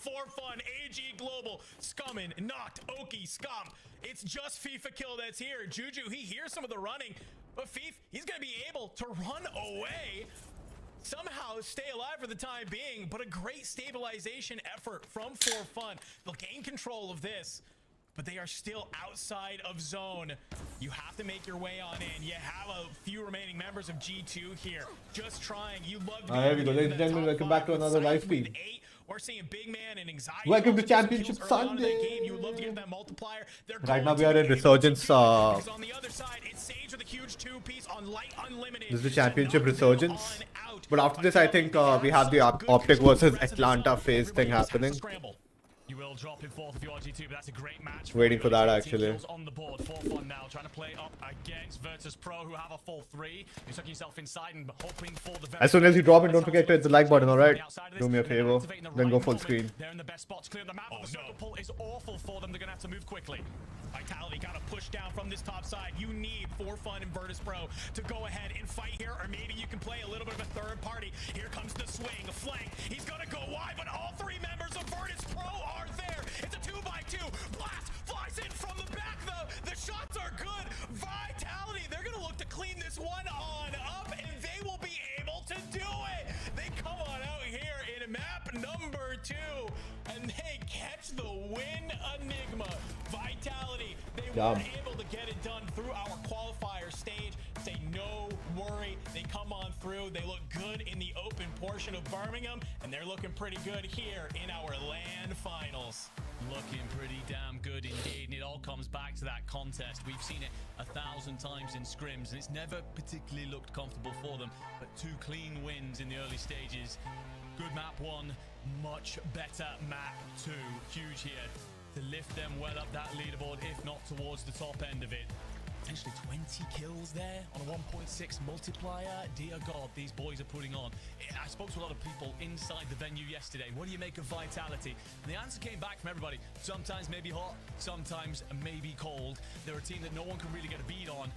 For Fun, AG Global, Scummin, Knocked, Oki, Scum. It's just FIFA Kill that's here. Juju, he hears some of the running, but Fief, he's going to be able to run away. Somehow stay alive for the time being, but a great stabilization effort from For Fun. They'll gain control of this, but they are still outside of zone. You have to make your way on in. You have a few remaining members of G2 here, just trying. You love to be Here we go, ladies and gentlemen. Welcome back to another live feed. We're seeing big man and anxiety. Welcome to Championship Sunday. You would love to get that multiplier. Right now we are in Resurgence. On the other side, it's Sage with a huge 2-piece on Light Unlimited. This is the Championship Resurgence. But after this, I think we have the Optic versus Atlanta phase thing happening. You will drop in fourth if you are G2, but that's a great match. Waiting for that actually. On the board, For Fun now trying to play up against Virtus Pro, who have a full 3. You're tucking yourself inside and hoping for the. As soon as you drop it, don't forget to hit the like button. All right, do me a favor, then go full screen. They're in the best spot to clear the map. The circle pull is awful for them. They're gonna have to move quickly. Vitality got to push down from this top side. You need For Fun and Virtus Pro to go ahead and fight here, or maybe you can play a little bit of a third party. Here comes the swing, a flank. He's gonna go wide, but all 3 members of Virtus Pro are there. It's a 2x2. Blast flies in from the back, though. The shots are good. Vitality, they're gonna look to clean this one on up, and they will be able to do it. They come on out here in map number 2, and they catch the win. Enigma. Vitality, they were able to get it done through our qualifier stage. Say no worry, they come on through. They look good in the open portion of Birmingham, and they're looking pretty good here in our LAN finals. Looking pretty damn good indeed, and it all comes back to that contest. We've seen it 1,000 times in scrims, and it's never particularly looked comfortable for them, but 2 clean wins in the early stages. Good map 1, much better map 2. Huge here to lift them well up that leaderboard, if not towards the top end of it. Potentially 20 kills there on a 1.6 multiplier. Dear God, these boys are putting on. I spoke to a lot of people inside the venue yesterday. What do you make of Vitality? And the answer came back from everybody. Sometimes maybe hot, sometimes maybe cold. They're a team that no one can really get a beat on.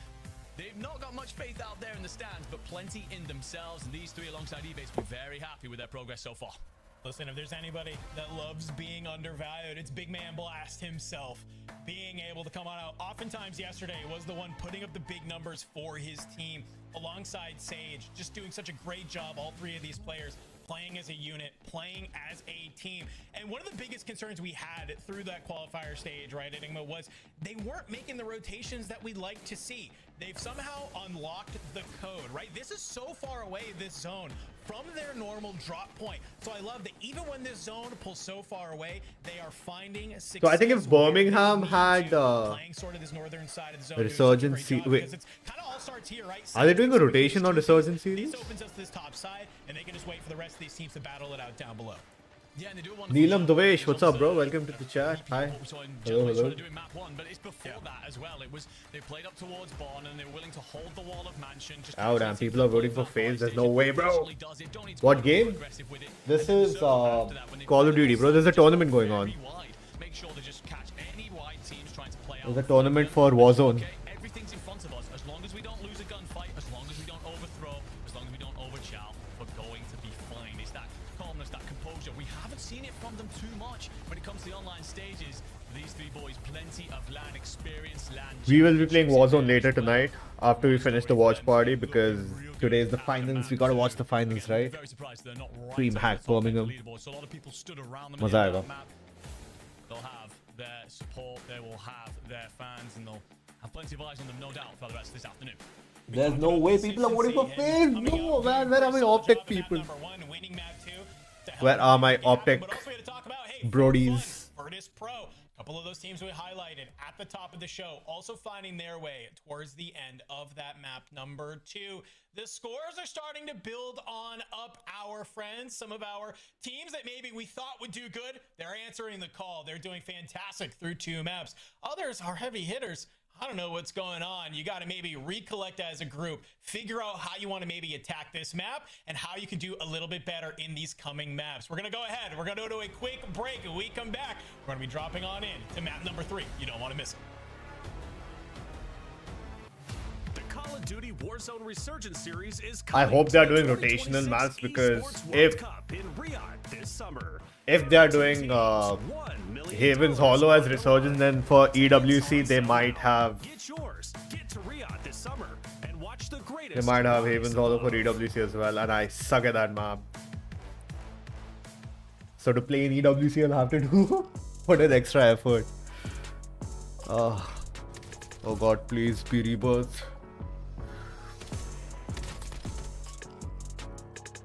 They've not got much faith out there in the stands, but plenty in themselves. And these 3 alongside eBay will be very happy with their progress so far. Listen, if there's anybody that loves being undervalued, it's Big Man Blast himself. Being able to come on out. Oftentimes yesterday was the one putting up the big numbers for his team alongside Sage. Just doing such a great job, all 3 of these players playing as a unit, playing as a team. And one of the biggest concerns we had through that qualifier stage, right, Enigma, was they weren't making the rotations that we'd like to see. They've somehow unlocked the code, right? This is so far away, this zone, from their normal drop point. So I love that even when this zone pulls so far away, they are finding success. So I think if Birmingham had playing sort of this northern side of the zone, Resurgence, wait, kind of all starts here, right? Are they doing a rotation on Resurgence series? This opens us to this top side, and they can just wait for the rest of these teams to battle it out down below. Yeah, and they do a Neelam Devesh, what's up, bro? Welcome to the chat. Hi. Hello, hello. But it's before that as well. It was they played up towards Bond, and they were willing to hold the wall of Mansion. Oh damn, people are voting for FaZe. There's no way, bro. What game? This is Call of Duty, bro. There's a tournament going on. There's a tournament for Warzone. Everything's in front of us. As long as we don't lose a gunfight, as long as we don't overthrow, as long as we don't overchow, we're going to be fine. It's that calmness, that composure. We haven't seen it from them too much when it comes to the online stages. These 3 boys, plenty of LAN experience. We will be playing Warzone later tonight after we finish the watch party, because today is the finals. We gotta watch the finals, right? Dream hack Birmingham. Maza aayega. They'll have their support, they will have their fans, and they'll have plenty of eyes on them, no doubt, for the rest of this afternoon. There's no way people are voting for FaZe. No, man. Where are my Optic people? Where are my Optic brodies? Virtus Pro. Couple of those teams we highlighted at the top of the show also finding their way towards the end of that map number 2. The scores are starting to build on up, our friends. Some of our teams that maybe we thought would do good, they're answering the call. They're doing fantastic through 2 maps. Others are heavy hitters. I don't know what's going on. You got to maybe recollect as a group, figure out how you want to maybe attack this map and how you can do a little bit better in these coming maps. We're going to go ahead. We're going to go to a quick break. When we come back, we're going to be dropping on in to map number 3. You don't want to miss it. The Call of Duty Warzone Resurgence series is I hope they're doing rotational maps, because if Cup in Riyadh this summer. if they are doing Haven's Hollow as Resurgence, then for EWC they might have Get yours. Get to Riyadh this summer and watch the they greatest. might have Haven's Hollow for EWC as well, and I suck at that map. So to play in EWC, I'll have to do put in extra effort. Oh God, please be rebirth.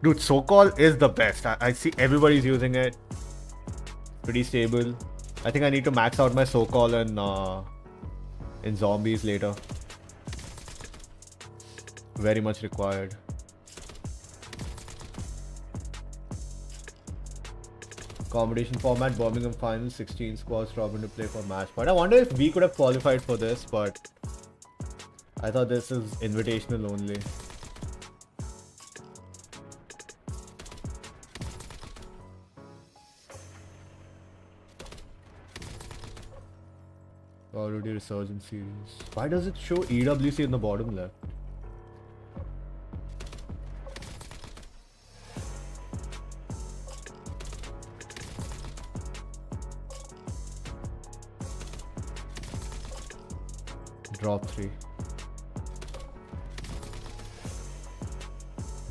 Dude, SoCal is the best. I see everybody's using it. Pretty stable. I think I need to max out my SoCal and in zombies later. Very much required. Competition format, Birmingham Finals, 16 squads dropping to play for match point. I wonder if we could have qualified for this, but I thought this is invitational only. Already Resurgence series. Why does it show EWC in the bottom left? Drop 3.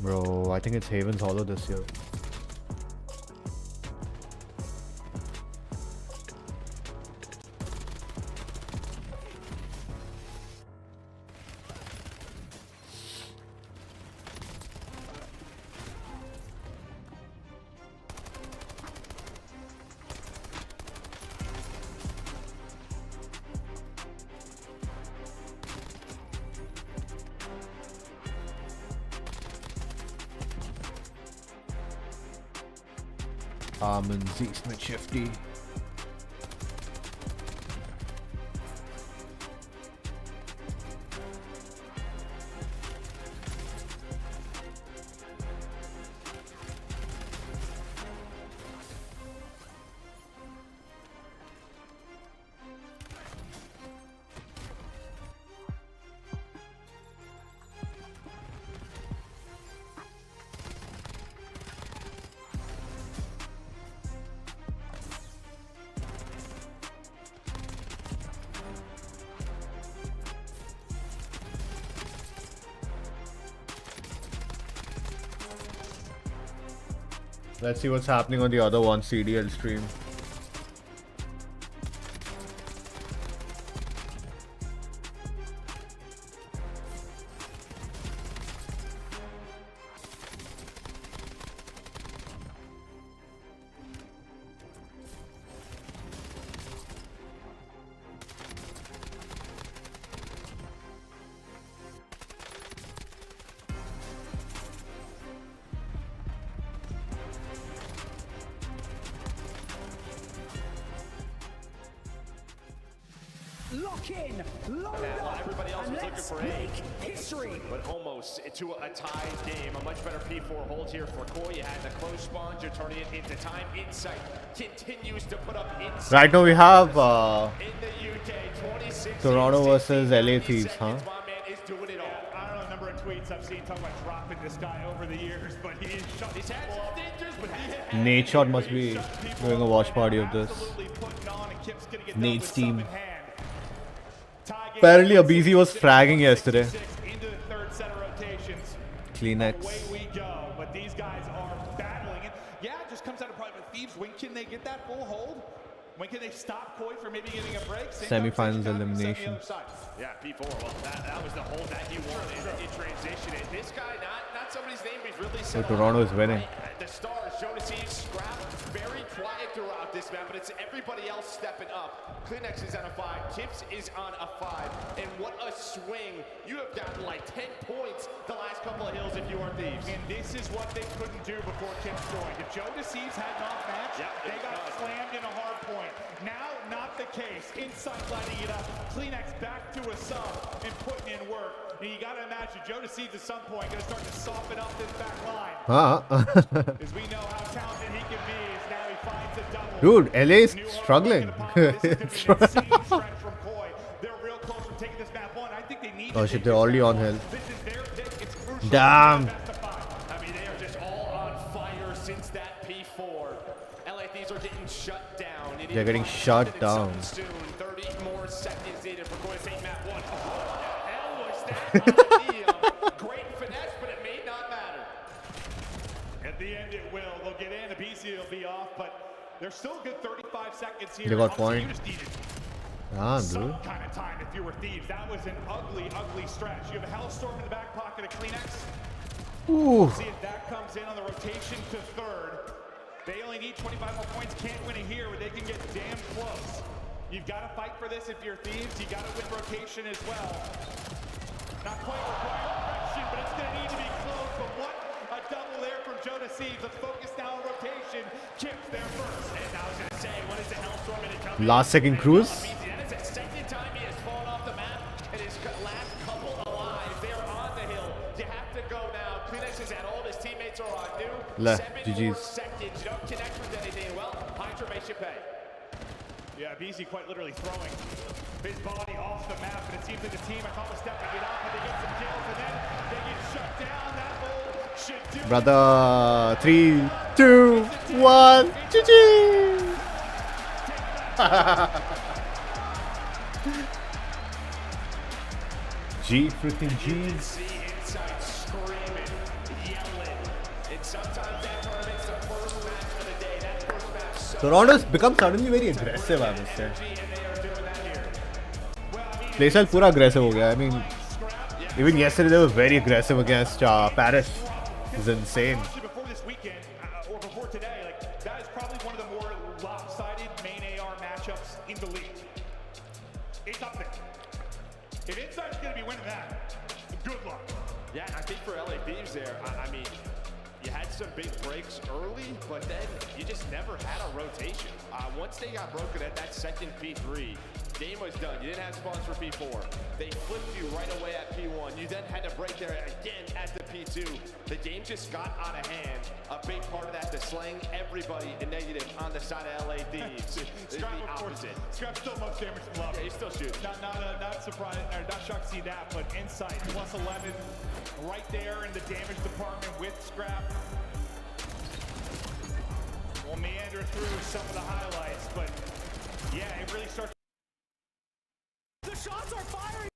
Bro, I think it's Haven's Hollow this year. Armin, Zeesmith, Shifty. Let's see what's happening on the other one, CDL stream. Lock in, load Well, up, everybody else and was looking let's for make a history. but almost to a tied game. A much better P4 hold here for Koi. You had the close spawn, you're turning it into time. Insight continues to put up insight. Right now we have In the UK, 26 Toronto versus LA Thieves, huh? My man is doing it all. I don't know the number of tweets I've seen talking about dropping this guy over the years, but he is shut He's had people some up. dangers, but he Nate Shot must be doing a watch party of this. Absolutely putting on, and Kip's gonna get Nate's done with team. some in hand. Tie game Apparently Abizi was fragging yesterday. into the third set of rotations. Kleenex. Away we go, but these guys are battling it. Yeah, it just comes down to probably with Thieves. When can they get that full hold? When can they stop Koi from maybe getting a break? Same Semifinals conversation on the elimination. other side. Yeah, P4. Well, that was the hold that he wanted in transition. And this guy, not somebody's name, he's really So set Toronto is winning. The stars, Jonas scrapped very quiet throughout this map, but it's everybody else stepping up. Kleenex is on a 5, Chips is on a 5, and what a swing. You have gotten like 10 points the last couple of hills if you are Thieves. And this is what they couldn't do before Kips joined. If Joe Deceives had an off match, Yep, they it's got done. slammed in a hard point. Now, not the case. Insight lighting it up. Kleenex back to a sub and putting in work. And you got to imagine Joe Deceives at some point going to start to soften up this back line. As we know how talented he can be, as now he finds a double. Dude, LA is New struggling. This is gonna be an insane stretch from Koi. They're real close from taking this map on. I think they need Oh to shit, take they're this already map on on. hill. This is it's crucial. Damn. Best of 5. I mean, they are just all on fire since that P4. 4. LA Thieves are getting shut down. They're getting shut down. Soon. 30 more seconds needed for going to take map 1. Oh, what the hell was that? Great finesse, but it may not matter. At the end, it will. They'll get in. The BC will be off, but there's still a good 35 seconds here. They got Obviously, point. you just needed Dude. some kind of time if you were Thieves. That was an ugly, ugly stretch. You have a Hellstorm in the back pocket of Kleenex. Ooh. See if that comes in on the rotation to third. They only need 25 more points. Can't win it here, but they can get damn close. You've got to fight for this if you're Thieves. You got to win rotation as well. Not quite required perfection, but it's going to need to be close. But what a double there from Joe to see. The focus now on rotation. Kips there first. And I was going to say, what is the Hellstorm going to come Last second cruise. That is the second time he has fallen off the map, and his last couple alive. They're on the hill. You have to go now. Kleenex is at all. His teammates are on new. 7 more seconds. You don't connect with anything. Well, Hydra makes you pay. Yeah, BZ quite literally throwing his body off the map, and it seems like the team, I thought, was stepping it up, but they get some kills, and then they get shut down. That hole should do Brother, 3, 2, 1, GG! G freaking G's. Inside screaming, yelling. And sometimes that tournament's the first match of the day. That first match so Toronto's become suddenly very aggressive, I must say. and they are doing that here. Playstyle pura aggressive ho gaya. I mean, even yesterday they were very aggressive against Paris. It's insane. Honestly, before this weekend, or before today, like, that is probably one of the more lopsided main AR matchups in the league. It's up there. If Inside's going to be winning that, good luck. Yeah, I think for LA Thieves there, I mean, you had some big breaks early, but then you just never had a rotation. Once they got broken at that second P3, game was done. You didn't have spawns for P4. They flipped you right away at P1. You then had to break there again at the P2. The game just got out of hand. A big part of that, the slaying everybody in negative on the side of LA Thieves. Is the opposite. Scrap's still most damage from love. Yeah, he still shoots. Not surprised, or not shocked to see that, but Insight plus 11 right there in the damage department with Scrap. We'll meander through some of the highlights, but yeah, it really starts. The shots are firing.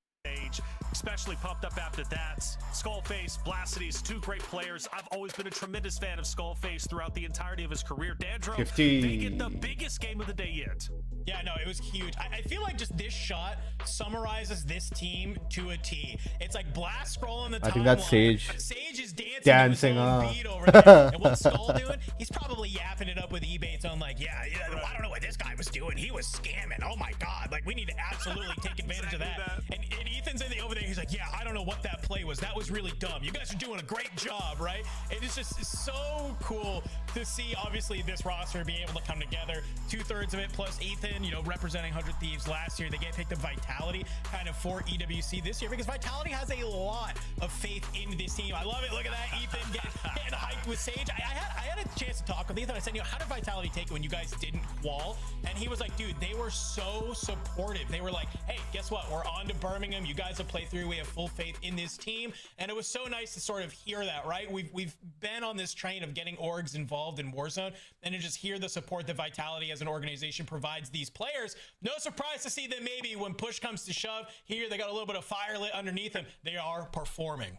Especially pumped up after that. Skullface, Blacity's, 2 great players. I've always been a tremendous fan of Skullface throughout the entirety of his career. Dandro, 50. they get the biggest game of the day yet. Yeah, no, it was huge. I feel like just this shot summarizes this team to a T. It's like Blast scrolling the timeline. I think that's Sage. Sage is dancing Dancing, to his own beat over there. And what's Skull doing? He's probably yapping it up with Ebates on like, yeah, I don't know what this guy was doing. He was scamming. Oh my God. Like, we need to absolutely take advantage of that. And Ethan's over there. He's like, yeah, I don't know what that play was. That was really dumb. You guys are doing a great job, right? It is just so cool to see, obviously, this roster be able to come together. 2/3 of it plus Ethan, you know, representing 100 Thieves last year. They get picked up Vitality kind of for EWC this year because Vitality has a lot of faith in this team. I love it. Look at that. Ethan getting hyped with Sage. I had a chance to talk with Ethan. I said, you know, how did Vitality take it when you guys didn't qual? And he was like, dude, they were so supportive. They were like, hey, guess what? We're on to Birmingham. You guys have played through. We have full faith in this team. And it was so nice to sort of hear that, right? We've been on this train of getting orgs involved in Warzone and to just hear the support that Vitality as an organization provides these players. No surprise to see that maybe when push comes to shove, here they got a little bit of fire lit underneath them. They are performing.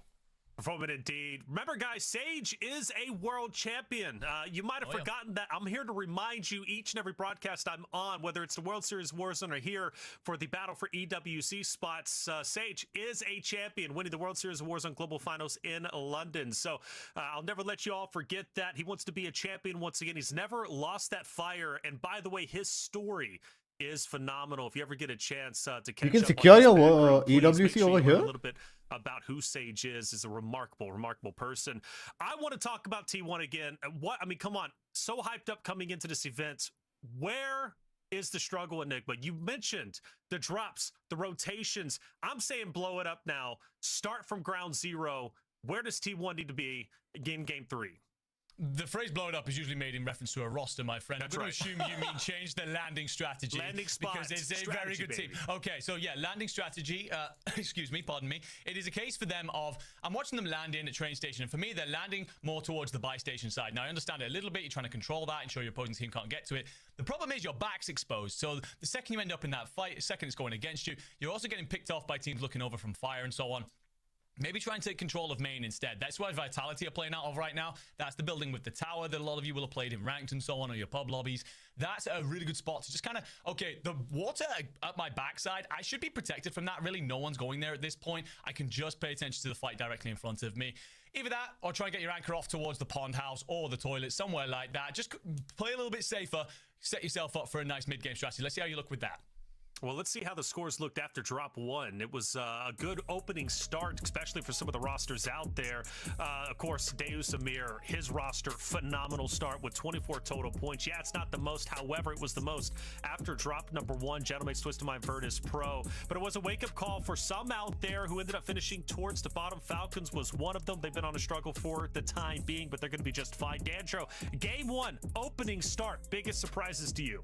Performing indeed. Remember, guys, Sage is a world champion. You might have forgotten that. I'm here to remind you each and every broadcast I'm on, whether it's the World Series Warzone or here for the battle for EWC spots. Sage is a champion, winning the World Series Warzone Global Finals in London. So I'll never let you all forget that. He wants to be a champion once again. He's never lost that fire. And by the way, his story is phenomenal. If you ever get a chance to catch You can up secure on your background, please make EWC sure over you learn here. a little bit about who Sage is a remarkable person. I want to talk about T1 again. Come on, so hyped up coming into this event. Where is the struggle, Enigma? You mentioned the drops, the rotations. I'm saying blow it up now. Start from ground zero. Where does T1 need to be in game 3? The phrase blow it up is usually made in reference to a roster, my friend. That's I'm going right. to assume you mean change the landing strategy. Landing spot because it's a strategy, very good team. baby. Okay, so yeah, landing strategy. Excuse me, pardon me. It is a case for them of, I'm watching them land in at train station, and for me, they're landing more towards the buy station side. Now, I understand it a little bit. You're trying to control that, ensure your opposing team can't get to it. The problem is your back's exposed. So the second you end up in that fight, the second it's going against you, you're also getting picked off by teams looking over from fire and so on. Maybe try and take control of main instead. That's why Vitality are playing out of right now. That's the building with the tower that a lot of you will have played in ranked and so on, or your pub lobbies. That's a really good spot to just kind of, okay, the water up my backside, I should be protected from that. Really, no one's going there at this point. I can just pay attention to the fight directly in front of me. Either that, or try and get your anchor off towards the pond house or the toilet, somewhere like that. Just play a little bit safer. Set yourself up for a nice mid-game strategy. Let's see how you look with that. Well, let's see how the scores looked after drop one. It was a good opening start, especially for some of the rosters out there. Of course, Deus Amir, his roster, phenomenal start with 24 total points. Yeah, it's not the most. However, it was the most after drop number one. Gentleman's Twisted Mind Virtus Pro. But it was a wake-up call for some out there who ended up finishing towards the bottom. Falcons was one of them. They've been on a struggle for the time being, but they're going to be just fine. Dandro, game one, opening start. Biggest surprises to you?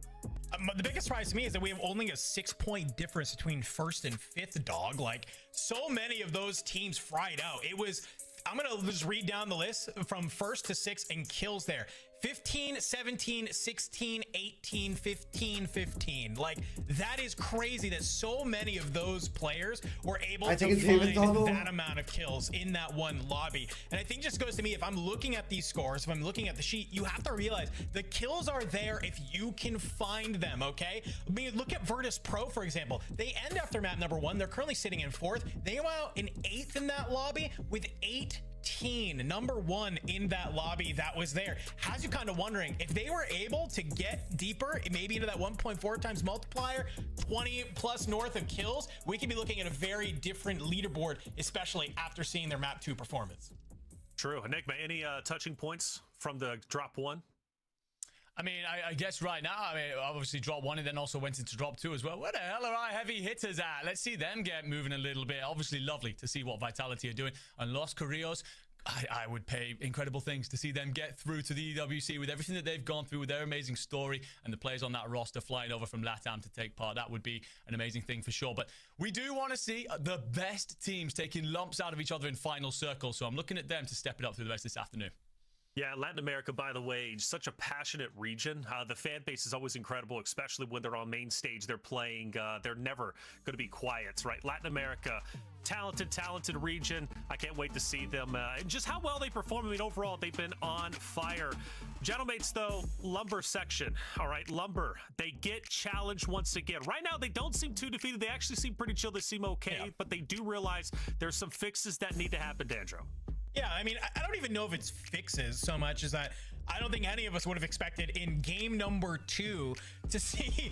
The biggest surprise to me is that we have only a 6-point difference between first and fifth, dog. Like, so many of those teams fried out. It was, I'm going to just read down the list from first to sixth and kills there. 15, 17, 16, 18, 15, 15. Like, that is crazy that so many of those players were able to find that amount of kills in that one lobby. And I think just goes to me, if I'm looking at these scores, if I'm looking at the sheet, you have to realize the kills are there if you can find them, okay? I mean, look at Virtus Pro, for example. They end after map number one. They're currently sitting in fourth. They go out in eighth in that lobby with 18, number one in that lobby that was there. Has you kind of wondering if they were able to get deeper, maybe into that 1.4 times multiplier, 20 plus north of kills, we could be looking at a very different leaderboard, especially after seeing their map 2 performance. True. Enigma, any touching points from the drop one? I mean, I guess right now, I mean, obviously drop one and then also went into drop two as well. Where the hell are our heavy hitters at? Let's see them get moving a little bit. Obviously lovely to see what Vitality are doing. And Los Carrillos, I would pay incredible things to see them get through to the EWC with everything that they've gone through, with their amazing story and the players on that roster flying over from LATAM to take part. That would be an amazing thing for sure. But we do want to see the best teams taking lumps out of each other in final circle. So I'm looking at them to step it up through the rest of this afternoon. Yeah, Latin America, by the way, such a passionate region. The fan base is always incredible, especially when they're on main stage. They're playing. They're never going to be quiet, right? Latin America, talented region. I can't wait to see them and just how well they perform. I mean, overall, they've been on fire. Gentlemates, though, Lumber section. All right, Lumber, they get challenged once again. Right now, they don't seem too defeated. They actually seem pretty chill. They seem okay, but they do realize there's some fixes that need to happen, Dandro. Yeah, I mean, I don't even know if it's fixes so much as that I don't think any of us would have expected in game number 2 to see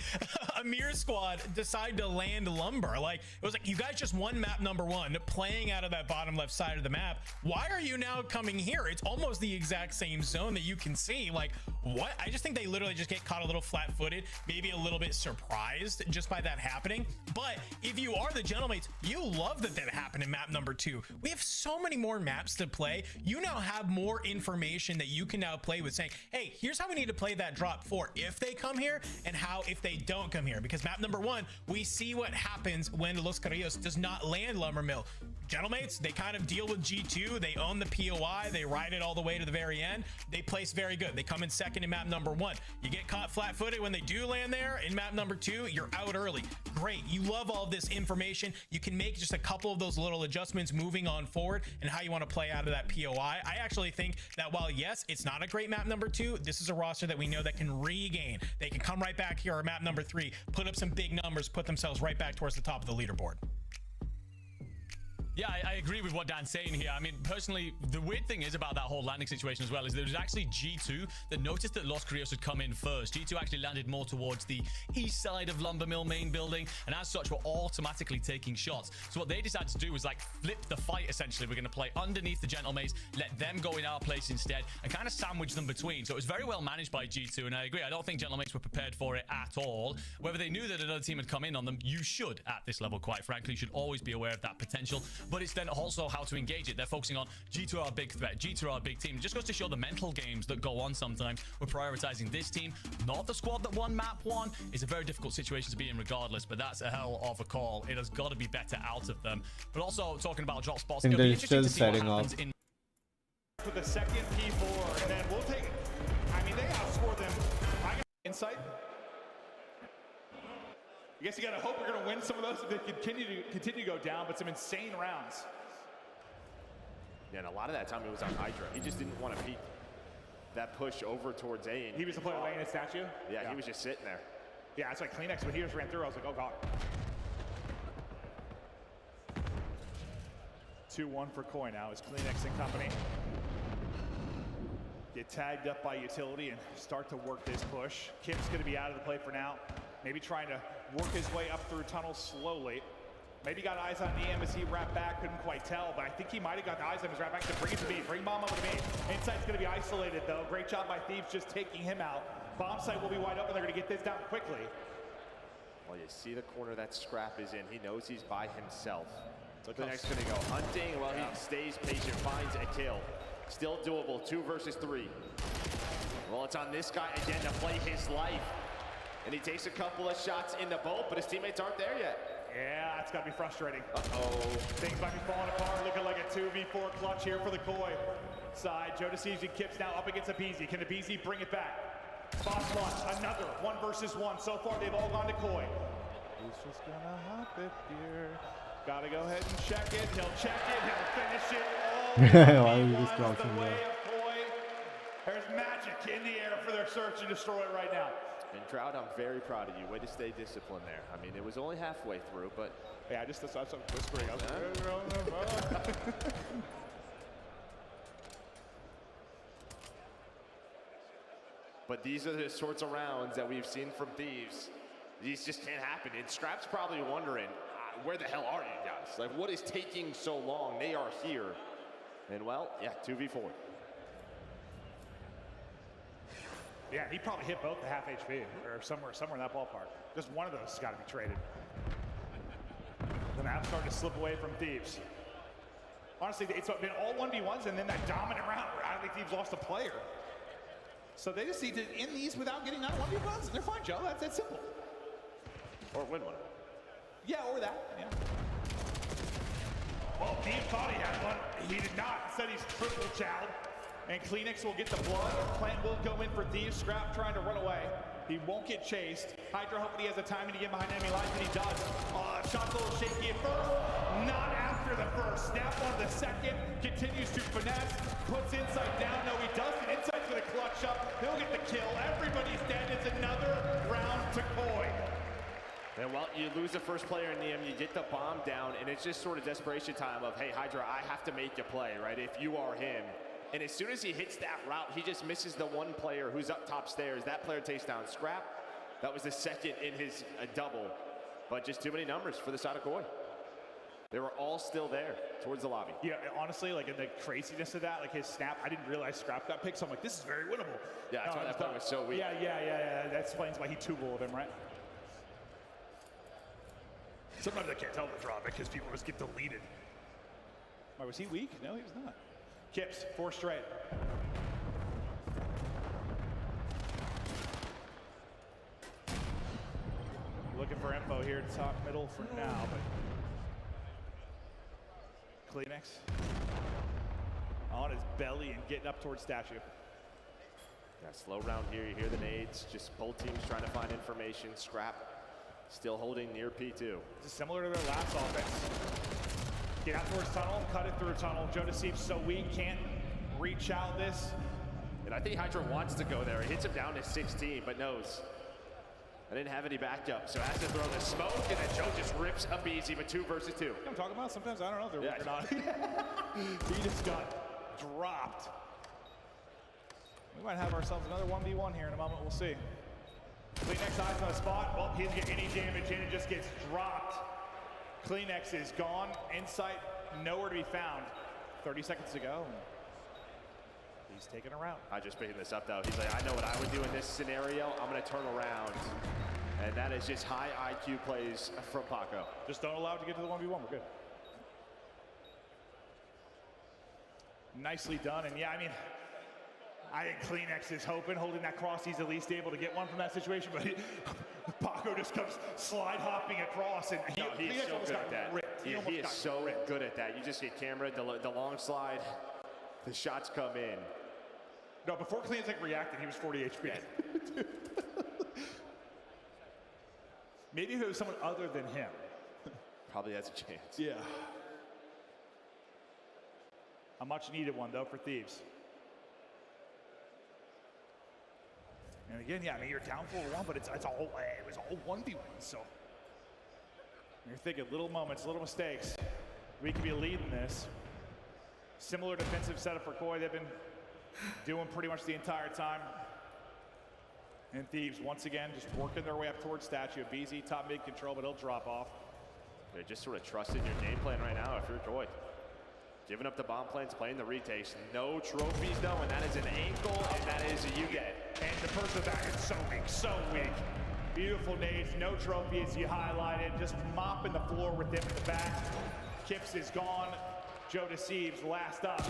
Amir squad decide to land Lumber. Like, it was like, you guys just won map number 1, playing out of that bottom left side of the map. Why are you now coming here? It's almost the exact same zone that you can see. Like, what? I just think they literally just get caught a little flat-footed, maybe a little bit surprised just by that happening. But if you are the Gentlemates, you love that happened in map number 2. We have so many more maps to play. You now have more information that you can now play with, saying, hey, here's how we need to play that drop 4 if they come here, and how if they don't come here. Because map number 1, we see what happens when Los Carrillos does not land Lumber Mill. Gentlemates, they kind of deal with G2. They own the POI. They ride it all the way to the very end. They place very good. They come in second in map number 1. You get caught flat-footed when they do land there in map number 2. You're out early. Great. You love all this information. You can make just a couple of those little adjustments moving on forward and how you want to play out of that POI. I actually think that while, yes, it's not a great map number 2, this is a roster that we know that can regain. They can come right back here or map number 3, put up some big numbers, put themselves right back towards the top of the leaderboard. Yeah, I agree with what Dan's saying here. I mean, personally, the weird thing is about that whole landing situation as well is there was actually G2 that noticed that Los Carrillos had come in first. G2 actually landed more towards the east side of Lumber Mill main building, and as such, were automatically taking shots. So what they decided to do was like flip the fight, essentially. We're going to play underneath the Gentlemates, let them go in our place instead, and kind of sandwich them between. So it was very well managed by G2, and I agree. I don't think Gentlemates were prepared for it at all. Whether they knew that another team had come in on them, you should at this level, quite frankly. You should always be aware of that potential. but it's then also how to engage it. They're focusing on G2 are a big threat, G2 are a big team. It just goes to show the mental games that go on sometimes. We're prioritizing this team, not the squad that won map 1. It's a very difficult situation to be in regardless, but that's a hell of a call. It has got to be better out of them. But also talking about drop spots, it'll be interesting to see what happens in for the second P4, and then we'll take it. I mean, they outscored them. I got insight. I guess you gotta hope we're gonna win some of those if they continue to go down, but some insane rounds. Yeah, and a lot of that time it was on Hydra. He just didn't want to peek that push over towards A. And he was the player laying his statue? Yeah, he was just sitting there. Yeah, that's like Kleenex when he just ran through. I was like, oh god. 2-1 for Koi now as Kleenex and company get tagged up by utility and start to work this push. Kip's gonna be out of the play for now. Maybe trying to work his way up through tunnel slowly. Maybe got eyes on DM as he wrapped back, couldn't quite tell, but I think he might have got the eyes on his wrap back to bring it to B, bring bomb over to B. Insight's gonna be isolated though. Great job by Thieves just taking him out. Bomb site will be wide open, they're gonna get this down quickly. Well, you see the corner that Scrap is in. He knows he's by himself. So Kleenex gonna go hunting. Well, he stays patient, finds a kill. Still doable, 2 versus 3. Well, it's on this guy again to play his life. And he takes a couple of shots in the boat, but his teammates aren't there yet. Yeah, that's gotta be frustrating. Uh-oh. Things might be falling apart, looking like a 2v4 clutch here for the Koi side. Joe Deceived and Kips now up against Abizi. Can Abizi bring it back? Boss launch, another 1 versus 1. So far, they've all gone to Koi. He's just gonna hop it here. Gotta go ahead and check it. He'll check it, he'll finish it. Oh, Why are you just the crouching way there? of Koi. There's magic in the air for their search and destroy it right now. And Trout, I'm very proud of you. Way to stay disciplined there. I mean, it was only halfway through, but... Yeah, I just saw some whispering. I was But these are the sorts of rounds that we've seen from Thieves. These just can't happen. And Scrap's probably wondering, where the hell are you guys? Like, what is taking so long? They are here. And, well, yeah, 2v4. Yeah, he probably hit both the half HP, or somewhere in that ballpark. Just one of those has got to be traded. The map starting to slip away from Thieves. Honestly, it's been all 1v1s, and then that dominant round where I don't think Thieves lost a player. So they just need to end these without getting out of 1v1s, and they're fine, Joe. That's simple. Or win one. Yeah, or that. Yeah. Well, Thieves thought he had one. He did not. Instead, he's triple chowed. And Kleenex will get the blood. Plant will go in for Thieves. Scrap trying to run away. He won't get chased. Hydra hoping he has the timing to get behind enemy lines, and he does. Shot's a little shaky at first. Not after the first. Snap on the second. Continues to finesse. Puts Insight down. No, he doesn't. Insight's going to clutch up. He'll get the kill. Everybody's dead. It's another round to Koi. And well, you lose the first player in the end, you get the bomb down, and it's just sort of desperation time of, hey, Hydra, I have to make you play, right? If you are him. And as soon as he hits that route, he just misses the one player who's up top stairs. That player takes down Scrap. That was the second in his double. But just too many numbers for the side of Koi. They were all still there towards the lobby. Yeah, honestly, like in the craziness of that, like his snap, I didn't realize Scrap got picked, so I'm like, this is very winnable. Yeah, that's why that play was so weak. Yeah. That explains why he 2-goaled him, right? Sometimes I can't tell the drop because people just get deleted. Why, was he weak? No, he was not. Kips, 4 straight. Looking for info here to top middle for now, but Kleenex on his belly and getting up towards statue. Yeah, slow round here. You hear the nades. Just both teams trying to find information. Scrap still holding near P2. This is similar to their last offense. Get out towards tunnel, cut it through tunnel. Joe Deceived so weak, can't reach out this. And I think Hydra wants to go there. He hits him down to 16, but knows I didn't have any backup, so has to throw the smoke, and then Joe just rips up easy, but 2 versus 2. You know what I'm talking about? Sometimes I don't know if they're weak or not. He just got dropped. We might have ourselves another 1v1 here in a moment. We'll see. Kleenex eyes on the spot. Well, he doesn't get any damage in. It just gets dropped. Kleenex is gone. Insight nowhere to be found. 30 seconds to go. He's taking a round. I just picking this up though. He's like, I know what I would do in this scenario. I'm gonna turn around. And that is just high IQ plays from Paco. Just don't allow it to get to the 1v1. We're good. Nicely done. And yeah, I mean, I think Kleenex is holding that cross. He's at least able to get one from that situation, but Paco just comes slide hopping across, and he's so good at that. He is so good at that. You just get camera, the long slide, the shots come in. No, before Kleenex reacted, he was 40 HP. Maybe if it was someone other than him. Probably has a chance. Yeah. A much needed one, though, for Thieves. And again, yeah, I mean, you're down 4-1, but it was all 1v1, so. You're thinking little moments, little mistakes. We could be leading this. Similar defensive setup for Koi. They've been doing pretty much the entire time. And Thieves, once again, just working their way up towards Statue. BZ top mid control, but he'll drop off. They're just sort of trusting your game plan right now if you're Koi. Giving up the bomb plans, playing the retakes. No trophies, though, and that is an ankle, and that is a you get. And the person back is so weak, so weak. Beautiful nades, no trophy as you highlighted. Just mopping the floor with him in the back. Kips is gone. Joe Deceives last up.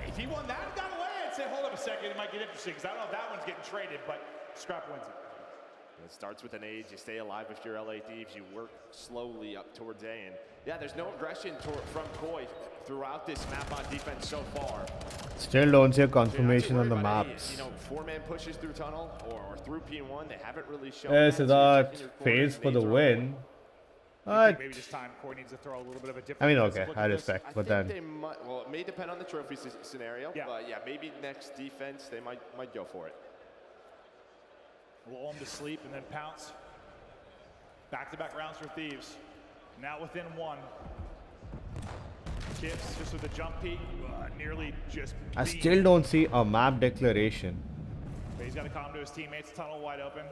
If he won that and got away, I'd say, hold up a second, it might get interesting, because I don't know if that one's getting traded, but Scrap wins it. It starts with an age. You stay alive if you're LA Thieves. You work slowly up towards A. And yeah, there's no aggression from Koi throughout this map on defense so far. Still don't see a confirmation on the maps. You know, 4-man pushes through tunnel or through P1. They haven't really shown. Siddharth phase for the win. Maybe this time Koi needs to throw a little bit of a different. I mean, okay, I respect, but then they might, well, it may depend on the trophy scenario. Yeah. But yeah, maybe next defense they might go for it. Lull him to sleep and then pounce. Back-to-back rounds for Thieves. Now within one. Kips just with a jump peek, nearly just. I still don't see a map declaration. But he's got to calm to his teammates. Tunnel wide open.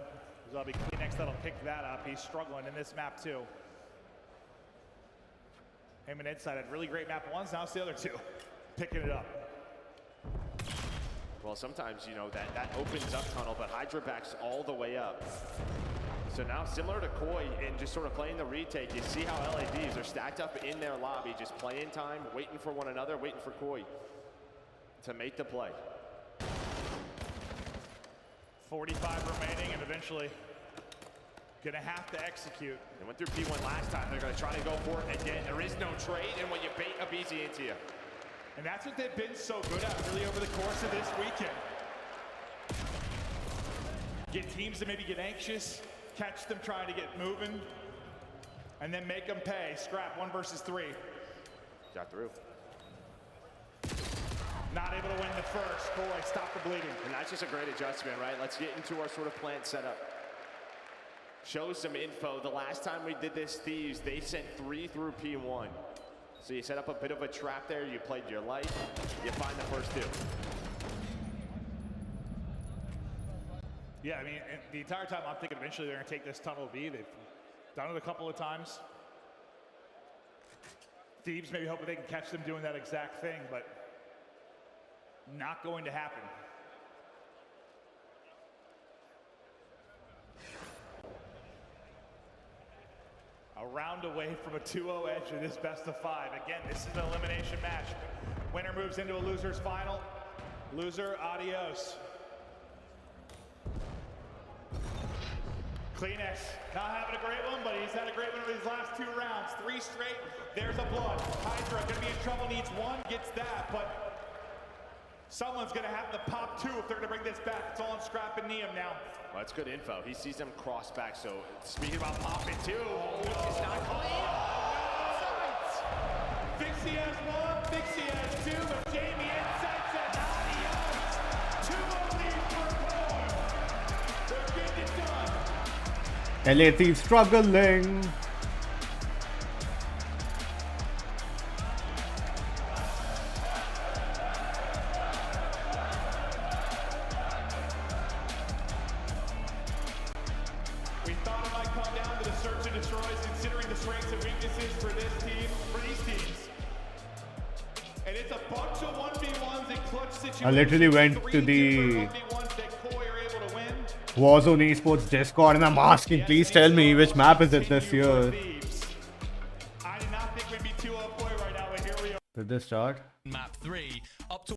There'll be Kleenex that'll pick that up. He's struggling in this map too. Him and Inside had really great map ones. Now it's the other two picking it up. Well, sometimes, you know, that opens up tunnel, but Hydra backs all the way up. So now, similar to Koi, and just sort of playing the retake, you see how LADs are stacked up in their lobby, just playing time, waiting for one another, waiting for Koi to make the play. 45 remaining, and eventually gonna have to execute. They went through P1 last time. They're gonna try to go for it again. There is no trade, and when you bait a BZ into you. And that's what they've been so good at really over the course of this weekend. Get teams to maybe get anxious, catch them trying to get moving, and then make them pay. Scrap 1 versus 3. Got through. Not able to win the first. Boy, stop the bleeding. And that's just a great adjustment, right? Let's get into our sort of plant setup. Show some info. The last time we did this, Thieves, they sent 3 through P1. So you set up a bit of a trap there, you played your life, you find the first 2. Yeah, I mean, the entire time I'm thinking eventually they're gonna take this tunnel B. They've done it a couple of times. Thieves maybe hoping they can catch them doing that exact thing, but not going to happen. A round away from a 2-0 edge in this best of 5. Again, this is an elimination match. Winner moves into a loser's final. Loser, adios. Kleenex, not having a great one, but he's had a great one over these last 2 rounds. 3 straight, there's a blood. Hydra gonna be in trouble, needs 1, gets that, but someone's gonna have to pop 2 if they're gonna bring this back. It's all on Scrap and Neum now. Well, that's good info. He sees them cross back, so speaking about popping 2, it's not clean. Fixie has 1, Fixie has 2, but Jamie Inside said adios. 2 lead for Koi. They're getting it done. LA Thieves struggling. We thought it might come down to the search and destroys, considering the strengths and weaknesses for this team, for these teams. And it's a bunch of 1v1s in clutch situations. I literally went to the 1v1s that Koi are able to win. Warzone Esports Discord and I'm asking, please tell me which map is it this year. Did they start? Map 3 up to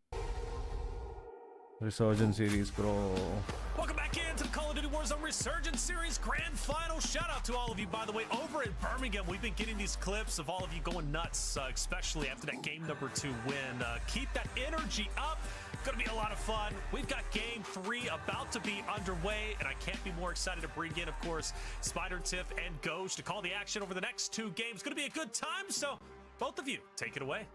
Resurgence series, bro. Welcome back into the Call of Duty Warzone Resurgence Series Grand Final. Shout out to all of you, by the way, over at Birmingham. We've been getting these clips of all of you going nuts, especially after that game number 2 win. Keep that energy up. Gonna be a lot of fun. We've got game 3 about to be underway, and I can't be more excited to bring in, of course, Spider, Tiff, and Ghost to call the action over the next 2 games. Gonna be a good time, so both of you, take it away.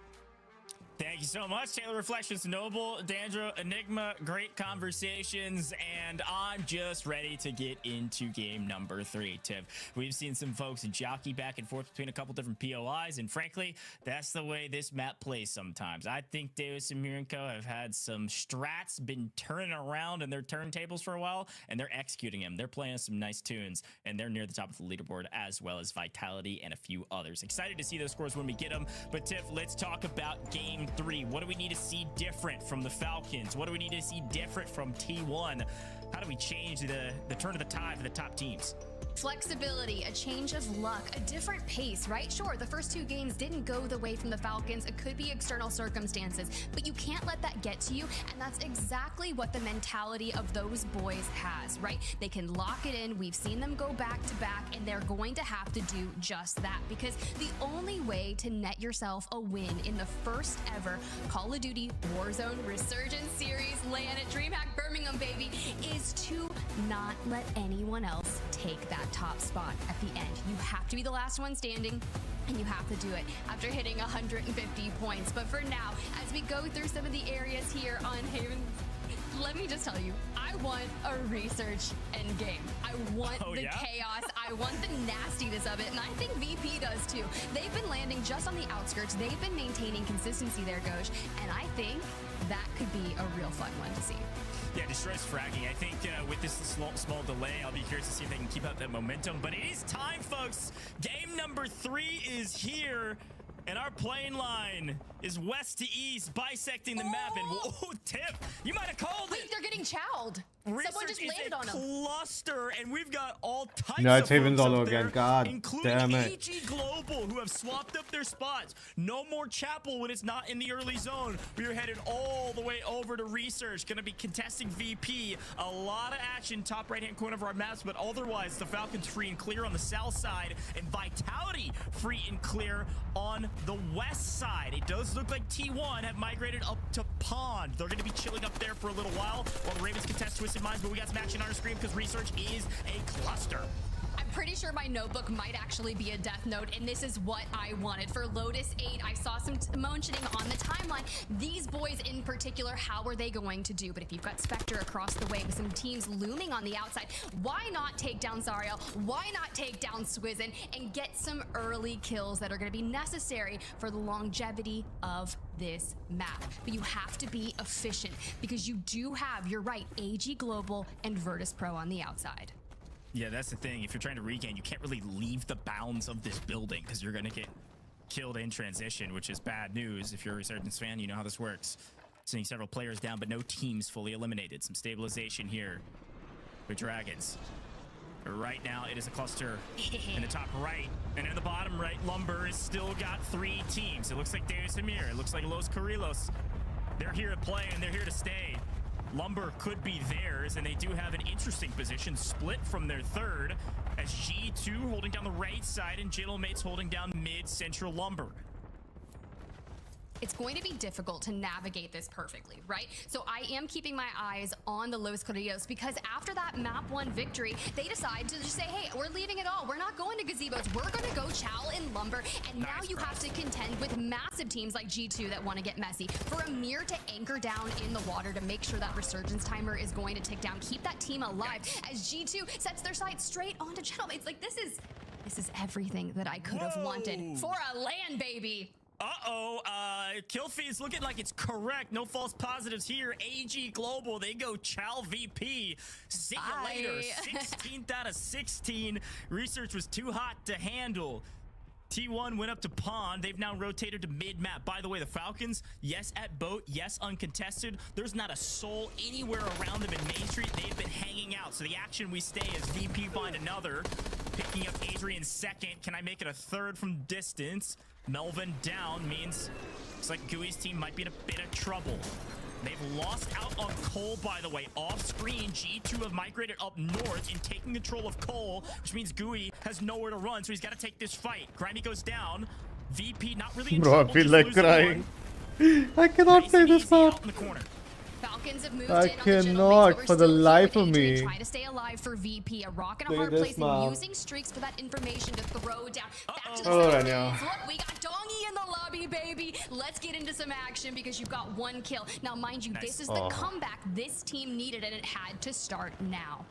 Thank you so much, Taylor Reflections, Noble, Dandro, Enigma. Great conversations, and I'm just ready to get into game number 3, Tiff. We've seen some folks jockey back and forth between a couple different POIs, and frankly, that's the way this map plays sometimes. I think Deus and Mirenko have had some strats, been turning around in their turntables for a while, and they're executing them. They're playing some nice tunes, and they're near the top of the leaderboard, as well as Vitality and a few others. Excited to see those scores when we get them, but Tiff, let's talk about game 3. What do we need to see different from the Falcons? What do we need to see different from T1? How do we change the turn of the tide for the top teams? Flexibility, a change of luck, a different pace, right? Sure, the first 2 games didn't go the way from the Falcons. It could be external circumstances, but you can't let that get to you, and that's exactly what the mentality of those boys has, right? They can lock it in. We've seen them go back to back, and they're going to have to do just that, because the only way to net yourself a win in the first ever Call of Duty Warzone Resurgence Series LAN at DreamHack Birmingham, baby, is to not let anyone else take that top spot at the end. You have to be the last one standing, and you have to do it after hitting 150 points. But for now, as we go through some of the areas here on Haven, let me just tell you, I want a research end game. I want chaos. I want the nastiness of it, and I think VP does too. They've been landing just on the outskirts. They've been maintaining consistency there, Ghosh, and I think that could be a real fun one to see. Yeah, Destroy's fragging. I think with this small delay, I'll be curious to see if they can keep up that momentum. But it is time, folks. Game number 3 is here, and our plane line is west to east, bisecting the map. And whoa, Tip, you might have called it. Wait, they're getting chowed. Someone just landed on them. Cluster, and we've got all types No, it's of Havens folks all up over again. there, God including damn it. AG Global, who have swapped up their spots. No more Chapel when it's not in the early zone. We are headed all the way over to Research. Going to be contesting VP. A lot of action top right-hand corner of our maps, but otherwise, the Falcons free and clear on the south side, and Vitality free and clear on the west side. It does look like T1 have migrated up to Pond. They're going to be chilling up there for a little while the Ravens contest Twisted Minds, but we got some action on our screen because Research is a cluster. I'm pretty sure my notebook might actually be a death note, and this is what I wanted. For Lotus 8, I saw some mentioning on the timeline. These boys in particular, how are they going to do? But if you've got Spectre across the way with some teams looming on the outside, why not take down Zariel? Why not take down Swizzin and get some early kills that are going to be necessary for the longevity of this map? But you have to be efficient because you do have, you're right, AG Global and Virtus Pro on the outside. Yeah, that's the thing. If you're trying to regain, you can't really leave the bounds of this building because you're going to get killed in transition, which is bad news. If you're a Resurgence fan, you know how this works. Seeing several players down, but no teams fully eliminated. Some stabilization here with Dragons. Right now, it is a cluster in the top right. And in the bottom right, Lumber has still got 3 teams. It looks like Deus Amir. It looks like Los Carrilos. They're here to play, and they're here to stay. Lumber could be theirs, and they do have an interesting position split from their third as G2 holding down the right side and Jillmates holding down mid-central Lumber. It's going to be difficult to navigate this perfectly, right? So I am keeping my eyes on the Los Corrillos because after that map 1 victory, they decide to just say, hey, we're leaving it all. We're not going to gazebos. We're going to go chow in Lumber. And now you have to contend with massive teams like G2 that want to get messy. For Amir to anchor down in the water to make sure that Resurgence timer is going to tick down, keep that team alive as G2 sets their sights straight onto Jillmates. Like this is everything that I could have wanted for a LAN, baby. Kill feed's looking like it's correct. No false positives here. AG Global, they go Chow VP. See you later. 16th out of 16. Research was too hot to handle. T1 went up to Pond. They've now rotated to mid-map. By the way, the Falcons, yes, at boat, yes, uncontested. There's not a soul anywhere around them in Main Street. They've been hanging out. So the action we stay is VP find another. Picking up Adrian second. Can I make it a third from distance? Melvin down means looks like Gooey's team might be in a bit of trouble. They've lost out on Cole, by the way. Off screen, G2 have migrated up north and taking control of Cole, which means Gooey has nowhere to run, so he's got to take this fight. Grimy goes down. VP not really in Bro, trouble, I feel just like losing crying. one. I cannot play this Easy out part. in the corner. Falcons have moved I in on the Gentlemen, cannot but we're for the still life here of with Adrian me. trying to stay alive for VP. A rock and a Play hard this place map. and using streaks for that information to throw down. Back to the Oh, Falcons. Rania. Look, we got Dongy in the lobby, baby. Let's get into some action because you've got one kill. Now, mind you, this is the comeback this team needed, and it had to start now.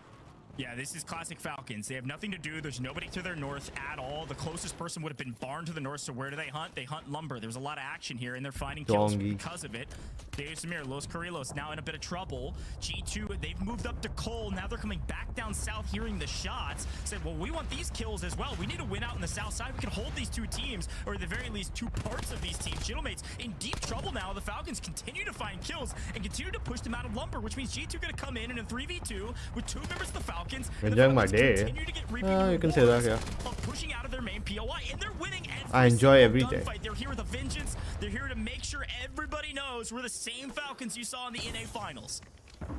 Yeah, this is classic Falcons. They have nothing to do. There's nobody to their north at all. The closest person would have been Barn to the north. So where do they hunt? They hunt Lumber. There's a lot of action here, and they're finding kills Dongy. because of it. Dave Samir, Los Carrilos now in a bit of trouble. G2, they've moved up to Cole. Now they're coming back down south, hearing the shots. Said, well, we want these kills as well. We need to win out in the south side. We can hold these two teams, or at the very least, two parts of these teams. Gentlemates in deep trouble now. The Falcons continue to find kills and continue to push them out of Lumber, which means G2 going to come in a 3v2 with two members of the Falcons. Enjoying my day. Continue to get reaping You can say that, yeah. of pushing out of their main POI, and they're winning every I enjoy single every day. gunfight. They're here with a vengeance. They're here to make sure everybody knows we're the same Falcons you saw in the NA finals.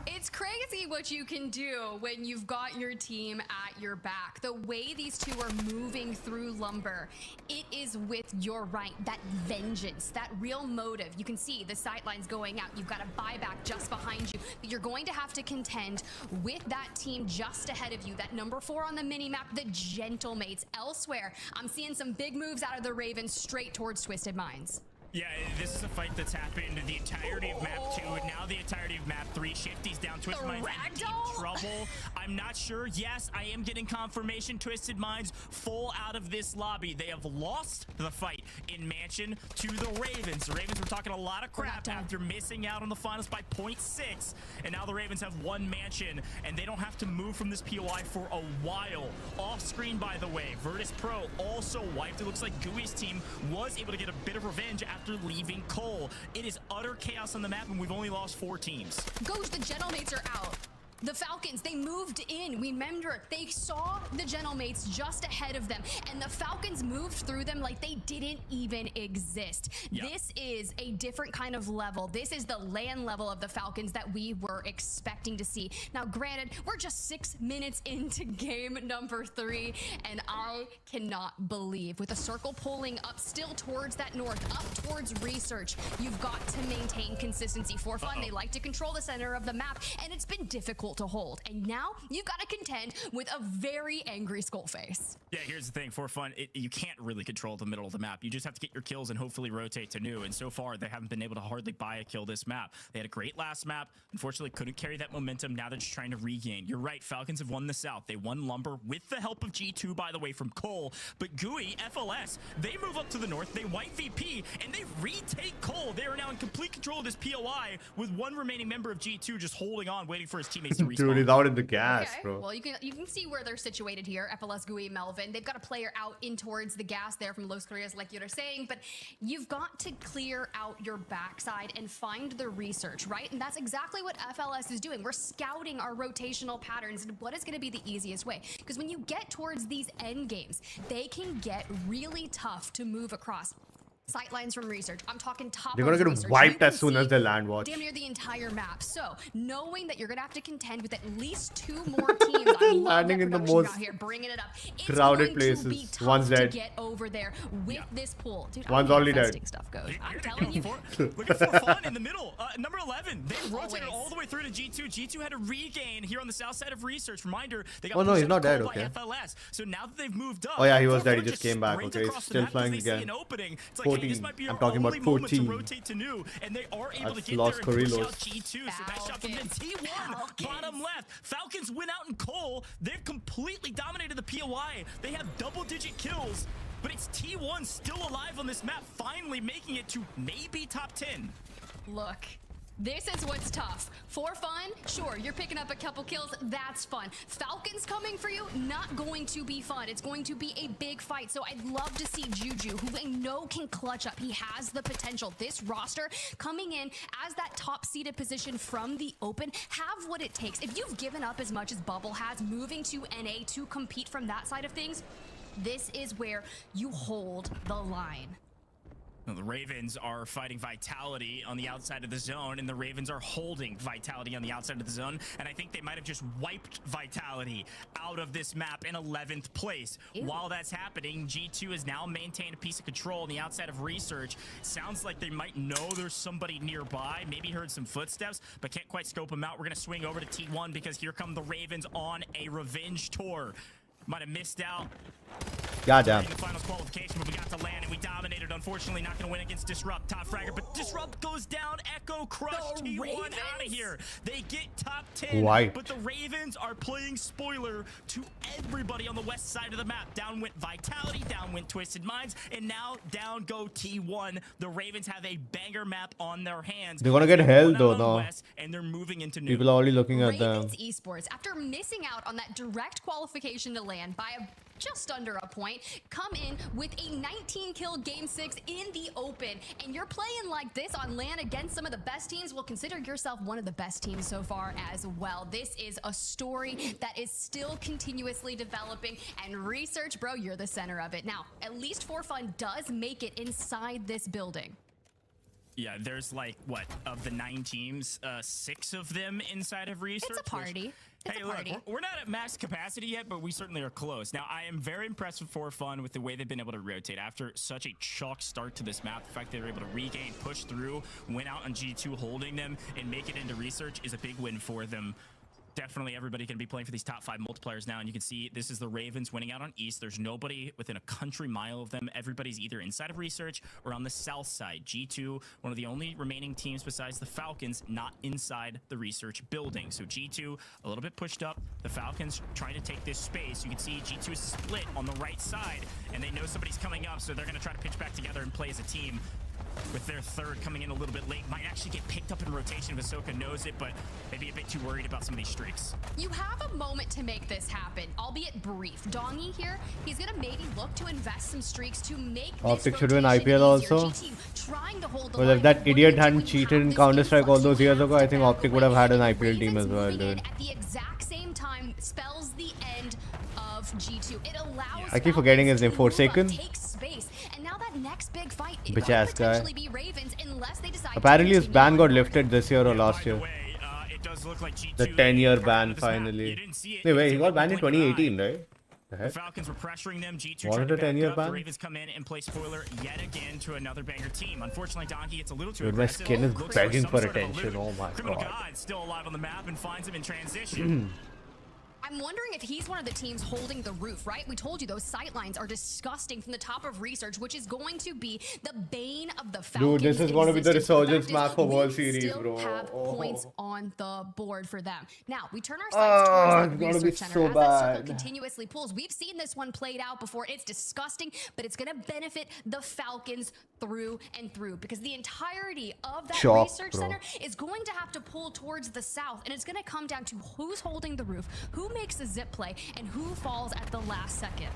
It's crazy what you can do when you've got your team at your back. The way these two are moving through Lumber, it is with your right, that vengeance, that real motive. You can see the sightlines going out. You've got a buyback just behind you. But you're going to have to contend with that team just ahead of you. That number 4 on the minimap, the Gentlemates. Elsewhere, I'm seeing some big moves out of the Ravens straight towards Twisted Minds. Yeah, this is a fight that's happened the entirety of map 2 and now the entirety of map 3. Shifty's down, Twisted Minds in deep trouble. I'm not sure. Yes, I am getting confirmation. Twisted Minds full out of this lobby. They have lost the fight in Mansion to the Ravens. The Ravens were talking a lot of crap after missing out on the finals by 0.6. And now the Ravens have won Mansion and they don't have to move from this POI for a while. Off screen, by the way, Virtus Pro also wiped. It looks like Gooey's team was able to get a bit of revenge after leaving Cole. It is utter chaos on the map and we've only lost 4 teams. Goes, the Gentlemates are out. The Falcons, they moved in. Remember, they saw the Gentlemates just ahead of them, and the Falcons moved through them like they didn't even exist. Yep. This is a different kind of level. This is the land level of the Falcons that we were expecting to see. Now, granted, we're just 6 minutes into game number 3, and I cannot believe, with the circle pulling up still towards that north, up towards research, you've got to maintain consistency. For fun, they like to control the center of the map, and it's been difficult to hold. And now you've got to contend with a very angry Skullface. Yeah, here's the thing. For fun, you can't really control the middle of the map. You just have to get your kills and hopefully rotate to new. And so far, they haven't been able to hardly buy a kill this map. They had a great last map. Unfortunately, couldn't carry that momentum. Now they're just trying to regain. You're right. Falcons have won the South. They won Lumber with the help of G2, by the way, from Cole. But Gooey, FLS, they move up to the north. They wipe VP, and they retake Cole. They are now in complete control of this POI with one remaining member of G2 just holding on, waiting for his teammates to respawn. Dude, he's out in the gas, Okay, bro. well, you can see where they're situated here. FLS, Gooey, Melvin. They've got a player out in towards the gas there from Los Koreas, like you're saying, but you've got to clear out your backside and find the research, right? And that's exactly what FLS is doing. We're scouting our rotational patterns and what is going to be the easiest way. Because when you get towards these end games, they can get really tough to move across. Sightlines from research. I'm talking top. They're gonna get research. wiped You can as soon as see they land watch. damn near the entire map. So knowing that you're gonna have to contend with at least 2 more teams, I love Landing that in the production most out here, bringing it up. It's crowded going to be places. tough One's to dead. get over there with this pool. Dude, One's I already don't know how dead. festing stuff goes. I'm Here they telling you. come. Look at For Fun in the middle. Number 11. They rotated Always. all the way through to G2. G2 had to regain here on the south side of research. Reminder, they got Oh, no, pushed he's up not to dead, Cole by okay. FLS. So now that they've moved up, Oh, yeah, he was For dead. He Fun just came back. sprint Okay, he's across the still map as flying they see again. an opening. It's like, hey, 14. this might be I'm our talking about only moment to 14. rotate to new, and they are able to That's get Los there and push Carrilos. out G2. So nice shot from them. Falcons. T1, bottom left. Falcons win out in Cole. They've completely dominated the POI. They have double-digit kills, but it's T1 still alive on this map, finally making it to maybe top 10. Look, This is what's tough. For fun, sure, you're picking up a couple kills, that's fun. Falcons coming for you, not going to be fun. It's going to be a big fight. So I'd love to see Juju, who I know can clutch up. He has the potential. This roster coming in as that top-seeded position from the open, have what it takes. If you've given up as much as Bubble has, moving to NA to compete from that side of things, this is where you hold the line. The Ravens are fighting Vitality on the outside of the zone, and the Ravens are holding Vitality on the outside of the zone, and I think they might have just wiped Vitality out of this map in 11th place. Ew. While that's happening, G2 has now maintained a piece of control on the outside of Research. Sounds like they might know there's somebody nearby, maybe heard some footsteps, but can't quite scope them out. We're going to swing over to T1 because here come the Ravens on a revenge tour. Might have missed out. Goddamn. The finals qualification, but we got to land and we dominated. Unfortunately, not going to win against Disrupt. Top fragger, but Disrupt goes down. Echo Crush T1 out of here. They get top 10, Why? but the Ravens are playing spoiler to everybody on the west side of the map. Down went Vitality, down went Twisted Minds, and now down go T1. The Ravens have a banger map on their hands. They're gonna get held though, no? And they're moving into new. People are already looking at them. Ravens Esports, after missing out on that direct qualification to land by just under a point, come in with a 19-kill Game 6 in the open, and you're playing like this on LAN against some of the best teams. Well, consider yourself one of the best teams so far as well. This is a story that is still continuously developing, and Research, bro, you're the center of it. Now, at least For Fun does make it inside this building. Yeah, there's like, what, of the 9 teams, 6 of them inside of Research? It's a party. Hey, look, we're not at max capacity yet, but we certainly are close. Now, I am very impressed with For Fun with the way they've been able to rotate. After such a chalk start to this map, the fact they were able to regain, push through, win out on G2, holding them, and make it into Research is a big win for them. Definitely everybody can be playing for these top 5 multipliers now, and you can see this is the Ravens winning out on East. There's nobody within a country mile of them. Everybody's either inside of Research or on the south side. G2, one of the only remaining teams besides the Falcons, not inside the Research building. So G2 a little bit pushed up. The Falcons trying to take this space. You can see G2 is split on the right side, and they know somebody's coming up, so they're going to try to pitch back together and play as a team. With their third coming in a little bit late, might actually get picked up in rotation if Ahsoka knows it, but maybe a bit too worried about some of these streaks. You have a moment to make this happen, albeit brief. Dongy here, he's gonna maybe look to invest some streaks to make Optic this should win rotation IPL also. easier. Trying to hold the Well, line. if that What idiot you're hadn't doing, you cheated have in this Counter-Strike all influx. those You years have ago, I to think back Optic would away. have had an IPL team as Ravens well, moving in dude. at the exact same time spells the end of G2. It allows I keep forgetting his name. Falcons to move up, Forsaken? take space, and now that next big fight Bitch could ass guy. potentially be Ravens unless they decide to Apparently his continue ban on. got lifted this year or last By the year. way, it does look like G2 The 10-year got ban out of this map. You finally. didn't see it. No, wait, he It's got a banned in blink of an eye. 2018, right? The The heck? Falcons were pressuring them. G2 Wanted tried to a back 10-year up. The ban? Ravens come in and play spoiler yet again to another banger team. Unfortunately, Donkey gets a little too Dude, my aggressive. skin is Looks begging some for sort of a attention. loot. Oh my Criminal God. God's still alive on the map and finds him in transition. I'm wondering if he's one of the teams holding the roof, right? We told you those sight lines are disgusting from the top of Research, which is going to be the bane of the Falcons. Dude, this is going to be the existence. resurgence The map fact for is, World we Series, still bro. have Oh. points on the board for them. Now, we turn our Oh, sights towards it's that gonna be Research center. so As that circle bad. continuously pulls, we've seen this one played out before. It's disgusting, but it's going to benefit the Falcons through and through because the entirety of that Shock, Research bro. center is going to have to pull towards the south, and it's going to come down to who's holding the roof, who makes the zip play, and who falls at the last second.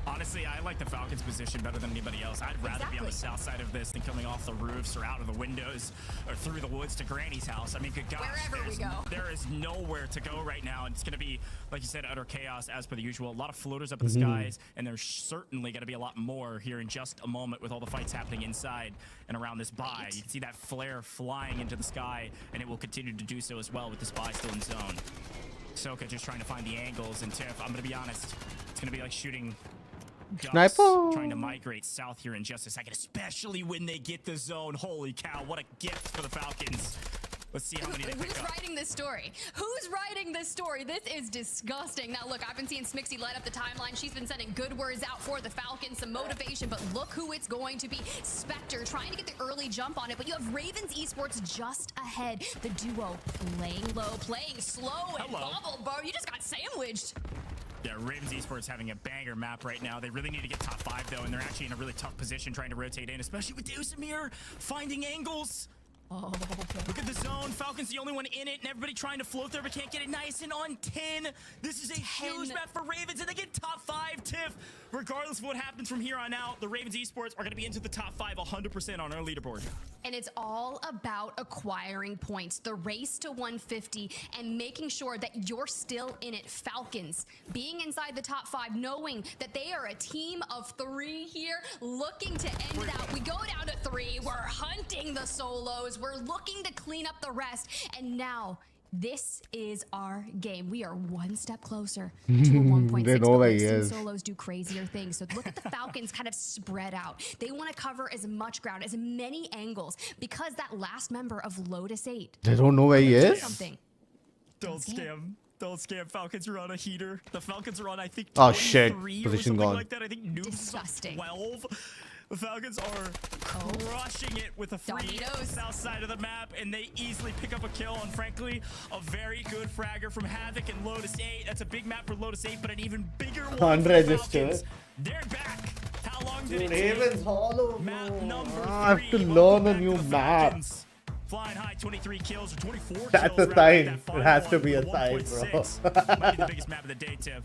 Honestly, I like the Falcons' position better than anybody else. I'd rather be on the south side of this than coming off the roofs or out of the windows or through the woods to Granny's house. I mean, good gosh, Wherever we go. there is nowhere to go right now. And it's going to be, like you said, utter chaos as per the usual. A lot of floaters up in the skies, and there's certainly going to be a lot more here in just a moment with all the fights happening inside and around this buy. You can see that flare flying into the sky, and it will continue to do so as well with this buy still in zone. Ahsoka just trying to find the angles, and Tiff, I'm going to be honest, it's going to be like shooting ducks Sniper. trying to migrate south here in just a second, especially when they get the zone. Holy cow, what a gift for the Falcons. Let's see how many they pick Who's up. writing this story? Who's writing this story? This is disgusting. Now, look, I've been seeing Smixy light up the timeline. She's been sending good words out for the Falcons, some motivation, but look who it's going to be. Spectre trying to get the early jump on it, but you have Ravens Esports just ahead. The duo playing low, playing slow, and Hello. bubble, bro. You just got sandwiched. Yeah, Ravens Esports having a banger map right now. They really need to get top 5 though, and they're actually in a really tough position trying to rotate in, especially with Deusamir finding angles. Oh, look at the zone. Falcons the only one in it, and everybody trying to float there, but can't get it nice and on 10. This is a huge map for Ravens, and they get top 5, Tiff. Regardless of what happens from here on out, the Ravens esports are going to be into the top 5 100% on our leaderboard. And it's all about acquiring points, the race to 150, and making sure that you're still in it. Falcons being inside the top 5, knowing that they are a team of 3 here, looking to end it out. We go down to 3. We're hunting the solos. We're looking to clean up the rest. And now this is our game. We are one step closer to a 1.6. They know where he We've seen is. solos do crazier things. So look at the Falcons kind of spread out. They want to cover as much ground, as many angles, because that last member of Lotus 8. They don't know where he is. Something. Don't scam. Don't scam. Falcons are on a heater. The Falcons are on, I think, Oh, shit. 23 or Position something gone. like that. I think Noob's Disgusting. 12. The Falcons are crushing it with a free Dominoes. south side of the map, and they easily pick up a kill on, frankly, a very good fragger from Havoc and Lotus 8. That's a big map for Lotus 8, but an even bigger one for the Unregistered. Falcons. They're back. How long did it Ravens take? Hollow. Map number 3. I have to Welcome learn a back new to the map. Falcons. Flying high, 23 kills or 24 That's kills. a rather, sign. that It final has to one be a with sign, 1.6. Might be the biggest map of the day, Tiff.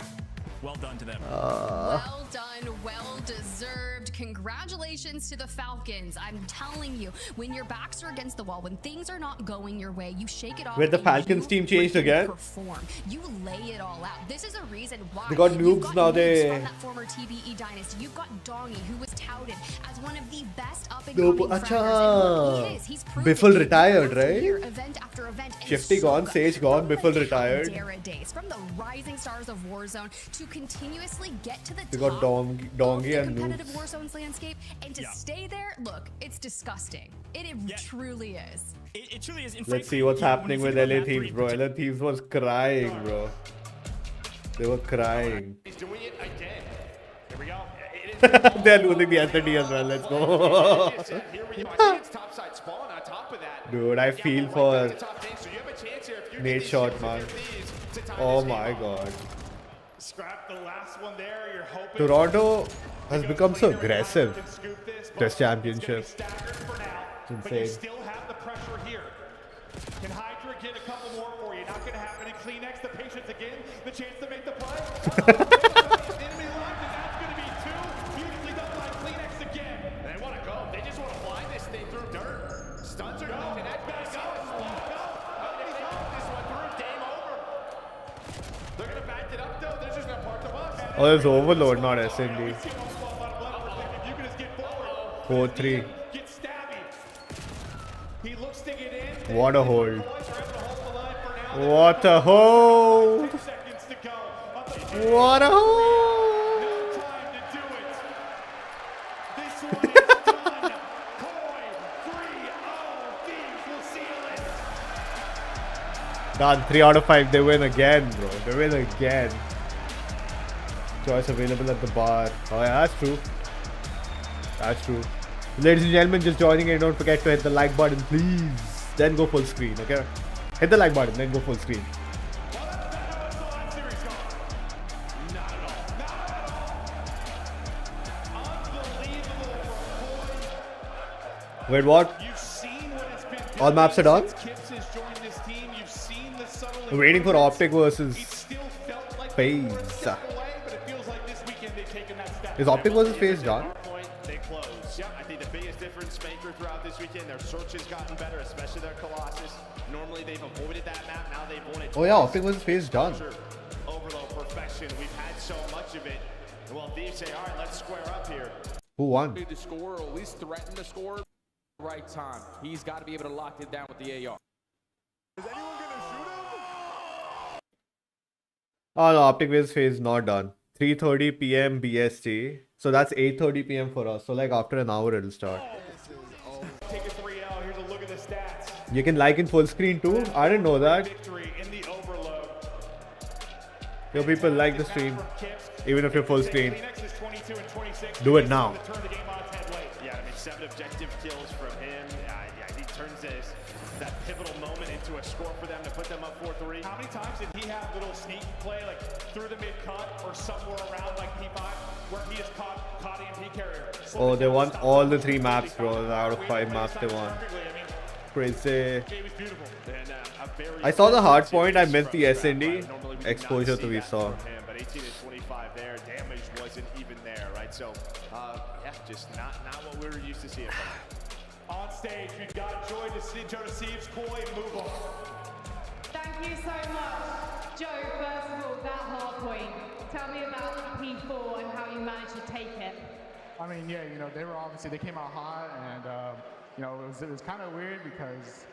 Well done to them. Well done, well deserved. Congratulations to the Falcons. I'm telling you, when your backs are against the wall, when things are not going your way, you shake it off. Wait, the and Falcons you team changed freaking again? Perform. You lay it all out. This is a reason why. They got You've noobs now, noobs they- from that former TBE dynasty. You've got Dongy, who was touted as one of the best up and Noob, coming fraggers. acha. And look, he is. He's proved Biffle it retired, year after right? year, event after event, and Shifty so gone, good. Sage gone, From Biffle the retired. Caldera days, from the rising stars of Warzone to continuously get to the They top got Dongy of the and competitive noobs. Warzone's landscape, and to stay there, look, it's disgusting. It truly is. It truly is. And Let's see frankly, what's you know, when happening you with think LA about map Thieves, 3 bro. LA Thieves was crying, bro. They were crying. He's doing it again. Here we go. They're losing the SND as well. Let's go. Here we go. I think it's topside spawn on top of that. Dude, I Yeah, feel right for back to top 10, so you have a chance here if you Nate get these shot, kills, man. if you get these to tie Oh this game my up. god. Scrap the last one there. You're hoping. Toronto has Go become so cleaner and aggressive. can scoop this, but This it's gonna championship. be staggered for now, It's but you insane. still have the pressure here. Can Hydra get a couple more for you? Not going to happen in Kleenex. The patience again. The chance to make the play. Enemy locked, and that's going to be 2. Beautifully done by Kleenex again. They want to go. They just want to fly this thing through dirt. Stuns are going to connect. Back go. If they put this one through, game over. They're going to back it up, though. They're just going to park the bus. Oh, there's Overload, not SND. We see an awful lot of blood perspective. You can just get forward. 4-3. Get stabby. He looks to get in. What a hold. Boys are able to hold the line for now. What a hold. 6 seconds to go. Up the What a no hold. time to do it. This one is done. Koi 3-0. Thieves will seal it. Done. 3 out of 5. They win again, bro. They win again. Choice available at the bar. Oh, yeah, that's true. That's true. Ladies and gentlemen, just joining in. Don't forget to hit the like button, please. Then go full screen, okay? Hit the like button, then go full screen. Wait, what? You've seen what it's been All maps are done? since Kips has joined this team. You've seen the subtle We're waiting for improvements. Optic versus It still felt like FaZe. they were a step away, but it feels like this weekend they've taken that step. Is Optic versus FaZe done? Point, they close. Yeah, I think the biggest difference maker throughout this weekend, their search has gotten better, especially their Colossus. Normally they've avoided that map, now they've won it. Oh yeah, Optic versus FaZe done. Overload perfection. We've had so much of it. And well, Thieves say, all right, let's square up here. Who won? To score, or at least threaten to score, right time. He's got to be able to lock it down with the AR. Oh no, Optic versus FaZe not done. 3:30 p.m. BST. So that's 8:30 p.m. for us. So like after an hour it'll start. Take a 3L. Here's a look at the stats. You can like in full screen too. I didn't know that. Victory in the overload. Yo, people like the stream. Kips. Even if you're full screen. Kleenex is 22 and 26. Do it now. To turn the game on its head late. Yeah, I mean, 7 objective kills from him. Yeah, he turns this, that pivotal moment into a score for them to put them up 4-3. How many times did he have little sneak play like through the mid cut or somewhere around like P5 where he has caught EMP carrier? Oh, they won all the 3 maps, bro. Out of 5 maps they won. I mean, Crazy. Jay was beautiful. And, a very I saw the hard point. I series missed the from SND Scrap, right? Normally we do not exposure see that we that saw. from him, but 18 and 25 there, damage wasn't even there, right? So, yeah, just not what we were used to seeing from him. On stage, we've got Joe Deceives, Koi, move on. Thank you so much. Joe, first of all, that hard point. Tell me about P4 and how you managed to take it. I mean, yeah, you know, they came out hot, and you know, it was kind of weird because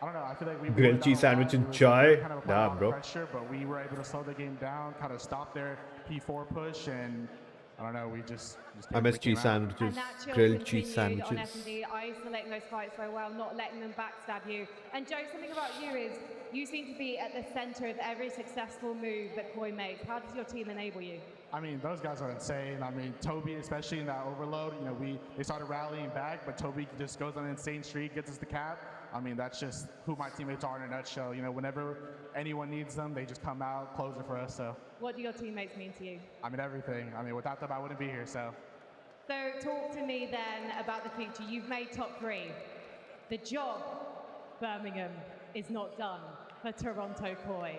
I don't know. I feel like we Grilled cheese sandwich and chai. kind of Damn, bro. pressure, but we were able to slow the game down, kind of stop their P4 push, and I don't know. We just I miss cheese And sandwiches. that chill Grilled cheese continued on sandwiches. S&D, isolating those fights very well, not letting them backstab you. And Joe, something about you is you seem to be at the center of every successful move that Koi makes. How does your team enable you? I mean, those guys are insane. I mean, Toby, especially in that overload, you know, they started rallying back, but Toby just goes on an insane streak, gets us the cap. I mean, that's just who my teammates are in a nutshell. You know, whenever anyone needs them, they just come out, close it for us. So, What do your teammates mean to you? I mean, everything. I mean, without them, I wouldn't be here. So, Talk to me then about the future. You've made top 3. The job, Birmingham, is not done for Toronto Koi.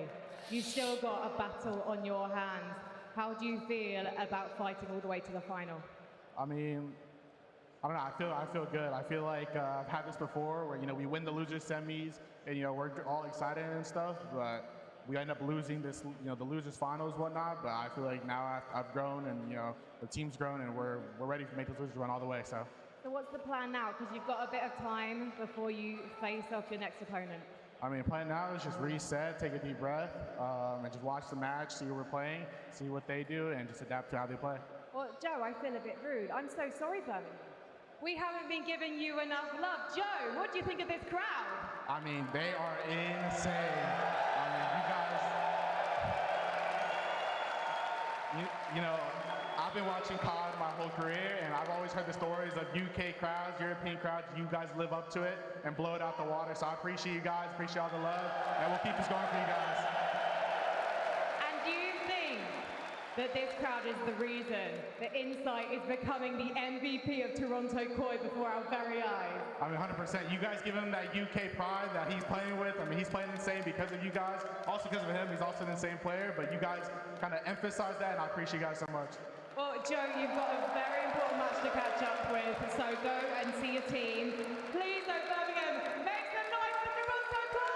You've still got a battle on your hands. How do you feel about fighting all the way to the final? I mean, I don't know. I feel good. I feel like I've had this before, where you know we win the losers semis, and you know we're all excited and stuff, but we end up losing this, you know, the losers finals, whatnot. But I feel like now I've grown, and you know the team's grown, and we're ready to make this losers run all the way. So what's the plan now? Because you've got a bit of time before you face off your next opponent. I mean, plan now is just reset, take a deep breath, and just watch the match, see who we're playing, see what they do, and just adapt to how they play. Well, Joe, I feel a bit rude. I'm so sorry, Birmingham. We haven't been giving you enough love. Joe, what do you think of this crowd? I mean, they are insane. I mean, you guys, you know, I've been watching COD my whole career, and I've always heard the stories of UK crowds, European crowds. You guys live up to it and blow it out the water. So I appreciate you guys, appreciate all the love, and we'll keep this going for you guys. And do you think that this crowd is the reason that Insight is becoming the MVP of Toronto Koi before our very eyes? I mean, 100%. You guys give him that UK pride that he's playing with. I mean, he's playing insane because of you guys. Also because of him, he's also an insane player. But you guys kind of emphasize that, and I appreciate you guys so much. Well, Joe, you've got a very important match to catch up with, so go and see your team. Please, Birmingham, make some noise for Toronto Koi!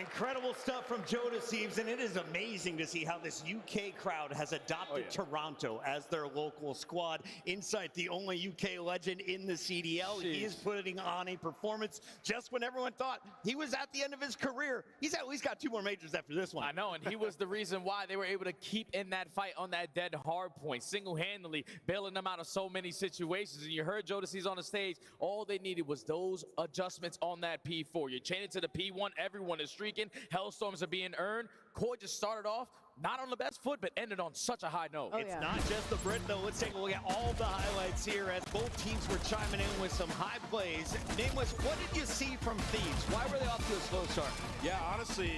Incredible stuff from Joe Deceives, and it is amazing to see how this UK crowd has adopted Toronto as their local squad. Insight, the only UK legend in the CDL. He is putting on a performance just when everyone thought he was at the end of his career. He's at least got 2 more majors after this one. I know, and he was the reason why they were able to keep in that fight on that dead hard point, single-handedly bailing them out of so many situations. And you heard Joe Deceives on the stage. All they needed was those adjustments on that P4. You chain it to the P1, everyone is streaking. Hellstorms are being earned. Koi just started off not on the best foot, but ended on such a high note. It's not just the Brit, though. Let's take a look at all the highlights here as both teams were chiming in with some high plays. Nameless, what did you see from Thieves? Why were they off to a slow start? Yeah, honestly,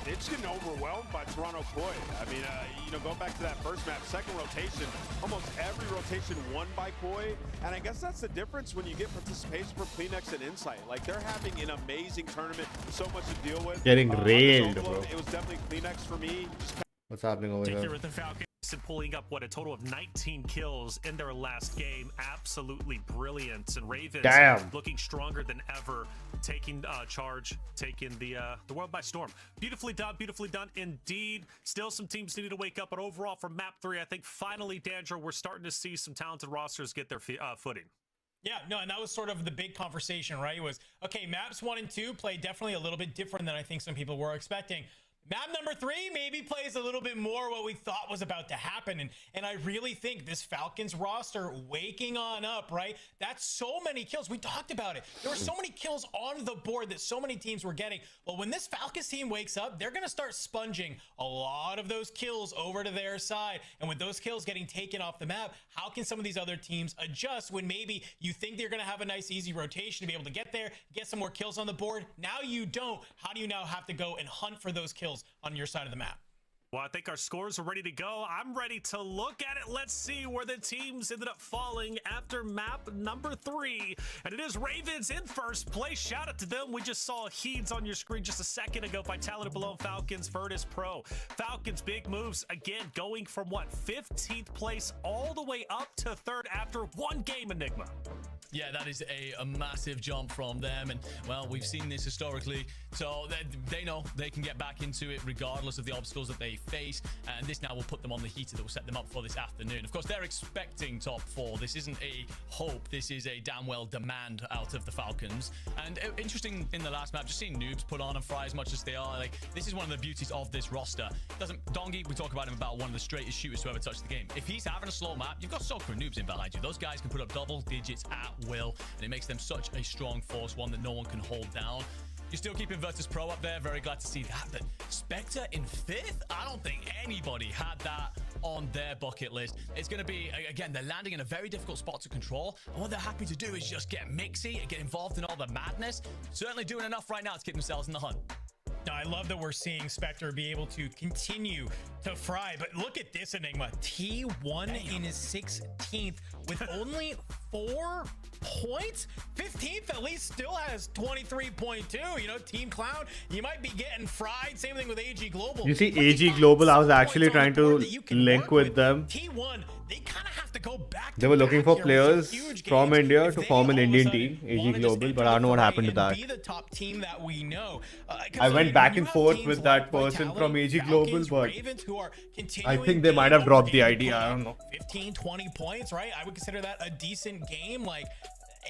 they're just getting overwhelmed by Toronto Koi. I mean, you know, going back to that first map, second rotation, almost every rotation won by Koi. And I guess that's the difference when you get participation from Kleenex and Insight. Like, they're having an amazing tournament, so much to deal with. Getting railed, bro. It was definitely Kleenex for me. What's happening over Take here? with the Falcons and pulling up a total of 19 kills in their last game. Absolutely brilliant. And Ravens looking stronger than ever, taking charge, taking the world by storm. Beautifully done indeed. Still some teams needed to wake up, but overall for map 3, I think finally, Dandra, we're starting to see some talented rosters get their footing. Yeah, no, and that was sort of the big conversation, right? It was, okay, maps 1 and 2 play definitely a little bit different than I think some people were expecting. Map number 3 maybe plays a little bit more what we thought was about to happen. And I really think this Falcons roster waking on up, right? That's so many kills. We talked about it. There were so many kills on the board that so many teams were getting. Well, when this Falcons team wakes up, they're going to start sponging a lot of those kills over to their side. And with those kills getting taken off the map, how can some of these other teams adjust when maybe you think they're going to have a nice, easy rotation to be able to get there, get some more kills on the board? Now you don't. How do you now have to go and hunt for those kills on your side of the map? Well, I think our scores are ready to go. I'm ready to look at it. Let's see where the teams ended up falling after map number 3. And it is Ravens in first place. Shout out to them. We just saw Heeds on your screen just a second ago. Vitality below Falcons, Virtus Pro. Falcons, big moves. Again, going from what, 15th place all the way up to 3rd after one game, Enigma. Yeah, that is a massive jump from them. And, well, we've seen this historically. So they know they can get back into it regardless of the obstacles that they face. And this now will put them on the heater that will set them up for this afternoon. Of course, they're expecting top 4. This isn't a hope. This is a damn well demand out of the Falcons. And interesting in the last map, just seeing noobs put on and fry as much as they are. Like, this is one of the beauties of this roster. Dongi, we talk about him about one of the straightest shooters to ever touch the game. If he's having a slow map, you've got Soccer noobs in behind you. Those guys can put up double digits at will, and it makes them such a strong force, one that no one can hold down. You're still keeping Virtus Pro up there. Very glad to see that. But Spectre in 5th? I don't think anybody had that on their bucket list. It's going to be, again, they're landing in a very difficult spot to control. And what they're happy to do is just get mixy and get involved in all the madness. Certainly doing enough right now to keep themselves in the hunt. Now, I love that we're seeing Spectre be able to continue to fry, but look at this, Enigma. T1 in his 16th with only 4 points. 15th at least still has 23.2. You know, Team Cloud, you might be getting fried. Same thing with AG Global. You see, AG Global, I was actually trying to link with them. T1, they kind of have to go back. They were looking for players from India to form an Indian team, AG Global, but I don't know what happened to that. Be the top team that we know. I went back and forth with that person from AG Global, but I think they might have dropped the idea. I don't know. 15, 20 points, right? I would consider that a decent game. Like,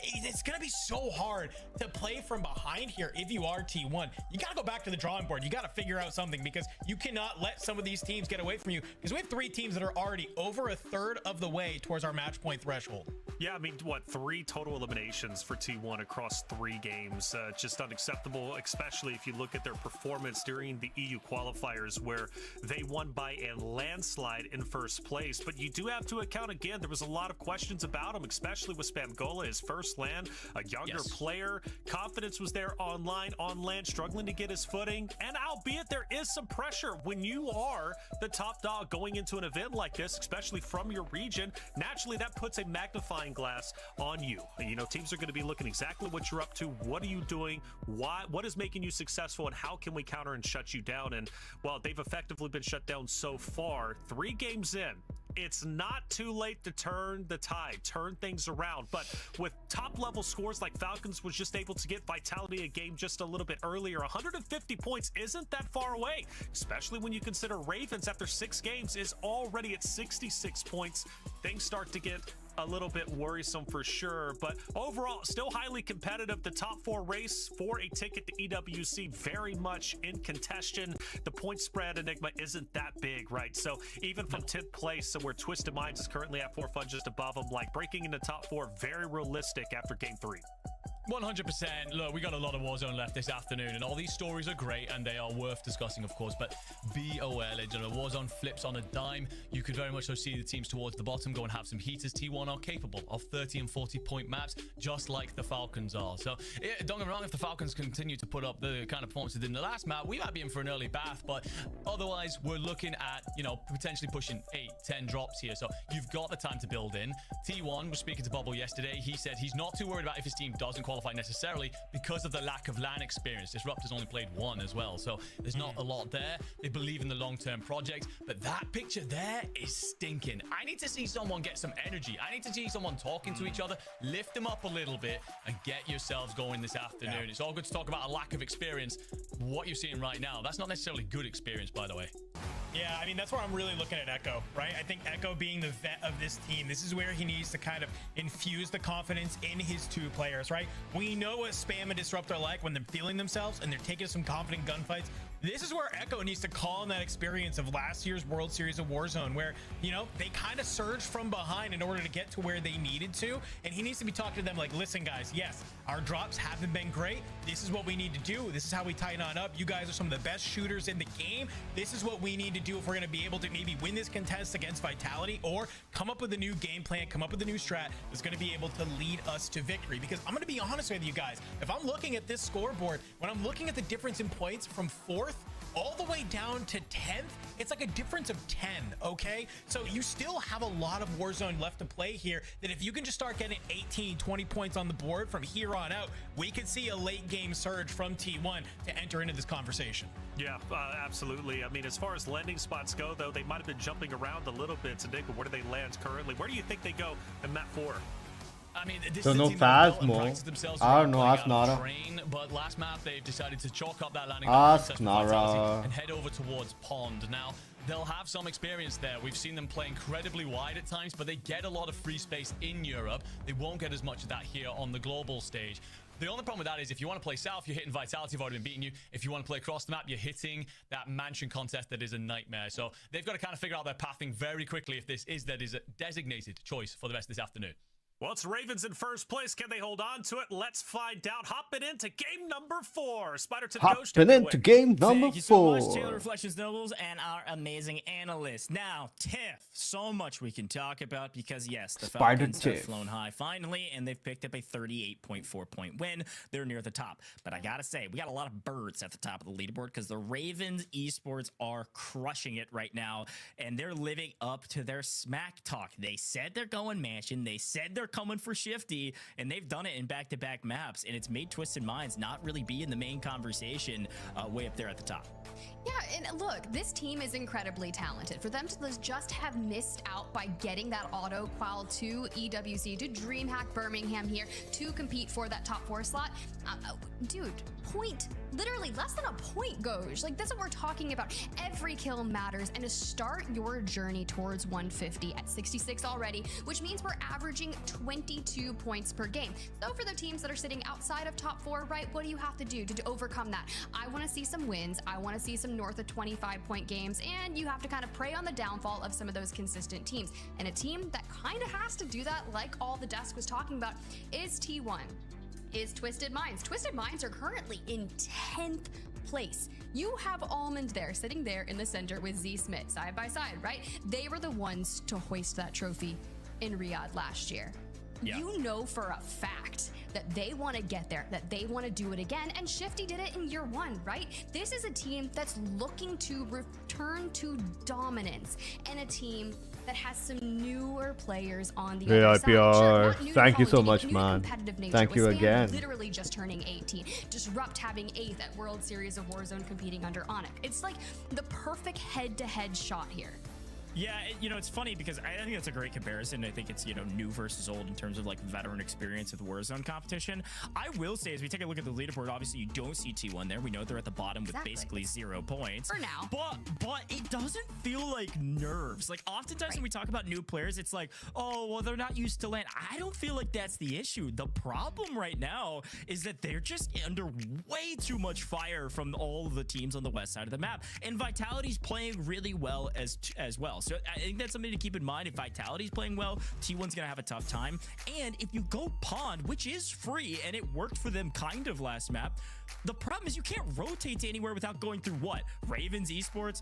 it's going to be so hard to play from behind here if you are T1. You got to go back to the drawing board. You got to figure out something because you cannot let some of these teams get away from you, because we have 3 teams that are already over a third of the way towards our match point threshold. Yeah, I mean, what, 3 total eliminations for T1 across 3 games. Just unacceptable, especially if you look at their performance during the EU qualifiers, where they won by a landslide in first place. But you do have to account, again, there was a lot of questions about him, especially with Spamgola, his first land, a younger player. Confidence was there on land, struggling to get his footing. And albeit there is some pressure when you are the top dog going into an event like this, especially from your region, naturally that puts a magnifying glass on you. You know, teams are going to be looking exactly what you're up to. What are you doing? What is making you successful, and how can we counter and shut you down? And well, they've effectively been shut down so far. 3 games in, it's not too late to turn the tide, turn things around. But with top level scores like Falcons was just able to get Vitality a game just a little bit earlier, 150 points isn't that far away, especially when you consider Ravens after 6 games is already at 66 points. Things start to get a little bit worrisome for sure, but overall still highly competitive. The top 4 race for a ticket to EWC very much in contention. The point spread, Enigma, isn't that big, right? So even from 10th place, where Twisted Minds is currently at 4 fun just above them, like breaking into top 4, very realistic after game 3. 100%. Look, we got a lot of Warzone left this afternoon, and all these stories are great and they are worth discussing, of course, but be aware, legend, Warzone flips on a dime. You could very much so see the teams towards the bottom go and have some heaters. T1 are capable of 30 and 40 point maps, just like the Falcons are. So don't get me wrong, if the Falcons continue to put up the kind of performance they did in the last map, we might be in for an early bath, but otherwise we're looking at, you know, potentially pushing 8-10 drops here. So you've got the time to build in. T1 was speaking to Bubble yesterday. He said he's not too worried about if his team doesn't qualify necessarily because of the lack of LAN experience. Disruptor's only played 1 as well, so there's not a lot there. They believe in the long-term project, but that picture there is stinking. I need to see someone get some energy. I need to see someone talking to each other, lift them up a little bit, and get yourselves going this afternoon. It's all good to talk about a lack of experience. What you're seeing right now, that's not necessarily good experience, by the way. Yeah, I mean, that's where I'm really looking at Echo, right? I think Echo being the vet of this team, this is where he needs to kind of infuse the confidence in his 2 players, right? We know what Spam and Disrupt are like when they're feeling themselves and they're taking some confident gunfights. This is where Echo needs to call on that experience of last year's World Series of Warzone, where, you know, they kind of surged from behind in order to get to where they needed to. And he needs to be talking to them like, listen, guys, yes, our drops haven't been great. This is what we need to do. This is how we tighten on up. You guys are some of the best shooters in the game. This is what we need to do if we're going to be able to maybe win this contest against Vitality, or come up with a new game plan, come up with a new strat that's going to be able to lead us to victory. Because I'm going to be honest with you guys, if I'm looking at this scoreboard, when I'm looking at the difference in points from 4th all the way down to 10th, it's like a difference of 10, okay? So you still have a lot of Warzone left to play here, that if you can just start getting 18, 20 points on the board from here on out, we could see a late game surge from T1 to enter into this conversation. Yeah, absolutely. I mean, as far as landing spots go, though, they might have been jumping around a little bit. So, Nick, where do they land currently? Where do you think they go in map 4? I mean, this So is a no team that have built and Phasmo. practiced themselves I don't around know, playing ask out of Nara. train, but last map they've decided to chalk up that landing Ask contest with Nara. Vitality and head over towards Pond. Now, they'll have some experience there. We've seen them play incredibly wide at times, but they get a lot of free space in Europe. They won't get as much of that here on the global stage. The only problem with that is if you want to play south, you're hitting Vitality, have already been beating you. If you want to play across the map, you're hitting that mansion contest that is a nightmare. So they've got to kind of figure out their pathing very quickly if this is their designated choice for the rest of this afternoon. Well, it's Ravens in first place. Can they hold on to it? Let's find out. Hopping into game number 4. Spider to the Ghost. Hopping into game number Thank you so 4. much, Taylor Reflections Nobles, and our amazing analysts. Now, Tiff, so much we can talk about because, yes, the Spider Falcons have Tiff. flown high finally, and they've picked up a 38.4 point win. They're near the top. But I gotta say, we got a lot of birds at the top of the leaderboard because the Ravens esports are crushing it right now, and they're living up to their smack talk. They said they're going mansion. They said they're coming for Shifty, and they've done it in back-to-back maps, and it's made Twisted Minds not really be in the main conversation way up there at the top. Yeah, and look, this team is incredibly talented. For them to just have missed out by getting that auto qual to EWC, to DreamHack Birmingham here, to compete for that top 4 slot, dude, literally less than a point goes. Like, that's what we're talking about. Every kill matters, and to start your journey towards 150 at 66 already, which means we're averaging 22 points per game. So for the teams that are sitting outside of top 4, right, what do you have to do to overcome that? I want to see some wins. I want to see some north of 25-point games, and you have to kind of prey on the downfall of some of those consistent teams. And a team that kind of has to do that, like all the desk was talking about, is T1. Is Twisted Minds. Twisted Minds are currently in 10th place. You have Almond there, sitting there in the center with Z Smith side by side, right? They were the ones to hoist that trophy in Riyadh last year. Yeah. You know for a fact that they want to get there, that they want to do it again, and Shifty did it in year 1, right? This is a team that's looking to return to dominance, and a team that has some newer players on the other side. Sure, thank you so much, new man. Nature. Thank you again. Literally just turning 18. Disrupt having 8th at World Series of Warzone competing under Onyx. It's like the perfect head-to-head shot here. Yeah, it's funny because I think that's a great comparison. I think it's, new versus old in terms of like veteran experience with Warzone competition. I will say, as we take a look at the leaderboard, obviously you don't see T1 there. We know they're at the bottom with basically 0 points. For now. But it doesn't feel like nerves. Like oftentimes when we talk about new players, it's like, oh, well, they're not used to land. I don't feel like that's the issue. The problem right now is that they're just under way too much fire from all of the teams on the west side of the map. And Vitality's playing really well as well. So I think that's something to keep in mind. If Vitality's playing well, T1's gonna have a tough time. And if you go Pond, which is free, and it worked for them kind of last map, the problem is you can't rotate to anywhere without going through what? Ravens Esports,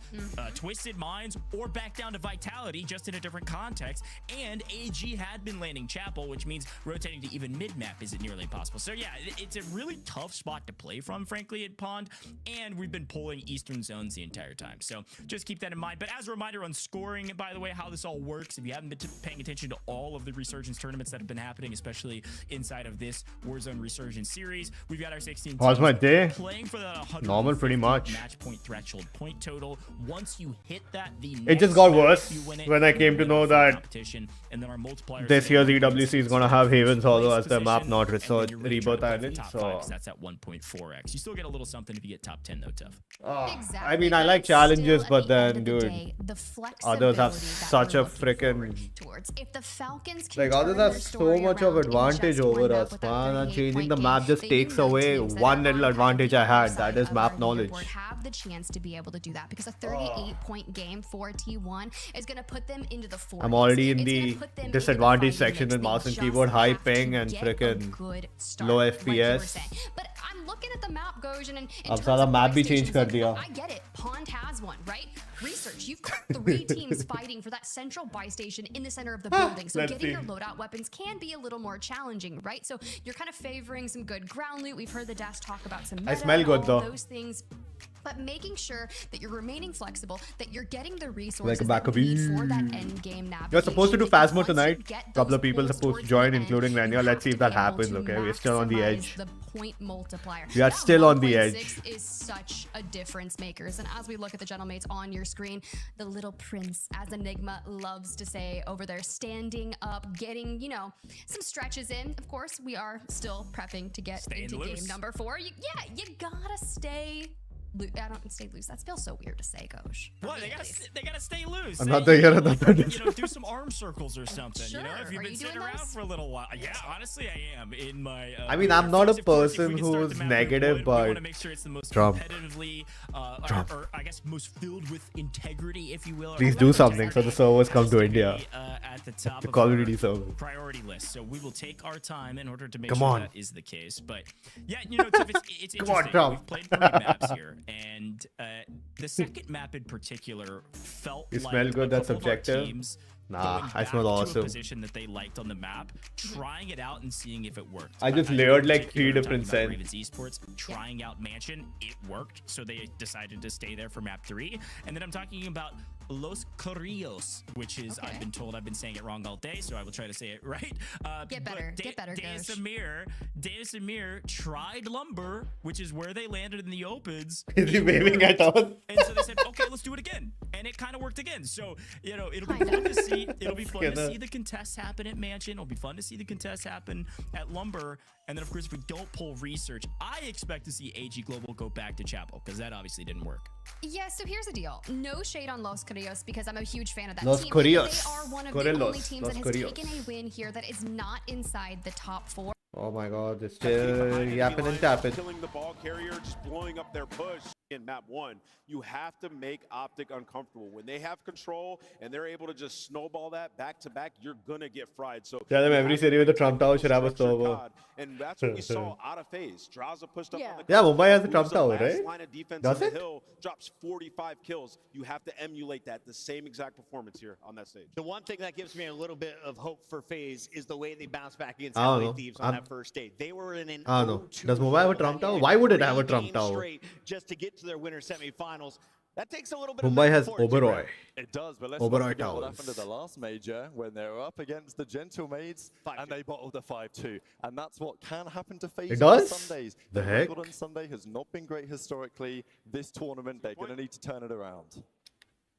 Twisted Minds, or back down to Vitality, just in a different context. And AG had been landing Chapel, which means rotating to even mid-map isn't nearly impossible. So yeah, it's a really tough spot to play from, frankly, at Pond. And we've been pulling Eastern zones the entire time. So just keep that in mind. But as a reminder on scoring, by the way, how this all works, if you haven't been paying attention to all of the Resurgence tournaments that have been happening, especially inside of this Warzone Resurgence series, we've got our 16 How's my day? playing for that 100 Normal, pretty much. match point threshold point total. Once you hit that, It just got worse when I came to know that and then our multiplier this year's EWC is going to have Havens Hollow as the map, not Research Rebirth Island. So that's at 1.4x. You still get a little something if you get top 10 though, Tough. Exactly. I mean, I like challenges, but then, dude, others have such a freaking if the Falcons like others have so much of advantage over us, man. And changing the map just takes away one little advantage I had, that is map knowledge. Have the chance to be able to do that because a 38-point game for T1 is going to put them into the 40s. I'm already in the disadvantage section with mouse and keyboard, high ping and freaking low FPS. But I'm looking at the map, Goj, and अब साला map भी change कर दिया. I get it. Pond has one, right? Research. You've got 3 teams fighting for that central buy station in the center of the building. So getting your loadout weapons can be a little more challenging, right? So you're kind of favoring some good ground loot. We've heard the desk talk about some meta, I smell good though. Those things. but making sure that you're remaining flexible, that you're getting the resources back that a you need for that bee. end game navigation. You're supposed to do because Phasmo once you tonight. get Couple of those people pulls supposed to towards join, the end, including you Rania. Let's have see if to that be able happens. to Okay, we're still on the maximize edge. the point multiplier. We are That still on the 1.6 edge. is such a difference makers. And as we look at the gentlemates on your screen, the little prince, as Enigma loves to say over there, standing up, getting, you know, some stretches in. Of course, we are still prepping to get into game number 4. You gotta stay loose. I don't stay loose. That feels so weird to say, Gosh. What? They gotta stay loose. Another year, You another know, do some arm circles or something. Sure. You know, if you've Are been you sitting doing around those? for a little while. Yeah, honestly, I am in my. I mean, I'm not a of course, if we person can start who's the map, negative, we but want to make sure it's the most Trump. competitively, or I guess most filled with integrity, if you will. Please do something so the servers come to India. At the top The of Call of our Duty server. priority list. So we will take our time in order to make Come sure on. that is the case. But yeah, you know, Tiff, it's Come on, interesting. Trump. We've played 3 maps here, and the second map in particular felt You like smell a good, that's couple of our subjective. teams Nah, going I back smell to a awesome. position that they liked on the map, trying it out and seeing if it worked. I just in layered like 3 particular, different talking about scents. Ravens Esports trying out Mansion, it worked, so they decided to stay there for map 3. And then I'm talking about Los Corrillos, which is, I've been told I've been saying it wrong all day, so I will try to say it right. Get better, Dana Samir tried Lumber, which is where they landed in the opens. Is he waving at us? And so they said, okay, let's do it again. And it kind of worked again. So, you know, it'll be fun to see. It'll be fun to see the contests happen at Mansion. It'll be fun to see the contests happen at Lumber. And then, of course, if we don't pull research, I expect to see AG Global go back to Chapel, because that obviously didn't work. Yeah, so here's the deal. No shade on Los Corrillos because I'm a huge fan of that Los team. Corrillos. They are one of Corrillos. the only teams Los that has Corrillos. taken a win here that is not inside the top 4. Oh my god, they're still yapping and tapping. Killing the ball carrier, just blowing up their push. In map 1, you have to make Optic uncomfortable. When they have control and they're able to just snowball that back to back, you're gonna get fried. So Tell them every city with the Trump Tower should have a server. and that's what we saw out of phase. Draza pushed up on the Yeah, Mumbai has a moves Trump the Tower, last right? line of defense Does on the it? hill, drops 45 kills. You have to emulate that, the same exact performance here on that stage. The one thing that gives me a little bit of hope for FaZe is the way they bounce back against I don't LA know. Thieves on that first day. They were in an I don't know. 0-2 Does Mumbai have a Trump Tower? Why would it have a 3 Trump games Tower? straight just to get to their winter semifinals. That takes a little bit of Mumbai has mental fortitude, Oberoi. right? It does, but let's Oberoi not forget what Towers. happened at the last major when they were up against the Gentlemaids and they bottled a 5-2. And that's what can happen to FaZe It on does? Sundays. The The heck? record on Sunday has not been great historically. This tournament, they're going to need to turn it around.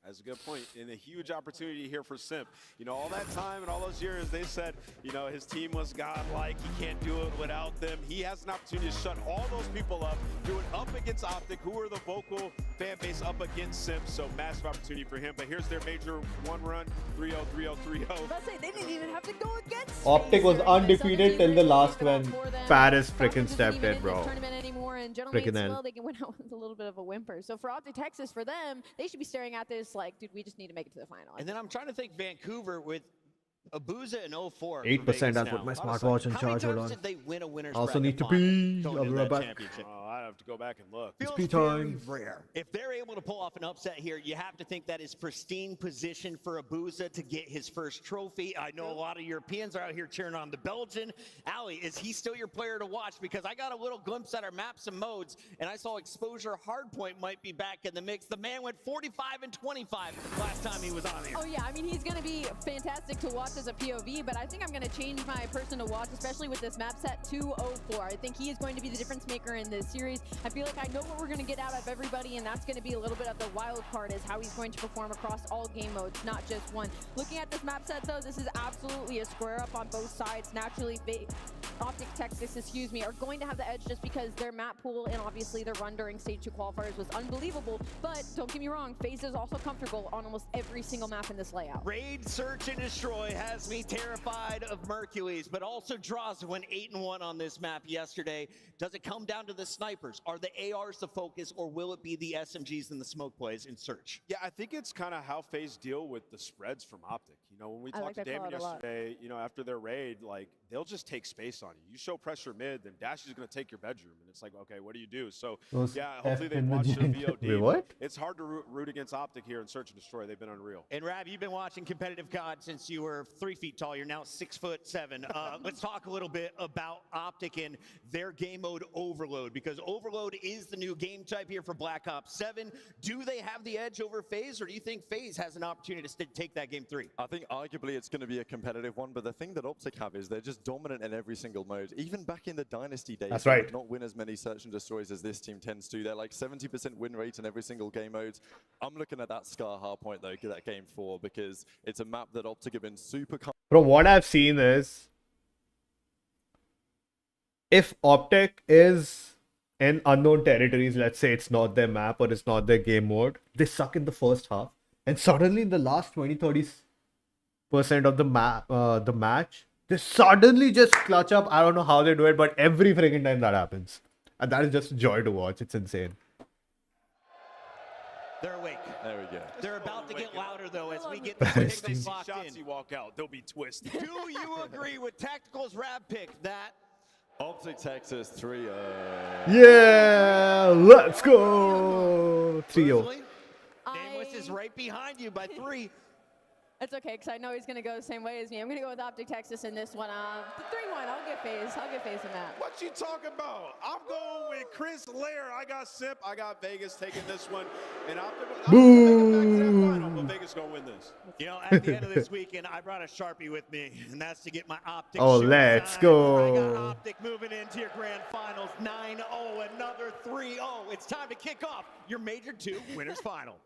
That's a good point, and a huge opportunity here for Simp. You know, all that time and all those years, they said, you know, his team was godlike. He can't do it without them. He has an opportunity to shut all those people up, do it up against Optic, who are the vocal fan base up against Simp. So massive opportunity for him. But here's their major 1-run, 3-0, 3-0, 3-0. They didn't even have to go against Optic was undefeated till the last when Paris freaking stepped in, bro. Freaking hell. Well, they can win out with a little bit of a whimper. So for Optic Texas, for them, they should be staring at this like, dude, we just need to make it to the final. And then I'm trying to think Vancouver with Abuza and 04. 8%. I'll put my smartwatch in charge. Hold on. Did they win a winner's Also need to bracket pee. final I'll going be into right that back. championship? I have to go back and look. It's Feels pee very time. rare. If they're able to pull off an upset here, you have to think that is pristine position for Abuza to get his first trophy. I know a lot of Europeans are out here cheering on the Belgian. Ali, is he still your player to watch? Because I got a little glimpse at our maps and modes, and I saw Exposure Hardpoint might be back in the mix. The man went 45 and 25 last time he was on here. Oh yeah, I mean, he's going to be fantastic to watch as a POV, but I think I'm going to change my person to watch, especially with this map set 204. I think he is going to be the difference maker in this series. I feel like I know what we're going to get out of everybody, and that's going to be a little bit of the wild card is how he's going to perform across all game modes, not just one. Looking at this map set, though, this is absolutely a square up on both sides. Naturally, Optic Texas, excuse me, are going to have the edge just because their map pool and obviously their run during Stage 2 qualifiers was unbelievable, but don't get me wrong, FaZe is also comfortable on almost every single map in this layout. Raid, Search, and Destroy has me terrified of Mercules, but also Draza went 8-1 on this map yesterday. Does it come down to the snipers? Are the ARs the focus, or will it be the SMGs and the smoke plays in Search? Yeah, I think it's kind of how FaZe deal with the spreads from Optic. You know, when we talked to Damon yesterday, you know, after their raid, like they'll just take space on you. You show pressure mid, then Dashy's going to take your bedroom. And it's like, okay, what do you do? So, Those yeah, hopefully F they in the watch the Gen- VOD. Wait, what? It's hard to root against Optic here in Search and Destroy. They've been unreal. And Rab, you've been watching Competitive COD since you were 3 feet tall. You're now 6'7". Let's talk a little bit about Optic and their game mode Overload, because Overload is the new game type here for Black Ops 7. Do they have the edge over FaZe, or do you think FaZe has an opportunity to take that game 3? I think arguably it's going to be a competitive one, but the thing that Optic have is they're just dominant in every single mode. Even back in the Dynasty days, That's they right. did not win as many Search and Destroys as this team tends to. They're like 70% win rate in every single game mode. I'm looking at that Scar hardpoint though, get that game 4, because it's a map that Optic have been super... From what I've seen is, if Optic is in unknown territories, let's say it's not their map or it's not their game mode, they suck in the first half. And suddenly in the last 20-30% of the match, they suddenly just clutch up. I don't know how they do it, but every freaking time that happens. And that is just a joy to watch. It's insane. They're awake. There we go. They're about to get louder, though, as we get this game locked Shots in. you walk out, they'll be twisted. Do you agree with Tactical's Rab pick that Optic Texas 3-0. Yeah, let's go. 3-0. Nameless is right behind you by 3. It's okay, because I know he's going to go the same way as me. I'm going to go with Optic Texas in this one. 3-1. I'll get FaZe. I'll get FaZe in that. What you talking about? I'm going with Chris Lair. I got Sip. I got Vegas taking this one. And I'm Boom. but Vegas going to win this. You know, at the end of this weekend, I brought a Sharpie with me, and that's to get my Optic Oh, shoes let's on. go. I got Optic moving into your grand finals. 9-0, another 3-0. It's time to kick off your Major 2 Winners Final.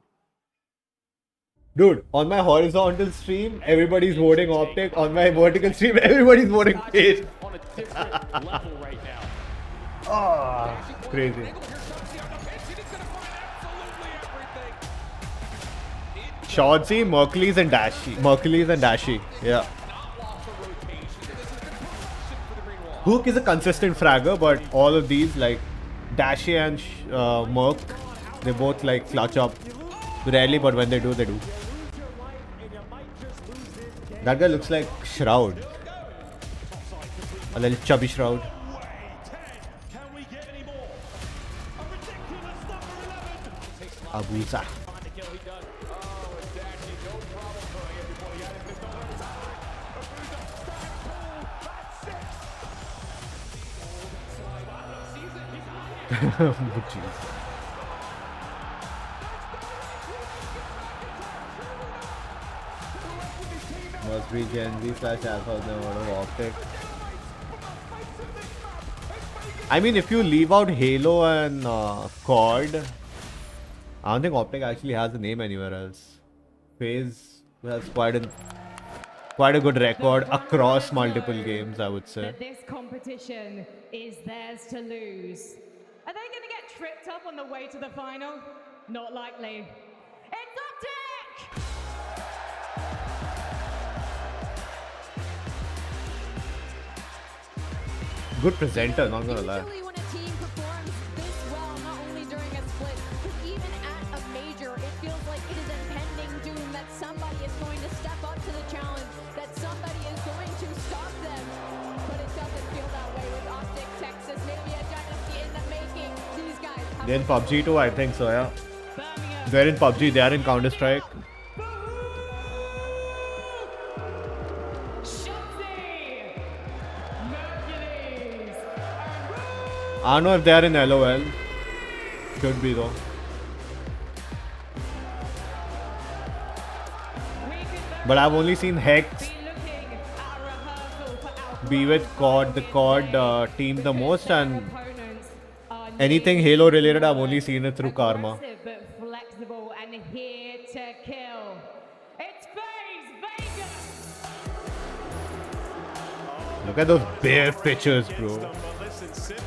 Dude, on my horizontal stream, everybody's voting Optic. On my vertical stream, everybody's voting FaZe. On a different level right now. Ah, crazy. Shortsy, Mercules and Dashy. Mercules and Dashy. Yeah. Hook is a consistent fragger, but all of these, like Dashy and Merc, they both like clutch up. Rarely, but when they do, they do. That guy looks like Shroud. A little chubby Shroud. Abusa. Must be Gen Z / Alpha of Optic. I mean, if you leave out Halo and COD, I don't think Optic actually has a name anywhere else. FaZe has quite a good record across multiple games, I would say. That this competition is theirs to lose. Are they going to get tripped up on the way to the final? Not likely. It's Optic! Good presenter, not gonna lie. Usually when a team performs this well, not only during a split, but even at a major, it feels like it is impending doom that somebody is going to step up to the challenge, that somebody is going to stop them. But it doesn't feel that way with Optic Texas. Maybe a dynasty in the making. These guys have... They're in PUBG too, I think so, yeah. They're in PUBG, they are in Counter-Strike. I don't know if they are in LOL. Could be though. But I've only seen Hex be with COD, the COD team the most, and anything Halo related I've only seen it through Karma. But flexible and here to kill. It's FaZe Vegas! Look at those bare pictures, bro. Listen, Sim is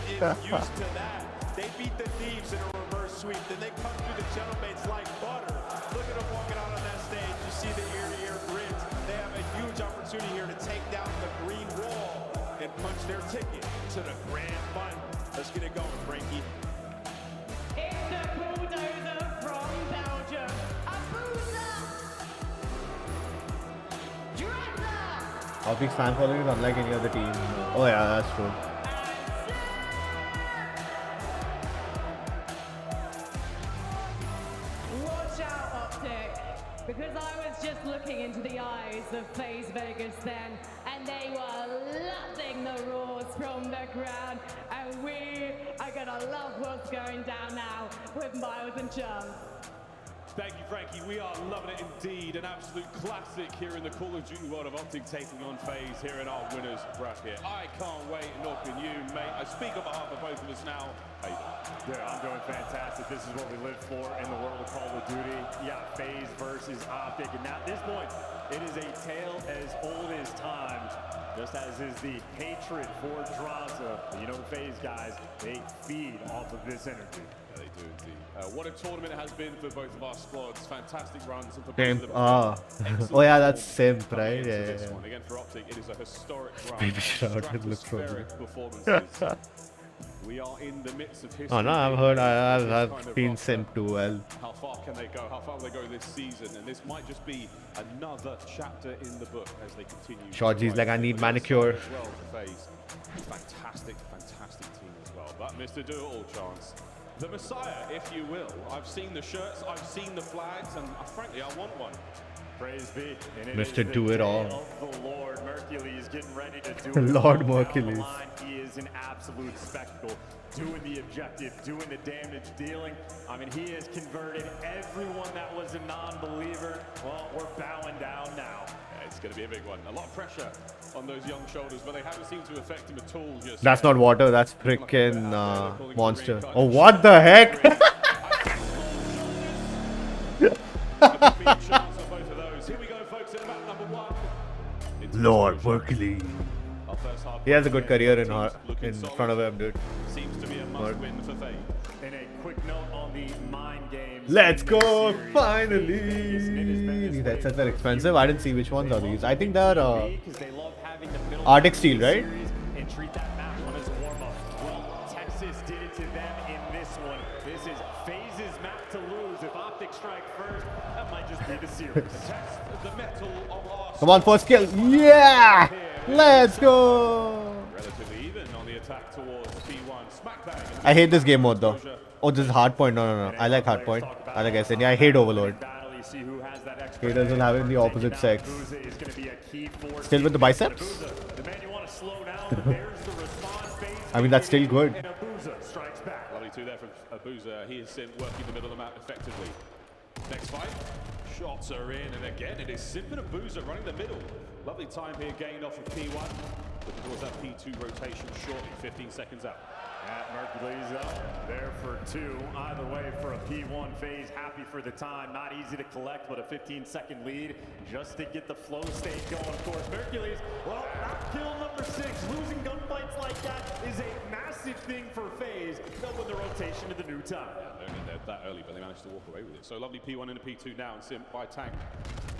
used to that. They beat the Thieves in a reverse sweep. Then they cut through the Gentleman's like butter. Look at them walking out on that stage. You see the ear-to-ear grins. They have a huge opportunity here to take down the green wall and punch their ticket to the grand final. Let's get it going, Frankie. It's the bulldozer from Belgium. Abusa! Dresser! Optic's fan following is unlike any other team. Oh yeah, that's true. Watch out, Optic, because I was just looking into the eyes of FaZe Vegas then, and they were loving the roars from the ground, and we are gonna love what's going down now with Miles and Chance. Thank you, Frankie. We are loving it indeed. An absolute classic here in the Call of Duty world of Optic taking on FaZe here in our winners bracket. I can't wait, nor can you, mate. I speak on behalf of both of us now. How you doing? Yeah, I'm doing fantastic. This is what we live for in the world of Call of Duty. Yeah, FaZe versus Optic. And at this point, it is a tale as old as time, just as is the hatred for Drazah. You know the FaZe guys, they feed off of this energy. Yeah, they do indeed. What a tournament it has been for both of our squads. Fantastic runs. And for Simp. both of them, Oh yeah, that's Simp, right? into Yeah. this one. Again, for Optic, it is a historic run. Baby shout, it looks Stratospheric performances. We are in the midst of history. Oh no, I've heard, I've Kind of been roster. Simp too well. How far can they go? How far will they go this season? And this might just be another chapter in the book as they continue. Shorty's to like, I rise need to the manicure. top as well for FaZe. Fantastic, fantastic team as well. But Mr. Do-It-All Chance, the Messiah, if you will. I've seen the shirts, I've seen the flags, and frankly, I want one. Praise be. And it Mr. is the Do-It-All. day of the Lord. Mercules getting ready to do it. Lord all down the Mercules. line. He is an absolute spectacle. Doing the objective, doing the damage, dealing. I mean, he has converted everyone that was a non-believer. Well, we're bowing down now. Yeah, it's going to be a big one. A lot of pressure on those young shoulders, but they haven't seemed to affect him at all. Just That's not water, that's freaking monster. Oh, what the heck? Lord Mercury. He has a good career in front of him, dude. Seems to be a must-win for FaZe. And a quick note on the mind games. Let's go, finally! That's they're expensive. I didn't see which ones are these. I think they're Arctic Steel, right? And treat that map one as a warm-up. Well, Texas did it to them in this one. This is FaZe's map to lose. If Optic strike first, that might just be the series. Test the metal of our Come on, first kill. Yeah! Let's go! relatively even on the attack towards P1. Smack bang. I hate this game mode though. Oh, this is hardpoint. No. I like hardpoint. I like SN. I hate Overlord. Haters will have it in the opposite sex. Still with the biceps? I mean, that's still good. Lovely two there from Abuza. He is working the middle of the map effectively. Next fight. Shots are in, and again, it is Simp and Abuza running the middle. Lovely time here gained off of P1. Looking towards that P2 rotation shortly, 15 seconds out. At Mercules up there for two. Either way, for a P1 FaZe, happy for the time. Not easy to collect, but a 15-second lead just to get the flow state going. Of course, Mercules, well, not kill number 6. Losing gunfights like that is a massive thing for FaZe. They'll win the rotation to the new time. They're in there that early, but they managed to walk away with it. So lovely P1 into P2 now, and Simp by Tank.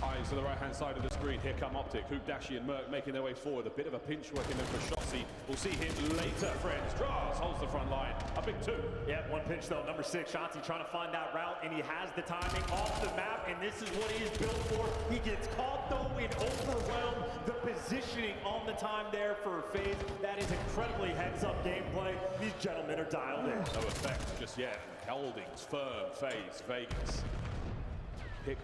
Eyes to the right-hand side of the screen. Here come Optic, Hoop Dashi and Merc making their way forward. A bit of a pinch working there for Shotzi. We'll see him later, friends. Draz holds the front line. A big two. Yeah, one pinch though. Number 6, Shotzi trying to find that route, and he has the timing off the map, and this is what he's built for. He gets caught though in overwhelm. The positioning on the time there for FaZe, that is incredibly heads-up gameplay. These gentlemen are dialed in. No effect just yet. Holdings, firm, FaZe, Vegas. Pink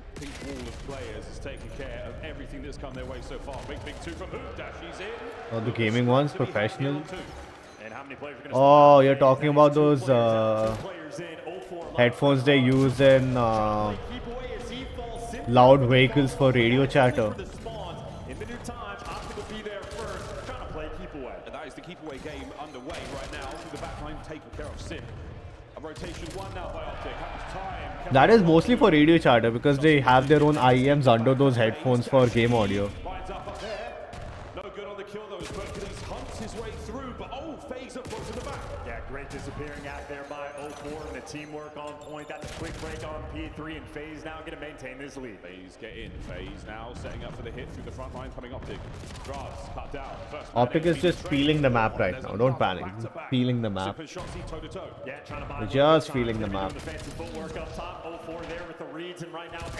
wall of players is taking care of everything that's come their way so far. Big two from Hoop Dash. He's in. Oh, the gaming ones, professional. And how many players are Oh, you're talking about those headphones they use in loud vehicles for radio chatter. In the new time, Optic will be there first, trying to play keep away. And that is the keep away game underway right now. Through the back line, taking care of Simp. A rotation one now by Optic. How much time? That is mostly for radio chatter because they have their own IEMs under those headphones for game audio. Lines up there. No good on the kill though. Hercules hunts his way through, but oh, FaZe up close in the back. Yeah, great disappearing act there by 0-4 and the teamwork on point. That's a quick break on P3 and FaZe now going to maintain this lead. FaZe get in. FaZe now setting up for the hit through the front line coming Optic. Draz cut down. First Optic is just feeling the map right now. Don't panic. Feeling the map. They're just feeling the map.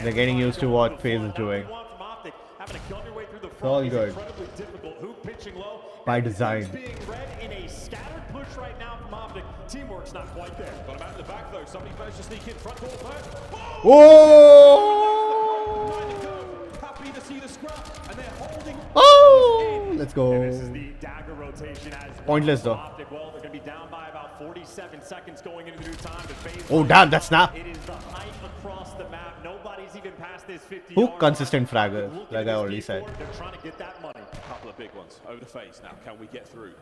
They're getting used to what FaZe is doing. having to gun your way through the It's front all is good. incredibly difficult. Hoop pitching low. By design. Being read in a scattered push right now from Optic. Teamwork's not quite there. Got him out in the back though. Somebody managed to sneak in front door first. Oh! Happy to see the scrap, and they're holding. Oh! Let's go. This is the dagger rotation as Pointless though. Optic. Well, they're going to be down by about 47 seconds going into the new time. The phase Oh damn, that snap. It is the height across the map. Nobody's even past this 50. Who consistent fragger, like I already said. They're trying to get that money. A couple of big ones over the face now. Can we get through?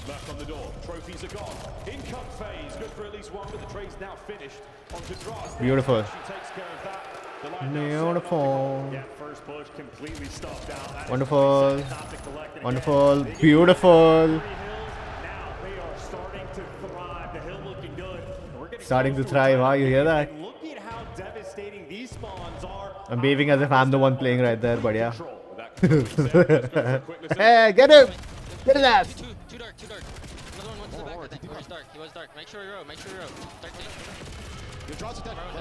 Back on the door. Trophies are gone. In come phase. Good for at least one, but the trade's now finished. On to Dross. Beautiful. She takes care of that. The line Beautiful. Yeah, first push completely stuffed out. That is Wonderful. 27 Optic collecting Wonderful. again. Beautiful. Now they are starting to thrive. The hill looking good. We're getting Starting to thrive, huh? You hear that? look at how devastating these spawns are. I'm behaving as if I'm the one playing right there, but yeah. Hey, get him! Get his ass! Too dark. Another one went to the back, I think. He was dark. Make sure you row. Dark team.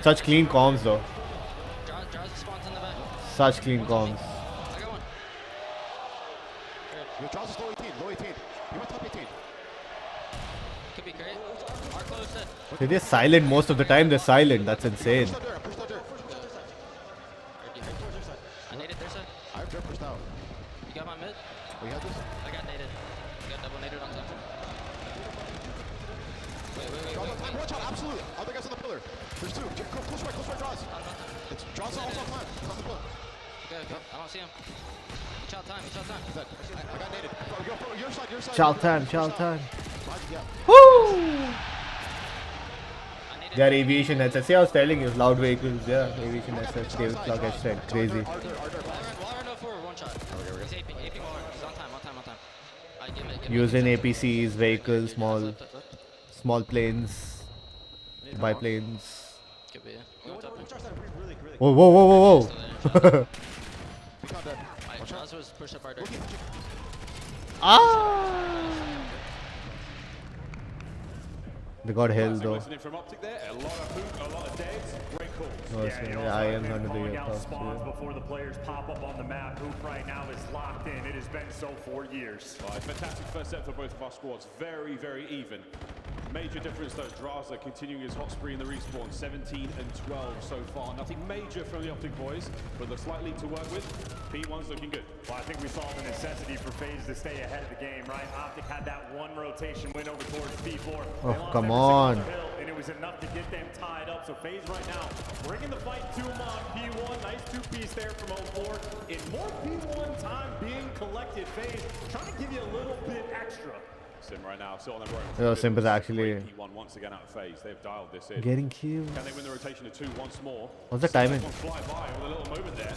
Such clean comms though. Jaws spawns in the back. Such clean comms. I got one. Your Jaws is low 18. He went top 18. Could be great. Our close set. They're silent most of the time. They're silent. That's insane. Push that dirt. I naded their side. I have dirt pushed out. You got my mid? We have this? I got naded. I got double naded on top. Wait. Watch out, absolutely. Other guys on the pillar. There's two. Close right, draws. It's draws also on climb. It's on the pillar. Okay. I don't see him. Child time. I got naded. Bro, your side. Child time. Yeah. Woo! Their aviation headsets. See, I was telling you, loud vehicles. Yeah, aviation headsets. They clock headset. Crazy. Wall run no forward, one shot. He's AP wall run. He's on time. Using APCs, vehicles, small planes, biplanes. Could be. Whoa. Jaws was push up our dirt. They got hell though. Listening from Optic there. A lot of hoop, a lot of deads. Great calls. I am under the calling out earphones, spawns yeah. before the players pop up on the map. Hoop right now is locked in. It has been so for years. Right, fantastic first set for both of our squads. Very, very even. Major difference though. Draza continuing his hot spree in the respawn. 17 and 12 so far. Nothing major from the Optic boys, but looks like lead to work with. P1's looking good. Well, I think we saw the necessity for FaZe to stay ahead of the game, right? Optic had that one rotation win over towards P4. Oh, come on. And it was enough to get them tied up. So FaZe right now bringing the fight to him on P1. Nice two-piece there from 04. In more P1 time being collected, FaZe trying to give you a little bit extra. Sim right now, still on the road. Yo, Simp is actually P1 once again out of phase. They've dialed this in. getting kills. Can they win the rotation of 2 once more? What's the timing? Fly by with a little movement there.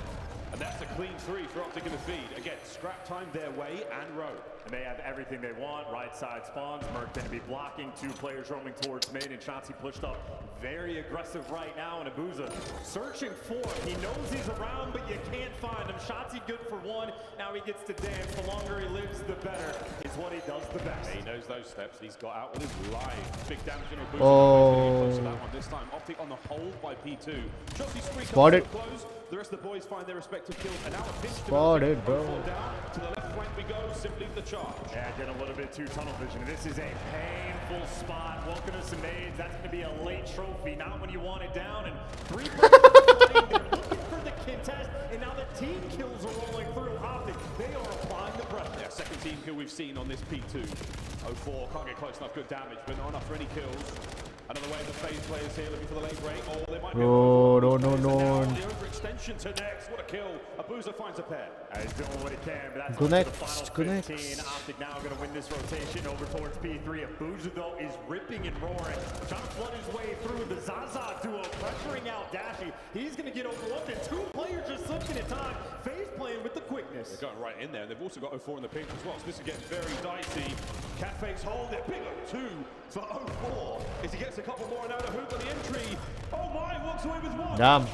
And that's a clean 3 for Optic in the feed. Again, scrap time their way and row. And they have everything they want. Right side spawns. Merc going to be blocking. 2 players roaming towards mid. And Chauncey pushed up very aggressive right now. And Abuza searching for him. He knows he's around, but you can't find him. Chauncey good for 1. Now he gets to dance. The longer he lives, the better. It's what he does the best. He knows those steps. He's got out with his life. Big damage in Abuza. Oh. Close to that one this time. Optic on the hold by P2. Chelsea spree Spotted. comes to a close. The rest of the boys find their respective kills. And now a pinch to Spotted, bro. down. To the left flank we go. Simply the charge. Yeah, did a little bit too tunnel vision. This is a painful spot. Welcome to some nades. That's going to be a late trophy. Not when you want it down. And 3 players are looking for the contest. And now the team kills are rolling through. Optic, they are applying the pressure. Yeah, second team kill we've seen on this P2. 04 can't get close enough. Good damage, but not enough for any kills. Another wave of FaZe players here looking for the late break. Oh, they might be. No. The overextension to next. What a kill. Abuza finds a pair. He's doing what he can, but that's Good up to next, the final good 15. next. Optic now going to win this rotation over towards P3. Abuza, though, is ripping and roaring. Trying to flood his way through the Zaza duo, pressuring out Dashy. He's going to get overlooked, and 2 players just slipping at time. FaZe playing with the quickness. They're going right in there. They've also got 04 in the pink as well, so this is getting very dicey. Catface hold it. Big 2 for 04. As he gets a couple more and out of hoop on the entry. Oh my, walks away with 1. Damn.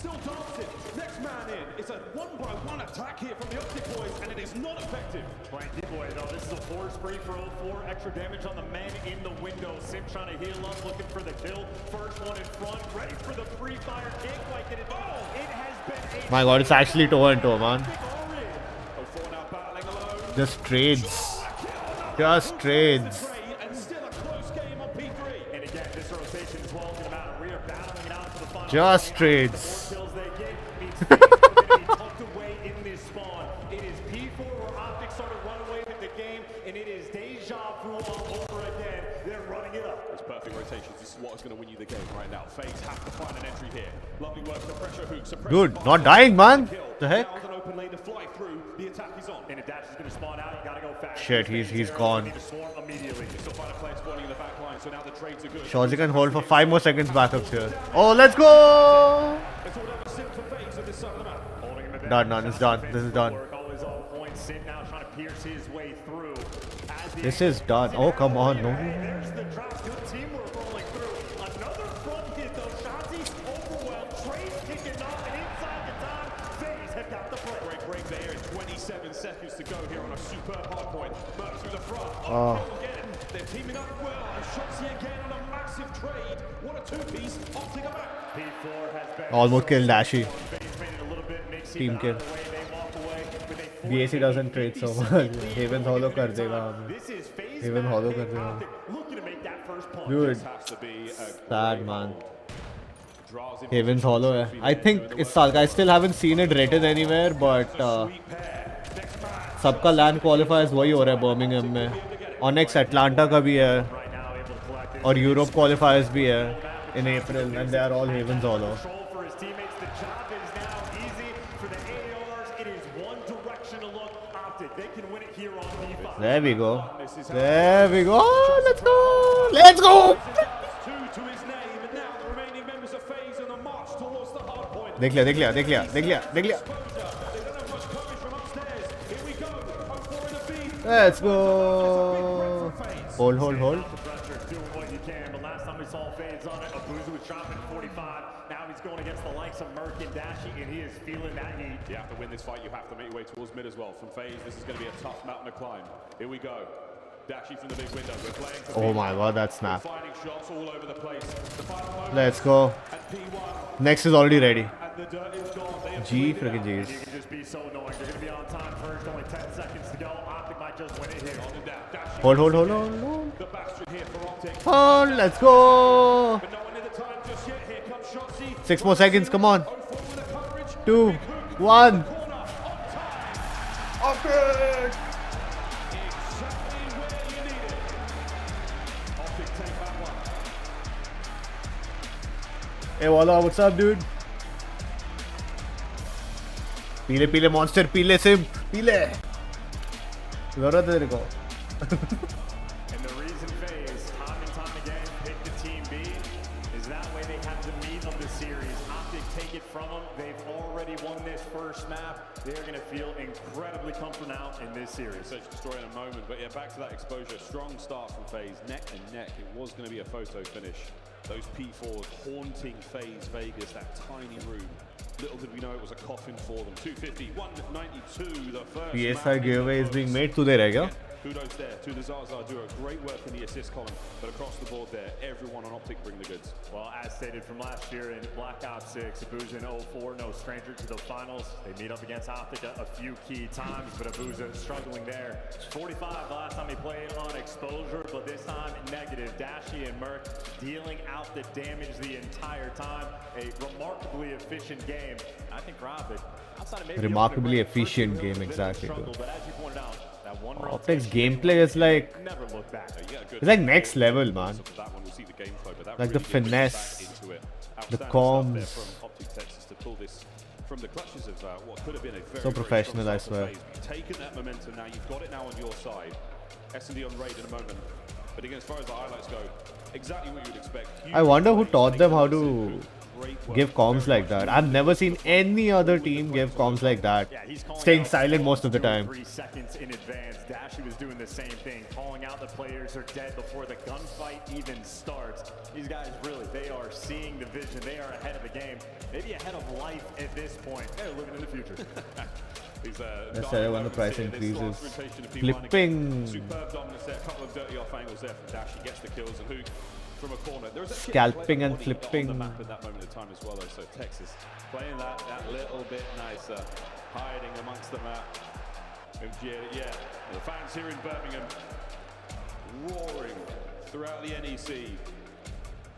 Still dancing. Next man in. It's a one-by-one attack here from the Optic boys, and it is not effective. Playing D-boy though, this is a force free for 04. Extra damage on the men in the window. Sim trying to heal up, looking for the kill. First one in front, ready for the free fire. Can't quite get it. Oh, it has been a My god, it's actually toe and toe, man. Just trades. Just trades. And again, this rotation is well going to matter. We are battling it out for the final. Just trades. The more kills they get means FaZe are going to be tucked away in this spawn. It is P4 where Optic started run away with the game, and it is deja vu all over again. They're running it up. It's perfect rotations. This is what is going to win you the game right now. FaZe have to find an entry here. Lovely work, the pressure hook. Dude, not dying, man. The heck? Now an open lane to fly through. The attack is on. And a dash is going to spawn out. You got to go fast. Shit, he's gone. Immediately. Still find a player spawning in the back line, so now the trades are good. Shawzy can hold for 5 more seconds backups here. Oh, let's go! Done, done. It's done. This is done. This is done. Oh, come on. No. There's the drop. Good teamwork rolling through. Another front hit though. Shotzi overwhelmed. Trade kicking off, and inside the time, FaZe have got the break. Break there in 27 seconds to go here on a superb hard point. Merc through the front. Oh. Again. They're teaming up well. And Shotzi again on a massive trade. What a two-piece. Optic back. P4 has been Almost killed Dashi. FaZe made it a little bit mixy, Team but kill. either way, they walk away with a BAC doesn't trade so much. Haven hollow kar dega hame. Haven hollow kar dega. looking to make that first punch. Dude, sad man. Haven's hollow hai. I think इस साल का I still haven't seen it written anywhere, but सबका LAN qualifiers वही हो रहा है Birmingham में. Onyx Atlanta का भी है और Europe qualifiers भी है in April, and they are all Haven's hollow. For his teammates, the job is now easy for the ARs. It is one direction to look. Optic, they can win it here on D5. There we go. There we go. Let's go. Let's go. देख लिया देख लिया देख लिया देख लिया देख लिया. Let's go. Hold, hold, hold. Doing what you can, but last time we saw FaZe on it, Abuzu was dropping 45. Now he's going against the likes of Merc and Dashi, and he is feeling that heat. You have to win this fight. You have to make your way towards mid as well. From FaZe, this is going to be a tough mountain to climb. Here we go. Dashi from the big window. We're playing for Oh my god, that snap. finding shots all over the place. The final moment Let's go. at P1. Next is already ready. And the dirt is gone. They have G played it freaking out. G's. You can just be so annoying. They're going to be on time first, only 10 seconds to go. Optic might just win it here. Hold, hold, hold, hold, hold. The bastion here for Optic. Hold, let's go. But no one in the time just yet. Here comes Shotzi. 6 more seconds, come on. 2, 1. Optic! Hey Walla, what's up, dude? पीले पीले monster, पीले simp, पीले. जरूरत है तेरे को. And the reason FaZe, time and time again, pick the team B is that way they have the meat of the series. Optic take it from them. They've already won this first map. They're going to feel incredibly comfortable now in this series. Search the story in a moment, but yeah, back to that exposure. Strong start from FaZe, neck and neck. It was going to be a photo finish. Those P4s haunting FaZe Vegas, that tiny room. Little did we know it was a coffin for them. 250, 192, the first PSI giveaway is being made today, right? Yeah? Kudos there to the Zaza duo. Great work in the assist column, but across the board there, everyone on Optic bring the goods. Well, as stated from last year in Black Ops 6, Abuza in 04, no stranger to the finals. They meet up against Optic a few key times, but Abuza struggling there. 45 the last time he played on exposure, but this time negative. Dashi and Merc dealing out the damage the entire time. A remarkably efficient game. I think for Optic, outside of maybe Remarkably efficient game, exactly. struggle, but as you pointed out, that one Optic's gameplay is like, never look back. it's like next level, man. Like the finesse, the comms. From the clutches of what could have been a very, So very professional, strong I start swear. for FaZe. You've taken that momentum now. You've got it now on your side. S&D on raid in a moment. But again, as far as the highlights go, exactly what you would expect. I wonder who taught them how to give comms like that. I've never seen any other team give comms like that. Staying silent most of the time. 3 seconds in advance. Dashi was doing the same thing, calling out the players are dead before the gunfight even starts. These guys really, they are seeing the vision. They are ahead of the game. Maybe ahead of life at this point. They're looking in the future. Let's say when the price increases. Flipping. Superb dominance there. A couple of dirty off angles there from Dash. He gets the kills and Hook from a corner. There's a Scalping and flipping. on the map at that moment in time as well, though. So Texas playing that little bit nicer, hiding amongst the map. Yeah, the fans here in Birmingham roaring throughout the NEC.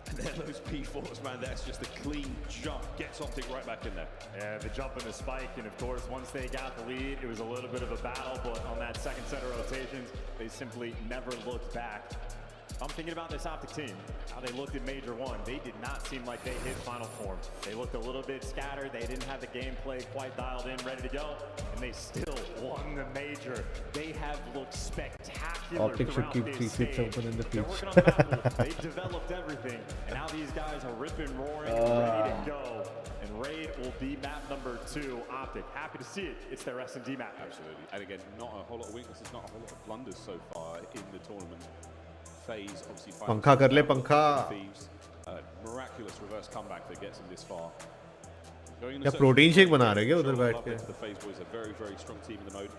And then those P4s, man, that's just a clean jump. Gets Optic right back in there. Yeah, the jump and the spike, and of course, once they got the lead, it was a little bit of a battle, but on that second set of rotations, they simply never looked back. I'm thinking about this Optic team, how they looked at Major 1. They did not seem like they hit final form. They looked a little bit scattered. They didn't have the gameplay quite dialed in, ready to go, and they still won the Major. They have looked spectacular. Optic should keep 3 seats open in the They're future. working on the map. They've developed everything, and now these guys are ripping, roaring, and ready to go. And Raid will be map number 2. Optic, happy to see it. It's their S&D map. Absolutely. And again, not a whole lot of weaknesses, not a whole lot of blunders so far in the tournament. Phase obviously पंखा कर ले पंखा. Thieves, miraculous reverse comeback that gets him this far. क्या protein shake बना रहे क्या उधर बैठ के? The Phase boys are very, very strong team in the mode.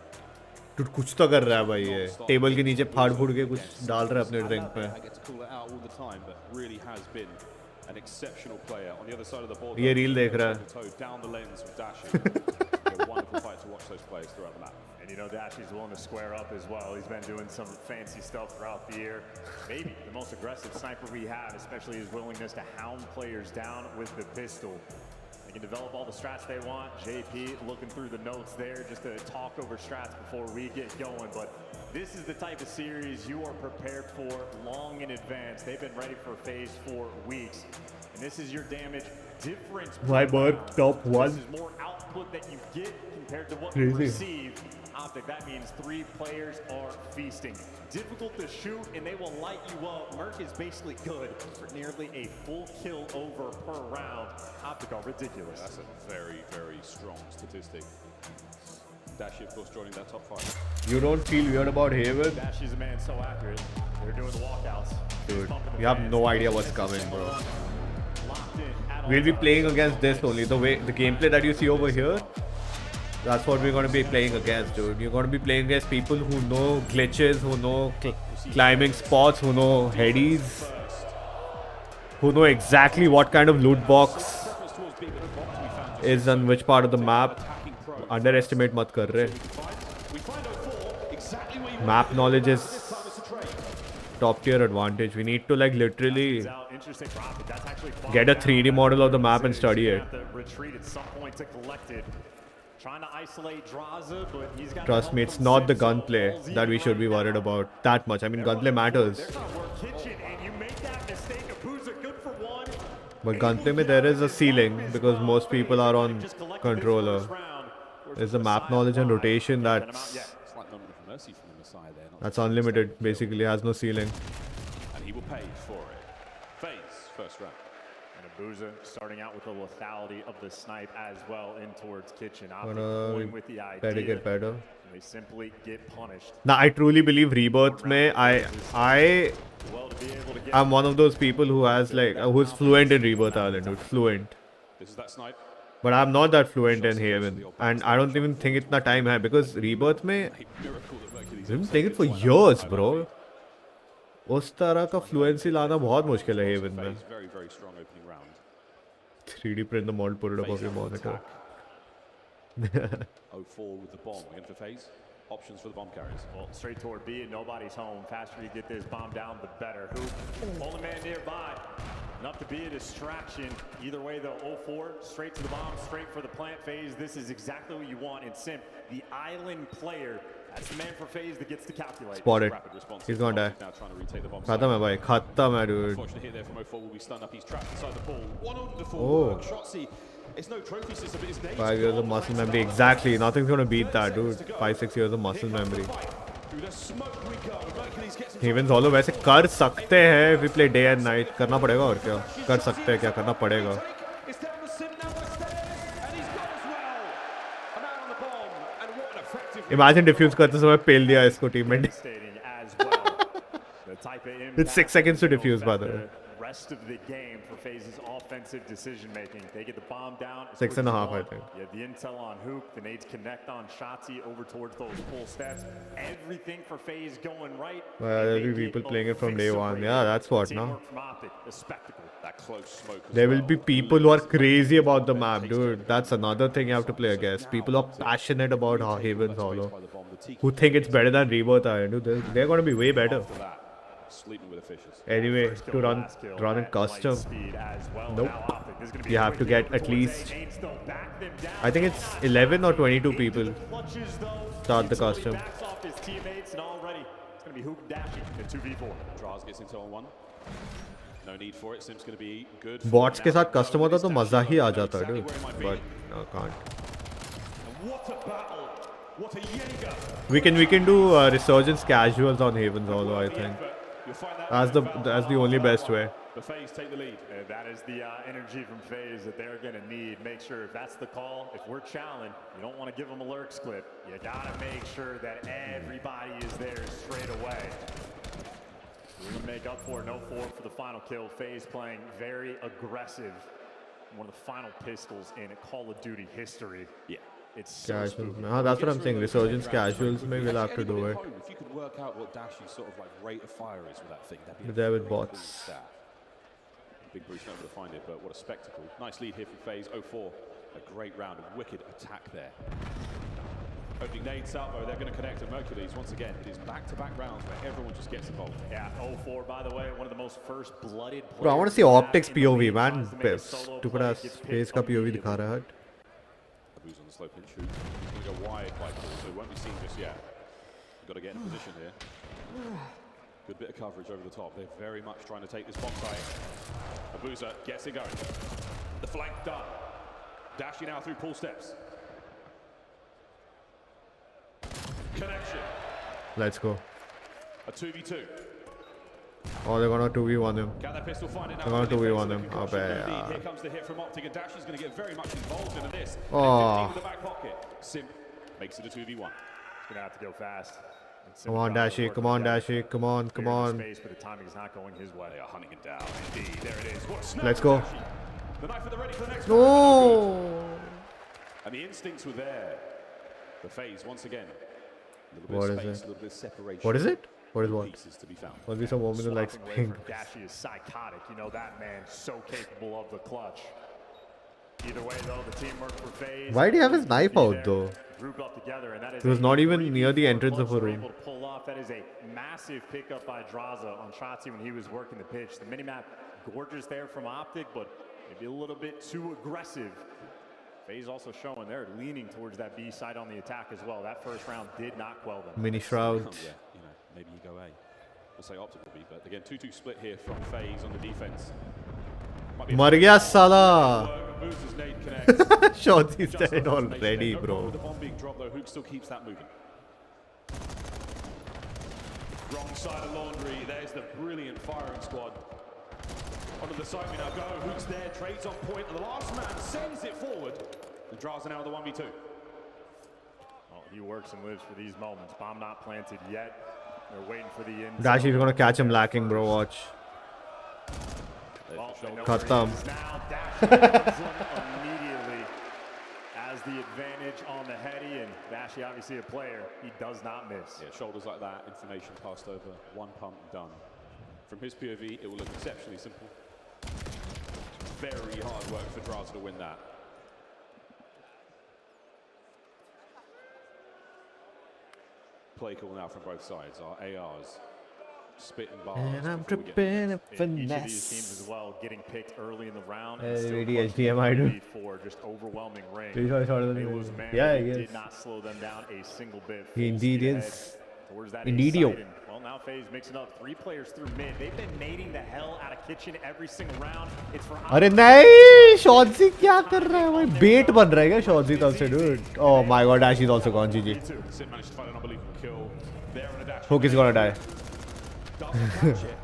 Dude, कुछ तो कर रहा है भाई ये. टेबल के नीचे फाड़ फूड़ के कुछ डाल रहा है अपने ड्रिंक पे. I get to call it out all the time, but really has been an exceptional player on the other side of the board. ये रील देख रहा है. Down the lens with Dashi. A wonderful fight to watch those players throughout the map. And you know, Dashy's willing to square up as well. He's been doing some fancy stuff throughout the year. Maybe the most aggressive sniper we have, especially his willingness to hound players down with the pistol. They can develop all the strats they want. JP looking through the notes there just to talk over strats before we get going. But this is the type of series you are prepared for long in advance. They've been ready for Phase for weeks. And this is your damage difference. My bird top 1. This is more output that you get compared to what Crazy. you receive. Optic, that means 3 players are feasting. Difficult to shoot, and they will light you up. Merc is basically good for nearly a full kill over per round. Optic are ridiculous. That's a very, very strong statistic. Dashi, of course, joining that top 5. You don't feel weird about Haven? Dash is a man so accurate. They're doing the walkouts. Dude, you have no idea what's coming, bro. We'll be playing against this only. The gameplay that you see over here, that's what we're going to be playing against, dude. You're going to be playing against people who know glitches, who know climbing spots, who know headies, who know exactly what kind of loot box is on which part of the map. Underestimate mat kar rahe. Map knowledge is top tier advantage. We need to like literally get a 3D model of the map and study it. Trust me, it's not the gunplay that we should be worried about that much. I mean, gunplay matters. But gunplay mein there is a ceiling because most people are on controller. There's the map knowledge and rotation that's unlimited, basically, has no ceiling. And he will pay for it. Phase, first round. And Abuza starting out with the lethality of the snipe as well in towards Kitchen. Optic Gonna going with the idea. better get better. And they simply get punished. Now, I truly believe Rebirth mein, I am one of those people who has like, who's fluent in Rebirth Island, dude, fluent. This is that snipe. But I'm not that fluent in Haven, and I don't even think itna time hai because Rebirth mein, we've been playing it for years, bro. उस तरह का fluency लाना बहुत मुश्किल है Haven में. Very, very strong opening round. 3D print the model, put it above your monitor. 0-4 with the bomb. Again for Phase. Options for the bomb carriers. Well, straight toward B, and nobody's home. Faster you get this bomb down, the better. Who? Only man nearby. Enough to be a distraction. Either way, though, 0-4, straight to the bomb, straight for the plant phase. This is exactly what you want in Simp. The island player. That's the man for Phase that gets to calculate. Spotted. He's gonna die. Khatam hai bhai. Khatam hai, dude. Unfortunate hit there from 0-4 will be stunned up. He's trapped inside the pool. One on the full Oh. work. Shotzi. It's no trophy system, but it's native. 5 years of muscle memory. Exactly. Nothing's gonna beat that, dude. 5-6 years of muscle memory. Haven's Hollow वैसे कर सकते हैं if we play day and night. करना पड़ेगा और क्या? कर सकते हैं क्या? करना पड़ेगा. Imagine defuse करते समय पेल दिया इसको teammate. It's 6 seconds to defuse, by the way. rest of the game for FaZe's offensive decision making. They get the bomb down. 6.5, I think. You have the intel on Hook. The nades connect on Shotzi over towards those pull steps. Everything for FaZe going right. There'll be people playing it from day one. Yeah, that's what, no? Teamwork from Optic, a spectacle. That close smoke as There will well. be people who are crazy about the map, dude. That's another thing you have to play against. People who are passionate about Haven's Hollow, who think it's better than Rebirth Iron, dude. They're gonna be way better. Sleeping with officials. Anyway, to run in custom, nope. You have to get at least, I think it's 11 or 22 people start the custom. Backs off his teammates, and already it's going to be Hook dashing in 2v4. Draws gets into on one. No need for it. Sim's going to be good. Bots के साथ custom होता तो मजा ही आ जाता, dude. But no, can't. What a battle! What a Jaeger! We can do Resurgence casuals on Haven's Hollow, I think. That's the only best way. The FaZe take the lead. That is the energy from FaZe that they're going to need. Make sure if that's the call, if we're challenged, you don't want to give them a lurks clip. You got to make sure that everybody is there straight away. We're going to make up for it. No 4 for the final kill. FaZe playing very aggressive. One of the final pistols in Call of Duty history. Yeah. It's so Casuals. No, that's what I'm saying. Resurgence casuals, maybe we'll have to do it. If you could work out what Dashy's sort of like rate of fire is with that thing, that'd be But there with very cool bots. stat. Big Bruce not able to find it, but what a spectacle. Nice lead here for FaZe. 0-4. A great round. A wicked attack there. Opening nade Salvo, they're going to connect to Mercules once again. It is back-to-back rounds where everyone just gets involved. Yeah, 0-4, by the way, one of the most first-blooded players. Bro, I want to see Optic's POV, man. Stupid ass FaZe का POV दिखा रहा है. Abu's on the slope and shoot. He's going to go wide by Paul, so it won't be seen just yet. Got to get in position here. Good bit of coverage over the top. They're very much trying to take this bomb site. Abuza gets it going. The flank done. Dashing now through pull steps. Connection. Let's go. A 2v2. Oh, they're gonna 2v1 him. Got that pistol, find it now. They're gonna 2v1 him. Looking Oh, for yeah. some Here comes the hit from Optic, and Dashy's going to get very much involved into this. Oh. And 15 with the back pocket. Sim makes it a 2v1. He's going to have to go fast. Come on, Dashy. Come on, Dashy. Come on, come on. Space, but the timing is not going his way. They are hunting him down. Indeed, there it is. What a snap Let's from go. Dashy. The knife at the ready for the next No. And the instincts were there. The FaZe once again. A What little bit of is space, it? a little bit of separation. What is it? What is what? Pieces to be found. Must be some woman who likes Swapping away pink. from Dashy is psychotic. You know that man so capable of the clutch. Either way, though, the teamwork for FaZe. Why do you have his knife out, though? Group up together, and that is He was a not even 3v3 near the entrance of a clutch they're room. able to pull off. That is a massive pickup by Draza on Shotzi when he was working the pitch. The minimap, gorgeous there from Optic, but maybe a little bit too aggressive. FaZe also showing they're leaning towards that B side on the attack as well. That first round did not quell them. Mini shroud. Yeah, you know, maybe you go A. We'll say Optic will be, but again, 2-2 split here from FaZe on the defense. Mar gaya sala. Boozer's nade connects. Shotzi's Just dead on the already, no problem bro. with the bomb being dropped, though. Hook still keeps that moving. Wrong side of laundry. There's the brilliant firing squad. Onto the side we now go. Hook's there, trades on point, and the last man sends it forward. And draws it out of the 1v2. Well, he works and lives for these moments. Bomb not planted yet. They're waiting for the end. Dashy's gonna catch him lacking, bro. Watch. Well, they know Khatam. where he is now. Dash immediately as the advantage on the heady, and Dashy obviously a player. He does not miss. Yeah, shoulders like that, information passed over, one pump done. From his POV, it will look exceptionally simple. Very hard work for Draza to win that. Play call now from both sides. Our ARs spitting bars. And I'm before we get tripping a Each of these finesse. teams as well getting picked early in the round. Hey, and still really clutching HDMI, the dude. lead for just overwhelming range. Pretty sure I saw it on the It news. was a man Yeah, who he did is. not slow them down a single bit. He Full indeed speed ahead is. towards that Indeedio. A side, and, well, now FaZe mixing up 3 players through mid. They've been nading the hell out of kitchen every single round. It's for अरे नहीं शॉटजी क्या कर रहा है भाई बेट बन रहा है क्या शॉटजी तरफ से dude oh my god Dash is also gone GG Sim managed to find an unbelievable kill. There on a dash. Hook is gonna die Doesn't catch it.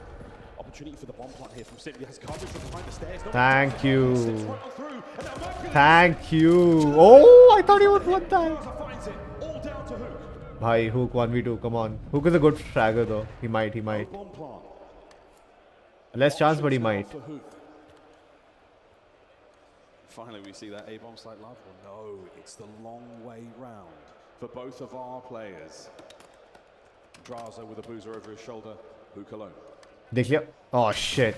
Opportunity for the bomb plant here from Sim. He has coverage from behind the stairs. No thank Sims you right on through, and now Mercury thank you oh I thought he would want that Draza finds it. All down to Hook. bhai Hook 1v2 come on Hook is a good fragger though he might Bomb plant. Less chance, but he might. Finally, we see that A-bomb site love. Well, no, it's the long way round for both of our players. Draza with a boozer over his shoulder. Hook alone. Dekh liya. Oh shit.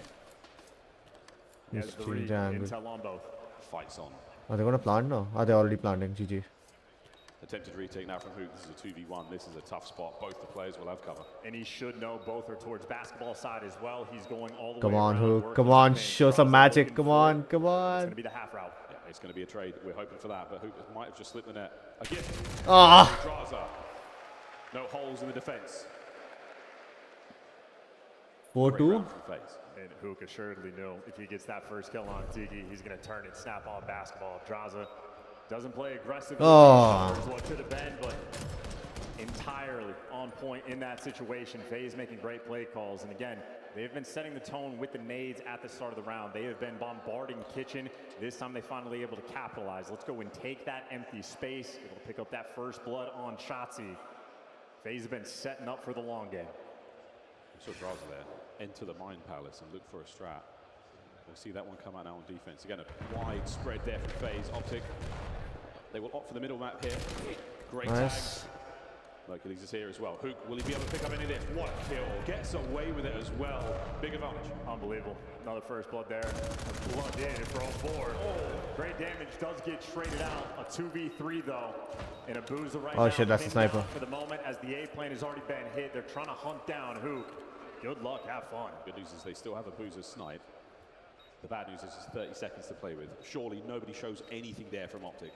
He has the read, intel on both. Fights on. Are they gonna plant now? Are they already planting? GG. Attempted retake now from Hook. This is a 2v1. This is a tough spot. Both the players will have cover. And he should know both are towards basketball side as well. He's going all the Come way on, around, Hook. Come on, show some magic. Come on, come It's on. going to be the half route. Yeah, it's going to be a trade. We're hoping for that, but Hook might have just slipped the net. Again. Ah. Draza. No holes in the defense. 4-2. And Hook assuredly knew if he gets that first kill on Tiki, he's going to turn and snap on basketball. Draza doesn't play aggressively. Oh. What could have been, but entirely on point in that situation. FaZe making great play calls. And again, they've been setting the tone with the nades at the start of the round. They have been bombarding Kitchen. This time they finally able to capitalize. Let's go and take that empty space. Able to pick up that first blood on Shotzi. FaZe have been setting up for the long game. So Draza there. Enter the Mine Palace and look for a strat. We'll see that one come out now on defense. Again, a wide spread there from FaZe. Optic. They will opt for the middle map here. Great Nice. tags. Hercules is here as well. Hook, will he be able to pick up any of this? What a kill. Gets away with it as well. Big advantage. Unbelievable. Another first blood there. Blood in for all four. Oh, great damage does get traded out. A 2v3 though. And a boozer right now. Oh shit, that's the sniper. For the moment, as the A plane has already been hit, they're trying to hunt down Hook. Good luck, have fun. Good news is they still have a boozer snipe. The bad news is it's 30 seconds to play with. Surely nobody shows anything there from Optic.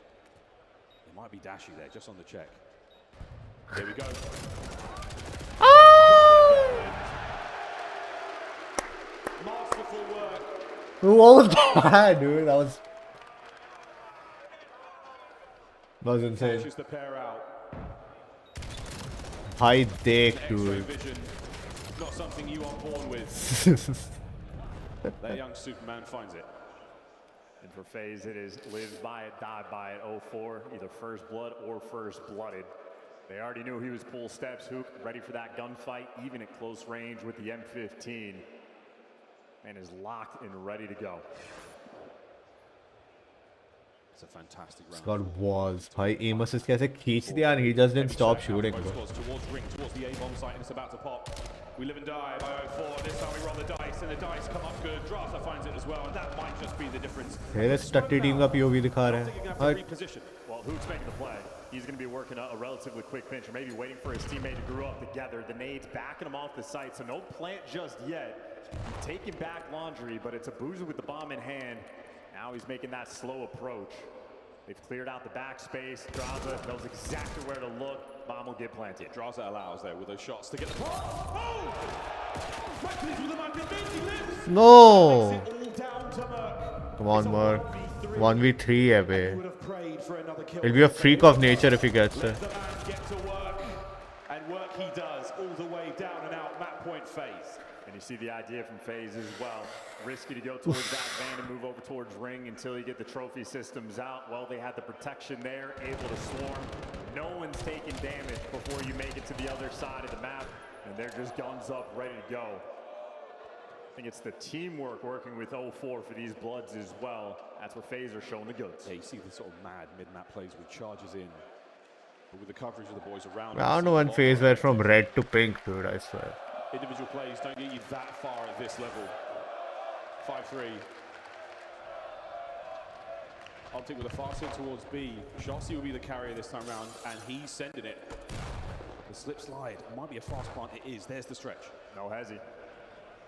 It might be Dashy there, just on the check. Here we go. Masterful work. What was that, dude? That was insane. Pushes the pair out. High dick, dude. Vision, not something you are born with. That young Superman finds it. And for FaZe, it is live by it, die by it. 0-4, either first blood or first blooded. They already knew he was full steps. Hook ready for that gunfight, even at close range with the M15. And is locked and ready to go. It's a fantastic round. God was. Bhai aim assist kaise खींच दिया and he just didn't stop shooting, bro. Towards ring, towards the A-bomb site, and it's about to pop. We live and die by 0-4. This time we roll the dice, and the dice come up good. Draza finds it as well, and that might just be the difference. Hey, this stutty team का POV दिखा रहे हैं. Well, Hook's making the play. He's going to be working a relatively quick pinch, or maybe waiting for his teammate to grow up together. The nades backing him off the site, so no plant just yet. Taking back Laundry, but it's a boozer with the bomb in hand. Now he's making that slow approach. They've cleared out the backspace. Draza knows exactly where to look. Bomb will get planted. Draza allows there with those shots to get the... No. Come on, Merc. 1v3 hai bhai. It'll be a freak of nature if he gets it. The man get to work, and work he does all the way down and out map point FaZe. And you see the idea from FaZe as well. Risky to go towards that van and move over towards ring until you get the trophy systems out. Well, they had the protection there, able to swarm. No one's taking damage before you make it to the other side of the map, and they're just guns up, ready to go. I think it's the teamwork working with 0-4 for these Bloods as well. That's where FaZe are showing the goods. Yeah, you see the sort of mad mid-map plays with charges in. But with the coverage of the boys around... I don't know when FaZe went from red to pink, dude, I swear. Individual plays don't get you that far at this level. 5-3. Optic with a fast hit towards B. Shotzi will be the carrier this time round, and he's sending it. The slip slide might be a fast plant. It is. There's the stretch. No hezzy.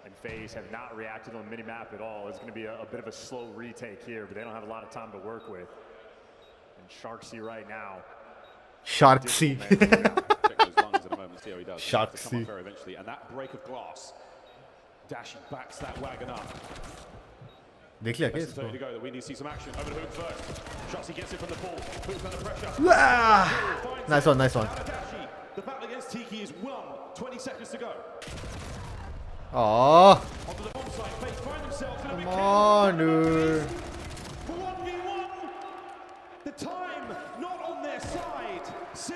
And FaZe have not reacted on the mini-map at all. It's going to be a bit of a slow retake here, but they don't have a lot of time to work with. And Sharksy right now. Sharksy. Check those lungs in a moment, see how he does. Sharksy. Come up very eventually, and that break of glass. Dashi backs that wagon up. देख लिया क्या Less than 30 इसको? to go. We need to see some action. Over to Hook first. Shotzi gets it from the pool. Hook under pressure. Ah! Nice one, nice one. Dashi. The battle against Tiki is won. 20 seconds to go. Oh, Onto the bomb site. FaZe find themselves in a big come on, dude. 1v1. The time not on their side. Sim.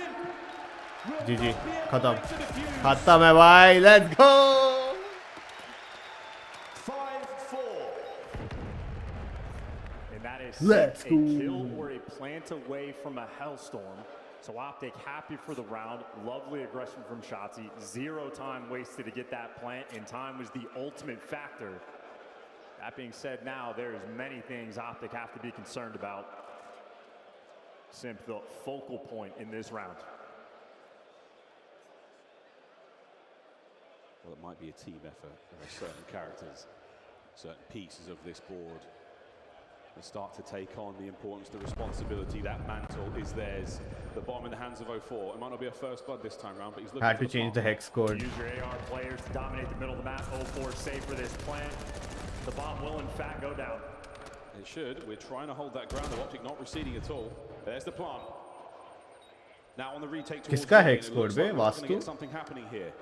GG, खत्म है भाई, let's go. is Let's a go. kill or a plant away from a hellstorm. So Optic happy for the round. Lovely aggression from Shotzi. 0 time wasted to get that plant, and time was the ultimate factor. That being said, now there's many things Optic have to be concerned about. Simp, the focal point in this round. Well, it might be a team effort. There are certain characters, certain pieces of this board that start to take on the importance, the responsibility. That mantle is theirs. The bomb in the hands of 04. It might not be a first blood this time round, but he's looking Had to for the change the bomb. hex code. Use your AR players to dominate the middle of the map. 04 safe for this plant. The bomb will in fact go down. It should. We're trying to hold that ground. The Optic not receding at all. There's the plant. Now on the retake towards किसका B, hex and it code looks bay like we're gonna vastu? get something happening here.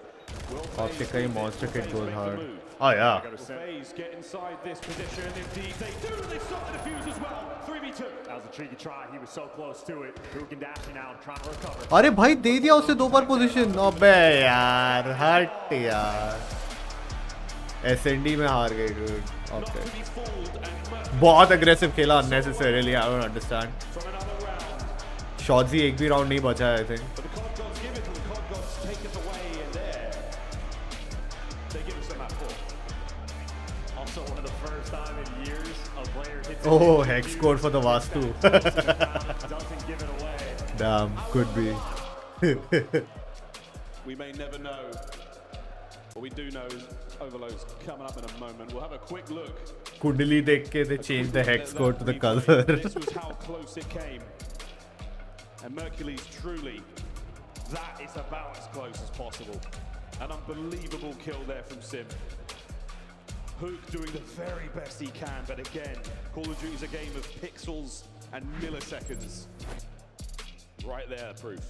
Optic का ये monster kit goes hard. Oh Will yeah. FaZe get inside this position. Indeed, they do. They stop the defuse as well. 3v2. That was a cheeky try. He was so close to it. Who can dash now? Trying to recover. अरे भाई दे दिया उसे 2 बार position. अबे यार हट यार. SND में हार गई dude. Okay. बहुत aggressive खेला unnecessarily. I don't understand. Shotzi एक भी round नहीं बचा है I think. Oh, hex code for the Vastu. Damn, could be. We may never know. What we do know is Overload's coming up in a moment. We'll have a quick look. Kundali dekh ke they changed the hex code to the color. This was how close it came. And Mercury's truly, that is about as close as possible. An unbelievable kill there from Sim. Hook doing the very best he can, but again, Call of Duty is a game of pixels and milliseconds. Right there, proof.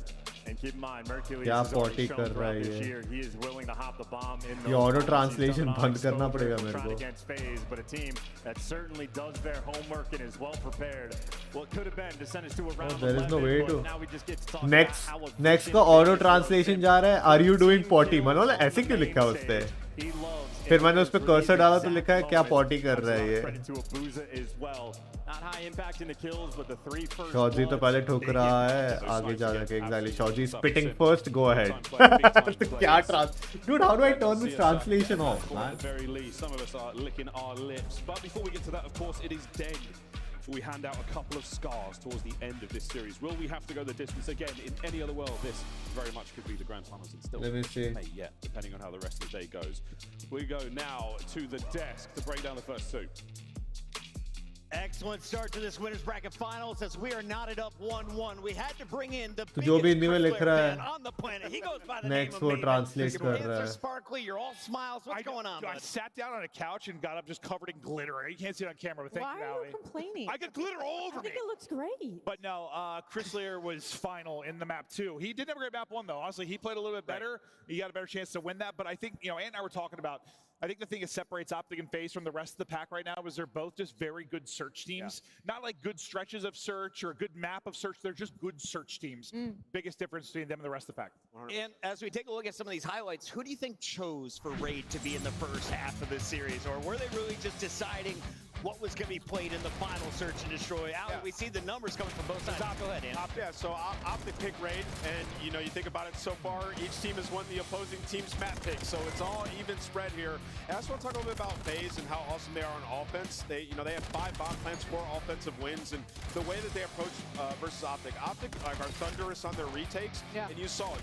And keep in mind, Mercury क्या is already potty shown कर रहा throughout है this ये? year. He is willing to hop the bomb in ये those auto moments. He's translation done बंद करना exposure पड़ेगा for मेरे trying को. against FaZe, but a team that certainly does their homework and is well prepared. What could have been to send us to a round There is no 11, way but to. now we just get to talk Next, about how next efficient का auto FaZe was. translation जा रहा है. Are you doing potty? मतलब ऐसे क्यों लिखा है उसपे? फिर मैंने उस पे कर्सर डाला तो लिखा है क्या potty कर रहा है ये? Credit to Abuza as well. Not high impact in the kills, but the 3 first Shotzi तो पहले ठोक रहा है. आगे जा के exactly. Shotzi spitting first. Go ahead. क्या trans? Dude, how do I turn this translation off, man? At the very least, some of us are licking our lips. But before we get to that, of course, it is Den. We hand out a couple of scars towards the end of this series. Will we have to go the distance again? In any other world, this very much could be the grand finals. It's still Let me see. May yet, depending on how the rest of the day goes. We go now to the desk to break down the first 2. Excellent start to this winners bracket finals as we are knotted up 1-1. We had to bring in the तो जो भी biggest Hindi में लिख Chris रहा Blair है, fan on the planet. He goes by the next name वो of Maiden. translate Your कर hands रहा are है. sparkly. You're all smiles. What's going on, I bud? sat down on a couch and got up just covered in glitter. You can't see it on camera, but thank Why you, are Allie. you complaining? I got glitter all over I think me. it looks great. But no, Chris Lear was final in the map too. He did have a great map 1 though. Honestly, he played a little bit better. He got a better chance to win that. But I think, Ant and I were talking about, I think the thing that separates Optic and FaZe from the rest of the pack right now is they're both just very good search teams. Not like good stretches of search or a good map of search. They're just good search teams. Biggest difference between them and the rest of the pack. And as we take a look at some of these highlights, who do you think chose for Raid to be in the first half of this series? Or were they really just deciding what was going to be played in the final search and destroy? Allie, we see the numbers coming from both sides. Go ahead, Dan. Yeah, so Optic pick Raid, and you think about it so far, each team has won the opposing team's map pick, so it's all even spread here. And I just want to talk a little bit about FaZe and how awesome they are on offense. They have 5 bomb plants, 4 offensive wins, and the way that they approach versus Optic are thunderous on their retakes, and you saw it.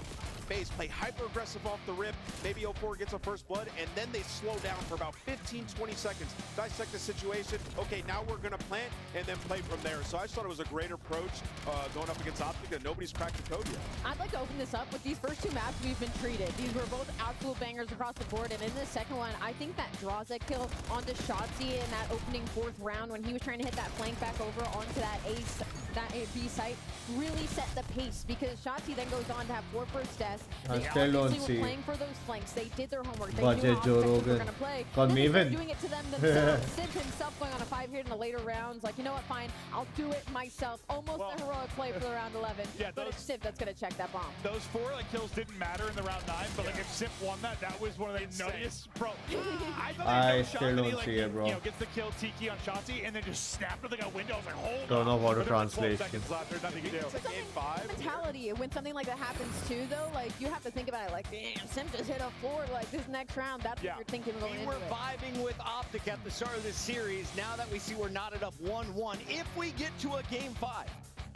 FaZe play hyper aggressive off the rip, maybe 04 gets a first blood, and then they slow down for about 15-20 seconds, dissect the situation. Okay, now we're going to plant and then play from there. So I just thought it was a great approach going up against Optic, and nobody's cracked the code yet. I'd like to open this up with these first 2 maps we've been treated. These were both absolute bangers across the board, and in this second one, I think that Draza kill onto Shotzi in that opening 4th round when he was trying to hit that flank back over onto that B site really set the pace, because Shotzi then goes on to have 4 first deaths, yes, I they still don't obviously see were playing for those flanks. They did their homework. They Budget knew how Joe Optic were Rogan. going to play. Called Then me they started even. doing it to them themselves. Simp himself going on a 5 in the later rounds. Like, you know what, fine, I'll do it myself. Almost a heroic play for the round 11. Yeah, but it's Simp that's going to check that bomb. Those 4 kills didn't matter in the round 9, but like if Simp won that was one of the nuttiest, bro. I still don't see it, bro. You know, gets the kill Tiki on Shotzi and then just snapped with like a window. I was like, hold Don't know how to But there was 12 translate. seconds left. There's nothing you can do. It's game 5. Mentality. When something like that happens too, though, like you have to think about it. Like, damn, Simp just hit a 4. Like this next round, that's what you're thinking going We into were it. vibing with Optic at the start of this series. Now that we see we're knotted up 1-1, if we get to a game 5,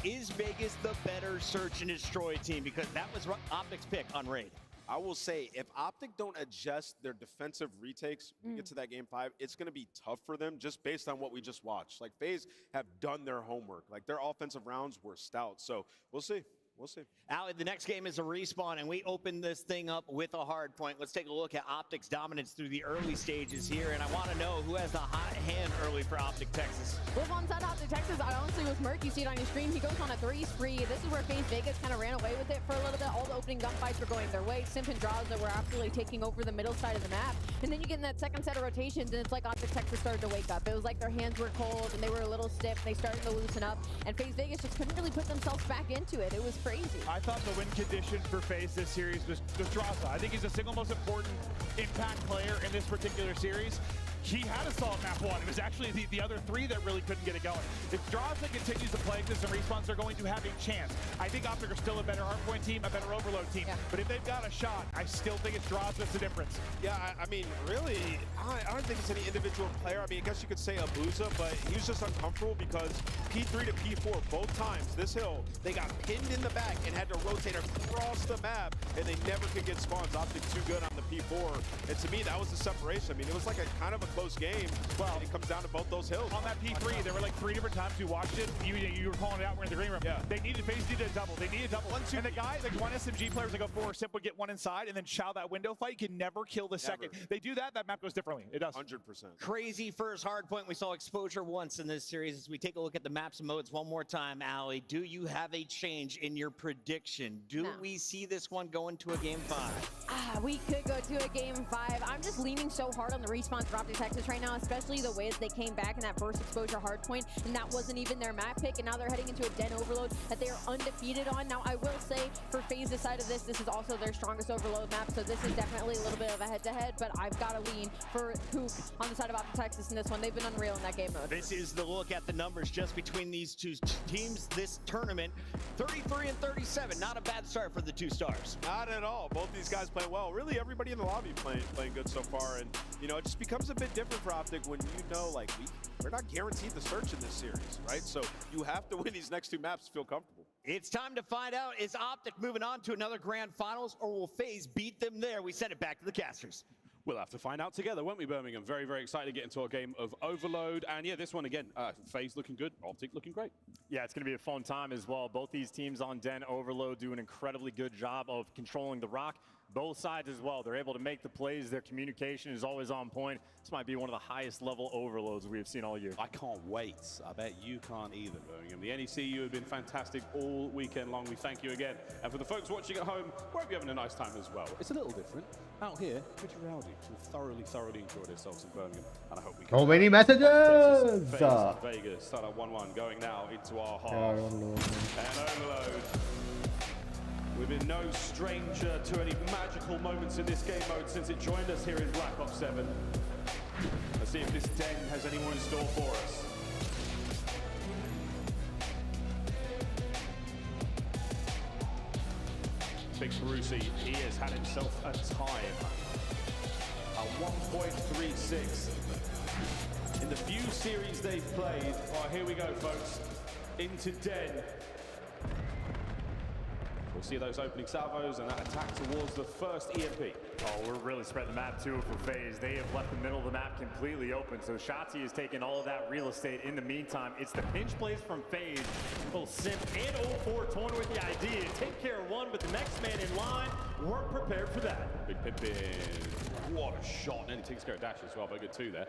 is Vegas the better search and destroy team? Because that was Optic's pick on Raid. I will say, if Optic don't adjust their defensive retakes, when we get to that game 5, it's going to be tough for them just based on what we just watched. Like, FaZe have done their homework. Like, their offensive rounds were stout. So, we'll see. We'll see. Ali, the next game is a respawn, and we open this thing up with a hard point. Let's take a look at Optic's dominance through the early stages here, and I want to know who has the hot hand early for Optic Texas. Well, on side Optic Texas, I honestly was Merc. You see it on your screen. He goes on a 3 spree. This is where FaZe Vegas kind of ran away with it for a little bit. All the opening gunfights were going their way. Simp and Draza were absolutely taking over the middle side of the map. And then you get in that second set of rotations, and it's like Optic Texas started to wake up. It was like their hands were cold, and they were a little stiff. They started to loosen up, and FaZe Vegas just couldn't really put themselves back into it. It was crazy. I thought the win condition for FaZe this series was Draza. I think he's the single most important impact player in this particular series. He had a solid map 1. It was actually the other 3 that really couldn't get it going. If Draza continues to play this and respawns, they're going to have a chance. I think Optic are still a better hardpoint team, a better overload team. Yeah. But if they've got a shot, I still think it's Draza that's the difference. Yeah, I mean, really, I don't think it's any individual player. I mean, I guess you could say Abuza, but he was just uncomfortable because P3 to P4, both times, this hill, they got pinned in the back and had to rotate across the map, and they never could get spawns. Optic too good on the P4. And to me, that was the separation. I mean, it was like a kind of a close game. Well, it comes down to both those hills. On that P3, there were like 3 different times we watched it. You were calling it out. We're in the green room. Yeah. FaZe needed a double. They needed a double. And the guy, like one SMG player was like, go forward, Simp would get one inside, and then Chow that window fight can never kill the second. They do that map goes differently. It does. 100%. Crazy first hard point. We saw exposure once in this series. As we take a look at the maps and modes one more time, Ali, do you have a change in your prediction? Do we see this one go into a game 5? We could go to a game 5. I'm just leaning so hard on the respawn for Optic Texas right now, especially the way that they came back in that first exposure hardpoint, and that wasn't even their map pick, and now they're heading into a Den overload that they are undefeated on. Now, I will say, for FaZe's side of this is also their strongest overload map, so this is definitely a little bit of a head-to-head, but I've got to lean for Hook on the side of Optic Texas in this one. They've been unreal in that game mode. This is the look at the numbers just between these two teams this tournament. 33 and 37, not a bad start for the 2 stars. Not at all. Both these guys play well. Really, everybody in the lobby playing good so far, and you know, it just becomes a bit different for Optic when you know, like, we're not guaranteed the search in this series, right? So you have to win these next 2 maps to feel comfortable. It's time to find out, is Optic moving on to another grand finals, or will FaZe beat them there? We send it back to the casters. We'll have to find out together, won't we, Birmingham? Very, very excited to get into a game of Overload. And yeah, this one again, FaZe looking good, Optic looking great. Yeah, it's going to be a fun time as well. Both these teams on Den Overload do an incredibly good job of controlling the rock. Both sides as well. They're able to make the plays. Their communication is always on point. This might be one of the highest level overloads we have seen all year. I can't wait. I bet you can't either, Birmingham. The NEC, you have been fantastic all weekend long. We thank you again. And for the folks watching at home, we hope you're having a nice time as well. It's a little different. Out here, pretty rowdy. We've thoroughly enjoyed ourselves in Birmingham. And I hope we can. So many messages! Vegas start at 1-1, going now into our half. And Overload. We've been no stranger to any magical moments in this game mode since it joined us here in Black Ops 7. Let's see if this Den has any more in store for us. Big Carusi, he has had himself a time. A 1.36. In the few series they've played. All right, here we go, folks. Into Den. We'll see those opening salvos and that attack towards the first EMP. Oh, we're really spreading the map too for FaZe. They have left the middle of the map completely open. So Shotzi has taken all of that real estate. In the meantime, it's the pinch plays from FaZe. Both Simp and 04 torn with the idea to take care of one, but the next man in line weren't prepared for that. Big Pippin. What a shot. And he takes care of Dash as well, but good 2 there.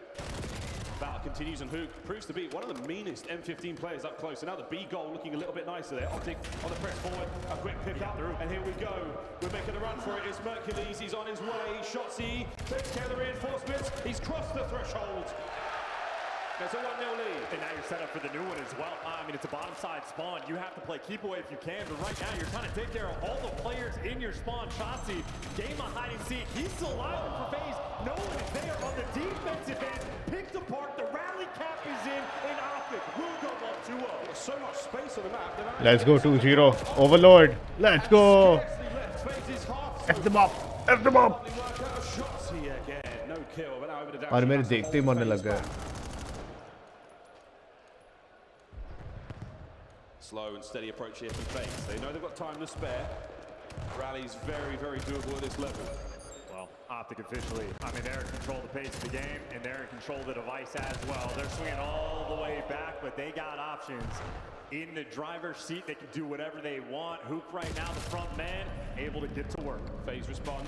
Battle continues, and Hook proves to be one of the meanest M15 players up close. And now the B goal looking a little bit nicer there. Optic on the press forward, a quick pick up, and here we go. We're making a run for it. It's Mercules, he's on his way. Shotzzy takes care of the reinforcements. He's crossed the threshold. There's a 1-0 lead. And now you're set up for the new one as well. I mean, it's a bottom side spawn. You have to play keep away if you can, but right now you're trying to take care of all the players in your spawn. Shotzzy, game of hide and seek. He's still alive for FaZe. No one is there on the defensive end. Picked apart. The rally cap is in, and Optic will go up 2-0. There's so much space on the map. Let's go 2-0. Overlord. Let's go. F them up. F them up. Shotzzy again. No kill, but now over to Dash. और मेरे देखते ही मरने लग गए. Slow and steady approach here from FaZe. They know they've got time to spare. Rally's very, very doable at this level. Well, Optic officially, I mean, they're in control of the pace of the game, and they're in control of the device as well. They're swinging all the way back, but they got options. In the driver's seat, they can do whatever they want. Hoop right now, the front man, able to get to work. FaZe respond.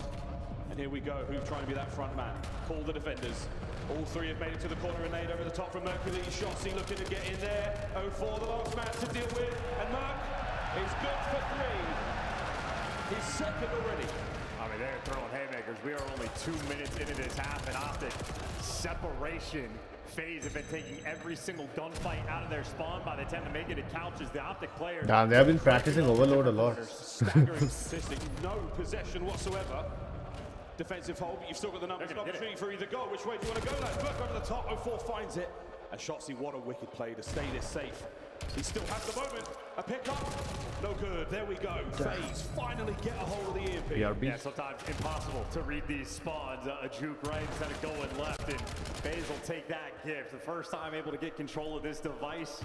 And here we go, Hoop trying to be that front man. Call the defenders. All three have made it to the corner and laid over the top from Mercury. Shotzzy looking to get in there. 0-4, the last man to deal with. And Merc is good for 3. His second already. I mean, they're throwing haymakers. We are only 2 minutes into this half, and Optic separation. FaZe have been taking every single gunfight out of their spawn. By the time to make it to couches, the Optic players. Damn, they have been practicing Overlord a lot. Staggering statistic, no possession whatsoever. Defensive hold, but you've still got the numbers. An opportunity for either goal. Which way do you want to go, lads? Burke over the top. 0-4 finds it. And Shotzzy, what a wicked play to stay this safe. He still has the moment. A pick-up. No good. There we go. FaZe finally get a hold of the EMP. Yeah, sometimes impossible to read these spawns. A juke right instead of going left. And FaZe will take that gift. The first time able to get control of this device.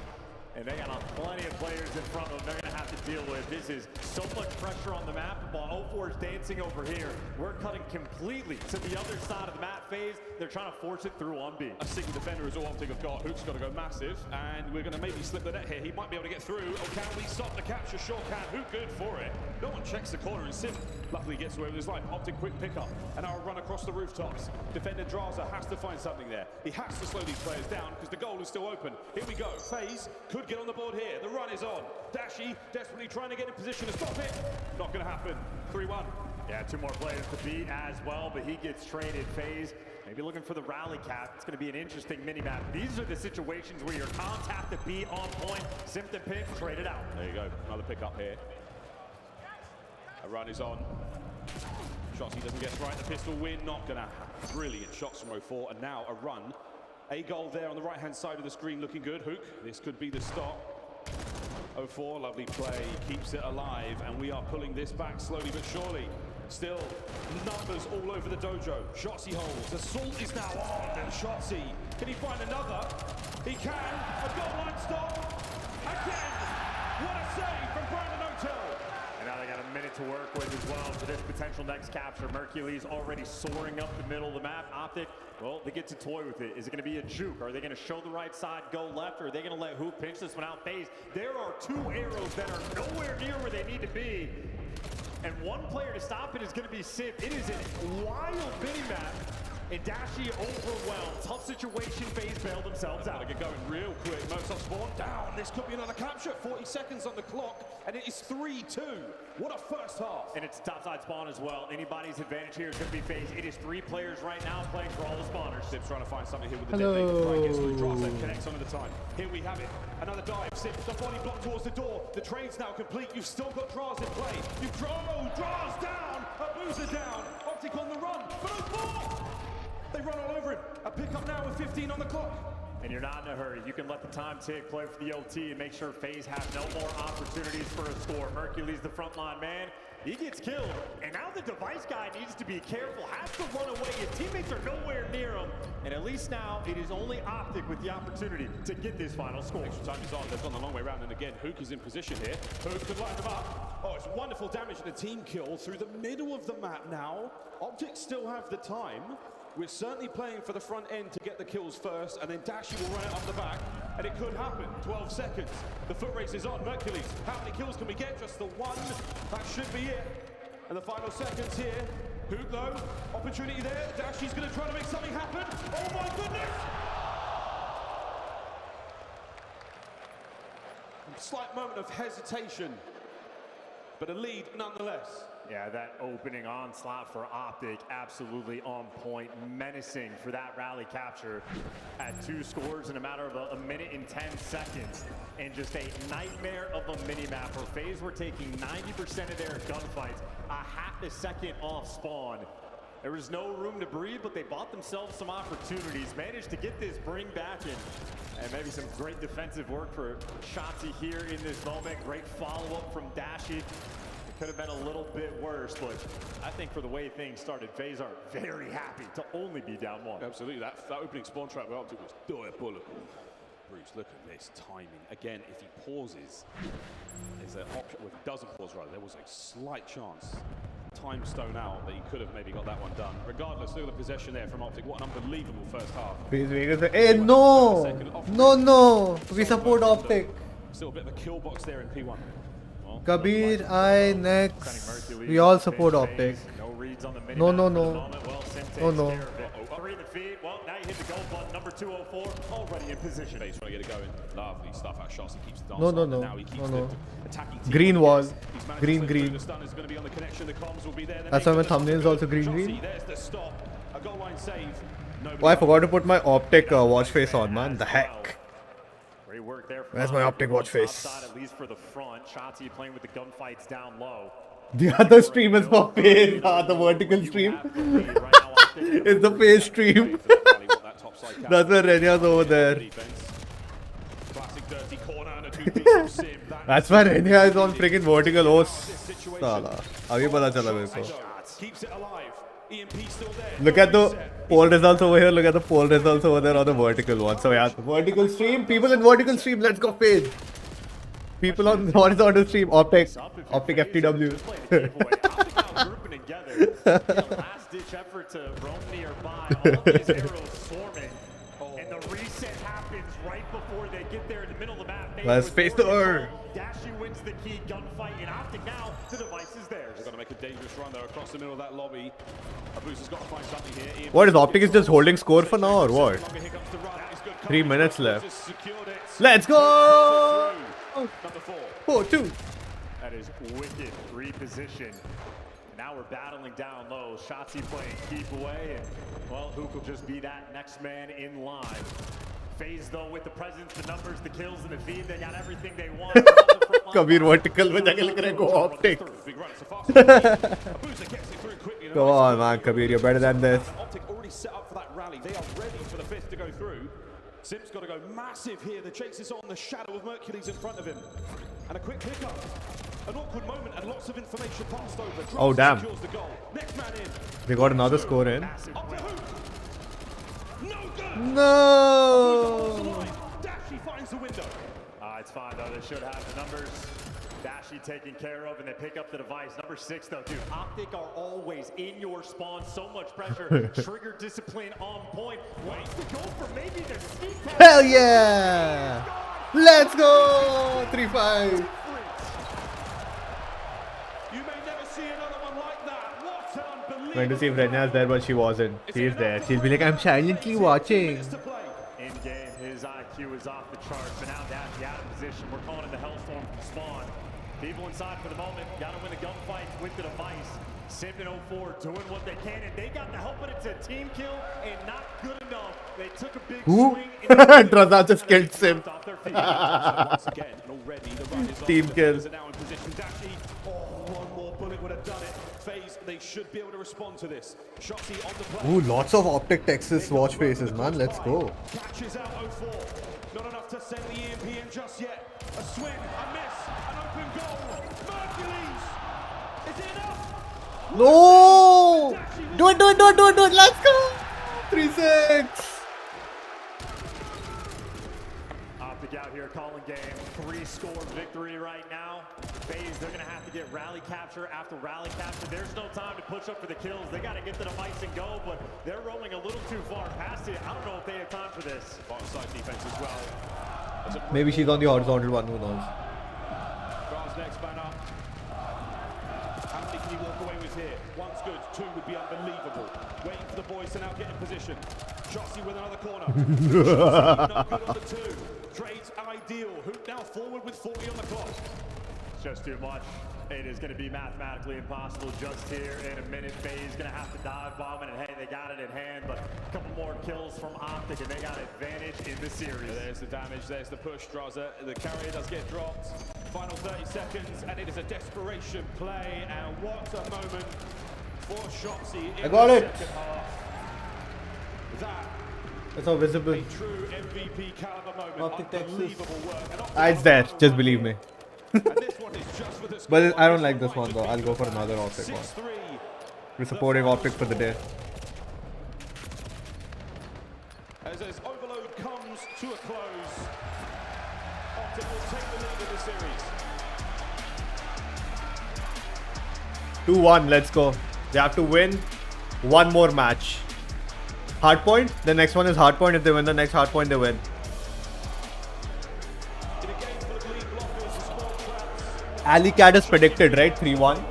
And they got plenty of players in front of them they're going to have to deal with. This is so much pressure on the map. While 0-4 is dancing over here, we're cutting completely to the other side of the map phase. They're trying to force it through on B. A single defender is all Optic have got. Hook's got to go massive, and we're going to maybe slip the net here. He might be able to get through. Oh, can we stop the capture? Sure can. Hook good for it. No one checks the corner, and Sim luckily gets away with his life. Optic quick pickup, and now a run across the rooftops. Defender Draza has to find something there. He has to slow these players down because the goal is still open. Here we go. FaZe could get on the board here. The run is on. Dashy desperately trying to get in position to stop it. Not going to happen. 3-1. Yeah, 2 more players to beat as well, but he gets traded. FaZe maybe looking for the rally cap. It's going to be an interesting mini-map. These are the situations where your comms have to be on point. Symptom pick, trade it out. There you go. Another pickup here. A run is on. Shotzzy doesn't get right. The pistol win. Not going to happen. Brilliant shots from 0-4. And now a run. A goal there on the right-hand side of the screen looking good. Hook. This could be the stop. 0-4, lovely play, keeps it alive, and we are pulling this back slowly but surely. Still, numbers all over the dojo. Shotzzy holds, Assault is now on, and Shotzzy, can he find another? He can, a goal line stop, again! What a save from Brandon O'Tell! And now they got a minute to work with as well for this potential next capture. Mercules already soaring up the middle of the map. Optic, well, they get to toy with it. Is it going to be a juke? Are they going to show the right side, go left, or are they going to let Hoop pinch this one out? FaZe, there are 2 arrows that are nowhere near where they need to be. And one player to stop it is going to be Sim. It is a wild mini-map. And Dashy overwhelmed. Tough situation. FaZe bailed themselves out. Gotta get going real quick. Mozart spawn down. This could be another capture. 40 seconds on the clock, and it is 3-2. What a first half. And it's a topside spawn as well. Anybody's advantage here is going to be FaZe. It is 3 players right now playing for all the spawners. Sip's trying to find something here with the detonate. Right, gets through, draws and connects on at the time. Here we have it. Another dive. Sip, the body block towards the door. The train's now complete. You've still got Draws in play. You've Draws down. A boozer down. Optic on the run. But they run all over him. A pickup now with 15 on the clock. And you're not in a hurry. You can let the time tick, play for the OT, and make sure FaZe have no more opportunities for a score. Mercury's the frontline man. He gets killed. And now the device guy needs to be careful, has to run away. His teammates are nowhere near him. And at least now, it is only Optic with the opportunity to get this final score. Extra time is on. They've gone the long way around. And again, Hook is in position here. Hook could line them up. Oh, it's wonderful damage and a team kill through the middle of the map now. Optic still have the time. We're certainly playing for the front end to get the kills first, and then Dashy will run it up the back, and it could happen. 12 seconds. The foot race is on. Mercules, how many kills can we get? Just the one. That should be it. And the final seconds here. Hook though, opportunity there. Dashy's going to try to make something happen. Oh my goodness! slight moment of hesitation, but a lead nonetheless. Yeah, that opening onslaught for Optic, absolutely on point, menacing for that rally capture at 2 scores in a matter of a minute and 10 seconds. And just a nightmare of a mini-map where FaZe were taking 90% of their gunfights a half a second off spawn. There was no room to breathe, but they bought themselves some opportunities, managed to get this bring back in, and maybe some great defensive work for Shotzi here in this moment. Great follow-up from Dashi. Could have been a little bit worse, but I think for the way things started, FaZe are very happy to only be down 1. Absolutely, that opening spawn trap with Optic was diabolical. Bruce, look at this timing. Again, if he pauses, there's an option, well, if he doesn't pause rather, there was a slight chance. Time stone out that he could have maybe got that one done. Regardless, look at the possession there from Optic. What an unbelievable first half. Hey, no! No! We support Optic. Still a bit of a kill box there in P1. Kabir, I, Nex, we all support Optic. No. Oh no. Well, now you hit the goal button, number 204, already in position. He's trying to get it going. Lovely stuff out shots. He keeps the dance No. on, and now he keeps the attacking team. Green wall. He's managed Green, to slip through. green. The stun is going to be on the connection. The comms will be there. That's why my thumbnail is also green, green. There's the stop. A goal line save. Oh, I forgot to put my Optic watch face on, man. The heck. Great work there. Where's my Optic watch face? At least for the front. Shotzi playing with the gunfights down low. The other stream is for FaZe, the vertical stream. It's the FaZe stream. That's where Renya's over there. That's why Renya is on freaking vertical. Oh, sala. Abhi pata chala mere ko. Look at the poll results over here. Look at the poll results over there on the vertical one. So yeah, the vertical stream. People in vertical stream. Let's go FaZe. People on horizontal stream. Optic FTW. Last ditch effort to roam nearby. All these arrows swarming. And the reset happens right before they get there in the middle of the map. Let's face the earth. Dashi wins the key gunfight in Optic now. The device is theirs. They're going to make a dangerous run though across the middle of that lobby. Abuz has got to find something here. What is Optic is just holding score for now or what? 3 minutes left. Let's go! Number 4-2. That is wicked reposition. Now we're battling down low. Shotzi playing keep away, and well, who will just be that next man in line? FaZe though with the presence, the numbers, the kills, and the feed, they got everything they want. Kabir vertical में जाके लिख रहे go Optic. Come on, man, Kabir, you're better than this. Optic already set up for that rally. They are ready for the fifth to go through. Sim's got to go massive here. The chase is on the shadow of Mercury's in front of him. And a quick hiccup. An awkward moment and lots of information passed over. Oh, damn. The goal. Next man in. They got another score in. No! Dashi finds the window. It's fine though. They should have the numbers. Dashi taken care of, and they pick up the device. Number 6 though, dude. Optic are always in your spawn. So much pressure. Trigger discipline on point. Waits to go for maybe the sneak. Hell yeah! Let's go! 3-5. You may never see another one like that. What an unbelievable. Trying to see if Renya's there, but she wasn't. She's there. She'll be like, I'm silently watching. In game, his IQ is off the charts, but now Dashi out of position. We're calling it the Hellstorm from spawn. People inside for the moment. Got to win the gunfights with the device. Sim and 04 doing what they can, and they got the help, but it's a team kill and not good enough. They took a big swing. Draza just killed Sim. Team kill. One more bullet would have done it. FaZe, they should be able to respond to this. Shotzi on the play. Ooh, lots of Optic Texas watch faces, man. Let's go. Catches out 04. Not enough to send the EMP in just yet. A swing, a miss, an open goal. Mercules. Is it enough? No! Do it. Let's go. 3-6. Optic out here calling game. 3-score victory right now. FaZe, they're going to have to get rally capture after rally capture. There's no time to push up for the kills. They got to get to the device and go, but they're rolling a little too far past it. I don't know if they have time for this. Bottom side defense as well. Maybe she's on the horizontal one. Who knows? Grant's next man up. How many can he walk away with here? One's good, 2 would be unbelievable. Waiting for the boys to now get in position. Shotzi with another corner. No good on the 2. Trades ideal. Hoop now forward with 40 on the clock. It's just too much. It is going to be mathematically impossible just here in a minute. FaZe going to have to dive bomb it, and hey, they got it in hand, but a couple more kills from Optic, and they got advantage in the series. There's the damage, there's the push, Draza. The carrier does get dropped. Final 30 seconds, and it is a desperation play, and what a moment for Shotzi in I got the it. second half. That That's how visible. a true MVP caliber moment. Optic Texas. Unbelievable work. And Optic It's there. Just believe me. and this one is just for the But I don't like this one though. I'll go for another Optic one. We're supporting Optic for the day. As overload comes to a close, Optic will take the lead in the series. 2-1. Let's go. They have to win one more match. Hardpoint. The next one is hardpoint. If they win the next hardpoint, they win. Ali Cat is predicted, right? 3-1.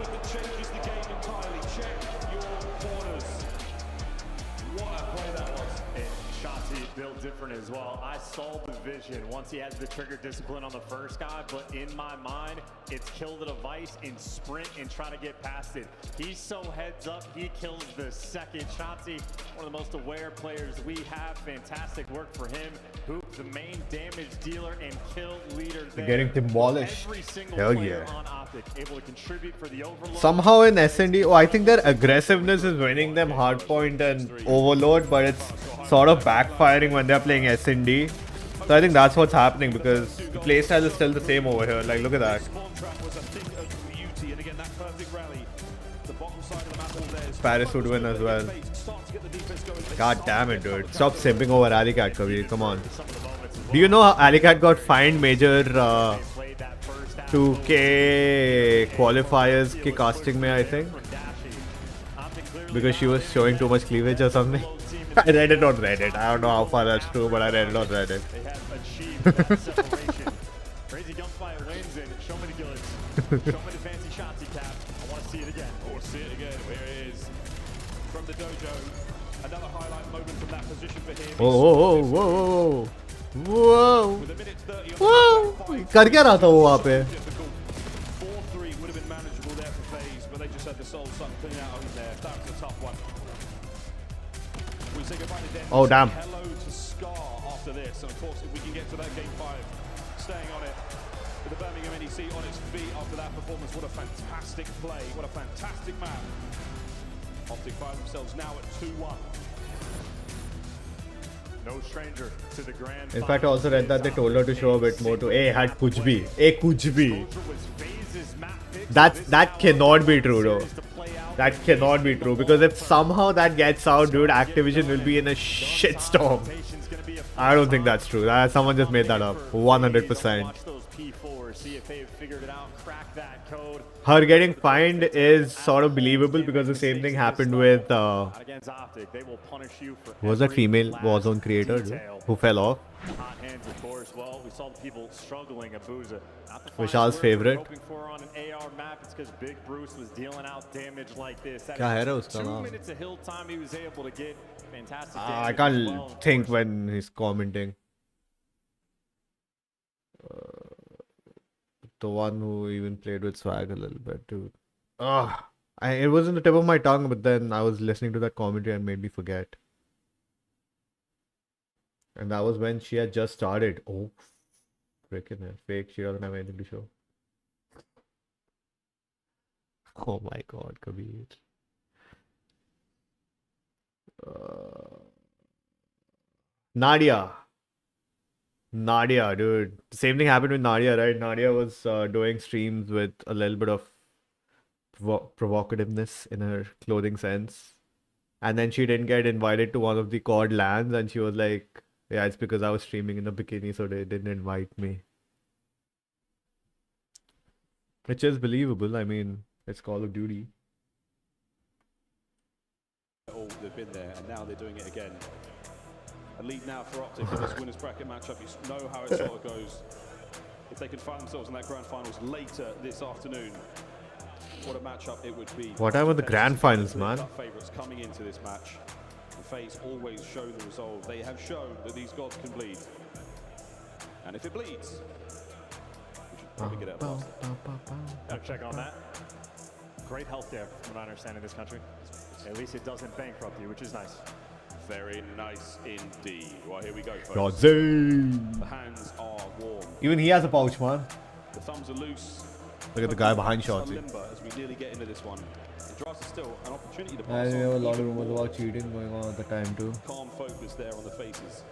Built different as well. I saw the vision once he has the trigger discipline on the first guy, but in my mind, it's kill the device and sprint and try to get past it. He's so heads up, he kills the second. Shotzi, one of the most aware players we have. Fantastic work for him. Hoop, the main damage dealer and kill leader there. Getting demolished. Hell yeah. On Optic, able to contribute for the overload. Somehow in S&D, I think their aggressiveness is winning them hardpoint and overload, but it's sort of backfiring when they're playing S&D. So I think that's what's happening because the playstyle is still the same over here. Like, look at that. Paris would win as well. God damn it, dude. Stop simping over Alicat, Kabir. Come on. Do you know how Alicat got fined major 2K qualifiers ke casting mein, I think? Because she was showing too much cleavage or something. I read it on Reddit. I don't know how far that's true, but I read it on Reddit. Crazy gunfire wins and show me the goods. Show me the fancy shots he capped. I want to see it again. Or see it again. Here it is from the dojo. Another highlight moment from that position for him. Whoa, whoa, whoa, whoa, whoa, whoa. कर क्या रहा था वो वहाँ पे? 4-3 would have been manageable there for FaZe, but they just had the soul suck clean out over there. That was a tough one. We say goodbye to Dennis. Oh, damn. Hello to Scar after this, and of course, if we can get to that game 5, staying on it with the Birmingham NEC on its feet after that performance. What a fantastic play! What a fantastic map. Optic find themselves now at 2-1. No stranger to the grand. In fact, I also read that they told her to show a bit more to had kuch bhi. Kuch bhi. That cannot be true though. That cannot be true because if somehow that gets out, dude, Activision will be in a shitstorm. I don't think that's true. Someone just made that up. 100%. See if they've figured it out, crack that code. Her getting fined is sort of believable because the same thing happened with Against Optic, they will punish you for was that female Warzone creator dude, who fell off? Hot hands, of course. Well, we saw the people struggling. Abuza, Vishal's favorite. hoping for on an AR map. It's because Big Bruce was dealing out damage like this. That Kya hai is ra uska 2 naam? minutes of hill time he was able to get. Fantastic I damage as can't well. think when he's commenting. The one who even played with swag a little bit, dude. It was on the tip of my tongue, but then I was listening to that commentary and made me forget. And that was when she had just started. Oh, freaking hell. Fake. She doesn't have anything to show. Oh my god, Kabir. Nadia, dude. Same thing happened with Nadia, right? Nadia was doing streams with a little bit of provocativeness in her clothing sense. And then she didn't get invited to one of the COD LANs and she was like, yeah, it's because I was streaming in a bikini, so they didn't invite me. Which is believable. I mean, it's Call of Duty. Oh, they've been there, and now they're doing it again. A lead now for Optic in this winners bracket matchup. You know how it sort of goes. If they can find themselves in that grand finals later this afternoon, what a matchup it would be. What time are the grand finals, man? Favourites coming into this match. And FaZe always show the resolve. They have shown that these gods can bleed. And if it bleeds, we should probably get it past it. Gotta check on that. Great healthcare, from what I understand, in this country. At least it doesn't bankrupt you, which is nice. Very nice indeed. Well, here we go, folks. Godzilla. The hands are warm. Even he has a pouch, man. The thumbs are loose. Look at the guy behind Shotzi. As we nearly get into this one. Draws is still an opportunity to I pass have a on. lot of rumors about cheating going on at the time too. Calm focus there on the faces.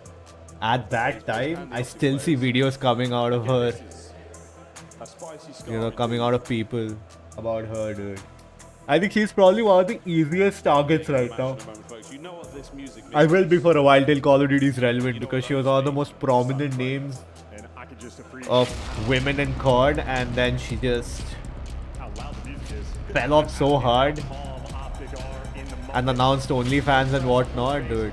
At that time, I still see videos coming out of her. A spicy You know, coming out of people about her, dude. I think she's probably one of the easiest targets right now. You know what this music I will be for a while till Call of Duty is relevant because she was one of the most prominent names of women in COD, and then she just fell off so hard and announced OnlyFans and whatnot, dude.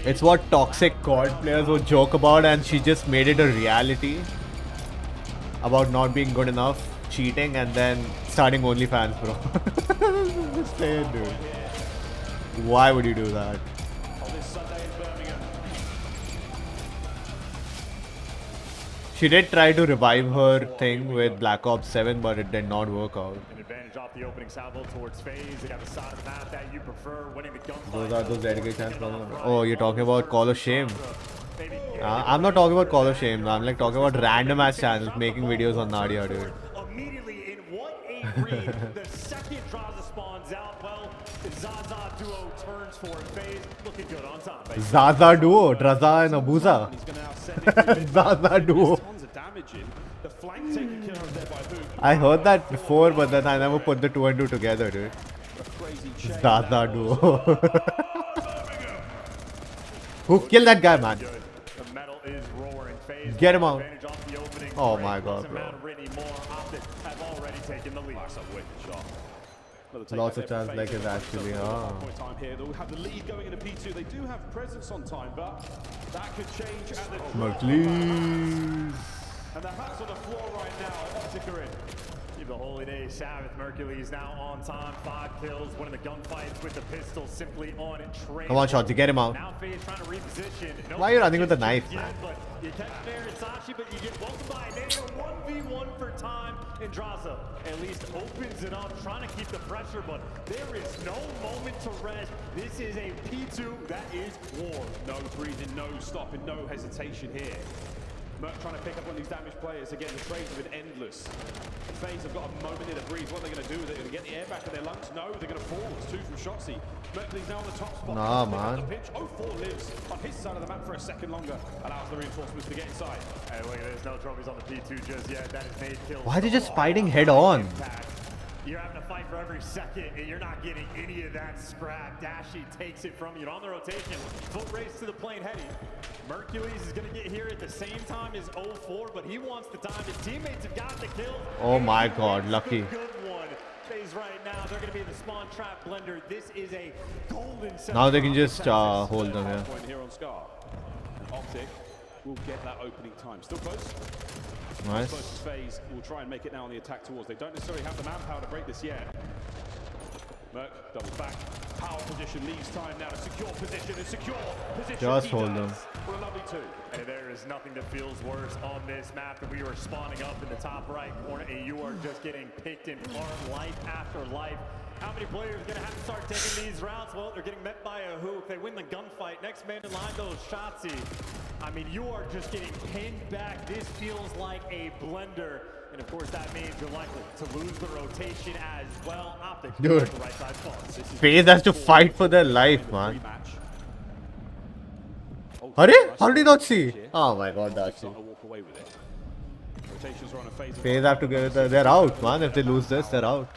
It's what toxic COD players would joke about, and she just made it a reality about not being good enough, cheating, and then starting OnlyFans, bro. Just saying, dude. Why would you do that? She did try to revive her thing with Black Ops 7, but it did not work out. An advantage off the opening salvo towards FaZe. They got the side of the map that you prefer, winning the gunfight. Those are those dedicated chants. Oh, you're talking about Call of Shame. I'm not talking about Call of Shame. I'm like talking about random ass channels making videos on Nadia, dude. Immediately in what a read. The second Draza spawns out. Well, the Zaza duo turns for FaZe. Looking good on top. Zaza duo, Draza and Abuza. Zaza duo. I heard that before, but then I never put the 2 and 2 together, dude. Zaza duo. Who killed that guy, man? Get him out. Oh my god, bro. Lots of chance like it actually. Time here. They'll have the lead going into P2. They do have presence on time, but that could change at the Merciless. And the hats on the floor right now. Optic are in. The Holy Day Sabbath. Mercules now on time. 5 kills. Winning the gunfights with the pistol simply on trade. Come on, Shotzi, get him out. Now FaZe trying to reposition. Why are you running with the knife, man? But you catch there in Sachi, but you get welcomed by Nano. 1v1 for time. And Draza at least opens it up, trying to keep the pressure, but there is no moment to rest. This is a P2 that is war. No breathing, no stopping, no hesitation here. Merc trying to pick up on these damaged players. Again, the trades have been endless. FaZe have got a moment here to breathe. What are they going to do? Are they going to get the air back in their lungs? No, they're going to fall. It's 2 from Shotzi. Mercury's now on the top spot. Nah, man. 04 lives on his side of the map for a second longer. Allows the reinforcements to get inside. Hey, look, there's no trophies on the P2 just yet. That is made kills. Why are they just fighting head on? You're having to fight for every second, and you're not getting any of that scrap. Dashy takes it from you on the rotation. Foot race to the plane heading. Mercules is going to get here at the same time as 04, but he wants the time. His teammates have got the kill. Oh my god, lucky. Good one. FaZe right now, they're going to be in the spawn trap blender. This is a golden set. Now they can just hold them, yeah. Here on Scar. And Optic will get that opening time. Still close. Nice. Close to FaZe will try and make it now on the attack towards. They don't necessarily have the manpower to break this yet. Merc double back. Power position leaves time now to secure position and secure position. Just hold them. For a lovely 2. And there is nothing that feels worse on this map than we are spawning up in the top right corner and you are just getting picked in apart life after life. How many players are going to have to start taking these rounds? Well, they're getting met by a hook. They win the gunfight. Next man in line goes Shotzi. I mean, you are just getting pinned back. This feels like a blender. And of course, that means you're likely to lose the rotation as well. Optic. Dude, the right side spawns. FaZe has to fight for their life, man. Hurry? How did you not see? Oh my god, that's it. FaZe have to get it. They're out, man. If they lose this, they're out.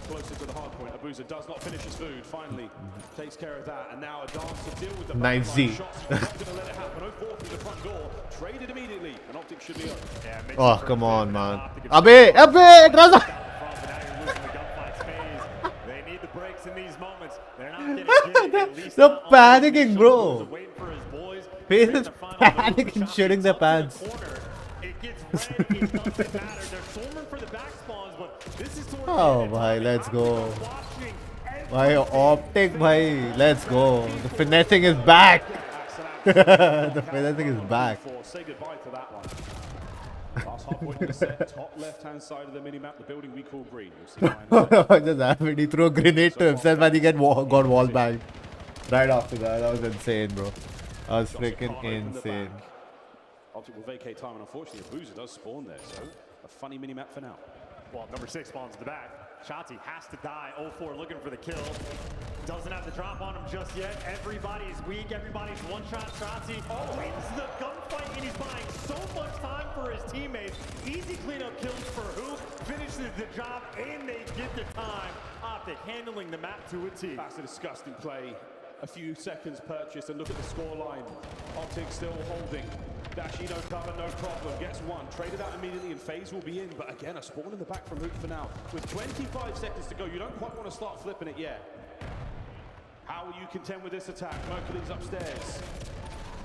Closer to the hard point. Abuza does not finish his food. Finally takes care of that. And now a dance to deal with the Knife Z. shots. Not going to let it happen. 04 through the front door. Traded immediately. And Optic should be up. Oh, come on, man. Abe! Draza! They need the breaks in these moments. They're not getting at least They're panicking, bro. FaZe is panicking, shitting their pants. It gets red. It doesn't matter. They're swarming for the back spawns, but this is towards Oh, bhai, let's go. Bhai, Optic, bhai, let's go. The finessing is back. The feathering is back. Say goodbye to that one. Last halfway to the set, top left-hand side of the mini-map, the building we call green. You'll see why in a What just happened? He threw a grenade to himself and he got wall banged. Right after that. That was insane, bro. That was freaking insane. Optic will vacate time, and unfortunately, a boozer does spawn there, so a funny mini-map for now. Well, number 6 spawns in the back. Shotzi has to die. 0-4 looking for the kill. Doesn't have the drop on him just yet. Everybody's weak. Everybody's one-shot. Shotzi wins the gunfight, and he's buying so much time for his teammates. Easy cleanup kills for who? Finishes the job, and they get the time. Optic handling the map to a T. That's a disgusting play. A few seconds purchase, and look at the scoreline. Optic still holding. Dashi, no cover, no problem. Gets one. Traded out immediately, and FaZe will be in. But again, a spawn in the back from Hook for now. With 25 seconds to go, you don't quite want to start flipping it yet. How will you contend with this attack? Mercury's upstairs.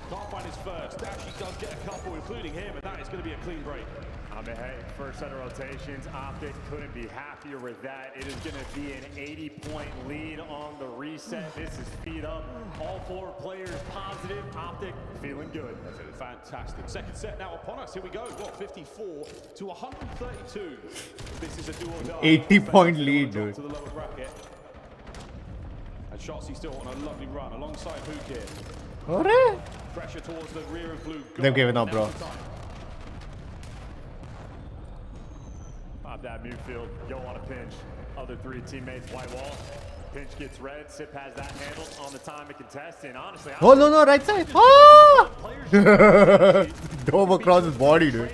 Can't find his first. Dashi does get a couple, including him, and that is going to be a clean break. I mean, hey, first set of rotations, Optic couldn't be happier with that. It is going to be an 80-point lead on the reset. This is speed up. All 4 players positive. Optic feeling good. That's it. Fantastic. Second set now upon us. Here we go. What, 54 to 132. This is a do or die. 80-point lead, dude. To the lower bracket. And Shotzi still on a lovely run alongside Hook here. Alright. Pressure towards the rear of blue. They've given up, bro. Pop that Mewfield, go on a pinch. Other 3 teammates, white wall. Pinch gets red. Sip has that handled on the time to contest. And honestly, Oh, no, right side. Ah! Dove across his body, dude.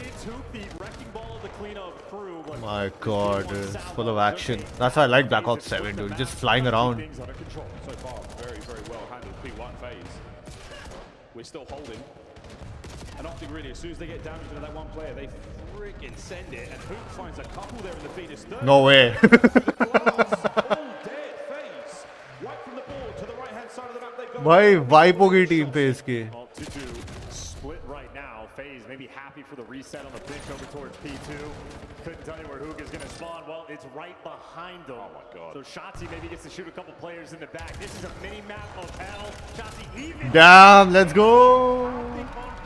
My god, dude. It's full of action. That's why I like Black Ops 7, dude. Just flying around. Things under control so far. Very, very well handled. P1 phase. We're still holding. And Optic really, as soon as they get down into that one player, they freaking send it. And Hook finds a couple there in the feed. Is third. No way. All dead phase. Right from the board to the right-hand side of the map they go. Bhai, wipe hogi team pe iske. Split right now. FaZe maybe happy for the reset on the pinch over towards P2. Couldn't tell you where Hook is going to spawn. Well, it's right behind them. Oh my god. So Shotzi maybe gets to shoot a couple players in the back. This is a mini-map of hell. Shotzi even. Damn, let's go.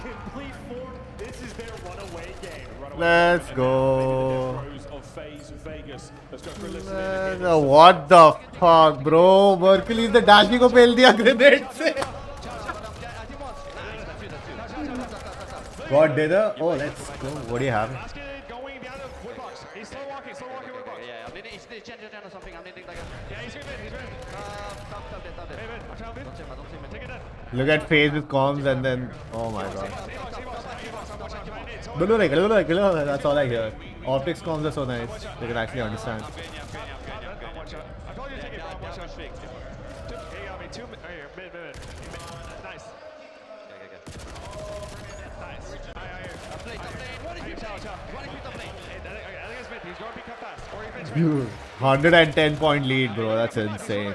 Complete form. This is their runaway game. Let's go. Of FaZe Vegas. Let's go for a listen. What the fuck, bro? Mercury the Dashi ko pel diya grenade se. God did it. Oh, let's go. What do you have? He's slow walking wood box. Yeah, I'm needing change or something. I'm needing like a... Yeah, he's good. Take it down. Look at FaZe with comms and then... Oh my god. That's all I hear. Optics comms are so nice. They can actually understand. I told you to take it, bro. Watch out. He got me 2 mid. Nice. Nice. I'm playing. What is he playing? I think it's mid. He's going to be cut fast. Or he Dude, 110-point lead, bro. That's insane.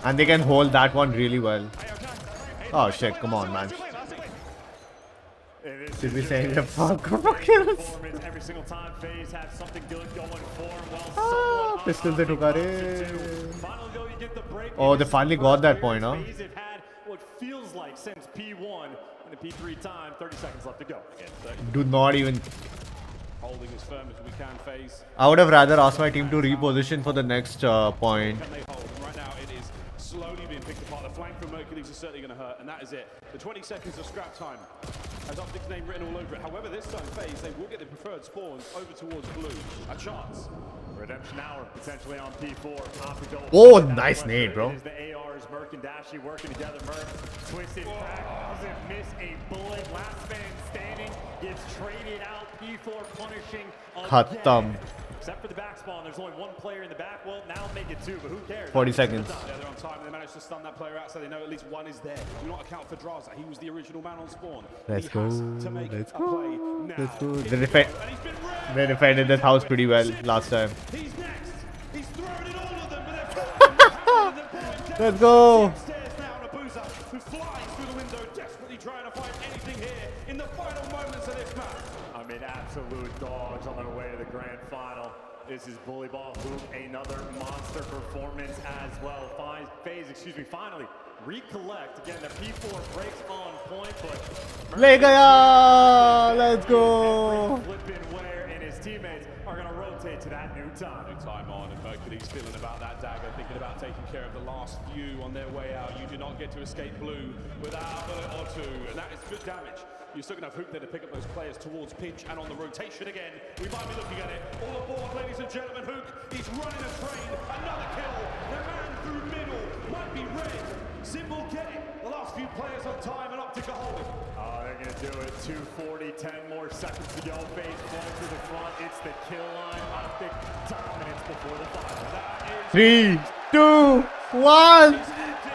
And they can hold that one really well. Oh shit, come on, man. Should we say the fuck kills? Every single time FaZe has something good going for him. Ah, pistol se thuka re. Oh, they finally got that point, huh? FaZe have had what feels like since P1 and the P3 time. 30 seconds left to go. Do not even... Holding as firm as we can, FaZe. I would have rather asked my team to reposition for the next point. Can they hold? And right now it is slowly being picked apart. The flank from Mercury's is certainly going to hurt, and that is it. The 20 seconds of scrap time has Optic's name written all over it. However, this time FaZe, they will get the preferred spawns over towards blue. A chance. Redemption hour potentially on P4. Oh, nice nade, bro. It is the ARs, Merc and Dashi working together. Merc twisted back, doesn't miss a bullet. Last man standing gets traded out. P4 punishing Khatam. Except for the back spawn, there's only one player in the back. Well, now make it 2, but who cares? 40 seconds. Yeah, they're on time and they managed to stun that player out, so they know at least one is there. Do not account for Draza. He was the original man on spawn. Let's go. Let's go. Let's go. They defended this house pretty well last time. He's next. He's throwing it all of them, but Let's go. Who flies through the window, desperately trying to find anything here in the final moments of this match. I mean, absolute dogs on their way to the grand final. This is Bully Ball Hoop, another monster performance as well. FaZe, finally recollect. Again, the P4 breaks on point, but Le gaya! Let's go! flipping Ware and his teammates are going to rotate to that new time. No time on, and Mercury's feeling about that dagger, thinking about taking care of the last few on their way out. You do not get to escape blue without a bullet or two, and that is good damage. You're still going to have Hoop there to pick up those players towards pinch and on the rotation again. We might be looking at it. All aboard, ladies and gentlemen. Hook, he's running a train. Another kill. The man through middle might be red. Symbol getting the last few players on time, and Optic are holding. Oh, they're going to do it. 2:40, 10 more seconds to go. FaZe flowing to the front. It's the kill line. Optic dominance before the final. That is 3, 2, 1.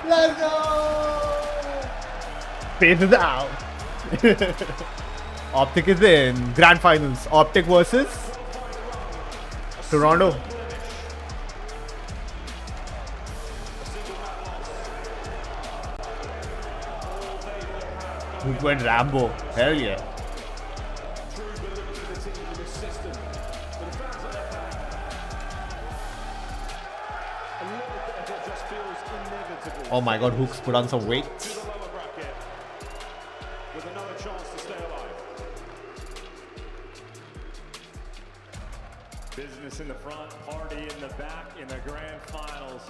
Let's go! Pace is out. Optic is in grand finals. Optic versus Toronto. Who went Rambo? Hell yeah. Oh my god, Hooks put on some weight. With another chance to stay alive. business in the front, party in the back in the grand finals.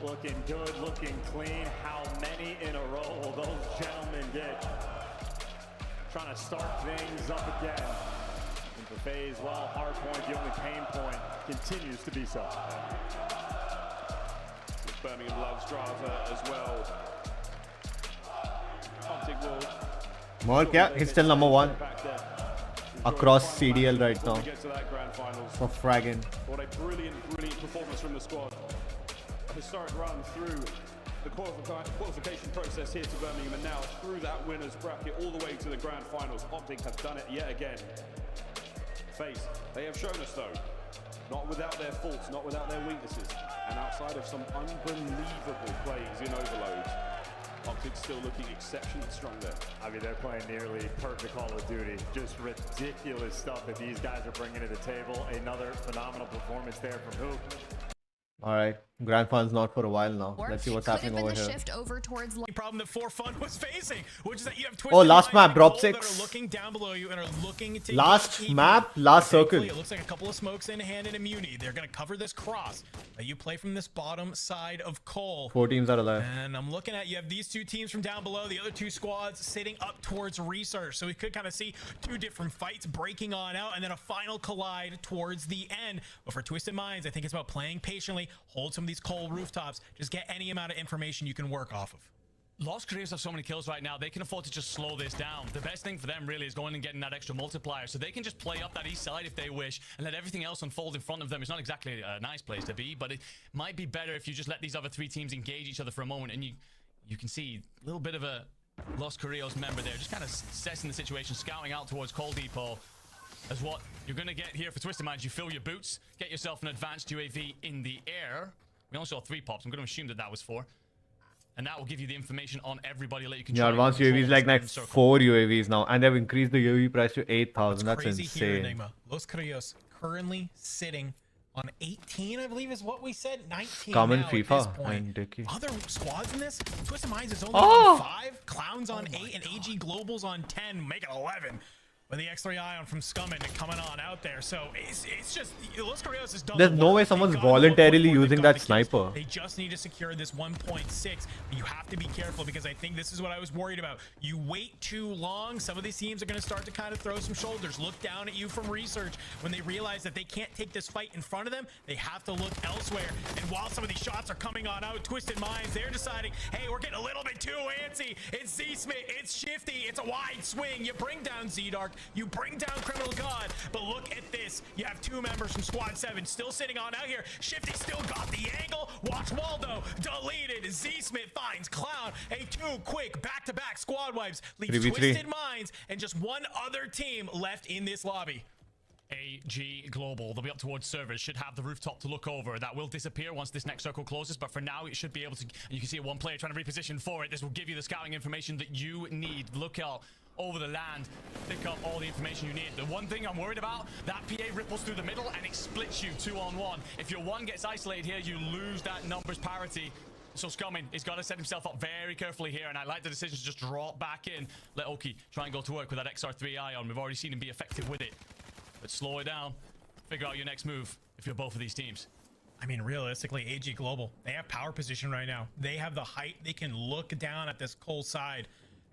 Looking good, looking clean. How many in a row will those gentlemen get? Trying to start things up again. And for FaZe, well, hard point, the only pain point, continues to be so. Birmingham loves Strata as well. Optic will Mark, yeah, he's still number one across CDL right now for fragging. What a brilliant performance from the squad. A historic run through the qualification process here to Birmingham, and now through that winners bracket all the way to the grand finals. Optic have done it yet again. FaZe, they have shown us though, not without their faults, not without their weaknesses, and outside of some unbelievable plays in overload, Optic still looking exceptionally strong there. I mean, they're playing nearly perfect Call of Duty. Just ridiculous stuff that these guys are bringing to the table. Another phenomenal performance there from Hoop. Alright, grand finals not for a while now. Let's see what's happening over here. Shift over towards the problem that For Fun was facing, which is that you have Oh, last map, drop 6. that are looking down below you and are looking to last map, last circle. It looks like a couple of smokes in hand and immunity. They're going to cover this cross that you play from this bottom side of Cole. 4 teams are alive. And I'm looking at, you have these 2 teams from down below, the other 2 squads sitting up towards research. So we could kind of see 2 different fights breaking on out and then a final collide towards the end. But for Twisted Minds, I think it's about playing patiently, hold some of these Cole rooftops, just get any amount of information you can work off of. Lost Careers have so many kills right now, they can afford to just slow this down. The best thing for them really is going and getting that extra multiplier, so they can just play up that east side if they wish and let everything else unfold in front of them. It's not exactly a nice place to be, but it might be better if you just let these other 3 teams engage each other for a moment, and you can see a little bit of a Los Carrillos member there, just kind of assessing the situation, scouting out towards Coal Depot. As what you're going to get here for Twisted Minds, you fill your boots, get yourself an advanced UAV in the air. We only saw 3 pops. I'm going to assume that was 4. And that will give you the information on everybody that you can. Yeah, advanced UAVs like 4 UAVs now, and they've increased the UAV price to 8,000. That's crazy insane. Here, Enigma. Los Carrillos currently sitting on 18, I believe is what we said. 19 Common now FIFA at this point. and Dicky. Other squads in this, Twisted Minds is only on 5, Clowns on 8, and AG Global's on 10, make it 11. With the X3 Ion from Scummin coming on out there. So it's just, Los Carrillos has done. There's no way someone's voluntarily using that sniper. They just need to secure this 1.6. You have to be careful because I think this is what I was worried about. You wait too long, some of these teams are going to start to kind of throw some shoulders, look down at you from research. When they realize that they can't take this fight in front of them, they have to look elsewhere. And while some of these shots are coming on out, Twisted Minds, they're deciding, hey, we're getting a little bit too antsy. It's Z-Smith, it's Shifty, it's a wide swing. You bring down Z-Dark, you bring down Criminal God, but look at this. You have 2 members from Squad 7 still sitting on out here. Shifty still got the angle. Watch Waldo deleted. Z-Smith finds Clown. A 2 quick back-to-back squad wipes. Leaves 3v3. Twisted Minds and just 1 other team left in this lobby. AG Global, they'll be up towards servers, should have the rooftop to look over. That will disappear once this next circle closes, but for now it should be able to, and you can see 1 player trying to reposition for it. This will give you the scouting information that you need. Look out over the land, pick up all the information you need. The one thing I'm worried about, that PA ripples through the middle and it splits you 2-on-1. If your one gets isolated here, you lose that numbers parity. So Scumming, he's got to set himself up very carefully here, and I like the decision to just drop back in. Let Oki try and go to work with that XR3 Ion. We've already seen him be effective with it. But slow it down. Figure out your next move if you're both of these teams. I mean, realistically, AG Global, they have power position right now. They have the height. They can look down at this Cole side.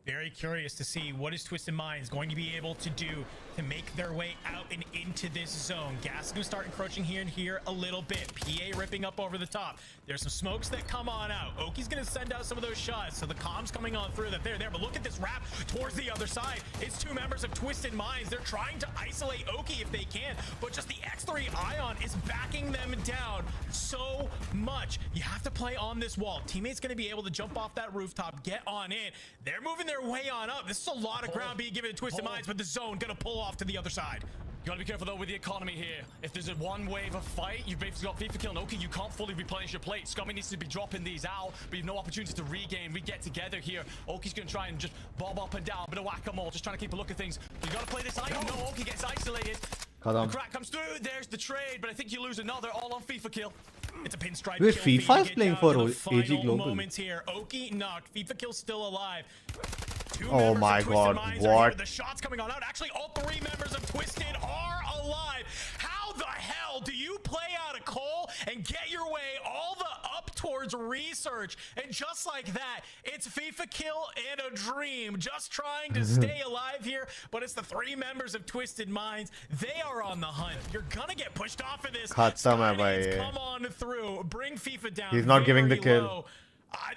Very curious to see what is Twisted Minds going to be able to do to make their way out and into this zone. Gas is going to start encroaching here and here a little bit. PA ripping up over the top. There's some smokes that come on out. Oki's going to send out some of those shots. So the comms coming on through that they're there. But look at this wrap towards the other side. It's two members of Twisted Minds. They're trying to isolate Oki if they can. But just the X3 Ion is backing them down so much. You have to play on this wall. Teammates going to be able to jump off that rooftop, get on in. They're moving their way on up. This is a lot of ground being given to Twisted Minds, but the zone going to pull off to the other side. You gotta be careful though with the economy here. If there's a one wave of fight, you've basically got FIFA kill and Oki, you can't fully replenish your plate. Scummy needs to be dropping these out, but you've no opportunity to regain. We get together here. Oki's gonna try and just bob up and down, a bit of whack-a-mole, just trying to keep a look at things. You gotta play this item. No, Oki gets isolated. The crack comes through, there's the trade, but I think you lose another all on FIFA kill. It's a pinstripe Wait, kill. FIFA is playing for AG Final Global. moments here. Oki knocked. FIFA kill still alive. Oh my god, what? The shots coming on out. Actually, all three members of Twisted are alive. How the hell do you play out a Cole and get your way all the up towards research? And just like that, it's FIFA kill and a dream. Just trying to stay alive here, but it's the three members of Twisted Minds. They are on the hunt. You're gonna get pushed off of this. Khatam hai bhai. Come on through. Bring FIFA down. He's not giving the very kill. low.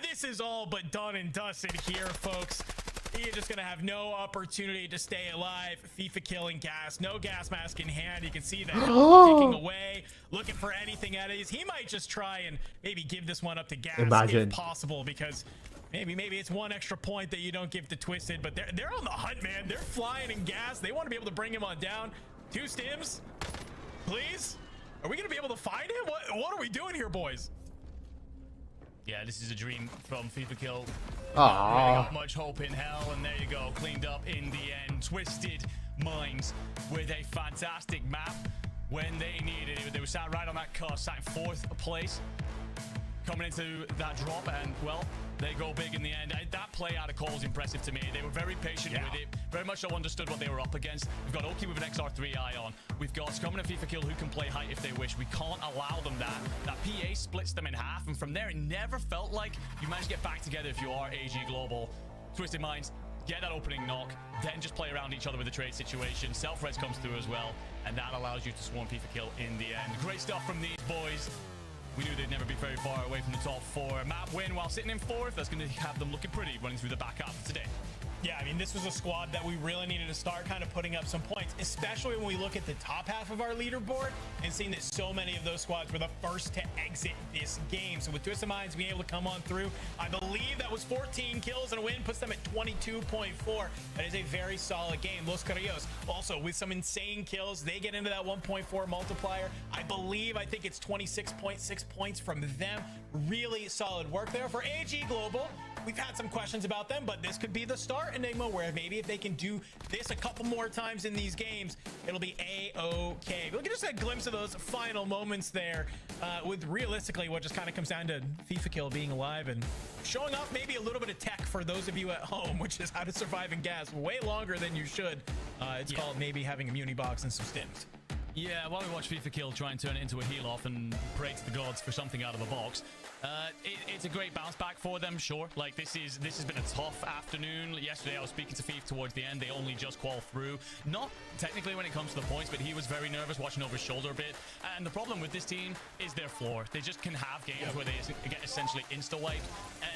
This is all but done and dusted here, folks. You're just gonna have no opportunity to stay alive. FIFA killing Gas, no gas mask in hand. You can see that ticking away, looking for anything at it. He might just try and maybe give this one up to Gas if possible, because maybe it's one extra point that you don't give to Twisted. But they're on the hunt, man. They're flying in Gas. They want to be able to bring him on down. 2 stims, please. Are we gonna be able to find him? What are we doing here, boys? Yeah, this is a dream from FIFA kill. Aww. Not much hope in hell, and there you go, cleaned up in the end. Twisted Minds with a fantastic map when they needed it. They were sat right on that cusp, sat in 4th place, coming into that drop, and well, they go big in the end. That play out of Cole is impressive to me. They were very patient with it, very much so understood what they were up against. We've got Oki with an XR3 Ion. We've got Scum and FIFA Kill who can play height if they wish. We can't allow them that. That PA splits them in half, and from there it never felt like you managed to get back together if you are AG Global. Twisted Minds, get that opening knock, then just play around each other with the trade situation. Self-res comes through as well, and that allows you to swarm FIFA Kill in the end. Great stuff from these boys. We knew they'd never be very far away from the top 4. Map win while sitting in 4th. That's going to have them looking pretty running through the back half of today. Yeah, I mean, this was a squad that we really needed to start kind of putting up some points, especially when we look at the top half of our leaderboard and seeing that so many of those squads were the first to exit this game. So with Twisted Minds being able to come on through, I believe that was 14 kills and a win, puts them at 22.4. That is a very solid game. Los Carrillos also with some insane kills. They get into that 1.4 multiplier. I think it's 26.6 points from them. Really solid work there for AG Global. We've had some questions about them, but this could be the start, Enigma, where maybe if they can do this a couple more times in these games, it'll be A-okay. Look at just a glimpse of those final moments there with realistically what just kind of comes down to FIFA Kill being alive and showing off maybe a little bit of tech for those of you at home, which is how to survive in Gas way longer than you should. It's called maybe having a muni box and some stims. Yeah, while we watch FIFA Kill try and turn it into a heal off and pray to the gods for something out of the box, it's a great bounce back for them, sure. Like this has been a tough afternoon. Yesterday I was speaking to Thief towards the end. They only just qual through. Not technically when it comes to the points, but he was very nervous watching over his shoulder a bit. And the problem with this team is their floor. They just can have games where they get essentially insta-wiped.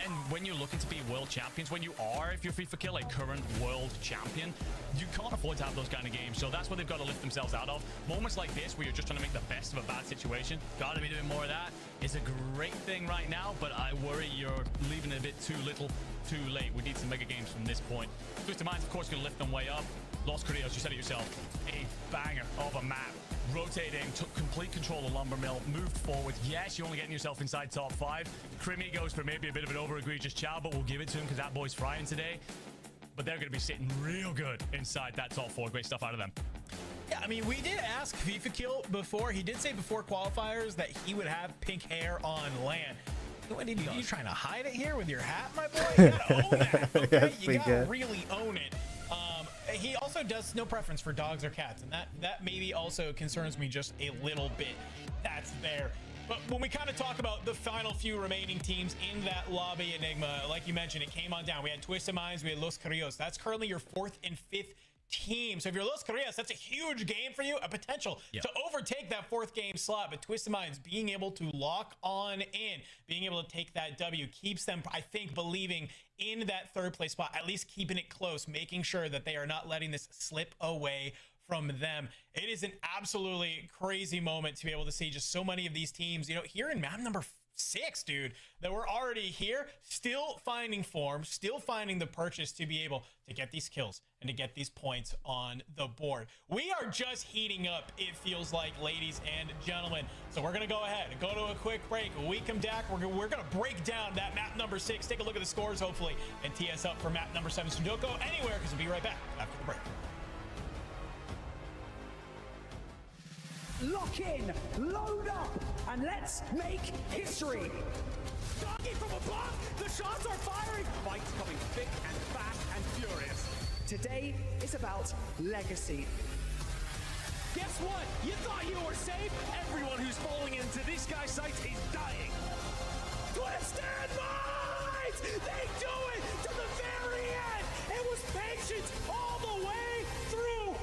And when you're looking to be world champions, when you are, if you're FIFA Kill, a current world champion, you can't afford to have those kind of games. So that's what they've got to lift themselves out of. Moments like this where you're just trying to make the best of a bad situation, gotta be doing more of that. It's a great thing right now, but I worry you're leaving it a bit too little, too late. We need some mega games from this point. Twisted Minds, of course, going to lift them way up. Los Carrillos, you said it yourself, a banger of a map. Rotating, took complete control of Lumber Mill, moved forward. Yes, you're only getting yourself inside top 5. Crimmy goes for maybe a bit of an over egregious chow, but we'll give it to him because that boy's frying today. but they're going to be sitting real good inside that top 4. Great stuff out of them. Yeah, I mean, we did ask FIFA Kill before. He did say before qualifiers that he would have pink hair on LAN. What did you trying to hide it here with your hat, my boy? You gotta own that, okay? Yes, You gotta really own it. He also does no preference for dogs or cats, and that maybe also concerns me just a little bit. That's there. But when we kind of talk about the final few remaining teams in that lobby, Enigma, like you mentioned, it came on down. We had Twisted Minds, we had Los Carrillos. That's currently your 4th and 5th team. So if you're Los Carrillos, that's a huge game for you, a potential to overtake that 4th game slot. But Twisted Minds being able to lock on in, being able to take that W keeps them, I think, believing in that 3rd place spot, at least keeping it close, making sure that they are not letting this slip away from them. It is an absolutely crazy moment to be able to see just so many of these teams, you know, here in map number 6, dude, that we're already here, still finding form, still finding the purchase to be able to get these kills and to get these points on the board. We are just heating up, it feels like, ladies and gentlemen. So we're gonna go ahead and go to a quick break. When we come back, we're gonna break down that map number 6, take a look at the scores, hopefully, and tee us up for map number 7. So don't go anywhere, because we'll be right back after the break. Lock in, load up, and let's make history. Doggy from above, the shots are firing. Fights coming thick and fast and furious. Today is about legacy. Guess what? You thought you were safe? Everyone who's falling into this guy's sights is dying. Twisted Minds! They do it to the very end! It was patience all the way through!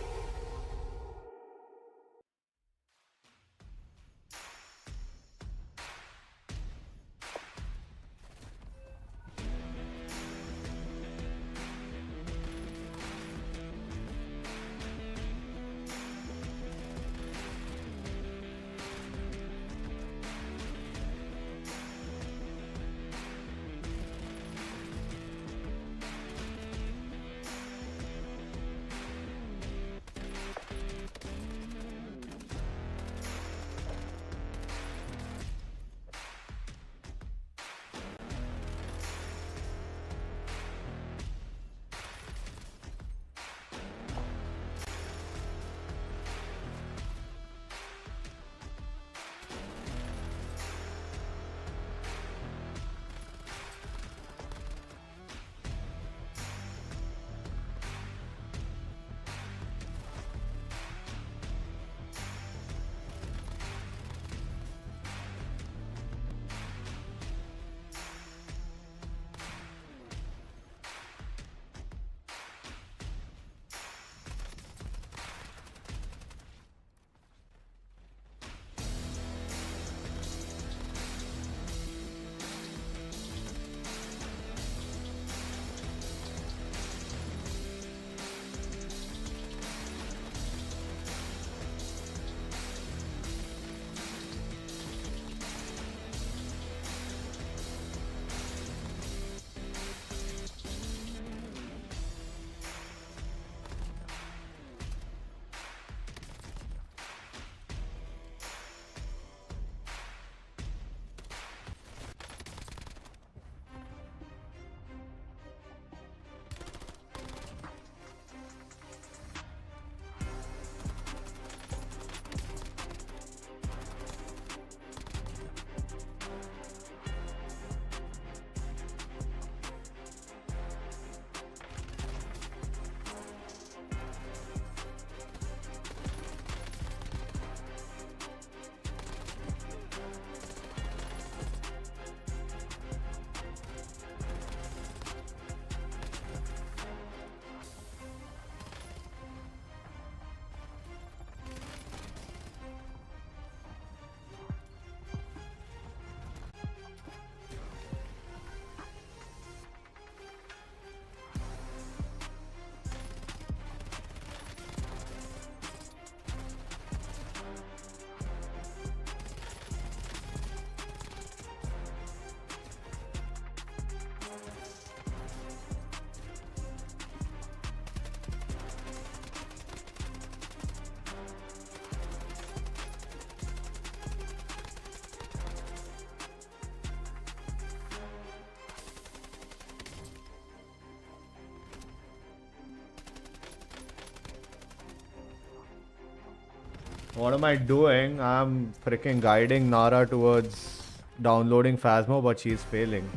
What am I doing? I'm freaking guiding Nara towards downloading Phasmo, but she's failing.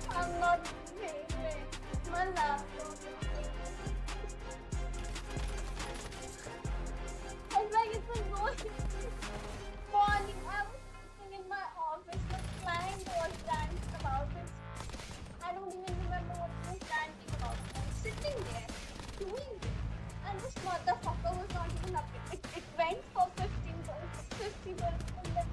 I'm not failing. My laptop. It's like it's been going morning. I was sitting in my office. The client was ranting about it. I don't even remember what he was ranting about. I was sitting there doing it. And this motherfucker was not even up. It went for 50 minutes and then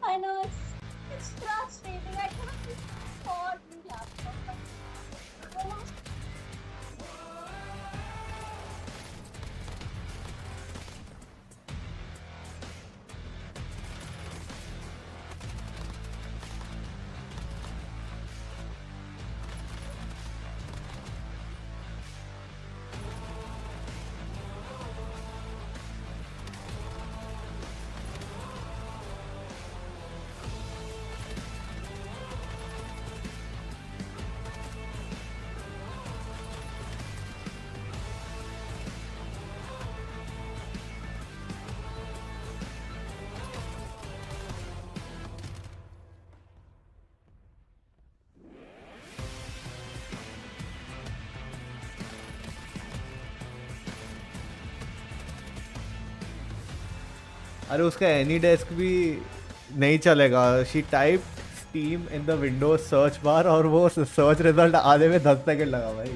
I know it's frustrating. I could have just bought the laptop, but you know. अरे उसका any desk भी नहीं चलेगा. She type steam in the Windows search bar और वो search result आने में 10 second लगा भाई.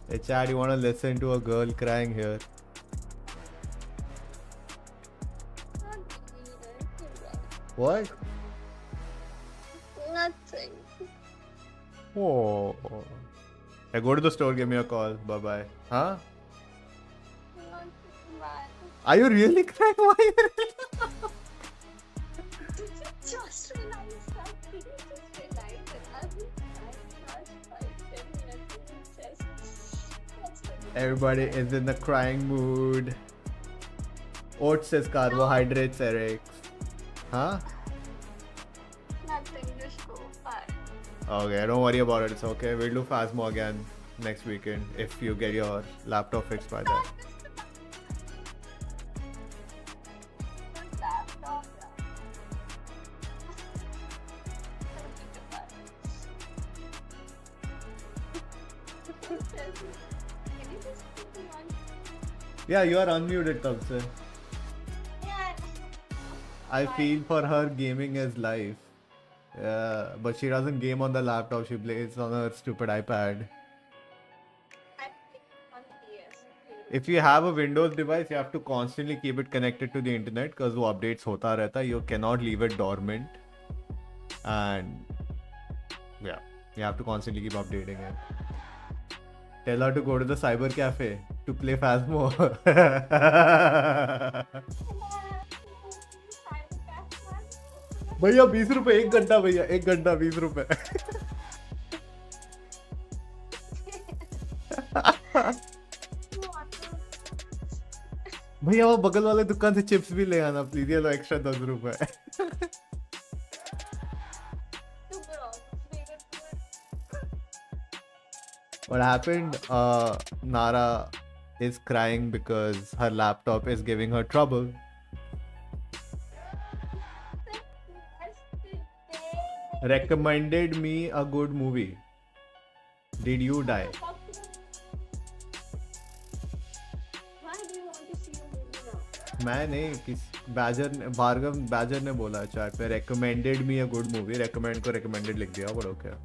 Hey Chad, you want to listen to a girl crying here? What? Nothing. Oh. Hey, go to the store, give me a call. Bye bye. Huh? Are you really crying? Why are you Just realize that. Did you just realize that I've been crying last 5-10 minutes in chest? That's Everybody is in the crying mood. Oats is carbohydrates, Eric. Huh? Nothing, just go. Bye. Okay, don't worry about it. It's okay. We'll do Phasmo again next weekend if you get your laptop fixed by then. Yeah, you are unmuted, Tabse. I feel for her gaming is life. Yeah, but she doesn't game on the laptop, she plays on her stupid iPad. If you have a Windows device, you have to constantly keep it connected to the internet because वो updates होता रहता है. You cannot leave it dormant. And yeah, you have to constantly keep updating it. Tell her to go to the cyber cafe to play Phasmo. भैया 20 रुपए 1 घंटा भैया 1 घंटा 20 रुपए भैया वो बगल वाले दुकान से चिप्स भी ले आना प्लीज ये लो एक्स्ट्रा 10 रुपए What happened? Nara is crying because her laptop is giving her trouble. Recommended me a good movie. Did you die? मैं नहीं किस भार्गव बैजर ने बोला चैट पे recommended me a good movie. Recommend को recommended लिख दिया but okay.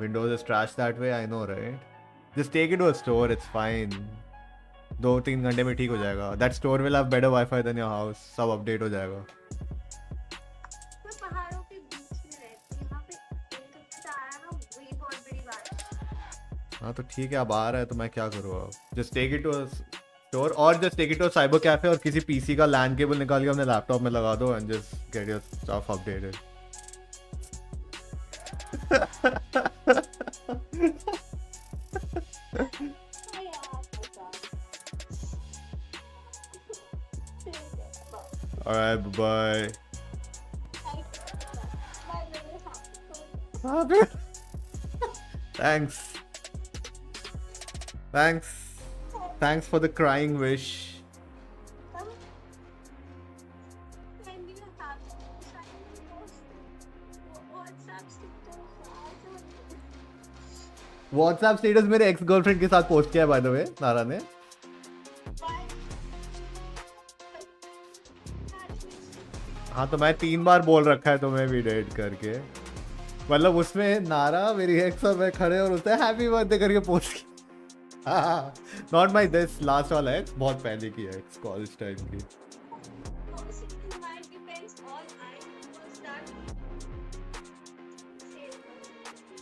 Windows is trash that way, I know, right? Just take it to a store, it's fine. 2-3 घंटे में ठीक हो जाएगा. That store will have better Wi-Fi than your house. सब update हो जाएगा. हाँ तो ठीक है अब आ रहा है तो मैं क्या करूँ अब. Just take it to a store or just take it to a cyber cafe और किसी PC का LAN cable निकाल के अपने laptop में लगा दो and just get your stuff updated. Alright, bye. Thanks. Thanks for the crying wish. WhatsApp status मेरे एक्स गर्लफ्रेंड के साथ पोस्ट किया है बाय द वे नारा ने. हाँ तो मैं 3 बार बोल रखा है तुम्हें भी डेट करके. मतलब उसमें नारा मेरी एक्स और मैं खड़े और उसने हैप्पी बर्थडे करके पोस्ट किया. नॉट माई दिस लास्ट वाला एक्स, बहुत पहले की एक्स कॉलेज टाइम की.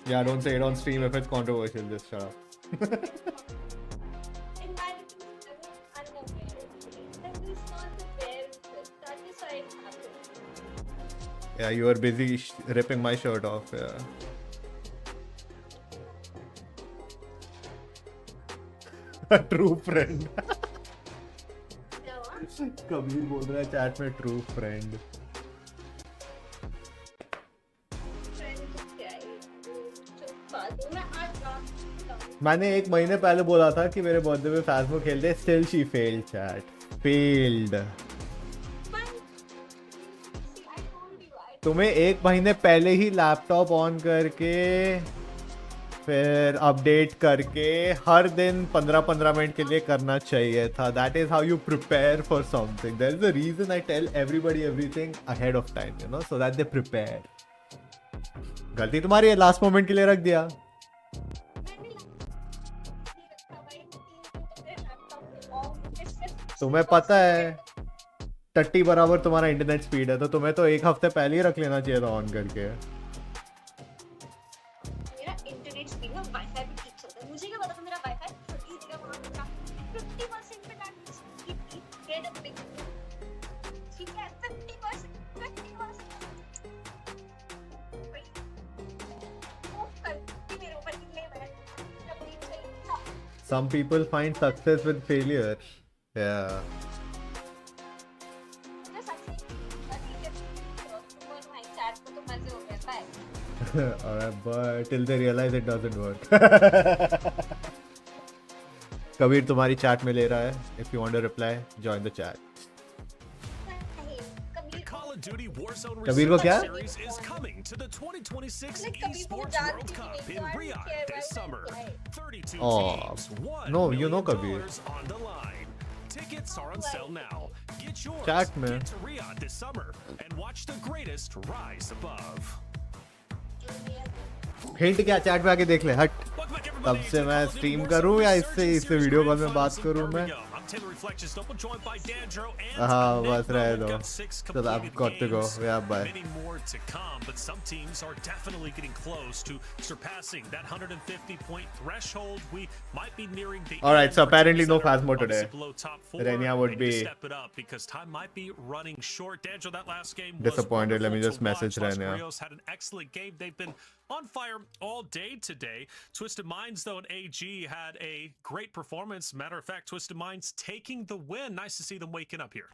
Yeah, don't say it on stream if it's controversial. Just shut up. Yeah, you were busy ripping my shirt off. Yeah. A true friend. Kabir बोल रहा है chat में true friend. मैंने 1 महीने पहले बोला था कि मेरे बर्थडे में फैसमो खेलते. Still she failed chat. Failed. तुम्हें 1 महीने पहले ही लैपटॉप ऑन करके फिर अपडेट करके हर दिन 15-15 मिनट के लिए करना चाहिए था. That is how you prepare for something. There is a reason I tell everybody everything ahead of time, you know, so that they prepare. गलती तुम्हारी है, लास्ट मोमेंट के लिए रख दिया. तुम्हें पता है टट्टी बराबर तुम्हारा इंटरनेट स्पीड है तो तुम्हें तो 1 हफ्ते पहले ही रख लेना चाहिए था ऑन करके. मेरा इंटरनेट स्पीड में वाईफाई भी ठीक चलता है. मुझे क्या पता था मेरा वाईफाई 30 का वहां का 50% पे डाटा गेट अप पे. ठीक है 50% वो कर कि मेरे ऊपर कितने बैठ जब नहीं चाहिए था. Some people find success with failure. Yeah. Alright, but till they realize it doesn't work. Kabir तुम्हारी chat में ले रहा है. If you want to reply, join the chat. Call of Duty Warzone Kabir को क्या? series is coming to the 2026 Esports World Cup in Riyadh this summer. 32 teams, no, you know Kabir. $1 million on the line. Tickets are on sale now. Get yours. Chat में. Get to Riyadh this summer and watch the greatest rise above. Hint क्या chat में आके देख ले हट तब से मैं स्ट्रीम करूं या इससे वीडियो कॉल में बात करूं मैं हाँ बस रहे दो चल I've got to go yeah bye Many more to come, but some teams are definitely getting close to surpassing that 150-point threshold. We might be nearing the all right so apparently no Phasmo today Renia would be step it up because time might be running short. Danjo, that last game was disappointed. Let me just message Renia. Had an excellent game. They've been on fire all day today. Twisted Minds, though, and AG had a great performance. Matter of fact, Twisted Minds taking the win. Nice to see them waking up here.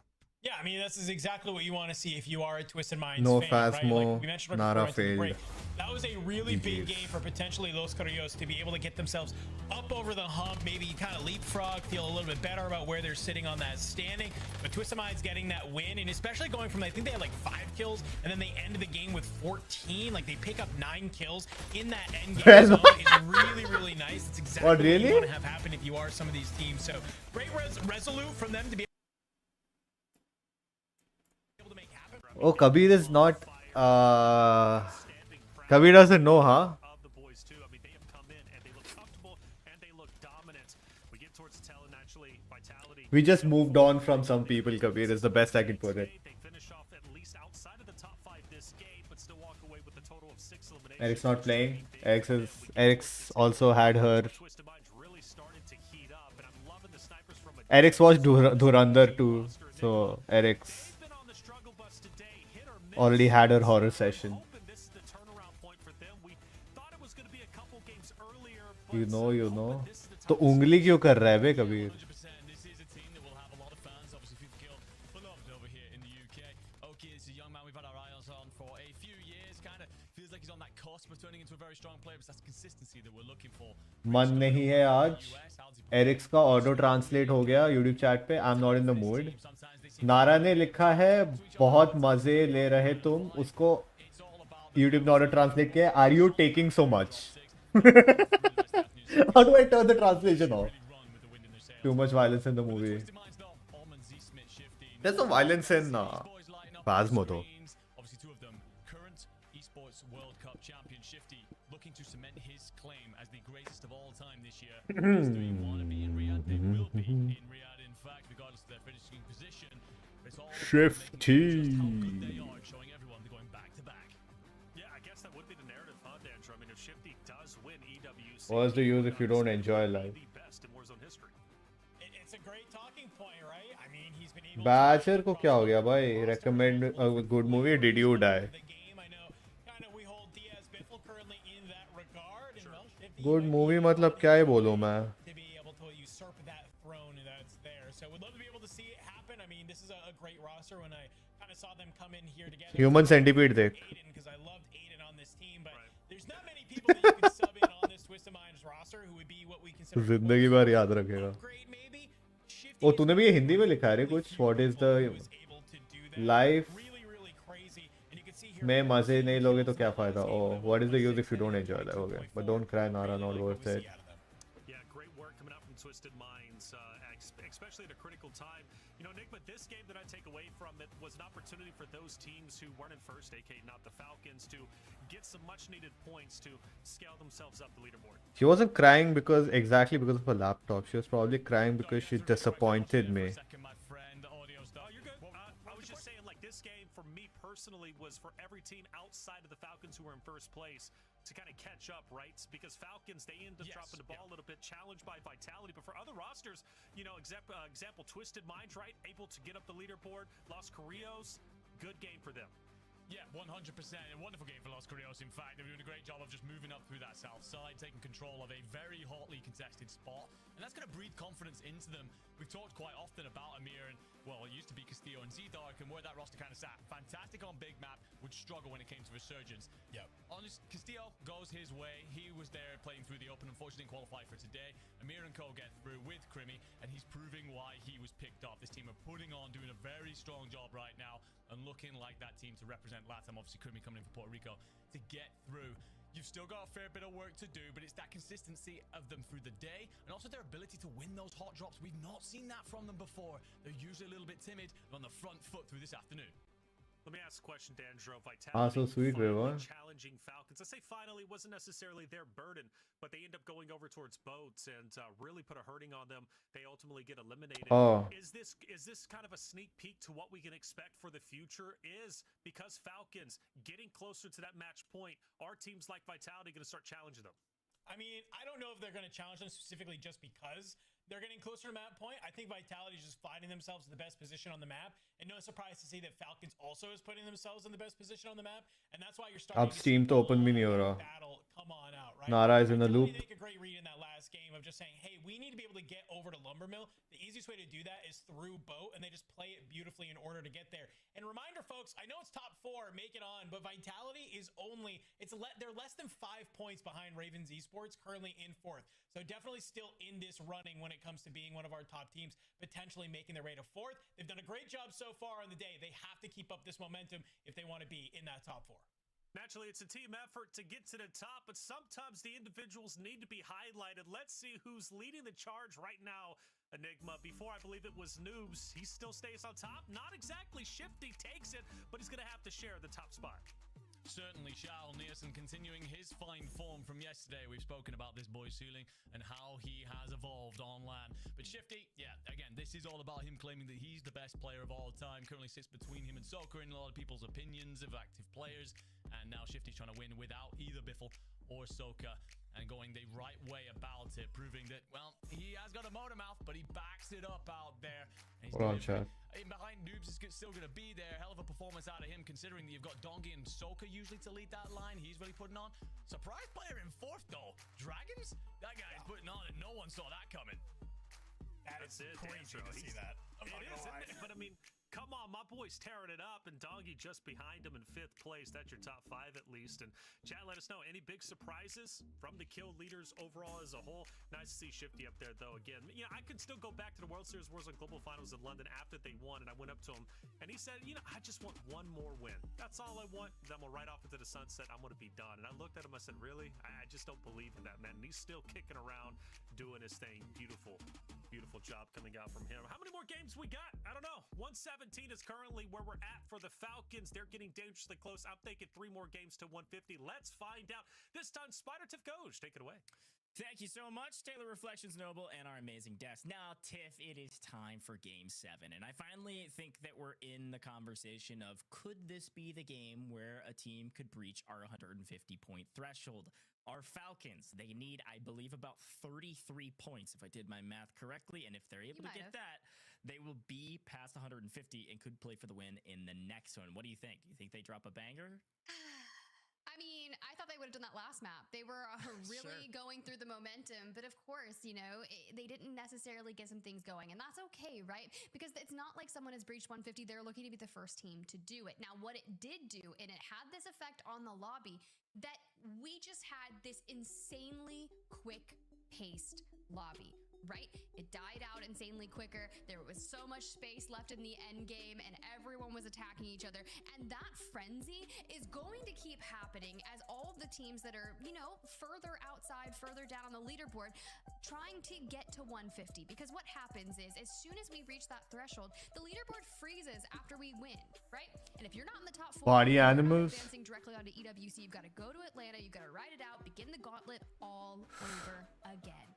Yeah, I mean, this is exactly what you want to see if you are a Twisted Minds no fan, Phasmo, right? Like we mentioned right Nara before failed. break, that was a really big game for potentially Los Carrillos to be able to get themselves up over the hump, maybe kind of leapfrog, feel a little bit better about where they're sitting on that standing. But Twisted Minds getting that win, and especially going from, I think they had like 5 kills, and then they ended the game with 14. Like they pick up 9 kills in that end game zone. It's really, really nice. It's exactly what you want to have happen if you are some of these teams. So great resolute from them to be oh Kabir is not Kabir doesn't know huh we just moved on from some people Kabir is the best I can put it Eric's not playing Eric's also had her Eric's watched Dhurandhar too so Eric's already had her horror session. You know. तो उंगली क्यों कर रहा है बे कबीर? मन नहीं है आज. एरिक्स का ऑटो ट्रांसलेट हो गया यूट्यूब चैट पे. I am not in the mood. नारा ने लिखा है बहुत मजे ले रहे तुम उसको YouTube ने ऑटो ट्रांसलेट किया are you taking so much how do I turn the translation off too much violence in the movie there is no violence in Phasmo though Shifty. Yeah, I guess that would be the narrative, huh, Dandra? I mean, if Shifty does win EWC, what's the use if you don't enjoy life? It's a great talking point, right? I mean, he's been able Bachelor को क्या हो गया भाई? Recommend a good movie. Did you die? Good movie मतलब क्या ही बोलूँ मैं? Human Centipede देख. जिंदगी भर याद रखेगा. ओ तूने भी ये हिंदी में लिखा है रे कुछ? What is the life में मजे नहीं लोगे तो क्या फायदा? Oh, what is the use if you don't enjoy that? Okay, but don't cry, Nara, not worth it. Yeah, great work coming out from Twisted Minds, especially at a critical time. You know, Nick, but this game that I take away from it was an opportunity for those teams who weren't in first, aka not the Falcons, to get some much-needed points to scale themselves up the leaderboard. She wasn't crying exactly because of her laptop. She was probably crying because she disappointed me. This game, for me personally, was for every team outside of the Falcons who were in first place to kind of catch up, right? Because Falcons, they ended up dropping the ball a little bit, challenged by Vitality. But for other rosters, you know, example, Twisted Minds, right? Able to get up the leaderboard. Los Carrillos, good game for them. Yeah, 100%. A wonderful game for Los Curios, in fact. They're doing a great job of just moving up through that south side, taking control of a very hotly contested spot. And that's going to breathe confidence into them. We've talked quite often about Amir and, well, it used to be Castillo and Z-Dark and where that roster kind of sat. Fantastic on big map, would struggle when it came to Resurgence. Yeah. Honest, Castillo goes his way. He was there playing through the open, unfortunately didn't qualify for today. Amir and Co get through with Crimmy, and he's proving why he was picked up. This team are putting on, doing a very strong job right now, and looking like that team to represent LATAM. Obviously, Crimmy coming in for Puerto Rico to get through. You've still got a fair bit of work to do, but it's that consistency of them through the day, and also their ability to win those hot drops. We've not seen that from them before. They're usually a little bit timid, but on the front foot through this afternoon. Let me ask a question, Dandro. Vitality so sweet, finally challenging Falcons. I say finally wasn't necessarily their burden, but they end up going over towards boats and really put a hurting on them. They ultimately get eliminated. Oh. Is this kind of a sneak peek to what we can expect for the future? Is because Falcons getting closer to that match point, are teams like Vitality going to start challenging them? I mean, I don't know if they're going to challenge them specifically just because they're getting closer to map point. I think Vitality is just finding themselves in the best position on the map. And no surprise to see that Falcons also is putting themselves in the best position on the map. And that's why you're starting Up Steam to open bhi nahi ho raha. battle come on out, right? Nara is in the loop. They make a great read in that last game of just saying, hey, we need to be able to get over to Lumbermill. The easiest way to do that is through boat, and they just play it beautifully in order to get there. And reminder, folks, I know it's top 4, make it on, but Vitality is only, they're less than 5 points behind Ravens Esports, currently in 4th. So definitely still in this running when it comes to being one of our top teams, potentially making their way to 4th. They've done a great job so far on the day. They have to keep up this momentum if they want to be in that top 4. Naturally, it's a team effort to get to the top, but sometimes the individuals need to be highlighted. Let's see who's leading the charge right now. Enigma, before I believe it was Noobs, he still stays on top. Not exactly Shifty takes it, but he's going to have to share the top spot. Certainly, Shao Nielsen continuing his fine form from yesterday. We've spoken about this boy Suling and how he has evolved on LAN. But Shifty, yeah, again, this is all about him claiming that he's the best player of all time. Currently sits between him and Soka in a lot of people's opinions of active players. And now Shifty's trying to win without either Biffle or Soka, and going the right way about it, proving that, well, he has got a motor mouth, but he backs it up out there. And Hold on, chat. in behind Noobs is still going to be there. Hell of a performance out of him, considering that you've got Dongi and Soka usually to lead that line. He's really putting on. Surprise player in 4th, though. Dragons? That guy's putting on, and no one saw that coming. That's it, crazy Dandro. to see that. It is, isn't it? But I mean, come on, my boy's tearing it up, and Dongi just behind him in 5th place. That's your top 5 at least. And chat, let us know any big surprises from the kill leaders overall as a whole. Nice to see Shifty up there, though. Again, you know, I could still go back to the World Series Warzone Global Finals in London after they won, and I went up to him, and he said, you know, I just want one more win. That's all I want. Then we'll ride off into the sunset. I'm going to be done. And I looked at him, I said, really? I just don't believe in that, man. And he's still kicking around, doing his thing. Beautiful, beautiful job coming out from him. How many more games we got? I don't know. 117 is currently where we're at for the Falcons. They're getting dangerously close. I'm thinking 3 more games to 150. Let's find out. This time, Spider Tiff Goj, take it away. Thank you so much, Taylor Reflections Noble, and our amazing guest. Now, Tiff, it is time for Game 7, and I finally think that we're in the conversation of, could this be the game where a team could breach our 150-point threshold? Our Falcons, they need, I believe, about 33 points, if I did my math correctly, and if they're able to get that, they will be past 150 and could play for the win in the next one. What do you think? You think they drop a banger? I mean, I thought they would have done that last map. They were really going through the momentum, but of course, you know, they didn't necessarily get some things going, and that's okay, right? Because it's not like someone has breached 150. They're looking to be the first team to do it. Now, what it did do, and it had this effect on the lobby, that we just had this insanely quick-paced lobby. Right? It died out insanely quicker. There was so much space left in the end game, and everyone was attacking each other. And that frenzy is going to keep happening as all of the teams that are, you know, further outside, further down on the leaderboard, trying to get to 150. Because what happens is, as soon as we reach that threshold, the leaderboard freezes after we win, right? And if you're not in the top 4, Party animals. Advancing directly onto EWC, you've got to go to Atlanta, you've got to ride it out, begin the gauntlet all over again.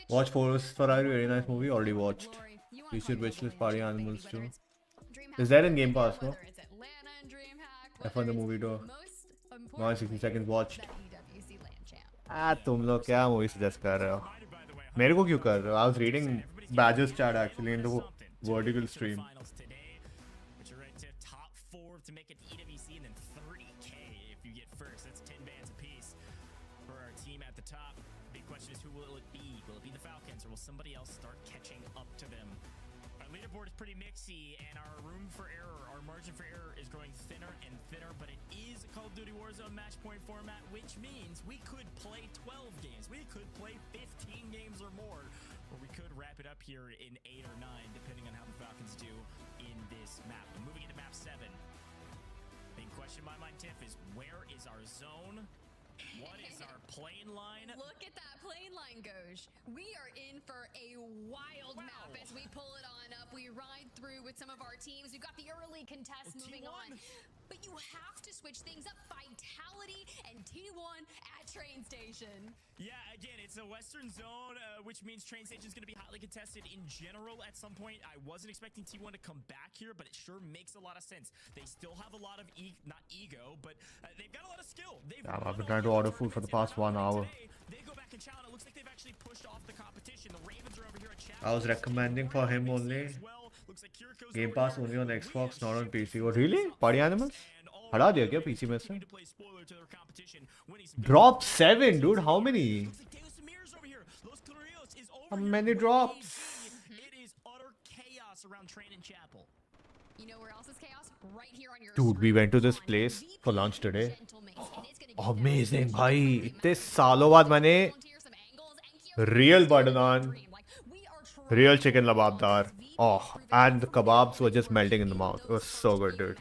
Watch Forest Ferrari, very nice movie. Already watched. You should wishlist Party Animals too. Is that in Game Pass, no? F1 the movie though. No, 60 seconds watched. तुम लोग क्या movie suggest कर रहे हो? मेरे को क्यों कर रहे हो? I was reading Badger's chat actually in the vertical stream. Top 4 to make it to EWC, and then top. Big question is, who will it be? Will it be the Falcons, or will somebody else start catching up to them? Our leaderboard is pretty mixy, and our room for error, our margin for error is growing thinner and thinner, but it is a Call of Duty Warzone match point format, which means we could play 12 games. We could play 15 games or more, or we could wrap it up here in 8 or 9, depending on how the Falcons do in this map. And moving into map 7, big question in my mind, Tiff, is where is our zone? What is our plane line? Look at that plane line, Goj. We are in for a wild map as we pull it on up. We ride through with some of our teams. We've got the early contest moving on. But you have to switch things up. Vitality and T1 at train station. Yeah, again, it's a Western zone, which means train station is going to be hotly contested in general at some point. I wasn't expecting T1 to come back here, but it sure makes a lot of sense. They still have a lot of, not ego, but they've got a lot of skill. I've been trying to order food for the past 1 hour. They go back and challenge. It looks like they've actually pushed off the competition. The Ravens are over here at challenge. I was recommending for him only. Game Pass only on Xbox, not on PC. Oh, really? Party Animals? हटा दिया क्या PC में से? Drop 7, dude. How many? How many drops? It is utter chaos around Train and Chapel. You know where else is chaos? Right here on your Dude, we went to this place for lunch today. Amazing, भाई. इतने सालों बाद मैंने real butter naan, real chicken lababdar. Oh, and the kebabs were just melting in the mouth. It was so good, dude.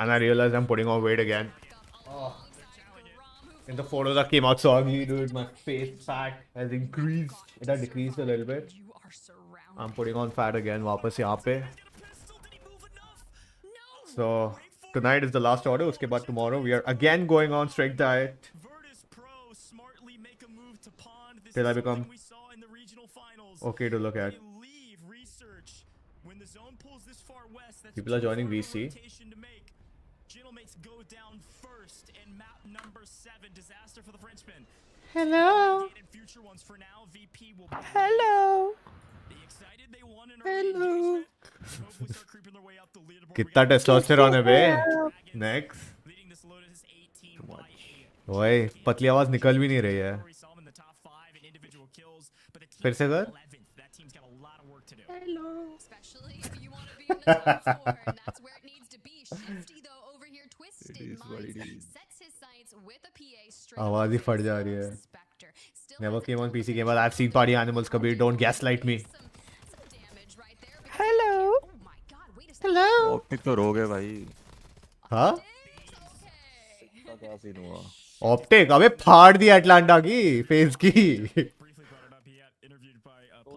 And I realized I'm putting on weight again. Oh. In the photos that came out so ugly, dude, my face fat has increased. It has decreased a little bit. I'm putting on fat again. वापस यहाँ पे. So tonight is the last order. Uske baad tomorrow we are again going on strict diet till I become okay to look at. People are joining VC. Go down first in map number 7. Disaster for the Frenchman. Hello. Hello. Hello. कितना testosterone है बे? Next. ओए, पतली आवाज निकल भी नहीं रही है. फिर से कर. Hello. Especially if you want to be in the top 4, and that's where it needs to be. Shifty though over here, twisted minds, sets his sights with a PA straight. आवाज ही फट जा रही है. Never came on PC game, but I've seen Party Animals. Kabir, don't gaslight me. Hello. Hello. Optic तो रो गए भाई. हाँ? क्या सीन हुआ? Optic, अबे फाड़ दिया अटलांटा की फेस की.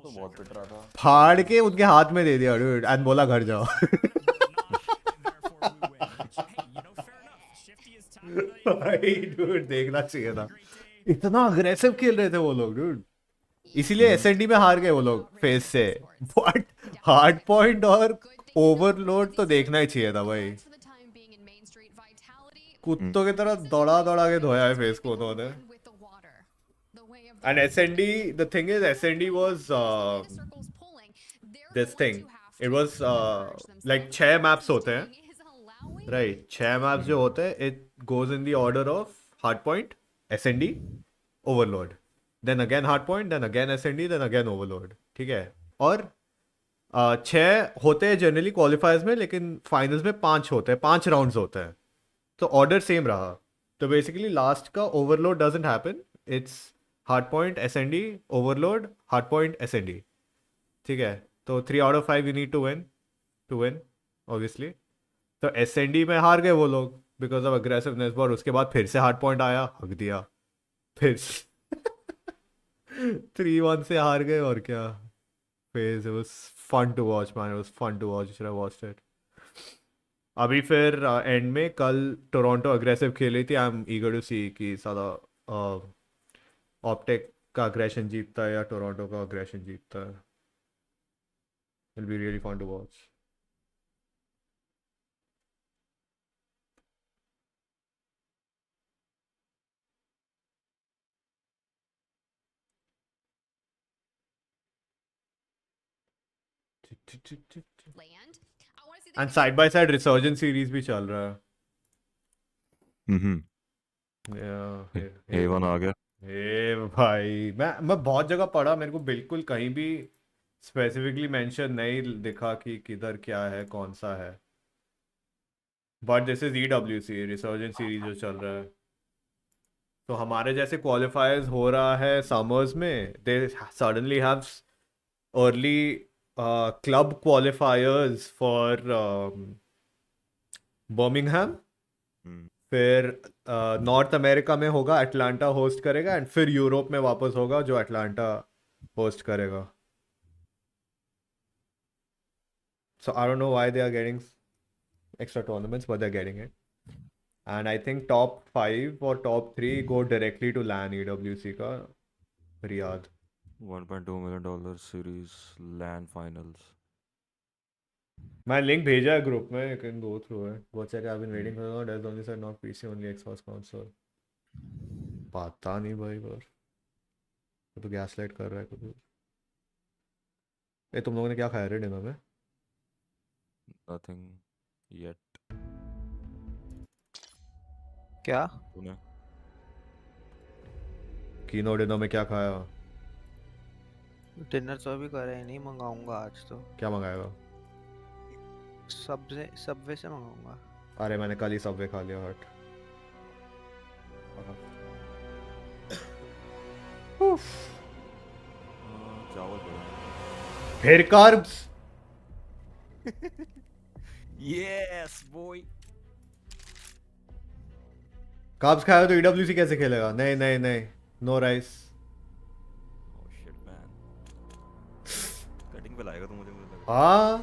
तो बहुत पिट रहा था. फाड़ के उनके हाथ में दे दिया dude and बोला घर जाओ. भाई dude देखना चाहिए था. इतना अग्रेसिव खेल रहे थे वो लोग dude. इसीलिए एसएनडी में हार गए वो लोग फेस से. बट हार्ड पॉइंट और ओवरलोड तो देखना ही चाहिए था भाई. कुत्तों की तरह दौड़ा दौड़ा के धोया है फेस को उन्होंने. And SND, the thing is, SND was this thing. It was like 6 maps होते हैं, right? 6 maps जो होते हैं, it goes in the order of hardpoint, SND, overload, then again hardpoint, then again SND, then again overload. ठीक है? और 6 होते हैं जनरली क्वालिफायर्स में, लेकिन फाइनल्स में 5 होते हैं, 5 राउंड्स होते हैं. तो ऑर्डर सेम रहा. तो बेसिकली लास्ट का overload doesn't happen. It's hardpoint, SND, overload, hardpoint, SND. ठीक है? तो 3 out of 5 you need to win, obviously. तो SND में हार गए वो लोग because of aggressiveness. और उसके बाद फिर से hardpoint आया, हक दिया. फिर 3-1 से हार गए और क्या. Phase, it was fun to watch, man. It was fun to watch. You should have watched it. अभी फिर एंड में कल टोरंटो अग्रेसिव खेल रही थी. आई एम ईगर टू सी कि सारा ऑप्टिक का अग्रेशन जीतता है या टोरंटो का अग्रेशन जीतता है. It'll be really fun to watch. Land. I want to and side by side resurgence series भी चल रहा है। A1 आ गया। भाई मैं बहुत जगह पढ़ा, मेरे को बिल्कुल कहीं भी स्पेसिफिकली मेंशन नहीं दिखा कि किधर क्या है, कौन सा है। But this is EWC resurgence series जो चल रहा है। तो हमारे जैसे क्वालिफायर्स हो रहा है समर्स में, they suddenly have early club qualifiers for Birmingham, फिर नॉर्थ अमेरिका में होगा, अटलांटा होस्ट करेगा, एंड फिर यूरोप में वापस होगा जो अटलांटा होस्ट करेगा। So I don't know why they are getting extra tournaments, but they're getting it. And I think top 5 or top 3 go directly to LAN EWC का Riyadh. $1.2 million series LAN finals. मैं link भेजा है group में, you can go through it. What's that? I've been waiting for that. There's only said not PC, only Xbox console. पता नहीं भाई पर तो गैसलाइट कर रहा है कुछ। ए तुम लोगों ने क्या खाया रे डिनर में? Nothing yet. क्या? तूने? कीनो डिनर में क्या खाया? डिनर तो अभी करा ही नहीं, मंगाऊंगा आज तो। क्या मंगाएगा? सबवे से मंगाऊंगा। अरे मैंने कल ही सबवे खा लिया हट। चावल फिर कार्ब्स। Yes boy. कार्ब्स खाया तो EWC कैसे खेलेगा? नहीं नहीं नहीं, no rice. Oh shit man. Cutting पे लाएगा तो मुझे लगा। हाँ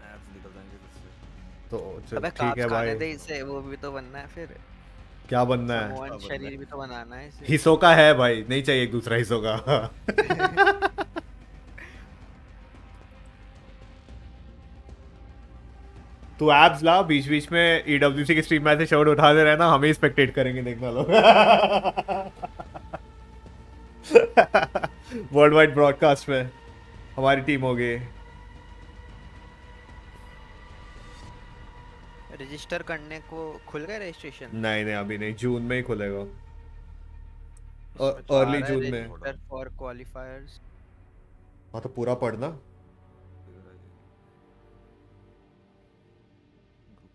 एब्स निकल जाएंगे इससे। तो अबे ठीक है भाई। दे इसे, वो भी तो बनना है फिर। क्या बनना है? सामोअन शरीर भी तो बनाना है इसे। हिस्सों का है भाई, नहीं चाहिए एक दूसरा हिस्सों का। तू एब्स ला, बीच बीच में EWC की स्ट्रीम में से शॉट उठाते रहना, हमें ही स्पेक्टेट करेंगे, देखना लोग। वर्ल्ड वाइड ब्रॉडकास्ट में हमारी टीम होगी। रजिस्टर करने को खुल गया रजिस्ट्रेशन? नहीं नहीं अभी नहीं, जून में ही खुलेगा, अर्ली जून में। Register for क्वालिफायर्स। हाँ तो पूरा पढ़ना।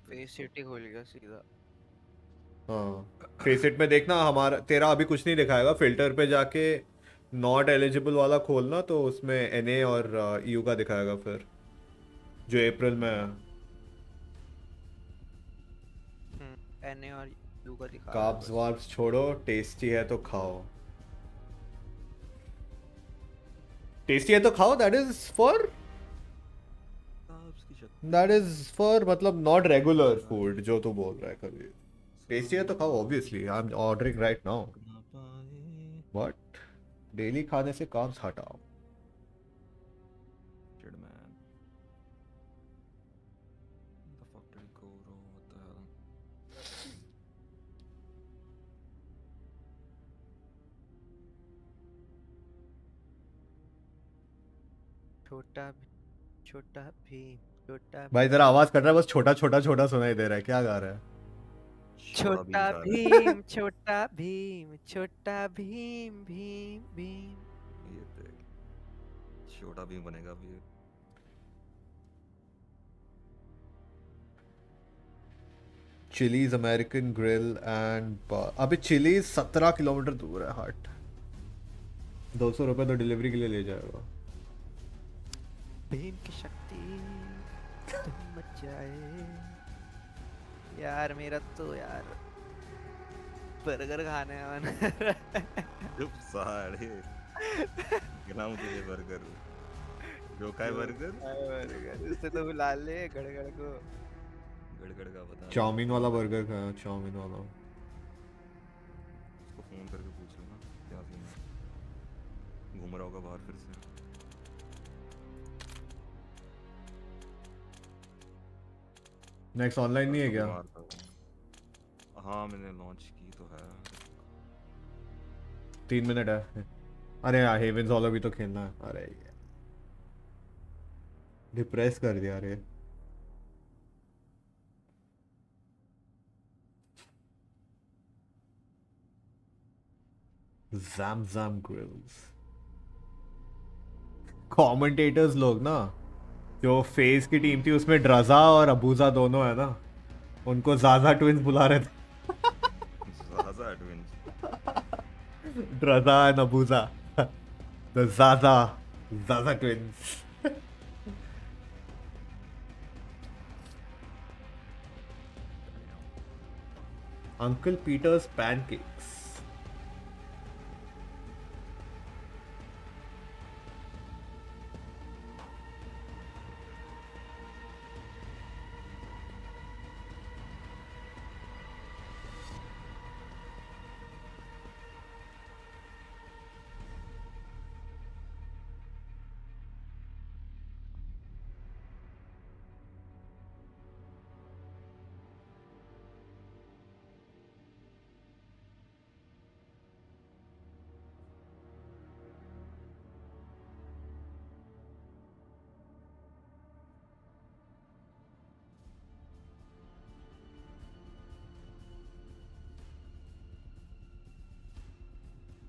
फेसिटी खुल गया सीधा। हाँ फेसिट में देखना, हमारा तेरा अभी कुछ नहीं दिखाएगा, फिल्टर पे जाके नॉट एलिजिबल वाला खोलना तो उसमें NA और EU का दिखाएगा फिर, जो अप्रैल में है। NA और EU का दिखा। कार्ब्स वार्ब्स छोड़ो, टेस्टी है तो खाओ, टेस्टी है तो खाओ। दैट इज फॉर मतलब नॉट रेगुलर फूड जो तू बोल रहा है। कभी टेस्टी है तो खाओ, obviously I am ordering right now, but daily खाने से कार्ब्स हटाओ। छोटा भाई तेरा आवाज कट रहा है, बस छोटा छोटा छोटा सुनाई दे रहा है, क्या गा रहा है? छोटा भीम छोटा भीम छोटा भीम भीम भीम। ये देख छोटा भीम बनेगा अभी। चिलीज अमेरिकन ग्रिल एंड अभी चिलीज 17 किलोमीटर दूर है हट। 200 रुपए तो डिलीवरी के लिए ले जाएगा। भीम की शक्ति तुम बचाए यार, मेरा तो यार बर्गर खाने का मन। चुप साड़े खिलाऊं तुझे बर्गर, जो का है बर्गर उससे तो बुला ले गड़गड़ को। गड़गड़ का पता। चाउमीन वाला बर्गर खाया, चाउमीन वाला। उसको फोन करके पूछ लेना क्या सीन है, घूम रहा होगा बाहर फिर से। नेक्स्ट ऑनलाइन नहीं है क्या? हाँ मैंने लॉन्च की तो है। 3 मिनट है। अरे यार हेवेंस वाला भी तो खेलना है। अरे डिप्रेस कर दिया रे. Zam Grills. कमेंटेटर्स लोग ना जो फेस की टीम थी उसमें ड्रजा और अबूजा दोनों है ना, उनको ज़ाज़ा ट्विंस बुला रहे थे. Zaza twins. ड्रजा and Abuja. The Zaza twins. Uncle Peter's pancakes.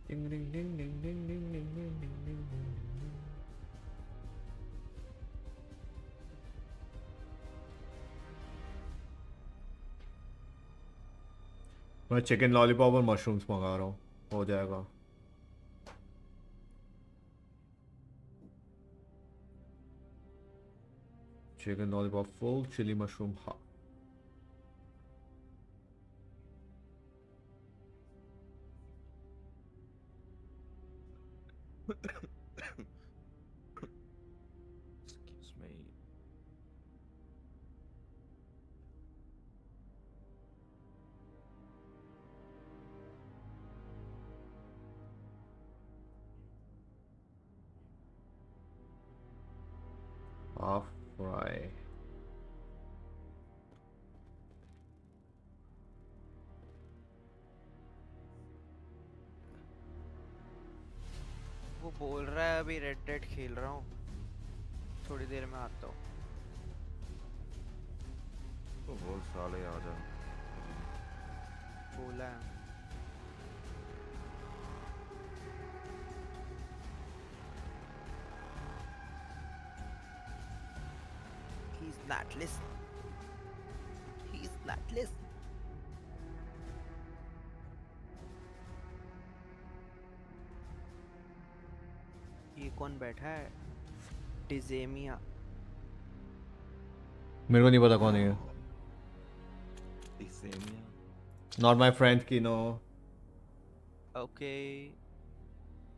Ding ding ding ding ding ding ding ding ding ding ding. मैं चिकन लॉलीपॉप और मशरूम्स मंगा रहा हूँ, हो जाएगा. Chicken lollipop full, chili mushroom hot. Excuse me. Half fry. वो बोल रहा है अभी रेड डेड खेल रहा हूँ, थोड़ी देर में आता हूँ. तो बोल साले आ जा. बोला है. He's not listening. He's not listening. ये कौन बैठा है? डिजेमिया. मेरे को नहीं पता कौन है ये. Disemia. Not my friend Kino. Okay.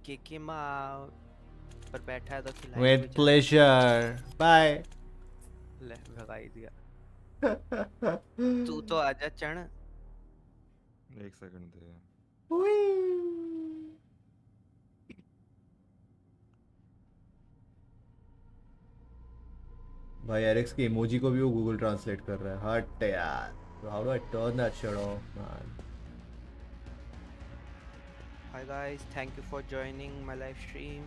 Kick him out. पर बैठा है तो खिलाएंगे. With pleasure. Bye. ले भगाई दिया. तू तो आजा चढ़. 1 सेकंड दे. भाई एरिक्स की इमोजी को भी वो गूगल ट्रांसलेट कर रहा है. हट यार. How do I turn that shit off, man? Hi guys, thank you for joining my live stream.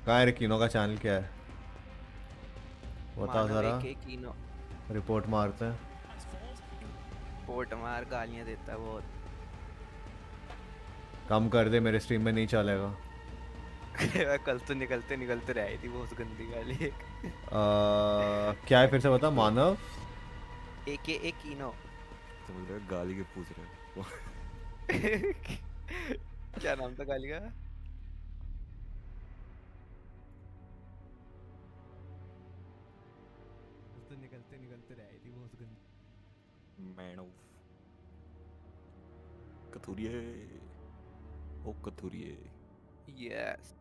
कहाँ है कीनो का चैनल क्या है? बता जरा. कीनो. रिपोर्ट मारते हैं. पोर्ट मार गालियाँ देता है बहुत. कम कर दे, मेरे स्ट्रीम में नहीं चलेगा. कल तो निकलते निकलते रह थी बहुत गंदी गाली. क्या है फिर से बता. मानव एक कीनो. समझ रहे गाली के पूछ रहे. क्या नाम था गाली का? तो निकलते निकलते रह थी बहुत गंदी. मैन ऑफ कथुरिये. ओ कथुरिये. यस.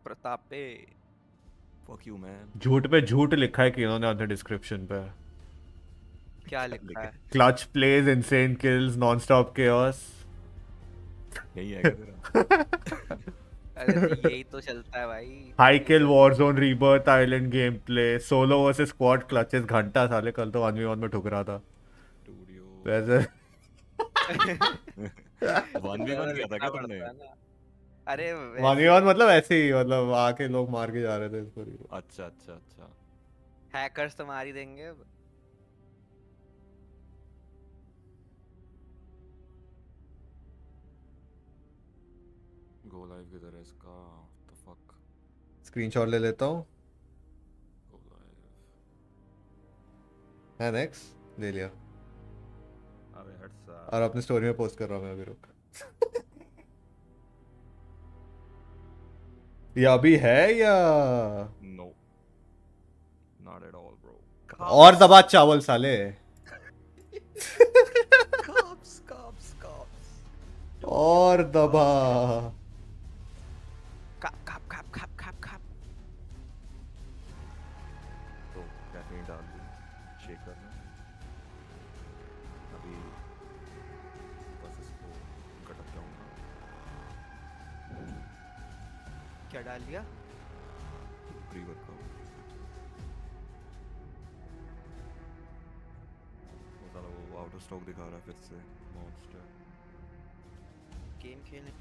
प्रतापे. Fuck you man. झूठ पे झूठ लिखा है कि इन्होंने अपने डिस्क्रिप्शन पे. क्या लिखा है? Clutch plays, insane kills, nonstop chaos. यही है तेरा. अरे तो यही तो चलता है भाई. High kill, warzone, rebirth, island game play, solo versus squad clutches. घंटा साले कल तो 1v1 में ठुक रहा था वैसे. 1v1 किया था क्या तुमने? अरे 1v1 मतलब ऐसे ही, मतलब आके लोग मार के जा रहे थे इसको। अच्छा अच्छा अच्छा। हैकर्स तो मार ही देंगे अब। गो लाइव किधर है इसका? The fuck. स्क्रीनशॉट ले लेता हूँ। है नेक्स्ट ले लिया। अबे हट सा। और अपनी स्टोरी में पोस्ट कर रहा हूँ मैं अभी, रुक। ये अभी है या no not at all bro. और दबा चावल साले। कॉप्स कॉप्स कॉप्स और दबा। Cup cup cup cup cup cup. तो कैफीन डाल दूं शेकर में अभी, बस इसको कटक जाऊंगा। क्या डाल लिया? Pre workout. वो आउट ऑफ स्टॉक दिखा रहा है फिर से मॉन्स्टर। गेम खेलने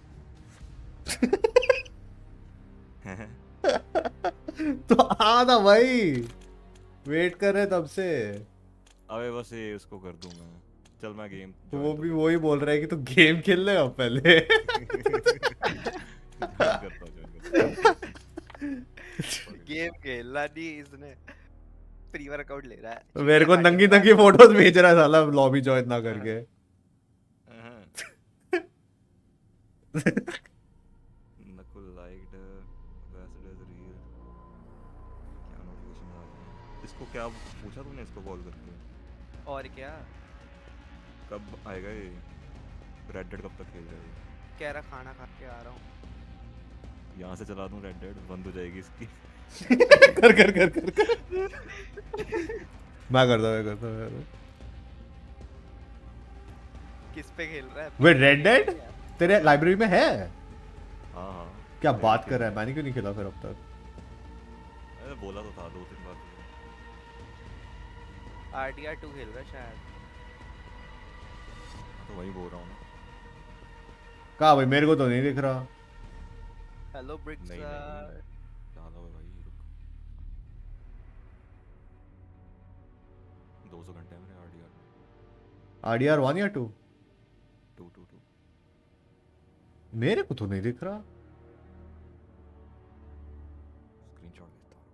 तो आना भाई, वेट कर रहे तब से। अबे बस ये उसको कर दूं मैं। चल मैं गेम वो भी वही बोल रहा है कि तू गेम खेल लेगा पहले। गेम खेलना नहीं इसने, प्री वर्कआउट ले रहा है। मेरे को नंगी नंगी फोटोज भेज रहा है साला लॉबी ज्वाइन ना करके। नकुल लाइक्ड वैसे रील क्या नोटिफिकेशन आ रहा है इसको? क्या पूछा तूने इसको कॉल करके? और क्या कब आएगा ये रेड डेड? कब तक खेल रहे हो? कह रहा खाना खा के आ रहा हूँ। यहाँ से चला दूं रेड डेड, बंद हो जाएगी इसकी। कर कर कर कर कर। मैं करता किस पे खेल रहा है? वे रेड डेड तेरे लाइब्रेरी में है? हाँ क्या बात कर रहा है? मैंने क्यों नहीं खेला फिर अब तक? अरे बोला तो था 2-3 बार। RDR 2 खेल रहा है शायद। तो वही बोल रहा हूँ ना। कहाँ भाई? मेरे को तो नहीं दिख रहा। Hello bricks. नहीं डाला हुआ भाई, रुक। 200 घंटे में RDR 1 या 2? 2 मेरे को तो नहीं दिख रहा। स्क्रीनशॉट लेता हूँ।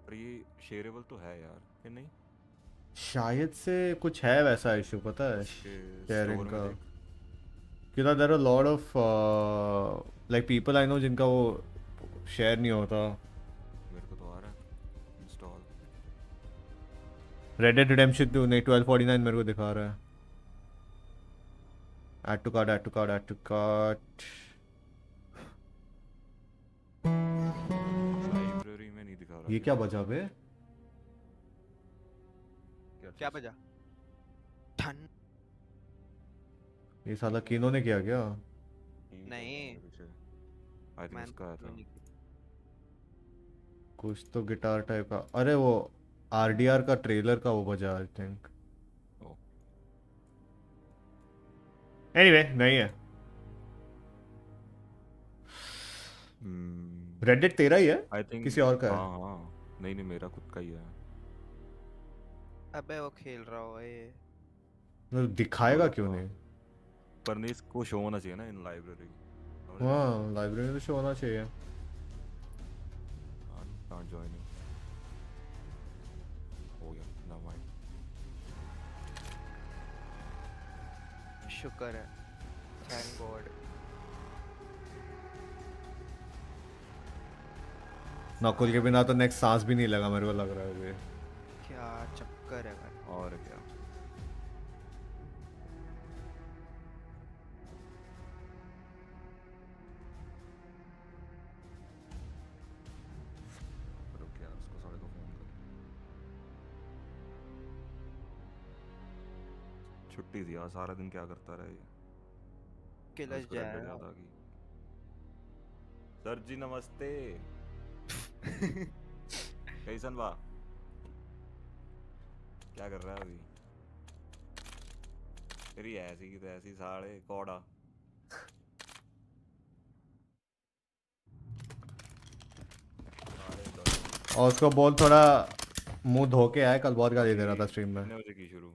पर ये शेयरेबल तो है यार कि नहीं? शायद से कुछ है वैसा इशू, पता है शेयरिंग का। क्योंकि there are lot of like people I know जिनका वो शेयर नहीं होता। मेरे को तो आ रहा है इंस्टॉल। Red Dead Redemption 2 नहीं 1249 मेरे को दिखा रहा है। Add to cart, add to cart, add to cart। Library में नहीं दिखा रहा। ये क्या बजा बे? क्या बजा? ठन। ये साला किनो ने किया क्या? नहीं आई थिंक उसका आया था कुछ तो गिटार टाइप का। अरे वो RDR का ट्रेलर का वो बजा आई थिंक। एनीवे नहीं है। रेड डेड तेरा ही है? आई थिंक किसी और का है? हाँ नहीं मेरा खुद का ही है। अबे वो खेल रहा हो ये। तो दिखाएगा क्यों नहीं? पर नहीं इसको शो होना चाहिए ना इन लाइब्रेरी। हाँ लाइब्रेरी में तो शो होना चाहिए। Can't join you. हो गया, never mind. शुक्र है, थैंक गॉड। नकुल के बिना तो नेक्स्ट सांस भी नहीं लगा मेरे को लग रहा है अभी। क्या चक्कर है भाई? और क्या? छुट्टी थी यार, सारा दिन क्या करता रहा ये? किलस जाए ज्यादा की। सर जी नमस्ते। कैसन बा? क्या कर रहा है अभी? तेरी ऐसी की तैसी साले कौड़ा। और उसको बोल थोड़ा मुंह धो के आए, कल बहुत गाली दे रहा था स्ट्रीम में। कितने बजे की शुरू?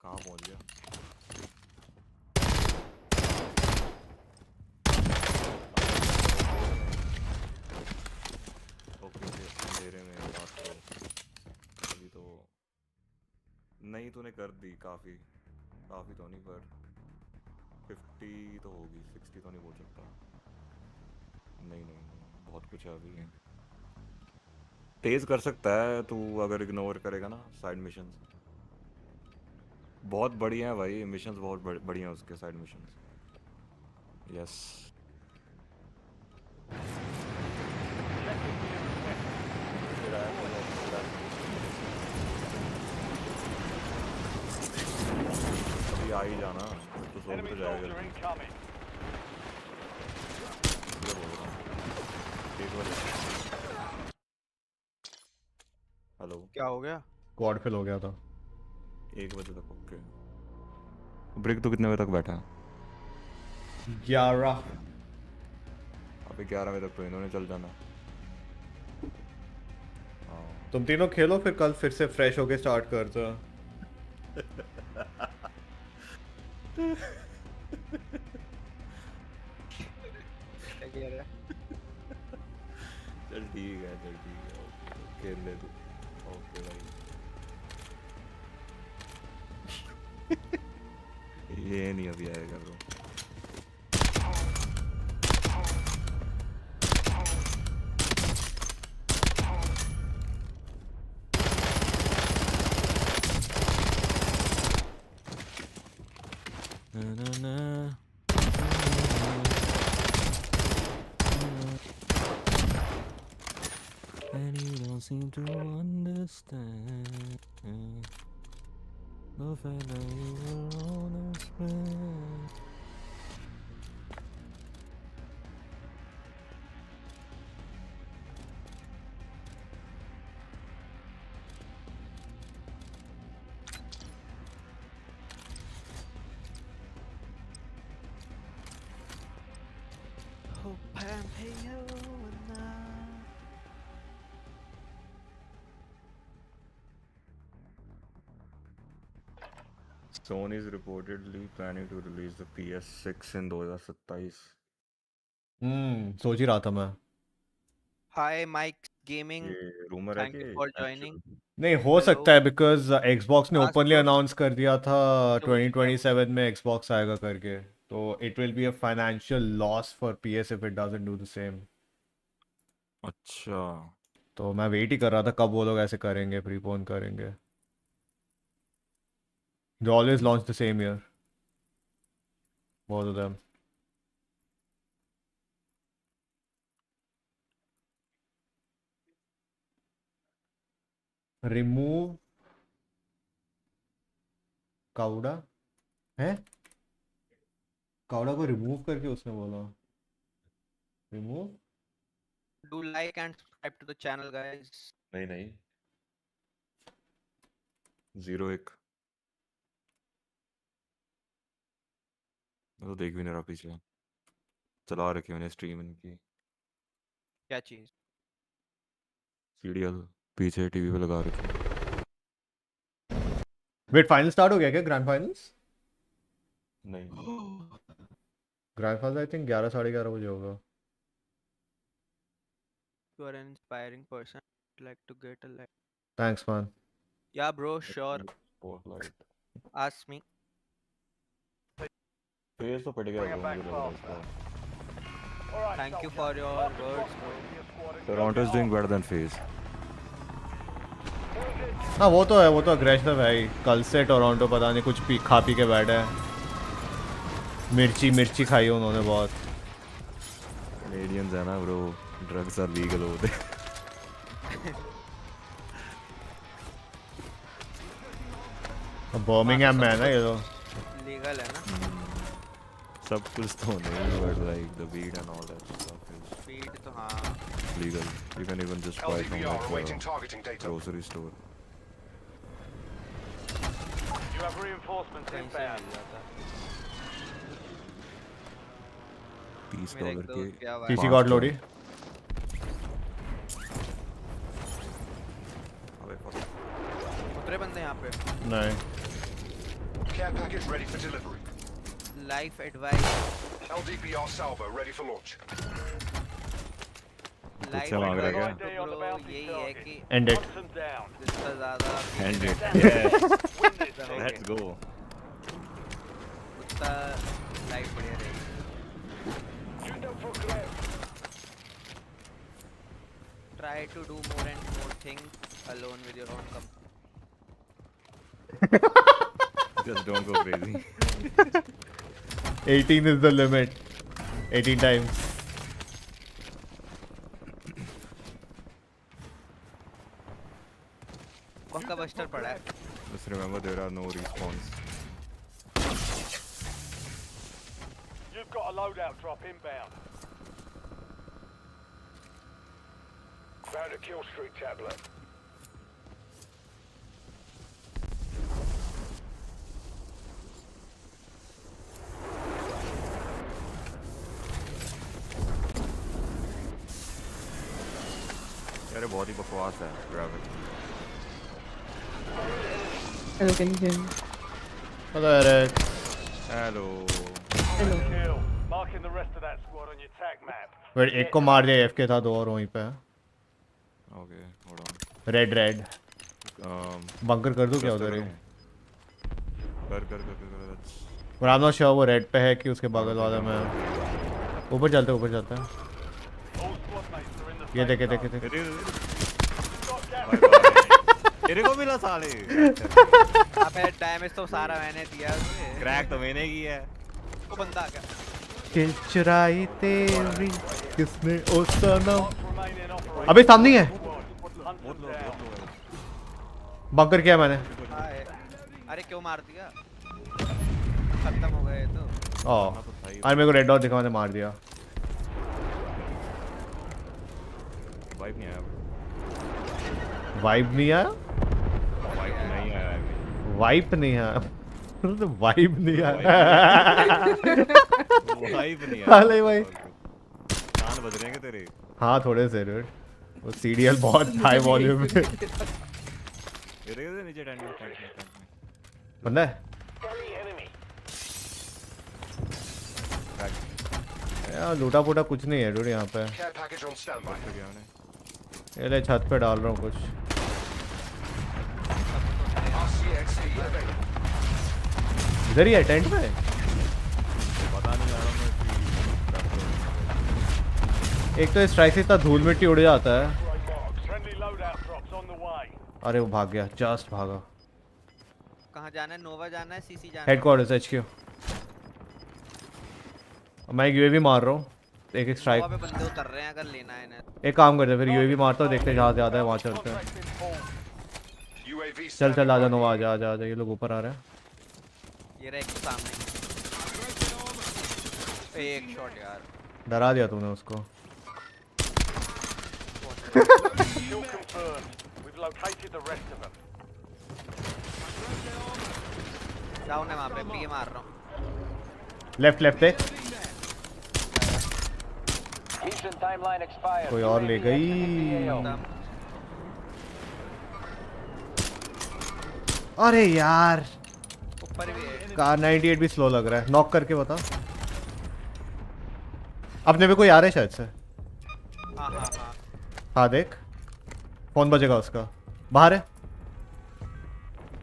कहाँ पहुँच गया? ओके अंधेरे में बात करो अभी तो नहीं, तूने कर दी काफ़ी तो नहीं, पर 50 तो होगी, 60 तो नहीं बोल सकता। नहीं बहुत कुछ है अभी। तेज़ कर सकता है तू अगर इग्नोर करेगा ना साइड मिशंस। बहुत बढ़िया है भाई मिशंस, बहुत बढ़िया है उसके साइड मिशंस। यस अभी आ ही जाना तो सो भी तो जाएगा जल्दी। ये बोल रहा हूँ। एक बार हेलो क्या हो गया? क्वाड फिल हो गया था 1 बजे तक। ओके ब्रेक तो कितने बजे तक बैठा है? 11। अभी 11 बजे तक तो इन्होंने चल जाना। तुम तीनों खेलो फिर कल फिर से फ्रेश होके स्टार्ट करते। चल ठीक है खेल ले तू। ओके भाई ये नहीं अभी आएगा bro. And you don't seem to understand the fact that you were honest man. Sony is reportedly planning to release the PS6 in 2027. सोच ही रहा था मैं। Hi Mike Gaming. ये रूमर है Thank कि you for joining. नहीं हो सकता है बिकॉज Xbox ने ओपनली अनाउंस कर दिया था तो वही 2027 में Xbox आएगा करके, तो it will be a financial loss for PS if it doesn't do the same. अच्छा तो मैं वेट ही कर रहा था कब वो लोग ऐसे करेंगे, प्रीपोन करेंगे। They always launch the same year, both of them. Remove cauda है, काउडा को रिमूव करके उसने बोला remove. Do like and subscribe to the channel, guys. नहीं 01 मैं तो देख भी नहीं रहा पीछे, चला रखी मैंने स्ट्रीम इनकी। क्या चीज? CDL पीछे टीवी पे लगा रखी। वेट फाइनल स्टार्ट हो गया क्या? ग्रैंड फाइनल्स नहीं ग्रैंड फाइनल आई थिंक 11 साढ़े 11 बजे होगा। You are an inspiring person. I'd like to get a like. Thanks man. Yeah, bro, sure. Spotlight. Ask me. Face तो पड़ गया ब्रो मुझे लग रहा है इसका। Thank you for your words, bro. Toronto is doing better than FaZe. हाँ वो तो है, वो तो अग्रेसिव है ही। कल से टोरंटो पता नहीं कुछ खा पी के बैठा है, मिर्ची खाई उन्होंने बहुत। Canadians है ना ब्रो, ड्रग्स आर लीगल होते। बर्मिंघम में है ना ये तो। लीगल है ना? सब कुछ तो नहीं, but like the weed and all that stuff is Weed तो हाँ legal. You can even just buy from like a grocery store. You have reinforcements कहीं से inbound. मिल जाता है। $30 के पीसी गॉट लोडी उतरे बंदे यहाँ पे नहीं Care package ready for delivery. Life advice LDPR salvo ready for launch. कुछ मांग रहा है क्या? यही है कि End it. जितना ज्यादा End it. Yes. Let's go. उतना लाइफ बढ़िया रहेगी try to do more and more things alone with your own company. Just don't go crazy. 18 is the limit. 18 times. कौन का बस्टर पड़ा है? Just remember there are no respawns. You've got a loadout drop inbound. Found a kill streak tablet. यार बहुत ही बकवास है graphic. Hello, can you hear me? Hello, Eric. Hello. Hello. Kill. Marking the rest of that squad on your attack map. Wait, एक को मार दिया AFK था, दो और वहीं पे है. Okay, hold on. Red. Bunker कर दूं क्या उधर ही? कर. But I'm not sure वो रेड पे है कि उसके बगल वाले में. ऊपर चलते हैं. ये देखे. तेरे को मिला साले. अबे डैमेज तो सारा मैंने दिया उसे. क्रैक तो मैंने किया है. वो बंदा आ गया. किल चुराई तेरी किसने ओ सनम. अबे सामने है. बंकर किया मैंने. अरे क्यों मार दिया? खत्म हो गए तो. अरे मेरे को रेड डॉट दिखा, मैंने मार दिया. वाइब नहीं आया. वाइब नहीं आया. वाइब नहीं आया. हाले भाई. कान बज रहे हैं तेरे. हाँ थोड़े से रेड. वो CDL बहुत हाई वॉल्यूम में. ये देख नीचे टैंक में. बंदा है. यार लूटा फूटा कुछ नहीं है डूड यहाँ पे. ये ले छत पे डाल रहा हूँ कुछ. इधर ही है टेंट में. पता नहीं आ रहा एक तो स्ट्राइक से इतना धूल मिट्टी उड़ जाता है. अरे वो भाग गया. जस्ट भागा. कहाँ जाना है? नोवा जाना है? सीसी जाना है? Headquarters HQ. मैं यूएवी मार रहा हूँ. एक स्ट्राइक पे बंदे उतर रहे हैं अगर लेना है ना. एक काम करते फिर यूएवी मारता हूँ, देखते जहाँ ज्यादा है वहाँ चलते हैं. चल आजा नोवा आजा. ये लोग ऊपर आ रहे हैं. ये रहा एक सामने. एक शॉट यार. डरा दिया तूने उसको. डाउन है वहाँ पे. पी मार रहा हूँ. लेफ्ट पे. कोई और ले गई. अरे यार ऊपर भी है. कार 98 भी स्लो लग रहा है. नॉक करके बता. अपने पे कोई आ रहा है शायद से. हाँ देख. फोन बजेगा उसका. बाहर है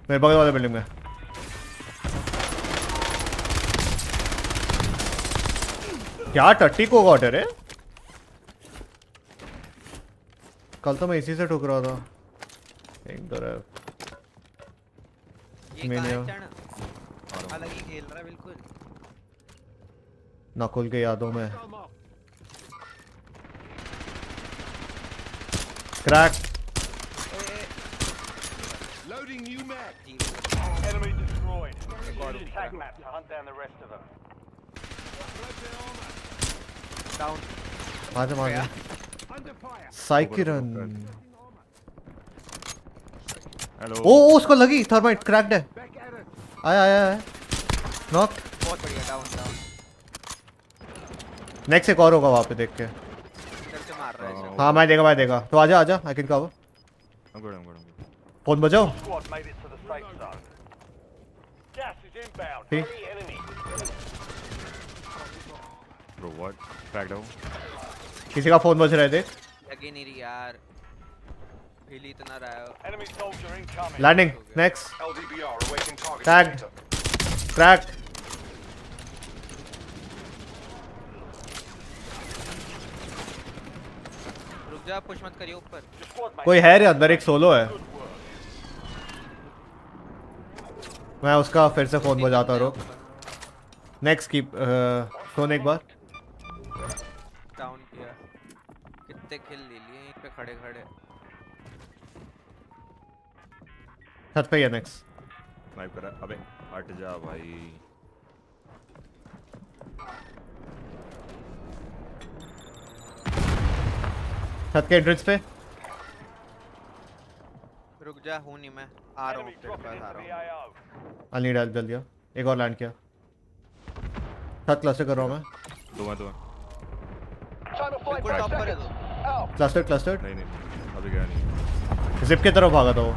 मेरे बगल वाले बिल्डिंग में. क्या टट्टी को गॉटर है. कल तो मैं इसी से ठुक रहा था. एक दो है. अलग ही खेल रहा है बिल्कुल. नकुल के यादों में. Crack. Loading new mag. Enemy destroyed. Attack map to hunt down the rest of them. Down. आजा. साइकिरन. हेलो. ओ उसको लगी थर्माइट. क्रैक्ड है. आया. नॉक. बहुत बढ़िया. डाउन. नेक्स्ट एक और होगा वहाँ पे देख के। हाँ मैं देगा तो आजा आई कैन कवर। फोन बजाओ। ठीक। Bro, what? Cracked out. किसी का फोन बज रहा है देख। लगी नहीं रही यार। हिल इतना रहा है। Landing next. Tag crack. रुक जा पुश मत करिए ऊपर। कोई है रे अंदर एक सोलो है। मैं उसका फिर से फोन बजाता हूँ। नेक्स्ट कीप सोने एक बार। डाउन किया। कितने किल ले लिए यहीं पे खड़े खड़े। छत पे है नेक्स्ट। स्नाइप करा। अबे हट जा भाई। छत के एंट्रेंस पे। रुक जा हूँ नहीं मैं आ रहा हूँ तेरे पास आ रहा हूँ। अली डाल जल्दी आओ। एक और लैंड किया। छत क्लस्टर कर रहा हूँ मैं। दो बिल्कुल टॉप पर है दो। क्लस्टर नहीं अभी गया नहीं। जिप की तरफ भागा था वो।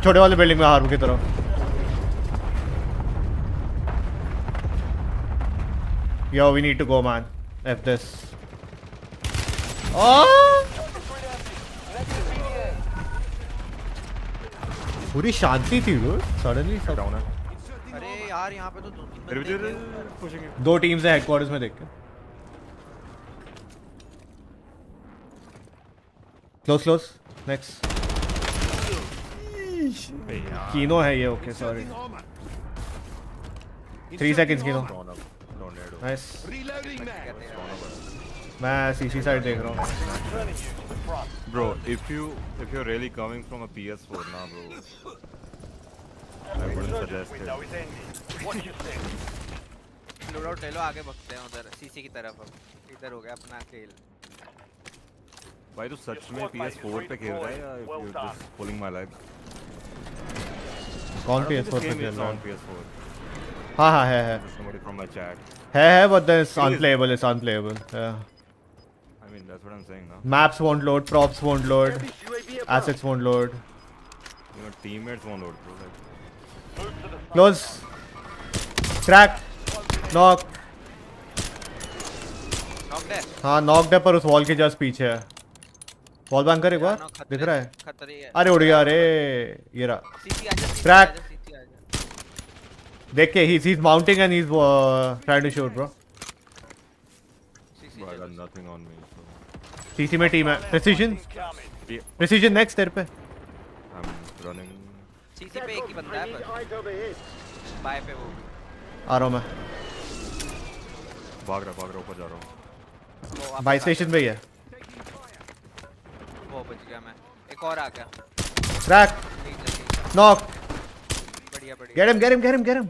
छोटे वाले बिल्डिंग में हार्ब की तरफ। Yo, we need to go, man. F this. Oh! पूरी शांति थी वो। सडनली सब डाउन है। अरे यार यहाँ पे तो दो दो टीम्स है हेडक्वार्टर्स में देख के। Close next. कीनो है ये। ओके सॉरी 3 seconds कीनो। नाइस। मैं सीसी साइड देख रहा हूँ। Bro, if you're really coming from a PS4 now, bro, I wouldn't suggest it. Load ले लो आगे भगते हैं उधर सीसी की तरफ। अब इधर हो गया अपना खेल। भाई तू सच में PS4 पे खेल रहा है या if you're just pulling my leg? कौन PS4 पे खेल रहा है? PS4. हाँ है। Somebody from my chat. है but then it's unplayable. Yeah. I mean that's what I'm saying now. Maps won't load, props won't load, assets won't load. Your teammates won't load, bro. Close. Crack. Knock. हाँ knocked है पर उस wall के just पीछे है। Wall bang कर एक बार। दिख रहा है? अरे उड़ गया। अरे ये रहा। Crack. देख के he's mounting and he's trying to shoot, bro. Bro, I got nothing on me. So. CC में टीम है। Precision next तेरे पे। I'm running. CC पे एक ही बंदा है बस। बाय पे वो। आ रहा हूँ मैं। भाग रहा ऊपर जा रहा हूँ। बाई स्टेशन पे ही है। वो बच गया मैं। एक और आ गया। Crack. Knock. बढ़िया। Get him.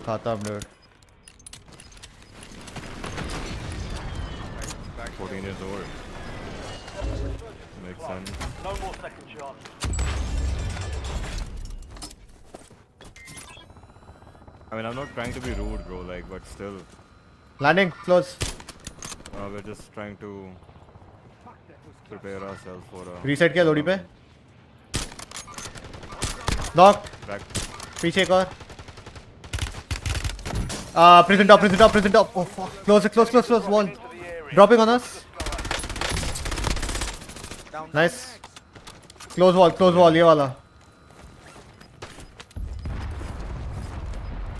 खाता हम लोग। 14 years old. Makes sense. No more second chance. I mean, I'm not trying to be rude, bro. Like, but still. Landing close. We're just trying to prepare ourselves for a. Reset किया लोडी पे। Knock. Back. पीछे एक और। Prison top. Oh fuck. Close. Wall. Dropping on us. Nice. Close wall. ये वाला.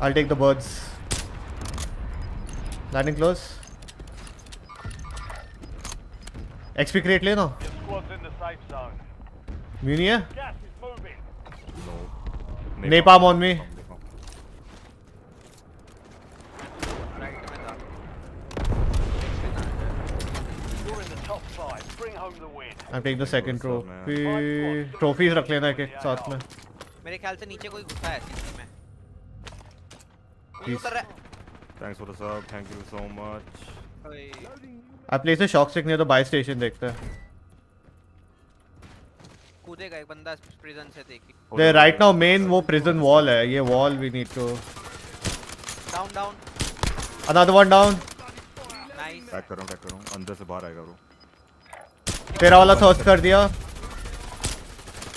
I'll take the birds. Landing close. XP crate ले ना. Muni है? No. Napalm on me. I'm taking the second trophy. Trophies रख लेना एक साथ में. मेरे ख्याल से नीचे कोई घुसा है सीसी में. Please. Thanks for the sub. Thank you so much. I place a shock stick near the buy station. देखते हैं. कूदेगा एक बंदा प्रिजन से देखी। दे राइट नाउ मेन वो प्रिजन वॉल है, ये wall we need to down down another one down. Nice tag कर रहा हूं अंदर से बाहर आएगा ब्रो। तेरा वाला सर्च कर दिया।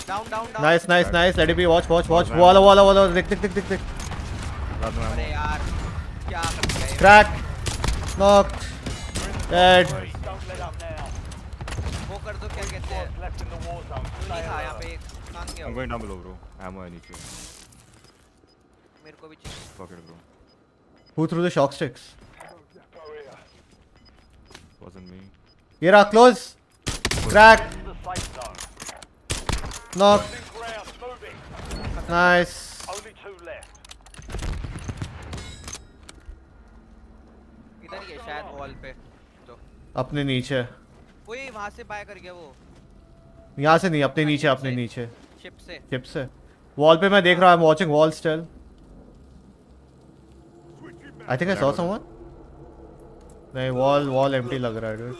Down down down nice nice nice, let it be, watch watch watch, वाला देख देख देख देख देख। अरे यार क्या कर दिया ये। Crack knock dead. वो कर दो क्या कहते हैं, नहीं था यहाँ पे एक कान गया। I'm going down below bro, ammo है नीचे। मेरे को भी चाहिए। Fuck it bro, Who threw the shock sticks? wasn't me। ये रहा क्लोज, क्रैक नॉक नाइस। इधर ही है शायद वॉल पे तो। अपने नीचे, ओए वहां से बाय कर गया वो। यहाँ से नहीं, अपने नीचे, अपने नीचे शिप से वॉल पे मैं देख रहा हूँ। I am watching wall still. I think I saw someone. नहीं, वॉल एम्प्टी लग रहा है dude।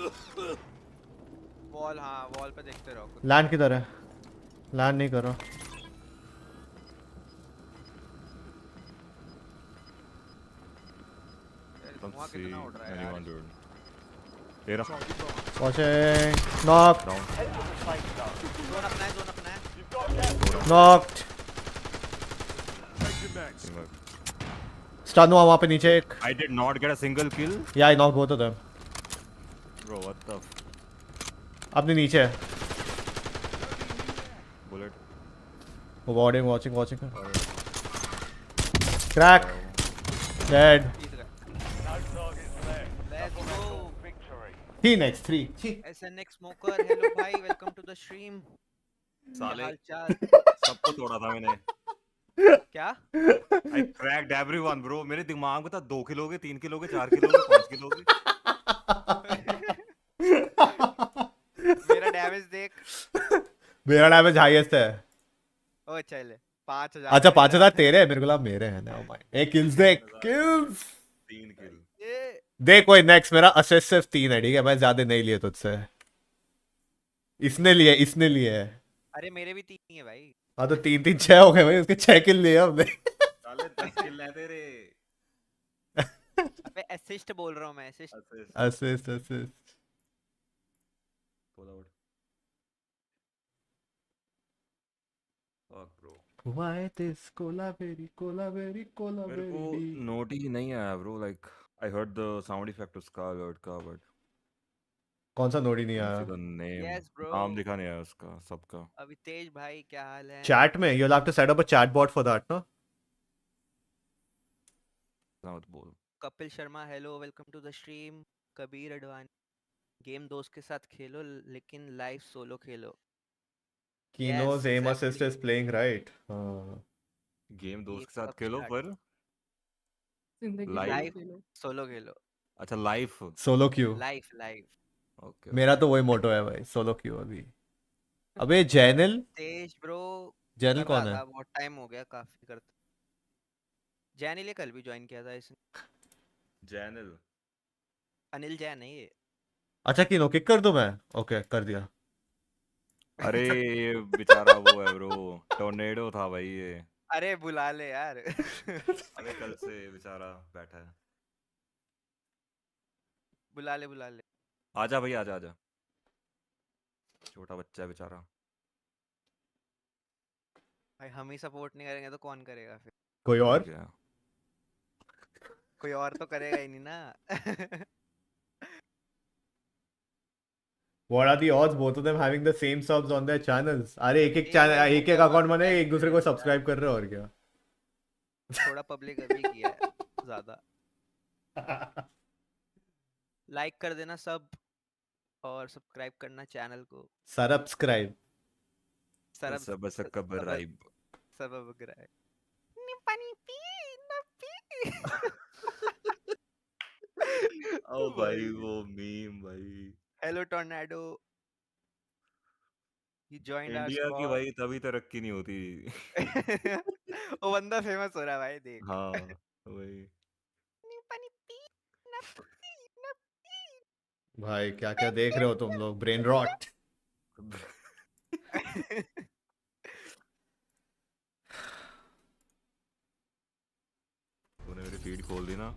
वॉल हाँ वॉल पे देखते रहो। लैंड किधर है? लैंड नहीं करो। Don't see anyone dude। तेरा वाचिंग नॉक जोन अपना है। नॉक्ड। स्टन हुआ वहाँ पे नीचे एक। I did not get a single kill। Yeah, I knocked both of them। Bro what the अपने नीचे है। bullet। वो watching crack dead. He next 3 SNX smoker hello भाई वेलकम टू द स्ट्रीम। साले हालचाल सबको तोड़ा था मैंने। क्या? I cracked everyone bro। मेरे दिमाग में था 2 किलोगे, 3 किलोगे, 4 किलोगे, 5 किलोगे। मेरा डैमेज देख। मेरा डैमेज हाईएस्ट है। ओ चले 5000। अच्छा 5000 तेरे है, मेरे को लगा मेरे हैं। नाउ माय एक किल्स देख, किल्स 3 किल देख। कोई नेक्स्ट, मेरा असिस्ट सिर्फ 3 है, ठीक है? मैं ज्यादा नहीं लिए तुझसे। इसने लिए है। अरे मेरे भी 3 ही है भाई। हाँ तो 3 6 हो गए भाई, उसके 6 किल लिए हमने। साले 10 किल है तेरे। अबे असिस्ट बोल रहा हूँ मैं, assist pull out. Fuck bro. Why this Kolaveri मेरे को नोट ही नहीं आया ब्रो। Like I heard the sound effect उसका अलर्ट का, बट कौन सा नोट ही नहीं आया? Yes, bro। नाम दिखा नहीं आया उसका सबका। अभी तेज भाई क्या हाल है? चैट में you'll have to set up a chat bot for that, no? मत बोल। Kapil Sharma hello welcome to the stream. Kabir Advani game दोस्त के साथ खेलो लेकिन live solo Khelo. Kino's aim assist is playing right। Game दोस्त के साथ खेलो पर लाइव सोलो खेलो। अच्छा life solo Q. Live okay. मेरा तो वही मोटो है भाई, सोलो क्यू। अभी अबे जैनिल तेज ब्रो जैनिल कौन है? बहुत टाइम हो गया काफी करते। जैनिल कल भी ज्वाइन किया था इसने। जैनिल अनिल जैन है ये। अच्छा किनो किक कर दूं मैं? ओके कर दिया। अरे ये बेचारा वो है ब्रो, टोर्नेडो था भाई ये। अरे बुला ले यार। अरे कल से बेचारा बैठा है। बुला ले आजा भाई आजा। छोटा बच्चा है बेचारा। भाई हम ही सपोर्ट नहीं करेंगे तो कौन करेगा फिर? कोई और? कोई और तो करेगा ही नहीं ना। What are the odds both of them having the same subs on their channels? अरे एक चैनल एक अकाउंट बने, एक दूसरे को सब्सक्राइब कर रहे हो, और क्या? थोड़ा पब्लिक अभी किया है ज्यादा। लाइक कर देना सब और सब्सक्राइब करना चैनल को। सब्सक्राइब ओ भाई वो मीम भाई। हेलो टोर्नेडो ही जॉइंड आवर इंडिया की भाई तभी तरक्की नहीं होती। वो बंदा फेमस हो रहा है भाई देख। हाँ वही भाई क्या क्या देख रहे हो तुम लोग? Brain rot. तूने मेरी फीड खोल दी ना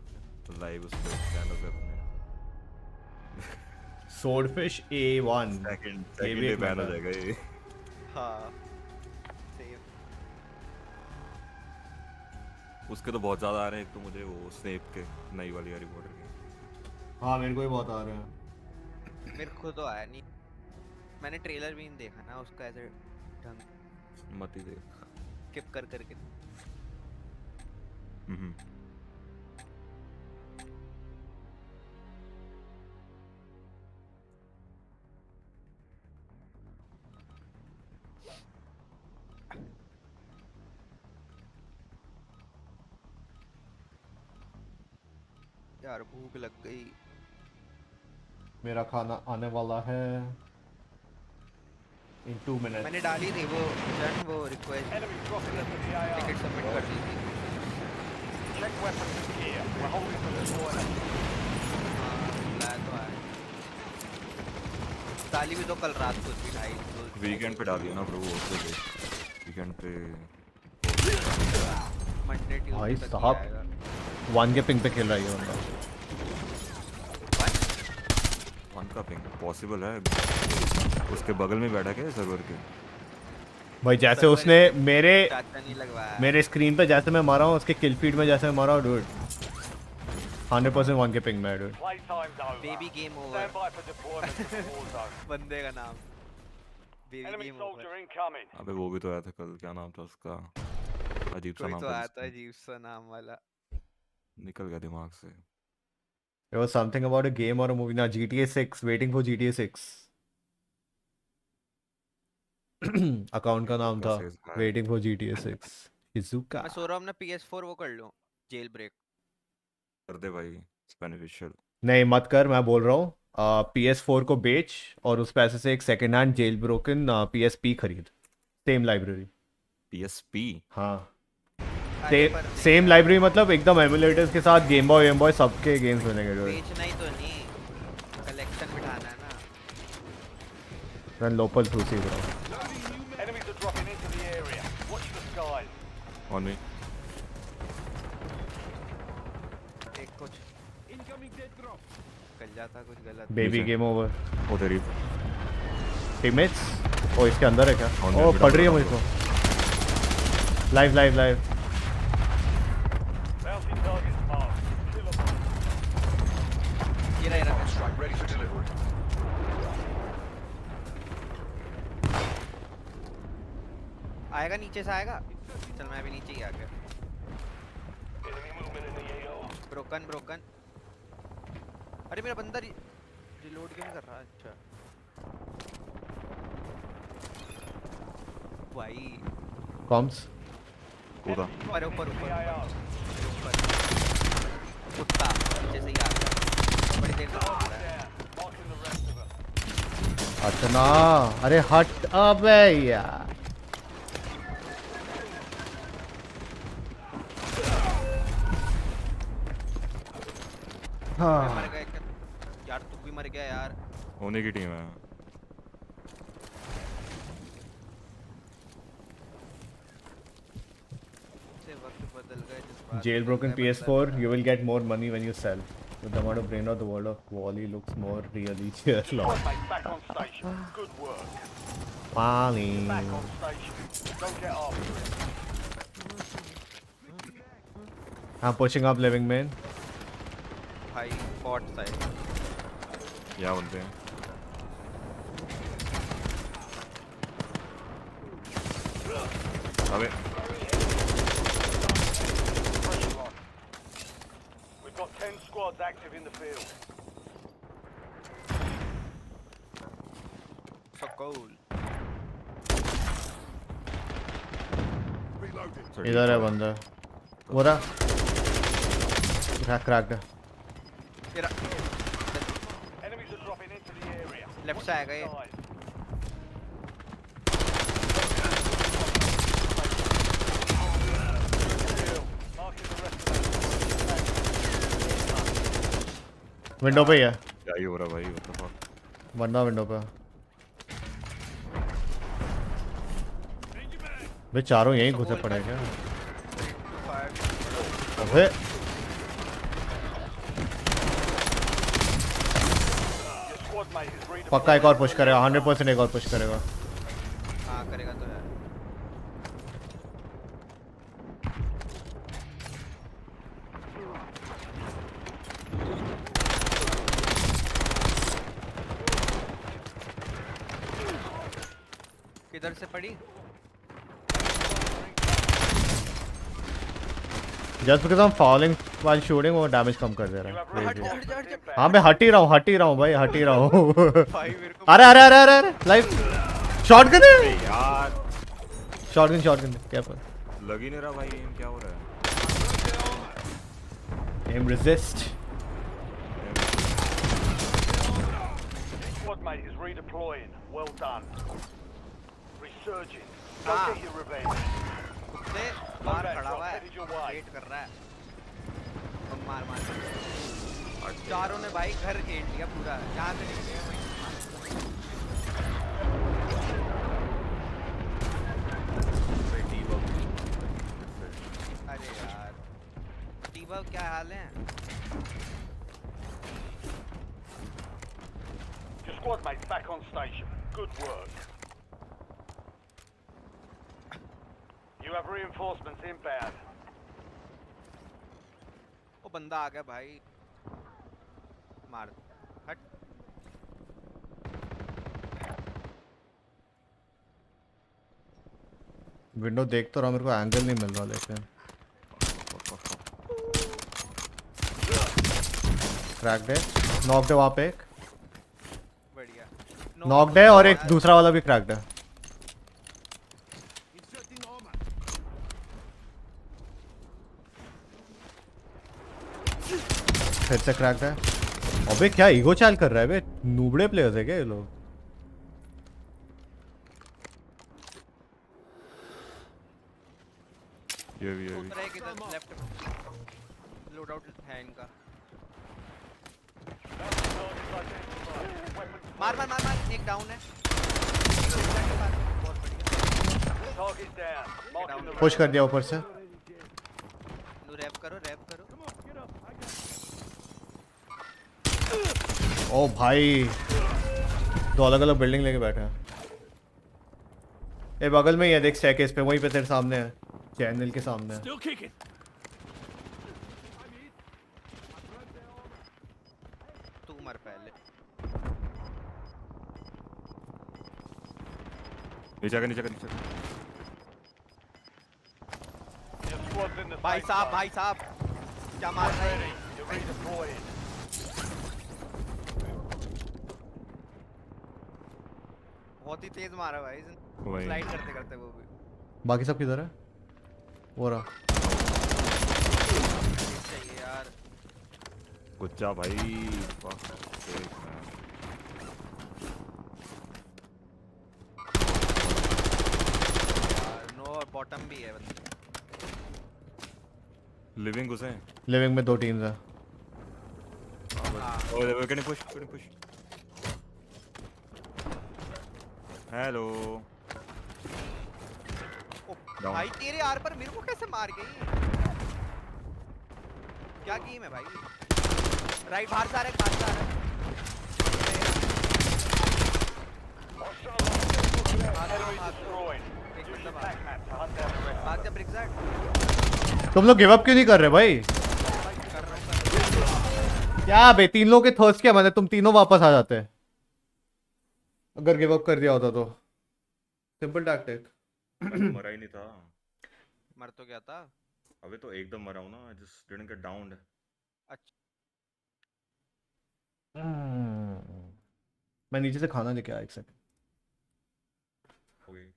तो लाइव उस पे चैनल पे अपने Swordfish A1 second day ban हो जाएगा ये। हाँ सेम। उसके तो बहुत ज्यादा आ रहे हैं। एक तो मुझे वो स्नेप के नई वाली हैरी पॉटर की। हाँ मेरे को भी बहुत आ रहे हैं। मेरे को तो आया नहीं, मैंने ट्रेलर भी नहीं देखा ना उसका ऐसे ढंग मत ही देख। स्किप कर करके। यार भूख लग गई। मेरा खाना आने वाला है in 2 minutes। मैंने डाली थी वो रिक्वेस्ट टिकट सबमिट कर दी थी। Check weapons and gear. We're holding them to order. तो आया। डाली भी तो कल रात को थी 2:30। वीकेंड पे डालियो ना ब्रो उससे देख। वीकेंड पे मंडे भाई ट्यूसडे साहब 1 के पिंग पे खेल रहा है ये बंदा। 1 का पिंग पॉसिबल है। उसके बगल में बैठा क्या सर्वर के? भाई जैसे उसने मेरे स्क्रीन पे जैसे मैं मारा हूँ उसके किल फीड में जैसे मैं मारा हूँ डूड 100% 1 के पिंग में डूड। Baby game over. बंदे का नाम बेबी गेम ओवर। अबे वो भी तो आया था कल, क्या नाम था उसका? अजीब सा नाम तो था आया था उसका। अजीब सा नाम वाला। निकल गया दिमाग से। There was something about a game or a movie. Now GTA 6, waiting for GTA 6. Account का नाम था waiting for GTA 6. Shizuka. मैं सो रहा हूँ अपना PS4 वो कर लूँ जेल ब्रेक। कर दे भाई, it's beneficial। नहीं मत कर, मैं बोल रहा हूँ PS4 को बेच और उस पैसे से एक second hand jail broken PSP खरीद। Same library. PSP? हाँ सेम लाइब्रेरी मतलब एकदम एमुलेटर्स के साथ गेम बॉय सबके गेम्स मिलेंगे। बेचना ही तो नहीं, कलेक्शन बिठाना है ना। Run local through see bro. Enemies are dropping into the area. Watch the skies. On me। एक कुछ incoming dead drop कर जाता कुछ गलत। Baby game over. ओ तेरी टीममेट्स ओ इसके अंदर है क्या? ओ पड़ रही है मुझको। Live Bouncing targets marked. Killer bomb. ये रहा strike ready for delivery. आएगा नीचे से आएगा। चल मैं भी नीचे ही आ गया। ब्रोकन। अरे मेरा बंदा रिलोड क्यों नहीं कर रहा? अच्छा भाई कॉम्स ऊपर कुत्ता नीचे से ही आ गया। बड़ी देर तक आ रहा है। अच्छा ना अरे हट अबे यार। हाँ मर गया यार, तू भी मर गया यार। होने की टीम है। Jailbroken PS4, you will get more money when you sell. With the amount of brain of the world of Wally looks more really cheerful. Back on station. Good work. Funny. Back on station. Don't get after it. I'm pushing up living man. भाई bot side क्या बोलते हैं? अबे We've got 10 squads active in the field. So cool. इधर है बंदा। वो रहा cracked. Enemies are dropping into the area. Left से आएगा ये। विंडो पे ही है। क्या ही हो रहा भाई? what the fuck? बंदा विंडो पे। वे चारों यहीं घुसे पड़े हैं क्या? अबे पक्का एक और पुश करेगा, 100% एक और पुश करेगा। हाँ करेगा तो यार। किधर से पड़ी? Just because I am falling while shooting वो डैमेज कम कर दे रहा है। हाँ मैं हट ही रहा हूँ भाई, हट ही रहा हूँ। अरे अरे अरे अरे अरे लाइफ शॉटगन है यार, शॉटगन क्या पर लग ही नहीं रहा भाई। एम क्या हो रहा है? Aim resist. Squad mate is redeploying. Well done. Resurging. Go get your revenge. से बाहर खड़ा हुआ है, वेट कर रहा है। बम मार मार। चारों ने भाई घर घेर लिया पूरा, जहाँ से निकले हैं वहीं मार। अरे यार, टीबा क्या हाल है? Your squad mate's back on station. Good work. You have reinforcements inbound. वो बंदा आ गया भाई, मार हट। विंडो देख तो रहा, मेरे को एंगल नहीं मिल रहा लेकिन। क्रैक्ड है, नॉक्ड है वहाँ पे एक, बढ़िया नॉक्ड है और एक दूसरा वाला भी क्रैक्ड है। फिर से क्रैक्ड है। अबे क्या ईगो चाल कर रहा है बे, नूबड़े प्लेयर्स है क्या ये लोग? ये भी लेफ्ट लोड आउट है इनका। मार मार मार मार, एक डाउन है। पुश कर दिया ऊपर से। रैप करो रैप करो। ओ भाई, दो अलग अलग बिल्डिंग लेके बैठे हैं। ये बगल में ही है, देख स्टैकेस पे, वहीं पे तेरे सामने है, चैनल के सामने है। तू मर पहले। नीचे भाई साहब क्या मार रहे हैं? बहुत ही तेज मारा भाई, स्लाइड करते करते वो भी। बाकी सब किधर है? वो रहा। चाहिए यार। गुच्चा भाई। नो बॉटम भी है बंदे। लिविंग घुसे। लिविंग में दो टीम्स है। ओह कैन पुश हेलो। भाई तेरे यार पर मेरे को कैसे मार गई? क्या गेम है भाई? राइट बाहर से आ रहा है। तुम लोग गिव अप क्यों नहीं कर रहे भाई? क्या बे, तीन लोगों के थर्स्ट क्या मतलब, तुम तीनों वापस आ जाते अगर गिव अप कर दिया होता तो। Simple tactic. मरा ही नहीं था। मर तो क्या था? अबे तो एकदम मरा हूं ना, जस्ट डिडंट गेट डाउन्ड। अच्छा मैं नीचे से खाना लेके आया, एक सेकंड। ओके।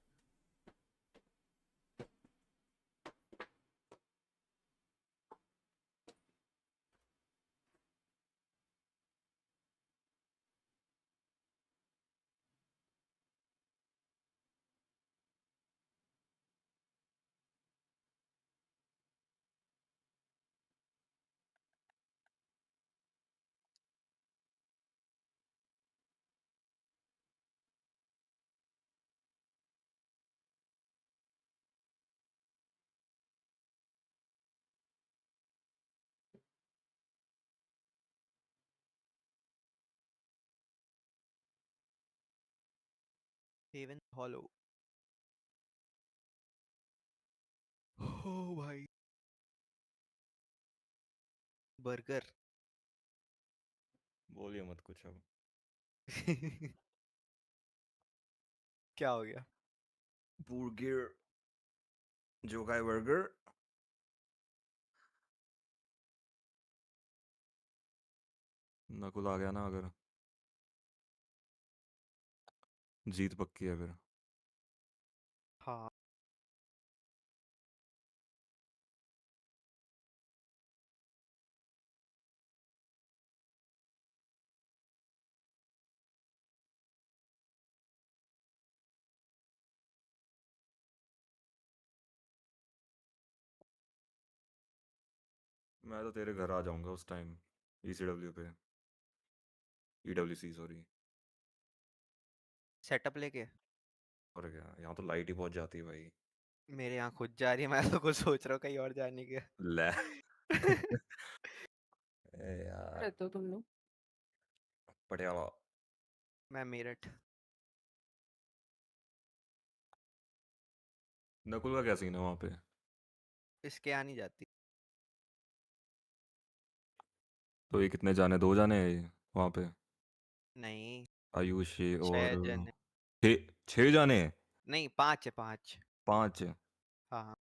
Heaven hollow. ओ भाई बर्गर। बोलिए मत कुछ अब। क्या हो गया? बर्गर, जो गाय बर्गर। नकुल आ गया ना, अगर जीत पक्की है फिर। हाँ मैं तो तेरे घर आ जाऊंगा उस टाइम, ECW पे, EWC सॉरी। सेटअप लेके। और क्या, यहाँ तो लाइट ही पहुंच जाती है भाई। मेरे यहाँ खुद जा रही है, मैं तो कुछ सोच रहा हूँ कहीं और जाने के। ले। ए यार, रहते हो तुम लोग? पटियाला। मैं मेरठ। नकुल का क्या सीन है वहाँ पे? इसके यहाँ नहीं जाती। तो ये कितने जाने, 2 जाने हैं ये वहाँ पे? नहीं आयुषी और 6 जन। 6 जाने हैं? नहीं 5 है 5। 5? हाँ हाँ।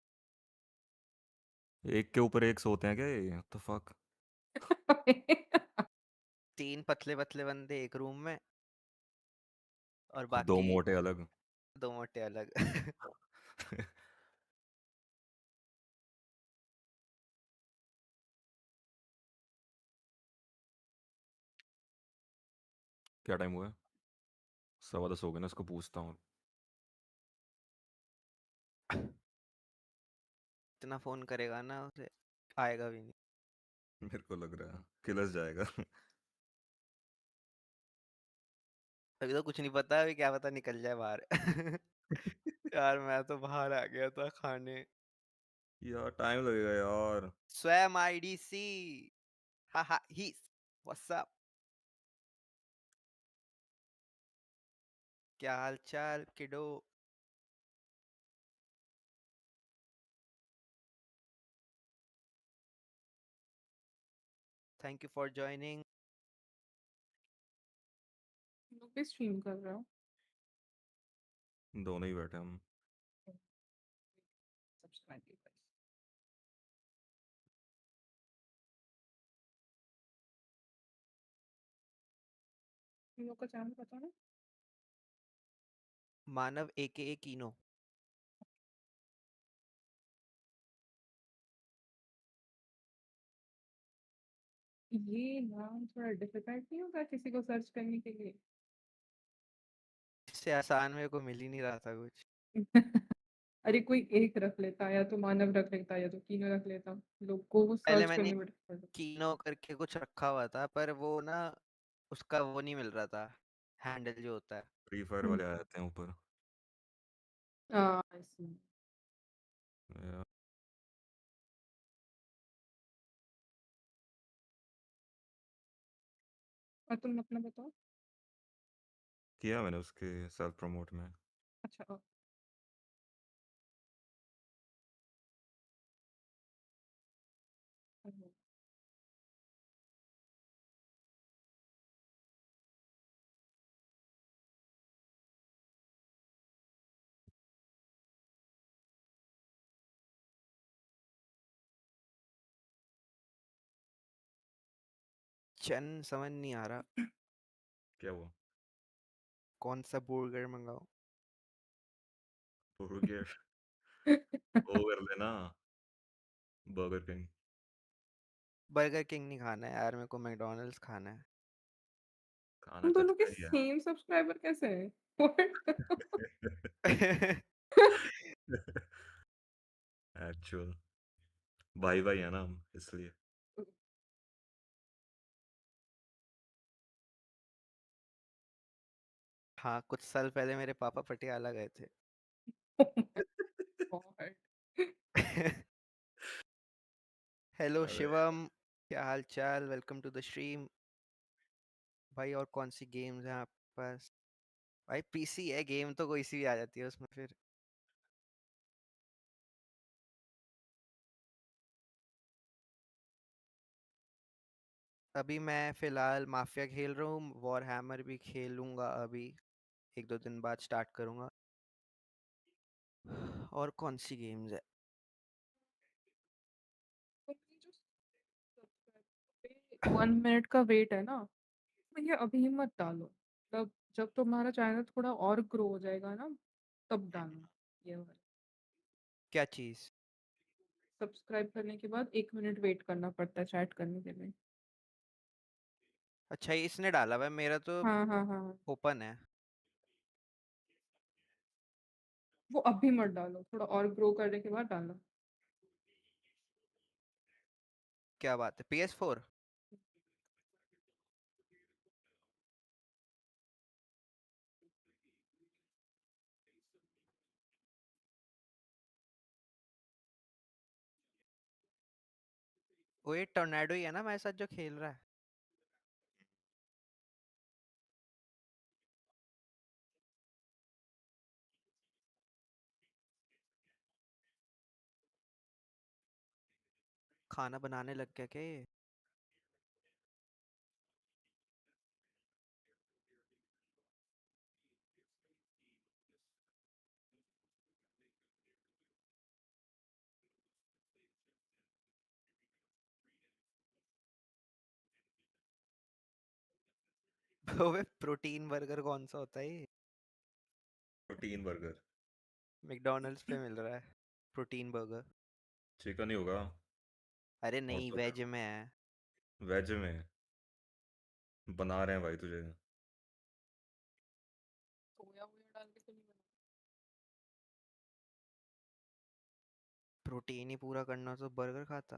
एक के ऊपर एक सोते हैं क्या ये? तो फक। 3 पतले पतले बंदे एक रूम में और 2 बाकी मोटे अलग। 2 मोटे अलग। क्या टाइम हुआ है? 10:15 हो गए ना, इसको पूछता हूँ। इतना फोन करेगा ना उसे आएगा भी नहीं। मेरे को लग रहा है किलस जाएगा। अभी तो कुछ नहीं पता, अभी क्या पता निकल जाए बाहर। यार मैं तो बाहर आ गया था खाने। यार टाइम लगेगा यार। स्वयं IDC। हा हा ही। What's up? क्या हाल चाल किडो? Thank you for joining. लोग भी स्ट्रीम कर रहे हो? दोनों ही बैठे हम। सब्सक्राइब की guys। तुम लोग का चैनल पता है? मानव AKA कीनो। ये नाम थोड़ा डिफिकल्ट नहीं होगा किसी को सर्च करने के लिए? इससे आसान मेरे को मिल ही नहीं रहा था कुछ। अरे कोई एक रख लेता, या तो मानव रख लेता या तो कीनो रख लेता, लोग को वो पहले सर्च मैंने करने में difficult कीनो करके कुछ रखा हुआ था पर वो ना उसका वो नहीं मिल रहा था, हैंडल जो होता है। फ्री फायर होता वाले आ जाते हैं ऊपर। है। I see। यार, और तुम अपना बताओ। किया मैंने उसके सेल्फ प्रमोट में। अच्छा। चन समझ नहीं आ रहा क्या हुआ? कौन सा बर्गर मंगाओ। बर्गर वो कर लेना, बर्गर किंग। बर्गर किंग नहीं खाना है यार, मेरे को मैकडोनल्ड्स खाना है। खाना हम दोनों के चटका ही है। सेम सब्सक्राइबर कैसे हैं? What? एक्चुअल भाई भाई है ना हम, इसलिए। हाँ कुछ साल पहले मेरे पापा पटियाला गए थे। God। हेलो अरे शिवम, क्या हाल चाल? Welcome to the stream. भाई और कौन सी गेम्स हैं आपके पास? भाई पीसी है, गेम तो कोई सी भी आ जाती है उसमें फिर। अभी मैं फिलहाल माफिया खेल रहा हूँ, वॉर हैमर भी खेलूंगा अभी, 1-2 दिन बाद स्टार्ट करूंगा। और कौन सी गेम्स है? 1 मिनट का वेट है ना, तो ये अभी मत डालो, मतलब जब तुम्हारा चैनल थोड़ा और ग्रो हो जाएगा ना, तब डालना ये वाला। क्या चीज? सब्सक्राइब करने के बाद 1 मिनट वेट करना पड़ता है चैट करने के लिए। अच्छा, ये इसने डाला हुआ है, मेरा तो हाँ हाँ हाँ, ओपन है। वो अभी मत डालो, थोड़ा और ग्रो करने के बाद डालना। क्या बात है, PS4? वो ये टोर्नेडो ही है ना मेरे साथ जो खेल रहा है? खाना बनाने लग गया क्या ये? ओए प्रोटीन बर्गर कौन सा होता है ये? प्रोटीन बर्गर मैकडॉनल्ड्स पे मिल रहा है प्रोटीन बर्गर। चिकन ही होगा। अरे और नहीं, तो क्या, वेज में है। वेज में बना रहे हैं भाई तुझे। सोया वोया डाल के तो नहीं बना। प्रोटीन ही पूरा करना तो बर्गर खाता।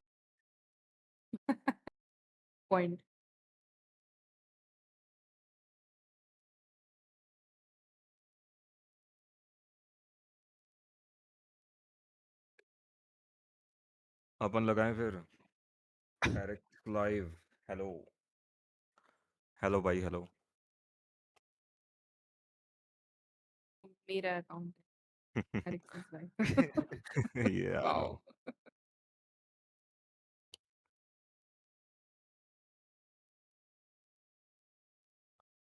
पॉइंट। अपन लगाएं फिर डायरेक्ट लाइव। हेलो हेलो भाई हेलो। मेरा अकाउंट है Ericsson's live। यार वाओ।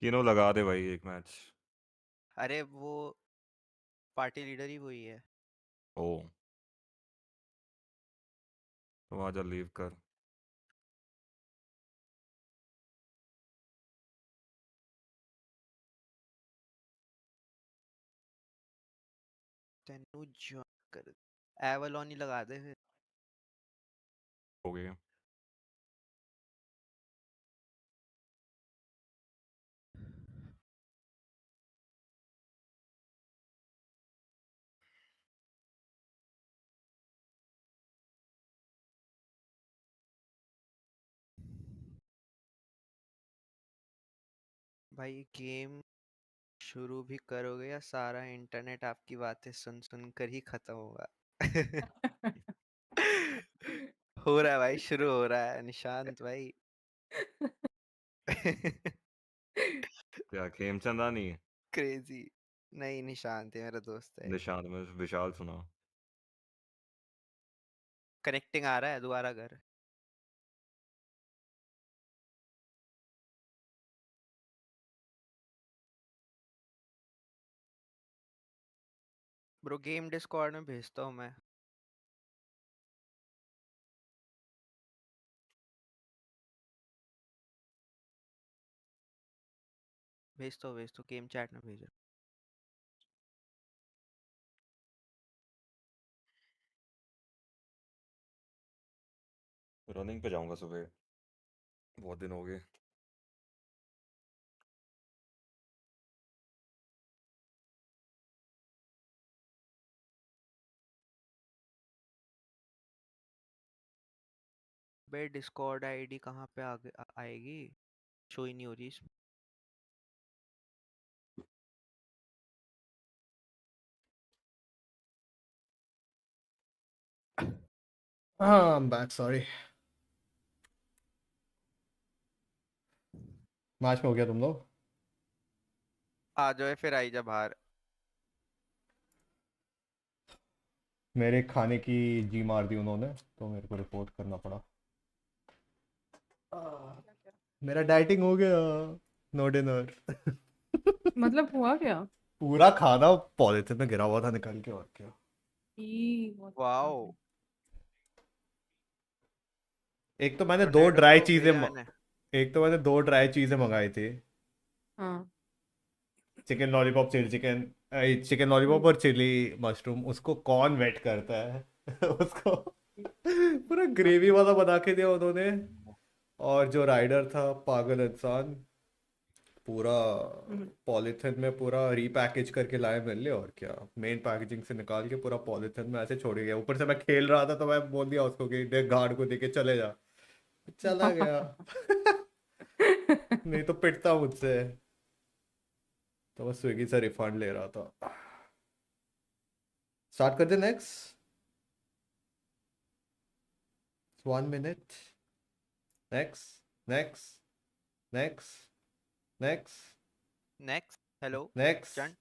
तीनों लगा दे भाई एक मैच। अरे वो पार्टी लीडर ही वही है। ओ तो आजा लीव कर। तेनू ज्वाइन कर, एवलॉन ही लगा दे फिर। हो गया। भाई गेम शुरू भी करोगे या सारा इंटरनेट आपकी बातें सुन सुन कर ही खत्म होगा? हो रहा है भाई, शुरू हो रहा है निशांत भाई। क्या खेमचंदा नहीं? क्रेजी। नहीं, निशांत है, मेरा दोस्त है। निशान में विशाल सुना। कनेक्टिंग आ रहा है, दोबारा कर। ब्रो गेम डिस्कॉर्ड में भेजता हूँ मैं। भेजता हूँ गेम चैट में भेज। रनिंग पे जाऊंगा सुबह, बहुत दिन हो गए। बे डिस्कॉर्ड आईडी कहाँ पे आएगी? शो ही नहीं हो रही इसमें। I'm back, sorry. मैच में हो गया तुम लोग? आ जाओ फिर आई जा बाहर। मेरे खाने की जी मार दी उन्होंने, तो मेरे को रिपोर्ट करना पड़ा। मेरा डाइटिंग हो गया, नो डिनर। मतलब हुआ क्या? पूरा खाना पॉलिथीन में गिरा हुआ था निकल के, और क्या। वाओ। एक तो मैंने दो टोर्नेडो ड्राई तो चीजें भेजा मैंने। एक तो मैंने 2 ड्राई चीजें मंगाई थी। हाँ। Chicken lollipop, chilli chicken, chicken lollipop और चिली मशरूम। उसको कौन वेट करता है उसको पूरा ग्रेवी वाला बना के दिया उन्होंने। और जो राइडर था पागल इंसान, पूरा पॉलीथिन में पूरा रीपैकेज करके लाए मेरे लिए, और क्या। मेन पैकेजिंग से निकाल के पूरा पॉलीथिन में ऐसे छोड़ गया। ऊपर से मैं खेल रहा था तो मैं बोल दिया उसको कि देख गार्ड को देके चले जा, चला गया। नहीं तो पिटता मुझसे। तो मैं स्विगी से रिफंड ले रहा था। स्टार्ट कर दे next 1 minute। Next, next, next, next, next. Hello. Next. Chand.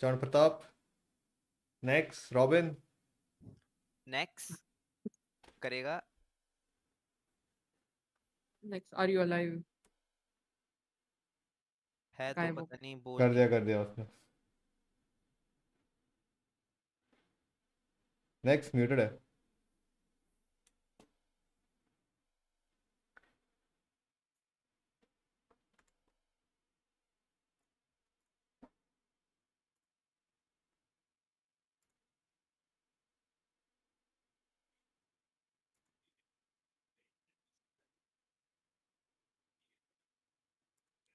Charan Pratap. Next Robin. Next करेगा। Next, are you alive? है तो गायब हो पता नहीं, बोल कर नहीं दिया, रहा। कर दिया उसने। नेक्स्ट म्यूटेड है।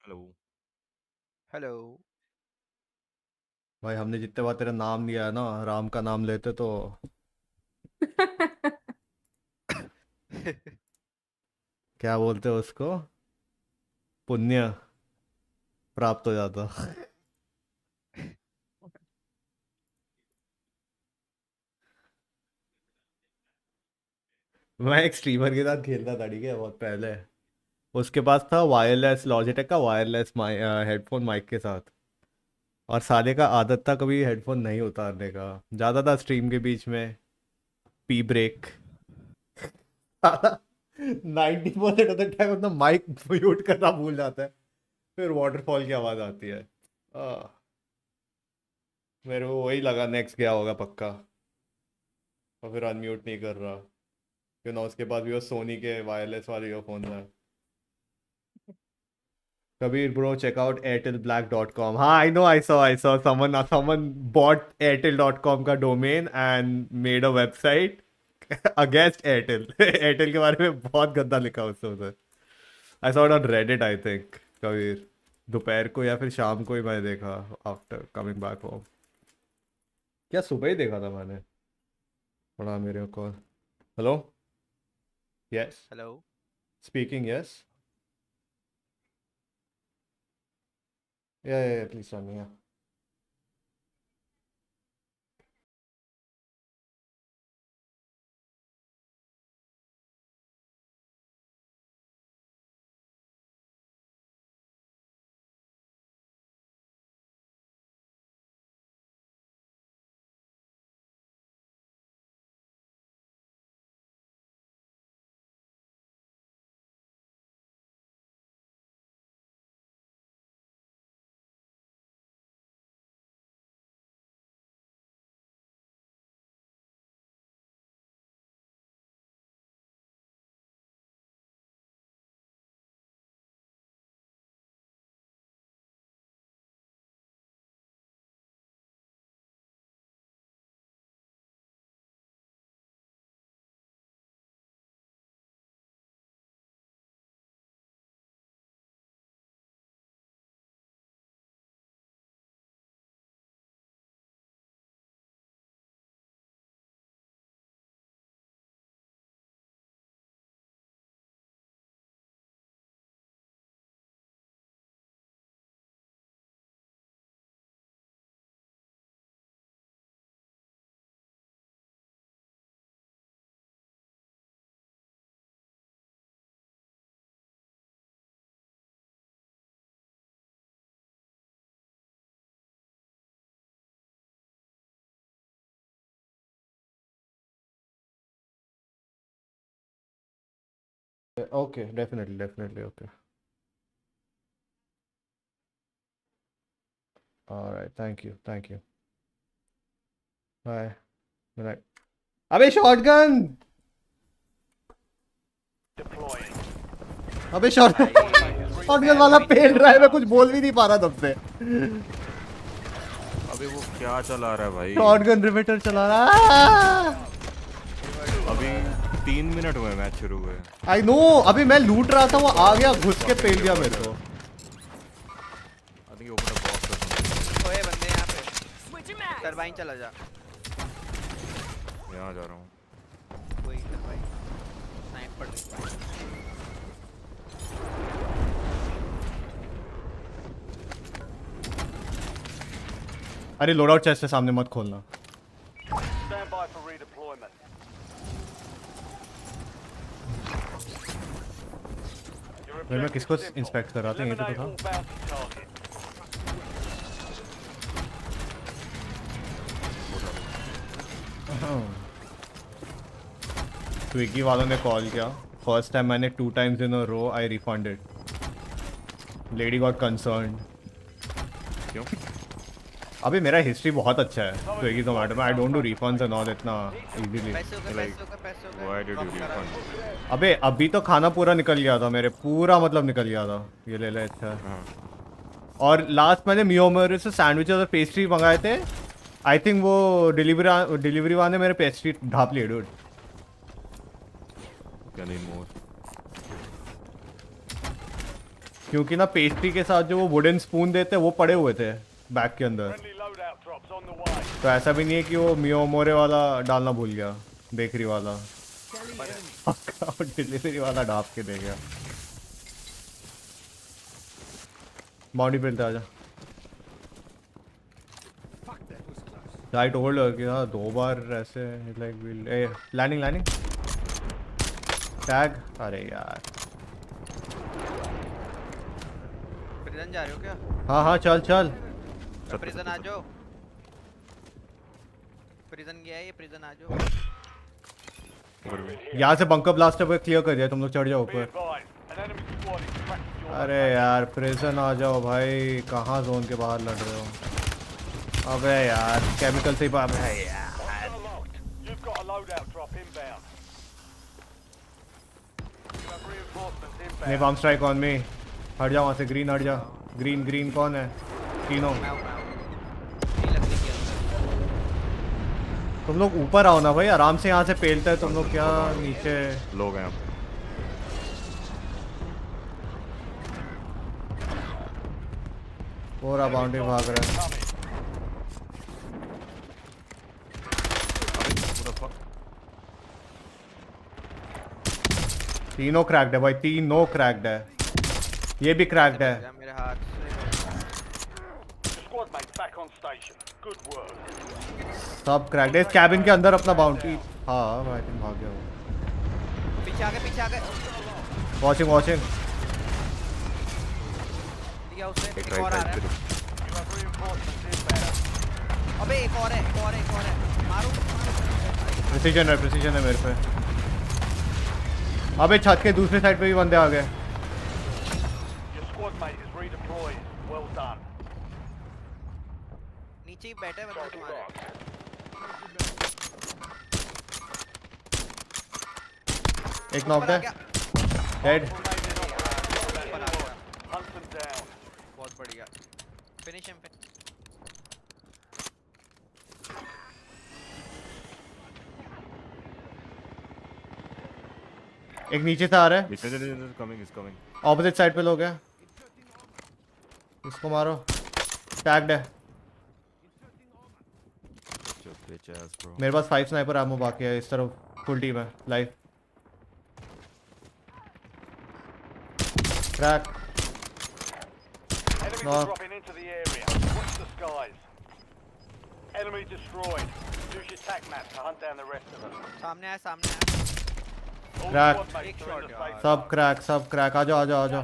हेलो। हेलो। भाई हमने जितने बार तेरा नाम लिया है ना, राम का नाम लेते तो क्या बोलते हैं उसको, पुण्य प्राप्त हो जाता। मैं एक स्ट्रीमर के साथ खेलता था, ठीक है, बहुत पहले। उसके पास था वायरलेस, लॉजिटेक का वायरलेस हेडफोन माइक के साथ। और साले का आदत था कभी हेडफोन नहीं उतारने का, ज़्यादा था स्ट्रीम के बीच में pee break. 90% off the time अपना माइक म्यूट करना भूल जाता है, फिर वाटरफॉल की आवाज़ आती है। आ, मेरे को वही लगा नेक्स्ट गया होगा पक्का, और फिर अनम्यूट नहीं कर रहा, क्यों ना उसके पास भी वो सोनी के वायरलेस वाले ईयरफोन है। Kabir bro, check out airtelblack.com. हाँ, I know, I saw someone bought airtel.com का domain and made a website against Airtel. Airtel के बारे में बहुत गंदा लिखा उसने उधर। I saw it on Reddit, I think, Kabir. दोपहर को या फिर शाम को ही मैं देखा, after coming back home। क्या सुबह ही देखा था मैंने, पड़ा मेरे को। Hello. Yes. Hello. Speaking, yes. या please tell me, yeah। Okay, definitely. Okay. All right. Thank you. Bye. Good night. अबे शॉटगन! अबे शॉटगन वाला पेल रहा है, मैं कुछ बोल भी नहीं पा रहा तब से। अबे वो क्या चला रहा है भाई? शॉटगन रिमिटर चला रहा है। अभी 3 मिनट हुए मैच शुरू हुए। I know, अभी मैं लूट रहा था, वो आ गया घुस के पेल दिया मेरे को। I think open a box or something. ओए बंदे यहाँ पे। टरबाइन चला जा। यहाँ जा रहा हूँ। कोई टरबाइन। स्नाइपर। अरे लोडआउट चेस्ट से सामने मत खोलना। Stand by for redeployment. मैं किसको इंस्पेक्ट कर रहा था? ये तो था। स्विगी वालों ने कॉल किया। फर्स्ट टाइम मैंने 2 times in a row I refunded. Lady got concerned. क्यों? अभी मेरा हिस्ट्री बहुत अच्छा है स्विगी जोमेटो में। I don't do refunds and all इतना easily. Why did you refund? अबे अभी तो खाना पूरा निकल गया था मेरे, पूरा मतलब निकल गया था। ये ले ले अच्छा। और लास्ट मैंने मियोमर से सैंडविचेस और पेस्ट्री मंगाए थे। आई थिंक वो डिलीवरी वाले मेरे पेस्ट्री ढाप लिए डूड। क्योंकि ना पेस्ट्री के साथ जो वो वुडन स्पून देते वो पड़े हुए थे बैग के अंदर, तो ऐसा भी नहीं है कि वो मियोमोरे वाला डालना भूल गया, बेकरी वाला। डिलीवरी वाला ढाप के दे गया। बाउंड्री पे आजा। आई टोल्ड हर कि हाँ 2 बार ऐसे लाइक लैंडिंग टैग। अरे यार प्रिजन जा रहे हो क्या? हाँ चल प्रिजन आ जाओ। प्रिजन गया है ये, प्रिजन आ जाओ। यहाँ से बंकर ब्लास्टर पे क्लियर कर दिया, तुम लोग चढ़ जाओ ऊपर। अरे यार प्रिजन आ जाओ भाई, कहाँ जोन के बाहर लड़ रहे हो? अबे यार केमिकल से ही पाप है यार। Napalm strike on me. हट जा वहाँ से, ग्रीन हट जा। ग्रीन कौन है? तीनों तुम लोग ऊपर आओ ना भाई, आराम से यहाँ से पेलते हैं तुम लोग, क्या नीचे लोग हैं यहाँ पे। पूरा बाउंड्री भाग रहा है। तीनों क्रैक्ड है भाई, तीनों क्रैक्ड है। ये भी क्रैक्ड है। मेरे हाथ सब क्रैक्ड है। इस कैबिन के अंदर अपना बाउंड्री। हाँ आई थिंक भाग गया वो। पीछे आ गए। वॉचिंग दिया उसने। एक और आ रहा है। अबे एक और है। मारो। प्रिसीजन है मेरे पे। अबे छत के दूसरे साइड पे भी बंदे आ गए। नीचे ही बैठे हैं बंदे तुम्हारे। एक नॉक है। डेड। बहुत बढ़िया। Finish him. एक नीचे से आ रहा है। कमिंग। ऑपोजिट साइड पे लोग हैं। इसको मारो। टैग्ड है। मेरे पास 5 स्नाइपर एमो बाकी है। इस तरफ फुल टीम है। Live crack. सामने आया। क्रैक। सब क्रैक। आ जाओ। आजा।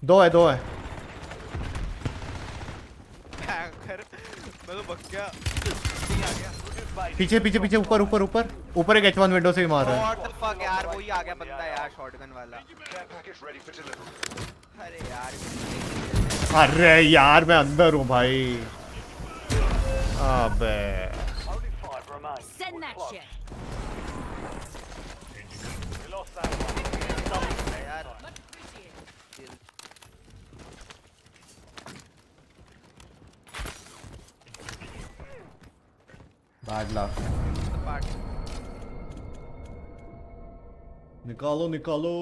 दो है। मैं तो क्या नहीं आ गया पीछे पीछे पीछे ऊपर ऊपर ऊपर ऊपर एक H1 विंडो से ही मार रहा है। व्हाट द फक यार, वही आ गया बंदा यार, शॉटगन वाला। अरे यार मैं अंदर हूँ भाई। अबे Send that shit. We lost that one. यार बैड लक। निकालो निकालो।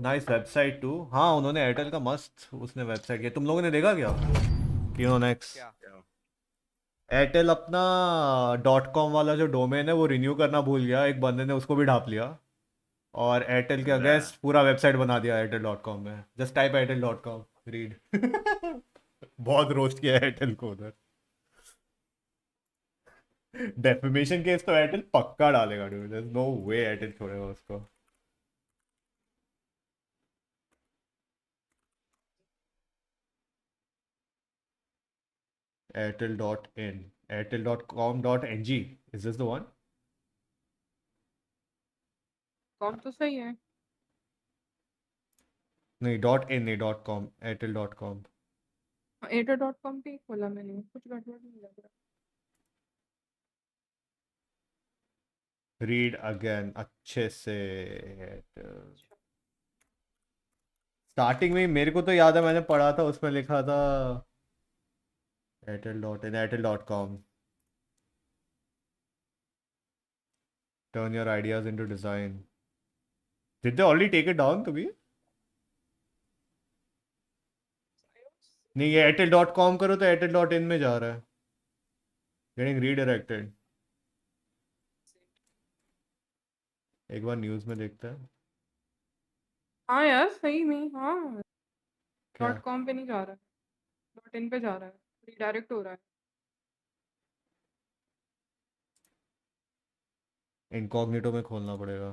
Nice website too. हाँ उन्होंने एयरटेल का मस्त उसने वेबसाइट किया। तुम लोगों ने देखा क्या कि उन्होंने एयरटेल अपना .com वाला जो डोमेन है वो रिन्यू करना भूल गया, एक बंदे ने उसको भी ढाप लिया और एयरटेल के अगेंस्ट पूरा वेबसाइट बना दिया airtel.com में। Just type airtel.com read. बहुत रोस्ट किया एयरटेल को उधर। डेफेमेशन केस तो एयरटेल पक्का डालेगा dude, there's no way Airtel छोड़ेगा उसको। airtel.in airtel.com.ng is this the one? Com तो सही है। नहीं .in नहीं .com airtel.com। airtel.com पे खोला मैंने, कुछ गड़बड़ नहीं लग रहा। रीड अगेन अच्छे से। स्टार्टिंग में मेरे को तो याद है मैंने पढ़ा था, उसमें लिखा था airtel.in airtel.com turn your ideas into design। did they already take it down कभी? नहीं ये airtel.com करो तो airtel.in में जा रहा है। getting redirected। एक बार न्यूज़ में देखते हैं। हाँ यार सही में, हाँ क्या? .com पे नहीं जा रहा है, .in पे जा रहा है, रिडायरेक्ट हो रहा है। इनकॉग्निटो में खोलना पड़ेगा।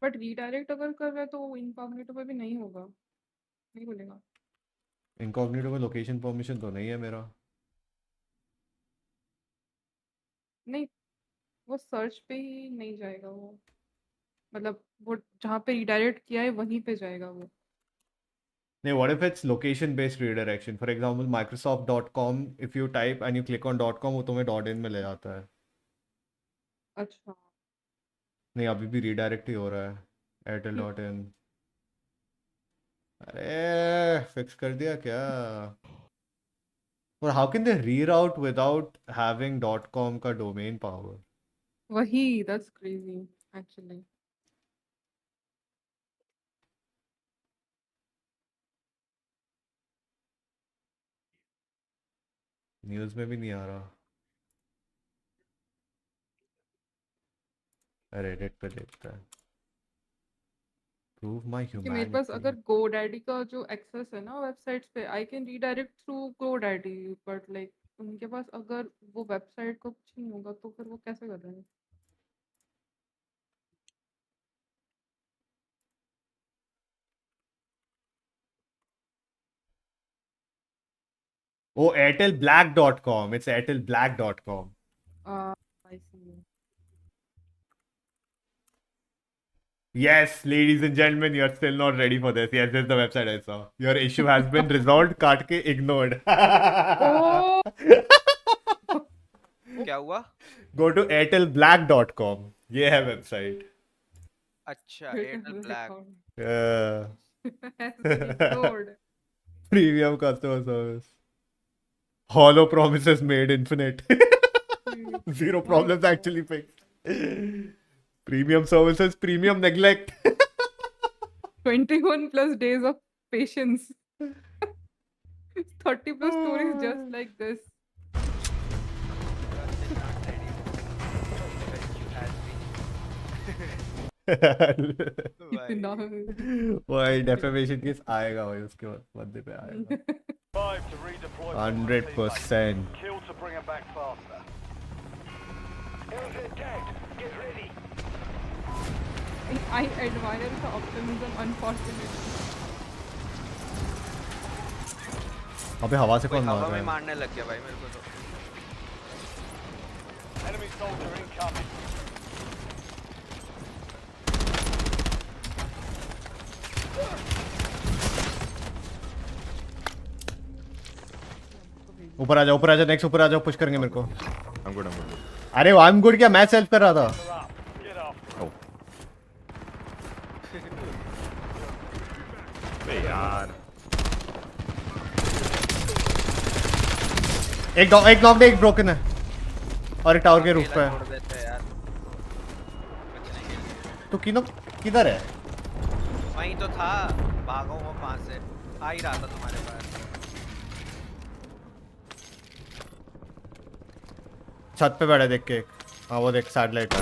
बट रीडायरेक्ट अगर कर रहा है तो इनकॉग्निटो पे भी नहीं होगा, नहीं खुलेगा। इनकॉग्निटो में लोकेशन परमिशन तो नहीं है मेरा। नहीं वो सर्च पे ही नहीं जाएगा वो, मतलब वो जहाँ पे रिडायरेक्ट किया है वहीं पे जाएगा वो। नहीं what if it's location based redirection? For example microsoft.com if you type and you click on .com वो तुम्हें .in में ले जाता है। अच्छा नहीं अभी भी redirect ही हो रहा है airtel.in। अरे फिक्स कर दिया क्या? और how can they reroute without having .com का domain power? वही, that's crazy actually। न्यूज़ में भी नहीं आ रहा। रेडिट पे देखता है। प्रूव माय कि मेरे पास अगर GoDaddy का जो एक्सेस है ना वेबसाइट्स पे, I can redirect through GoDaddy, but like उनके पास अगर वो वेबसाइट का कुछ नहीं होगा तो फिर वो कैसे कर रहे हैं? Oh airtelblack.com, it's airtelblack.com। I see। Yes, ladies and gentlemen, you're still not ready for this. Yes, this is the website I saw. Your issue has been resolved. काट के ignored. क्या हुआ? Go to airtelblack.com. ये है website. अच्छा Airtel black. Premium customer service. Hollow promises made infinite. Zero problems actually fixed. Premium services, premium neglect. 21 plus days of patience. 30 plus stories just like this. वही defamation case आएगा भाई, उसके बाद बंदे पे आएगा 100%। Kill to bring him back faster. Get ready. I admire the optimism, unfortunately. अबे हवा से कौन मार हवा रहा में है? मारने लग गया भाई मेरे को तो। Enemy soldier incoming. ऊपर आ जाओ नेक्स्ट ऊपर आ जाओ पुश करेंगे मेरे को। I'm good. अरे आई एम गुड क्या मैं सेल्फ कर रहा था। Oh. बे यार। एक नॉक एक ब्रोकन है और एक टावर के रूफ पे है। छोड़ देते हैं यार। तो किधर है? वहीं तो था, भागो वो वहां से आ ही रहा था तुम्हारे पास। छत पे बैठा देख के। हाँ वो देख सैटेलाइट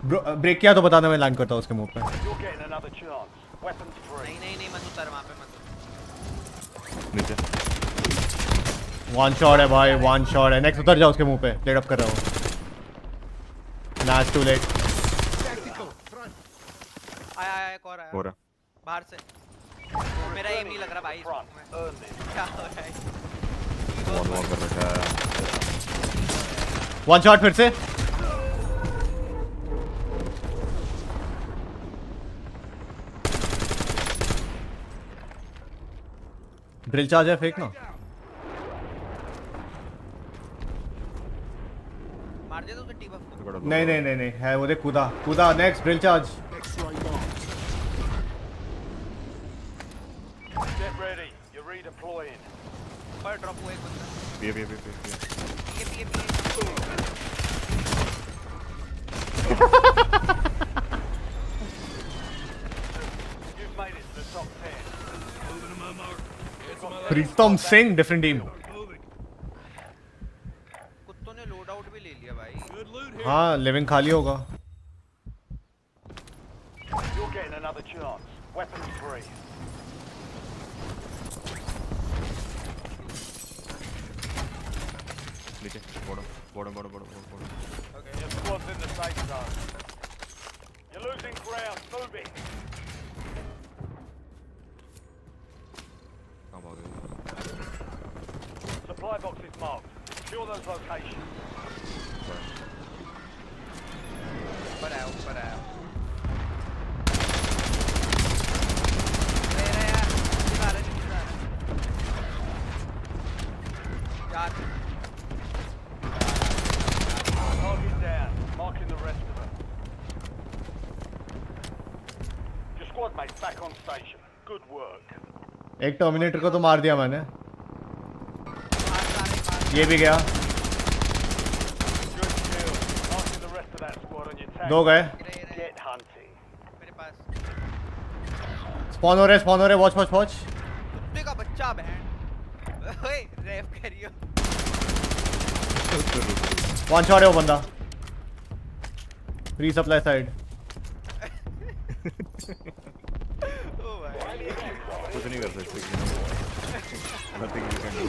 ब्रेक किया तो बताना मैं लैंड करता हूँ उसके मुंह पे। You're getting another chance. Weapons free. नहीं मत उतर वहां पे मत। नीचे। वन शॉट है भाई वन शॉट है। नेक्स्ट उतर जाओ उसके मुंह पे लेट अप कर रहा हूँ। Nice too late. आया एक और आया। हो रहा। बाहर से। मेरा एम नहीं लग रहा भाई। क्या हो रहा है? वॉल कर रखा है। वन शॉट फिर से। ड्रिल चार्ज है फेंक ना। मार दे तो उसे टी-बफ को। नहीं है वो देख कूदा next drill charge. Get ready. You're redeploying. पर ड्रॉप हुआ एक बंदा। पीए। You've made it to the top 10. Pritam Singh different team. कुत्तों ने लोड आउट भी ले लिया भाई। हाँ लिविंग खाली होगा। You're getting another chance. Weapons free. नीचे bottom. Okay. Your squad's in the safe zone. You're losing ground. Moving. Supply box is marked. Secure those locations. ऊपर आया। Target down. Marking the rest of them. Your squad mates back on station. Good work. एक terminator को तो मार दिया मैंने। ये भी गया। Good kill. Marking the rest of that squad on your tag. दो गए। Get hunting. मेरे पास स्पॉन हो रहे वॉच कुत्ते का बच्चा बहन। ओए रेप करियो। वन शॉट है वो बंदा। Resupply side. कुछ नहीं कर सकते। Nothing you can do.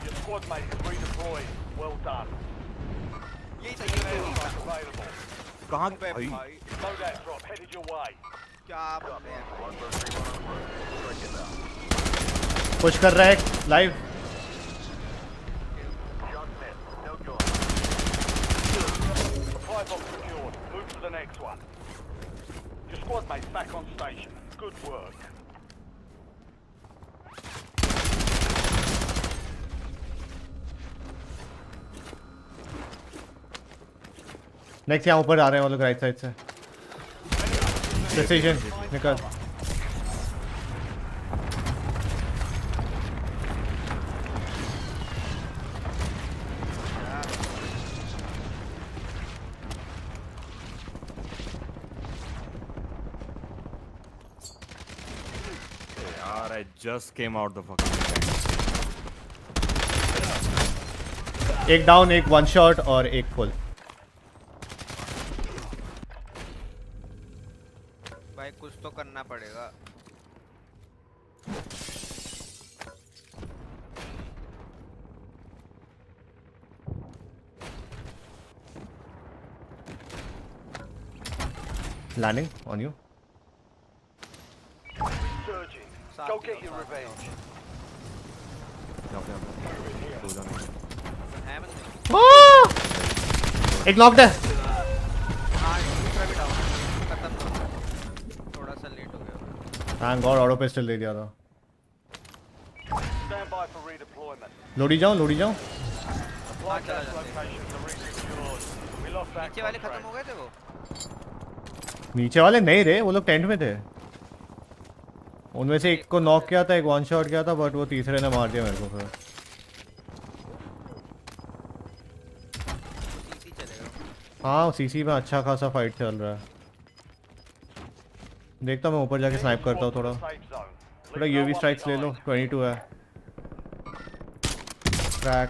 Your squad mate is redeployed. Well done. Available. कहाँ भाई? Loadout drop headed your way. क्या बोले हैं? पुश कर रहा है live. Supply box secured. Move to the next one. Your squad mates back on station. Good work. Next यहाँ ऊपर आ रहे हैं वो लोग राइट साइड से। प्रिसीजन निकल। यार I just came out the fucking tank. एक डाउन एक वन शॉट और एक फुल। भाई कुछ तो करना पड़ेगा। Landing on you. Surging. Go get your revenge. एक नॉक्ड है। थोड़ा सा लेट हो गया। थैंक गॉड ऑटो पिस्टल दे दिया था। Stand by for redeployment. Lodi जाऊं लोडी जाऊं। Apply gas locations are resecured. We lost that नीचे वाले खत्म हो गए थे वो। नीचे वाले नहीं रहे, वो लोग टेंट में थे। उनमें से एक को नॉक किया था, एक वन शॉट किया था, बट वो तीसरे ने मार दिया मेरे को फिर। हाँ सीसी में अच्छा खासा फाइट चल रहा है। देखता मैं ऊपर जाके स्नाइप करता हूँ थोड़ा यूवी स्ट्राइक्स ले लो। 22 है। क्रैक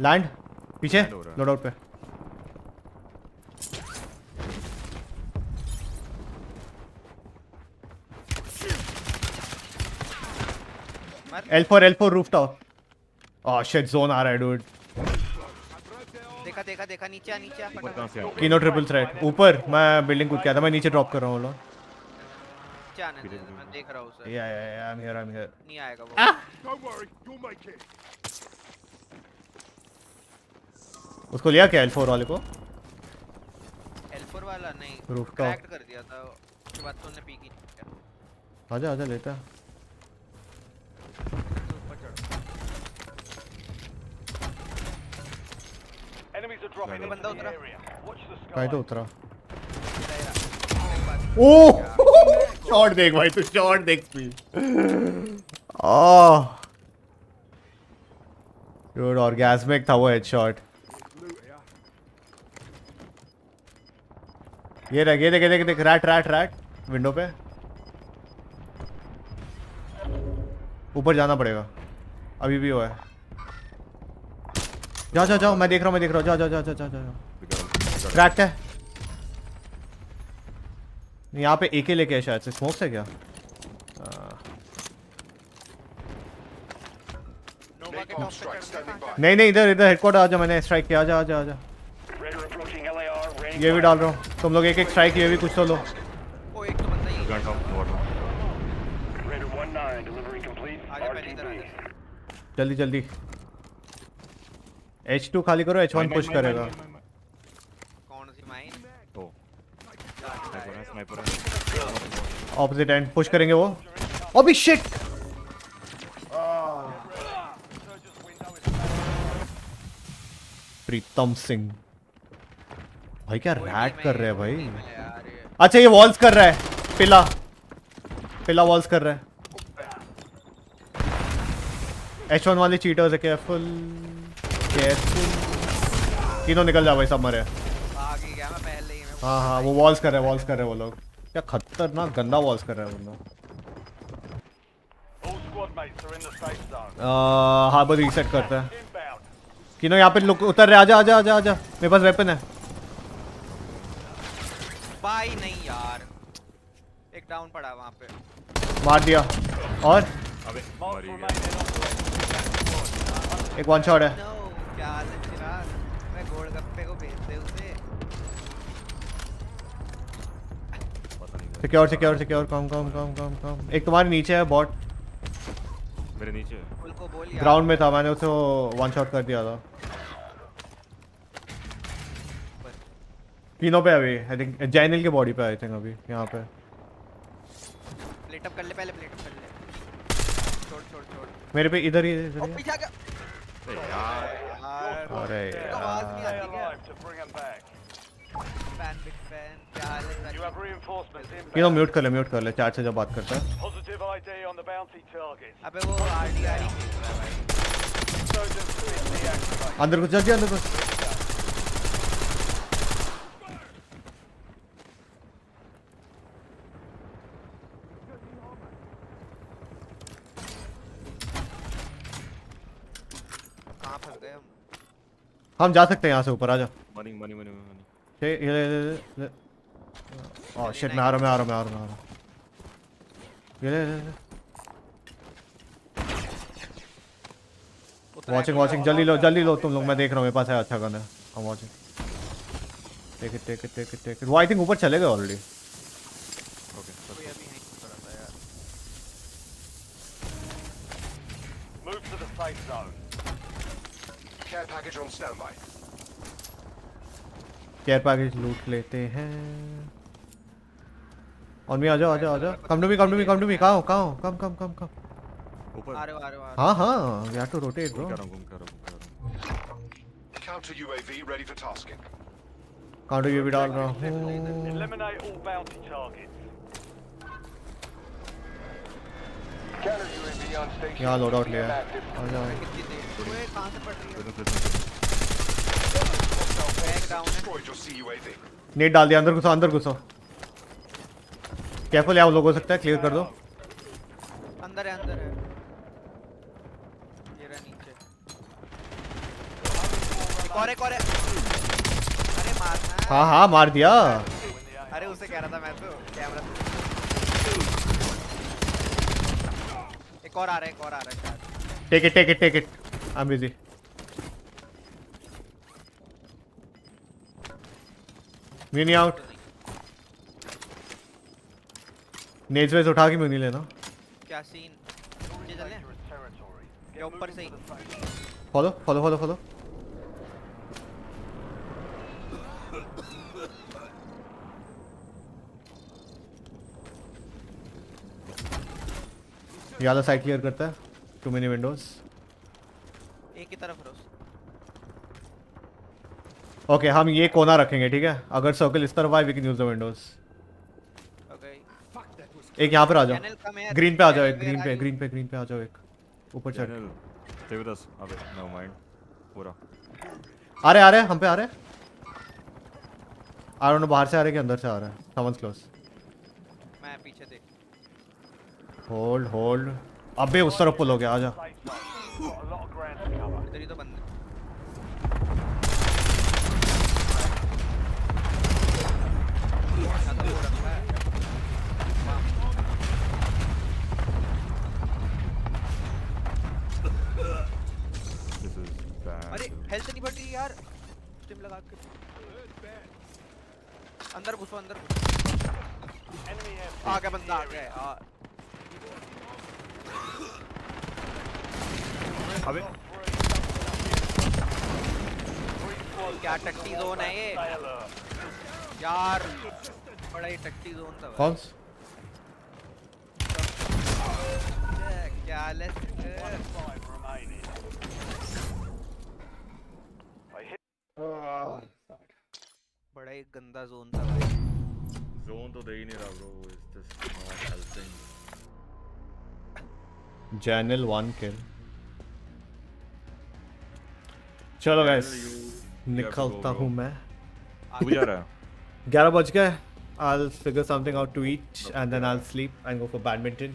लैंड पीछे लोड आउट पे। L4 rooftop. Oh shit zone आ रहा है डूड। देखा नीचे नीचे। कीनो ट्रिपल थ्रेट ऊपर। मैं बिल्डिंग कूद के आया था, मैं नीचे ड्रॉप कर रहा हूँ। नीचे आने दे, मैं देख रहा हूं उसे। या I'm here नहीं आएगा वो। Don't worry, you'll make it. उसको लिया क्या L4 वाले को? L4 वाला नहीं, Rooftop। क्रैक्ड कर दिया था, उसके बाद तो उन्होंने पीक ही नहीं किया। आजा लेता। Enemies are dropping into the area. Watch the sky. कहीं तो उतरा। ओह शॉट देख भाई, तू शॉट देख प्लीज। ओह डूड ऑर्गेस्मिक था वो हेडशॉट। ये देख रैट विंडो पे। ऊपर जाना पड़ेगा, अभी भी वो है। जाओ मैं देख रहा हूँ। जाओ क्रैक्ड है। यहाँ पे एके लेके है शायद से। स्मोक से क्या? नहीं इधर हेडक्वार्टर आजा। मैंने स्ट्राइक किया। आजा। ये भी डाल रहा हूँ। तुम लोग एक स्ट्राइक, ये भी कुछ तो लो। जल्दी H2 खाली करो, H1 पुश करेगा। कौन सी माइन? स्नाइपर है। ऑपोजिट एंड पुश करेंगे वो। अबे शिट। प्रीतम सिंह भाई क्या रैट कर रहे हैं भाई। अच्छा ये वॉल्स कर रहा है। पिला वॉल्स कर रहा है। H1 वाले चीटर्स है। केयरफुल तीनों निकल जा भाई, सब मरे। हाँ वो वॉल्स कर रहे हैं वो लोग। क्या खतरनाक गंदा वॉल्स कर रहे हैं वो लोग। हार्बर रीसेट करता है। किनो यहाँ पे लोग उतर रहे। आजा मेरे पास वेपन है भाई। नहीं यार, एक डाउन पड़ा वहाँ पे। मार दिया। और एक वन शॉट है। क्या हाल है चिराग? मैं गोलगप्पे को भेज दे उसे। सिक्योर कम। एक तुम्हारे नीचे है बॉट। मेरे नीचे उनको बोल यार। ग्राउंड में था, मैंने उसे वन शॉट कर दिया था। तीनों पे अभी आई थिंक जैनिल के बॉडी पे आई थिंक अभी यहाँ पे। प्लेट अप कर ले पहले, प्लेट अप कर ले। छोड़ मेरे पे इधर ही पीछे आ गया। अरे आवाज नहीं आती क्या? फैन बिग फैन क्या हाल है? किनो म्यूट कर ले चैट से जब बात करता है। अबे वो आरडी अंदर घुस जल्दी अंदर घुस। हम जा सकते हैं यहाँ से ऊपर। आजा। मनी ओह शिट मैं आ रहा हूँ। ये वाचिंग जल्दी लो तुम लोग। मैं देख रहा हूँ, मेरे पास है अच्छा गन है। हम वाचिंग। Take it. वो आई थिंक ऊपर चले गए ऑलरेडी। केयर पैकेज लूट लेते हैं। ऑन मी आ जाओ आ जाओ आ जाओ। Come to me come to me come to me. कहाँ हो कहाँ हो? कम कम कम कम। ऊपर आ रहे हो आ रहे हो आ रहे हाँ हाँ we have to rotate bro. घूम कर रहा हूँ। Counter UAV ready for tasking. Counter UAV डाल रहा हूँ। Eliminate all bounty targets. Counter UAV on station. यहाँ लोड आउट लिया। आ जाओ। ओए कहां से पड़ रही है? Destroyed your CUAV. नेट डाल दिया। अंदर घुसो अंदर घुसो। केयरफुल यहाँ लोग हो सकता है। क्लियर कर दो। अंदर है ये रहा नीचे। एक और है। अरे मारना। हाँ हाँ मार दिया। अरे उसे कह रहा था मैं तो कैमरा। एक और आ रहा है शायद। Take it I am busy. Mini out. नेज वेज उठा के मिनी लेना। क्या सीन? नीचे चले या ऊपर से ही? Follow follow follow follow. ये वाला साइड क्लियर करता है। Too many windows. एक ही तरफ रोस। ओके हम ये कोना रखेंगे ठीक है। अगर सर्कल इस तरफ आए we can use the windows. एक यहाँ पर आ जाओ। ग्रीन पे आ जाओ। एक ग्रीन पे आ जाओ। एक ऊपर चढ़। Stay with us. अबे no mind. पूरा आ रहे हम पे आ रहे। आई डोंट नो बाहर से आ रहे कि अंदर से आ रहा है। समझ क्लोज। मैं पीछे देख। होल्ड अबे उस तरफ पुल हो गया। आ जा। इधर ही तो बंद है। अरे हेल्थ नहीं बढ़ रही यार। स्टिम लगा के अंदर घुसो आ गया बंदा आ गया। अबे क्या टट्टी जोन है ये यार। बड़ा ही टट्टी जोन था। कौन क्या बड़ा ही गंदा जोन था भाई। जोन तो दे ही नहीं रहा bro. It's just not helping. Channel 1 किल। चलो गाइस निकलता हूँ मैं। तू जा रहा है? 11 बज गए। I'll figure something out to eat and then I'll sleep and go for badminton.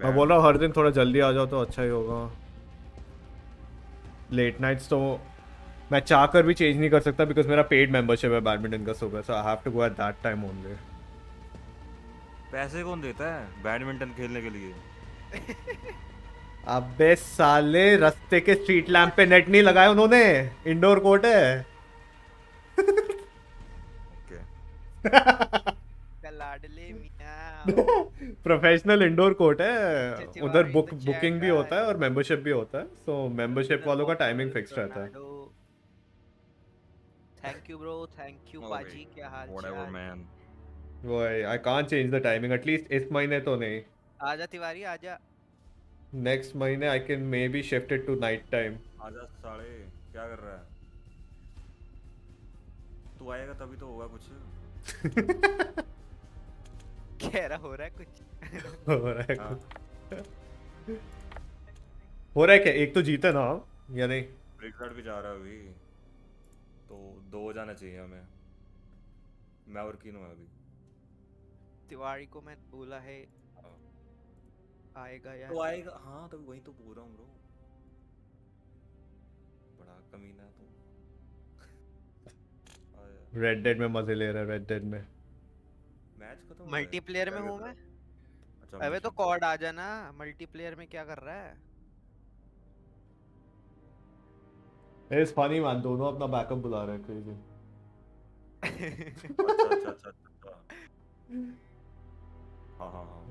मैं बोल रहा हूँ हर दिन थोड़ा जल्दी आ जाओ तो अच्छा ही होगा। लेट नाइट्स तो मैं चाह कर भी चेंज नहीं कर सकता बिकॉज मेरा पेड मेंबरशिप है बैडमिंटन का सुबह। So I have to go at that time only. पैसे कौन देता है बैडमिंटन खेलने के लिए? अबे साले रास्ते के स्ट्रीट लैंप पे नेट नहीं लगाए उन्होंने। इंडोर कोर्ट है। प्रोफेशनल इंडोर कोर्ट है। उधर बुकिंग भी होता है और मेंबरशिप भी होता है। सो मेंबरशिप वालों का टाइमिंग फिक्स रहता है। Thank you bro. Thank you बाजी। क्या हाल व्हाटएवर मैन। वही I can't change the timing at least इस महीने तो नहीं। आजा तिवारी आजा। नेक्स्ट महीने I can maybe shift it to night time. आजा साले क्या कर रहा है? तू आएगा तभी तो होगा कुछ। कह रहा हो रहा है कुछ। हो रहा है कुछ। हो रहा है क्या? एक तो जीते ना हम या नहीं? ब्रिगेड भी जा रहा है अभी तो 2 जाना चाहिए हमें। मैं और किनो है अभी। तिवारी को मैं बोला है आएगा यार। तो आएगा। हाँ तभी वही तो बोल रहा हूँ ब्रो। बड़ा कमीना है तू। रेड डेड में मजे ले रहा है। रेड डेड में मैच खत्म। मल्टीप्लेयर में हूँ मैं। अच्छा अबे तो कॉर्ड आ जाना। मल्टीप्लेयर में क्या कर रहा है? It's funny man. दोनों अपना बैकअप बुला रहे हैं। क्रेजी। अच्छा। हाँ।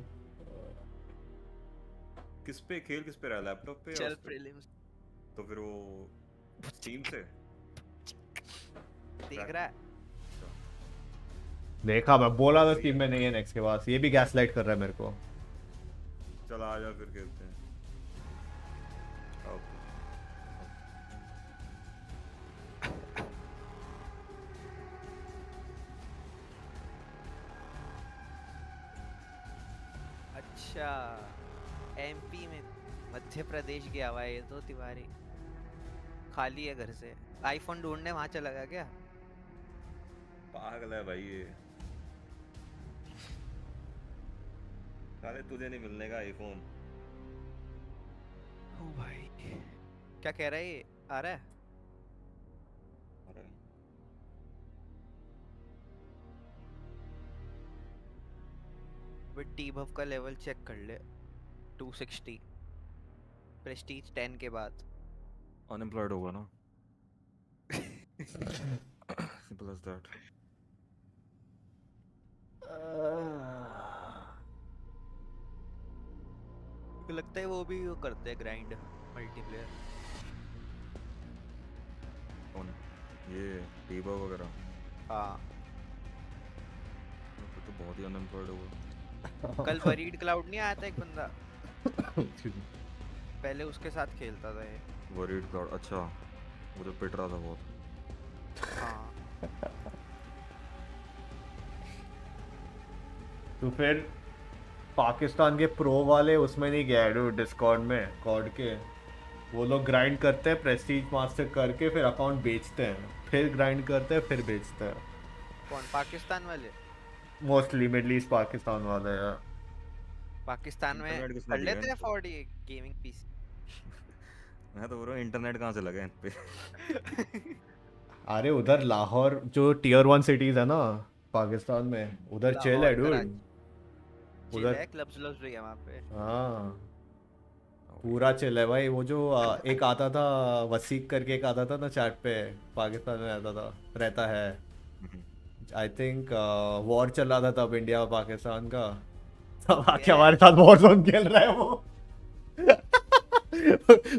किस पे खेल किस पे रहा? लैपटॉप पे? चल प्रीलिम्स। तो फिर वो टीम से देख रहा है देखा, मैं बोला था टीम में नहीं है नेक्स्ट के पास, ये भी गैसलाइट कर रहा है मेरे को। चल आ जा फिर खेलते हैं। आओ। अच्छा एमपी में मध्य प्रदेश गया हुआ है ये तो तिवारी, खाली है घर से, आईफोन ढूंढने वहां चला गया क्या? पागल है भाई ये। अरे तुझे नहीं मिलने का आईफोन। ओ भाई क्या कह रहा है ये? आ रहा है? अरे टी-बफ का लेवल चेक कर ले, 260 प्रेस्टीज 10 के बाद। अनएम्प्लॉयड होगा ना। Simple as that. लगता है वो भी वो करते हैं ग्राइंड मल्टीप्लेयर। कौन? ये टीबा वगैरह। हाँ तो बहुत ही अनएम्प्लॉयड होगा। कल बरीड क्लाउड नहीं आया था एक बंदा, पहले उसके साथ खेलता था ये। वरीड क्लाउड, अच्छा वो जो पिट रहा था बहुत। हाँ तो फिर पाकिस्तान के प्रो वाले उसमें नहीं गया डू, डिस्कॉर्ड में कॉर्ड के वो लोग ग्राइंड करते हैं प्रेस्टीज मास्टर करके, फिर अकाउंट बेचते हैं, फिर ग्राइंड करते हैं, फिर बेचते हैं। कौन? पाकिस्तान वाले? मोस्टली मिडल ईस्ट पाकिस्तान वाले यार। पाकिस्तान में इंटरनेट किसने कर दिया लेते हैं इनको? 40 गेमिंग पीसी। मैं तो बोल रहा हूँ इंटरनेट कहाँ से लगा इन पे। अरे उधर लाहौर जो टियर 1 सिटीज है ना पाकिस्तान में, उधर चिल है डूड, चिल है, क्लब्स व्लब्स भी है वहाँ पे। हाँ पूरा चिल है भाई। वो जो एक आता था वसीक करके, एक आता था ना चैट पे, पाकिस्तान में आता था, रहता है। आई थिंक वॉर चल रहा था तब इंडिया और पाकिस्तान का, तब आके हमारे साथ वॉरज़ोन खेल रहा है वो।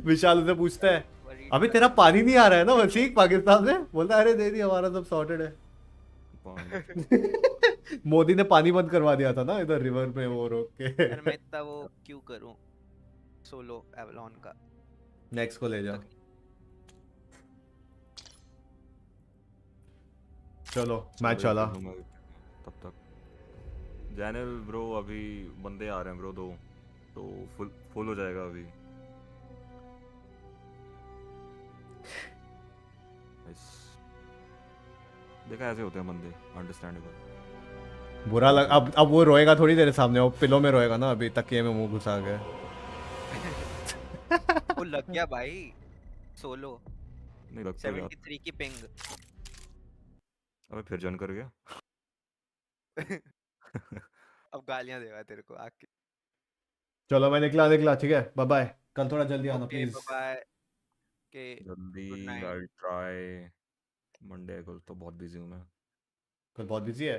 विशाल उसे पूछता है अबे तेरा पानी नहीं आ रहा है ना वसीक पाकिस्तान से? बोलता है अरे दे दी, हमारा सब सॉर्टेड है। मोदी ने पानी बंद करवा दिया था ना इधर रिवर में वो रोक के। यार मैं इतना वो क्यों करूं सोलो एवलॉन का। नेक्स्ट को ले जा। चलो मैच चला। तब तक जैनल ब्रो अभी बंदे आ रहे हैं ब्रो, दो तो फुल हो जाएगा अभी। देखा ऐसे होते हैं बंदे, अंडरस्टैंडेबल। बुरा लग अब वो रोएगा थोड़ी देर सामने, वो पिलो में रोएगा ना, अभी तकिए में मुंह घुसा के। वो लग गया भाई सोलो। नहीं लगता यार। 73 की पिंग। अबे फिर जॉइन कर गया। अब गालियां देगा तेरे को आके। चलो मैं निकला ठीक है, बाय बाय। कल थोड़ा जल्दी आना प्लीज। बाय के जल्दी आई ट्राई। मंडे कल तो बहुत बिजी हूँ मैं। कल बहुत बिजी है?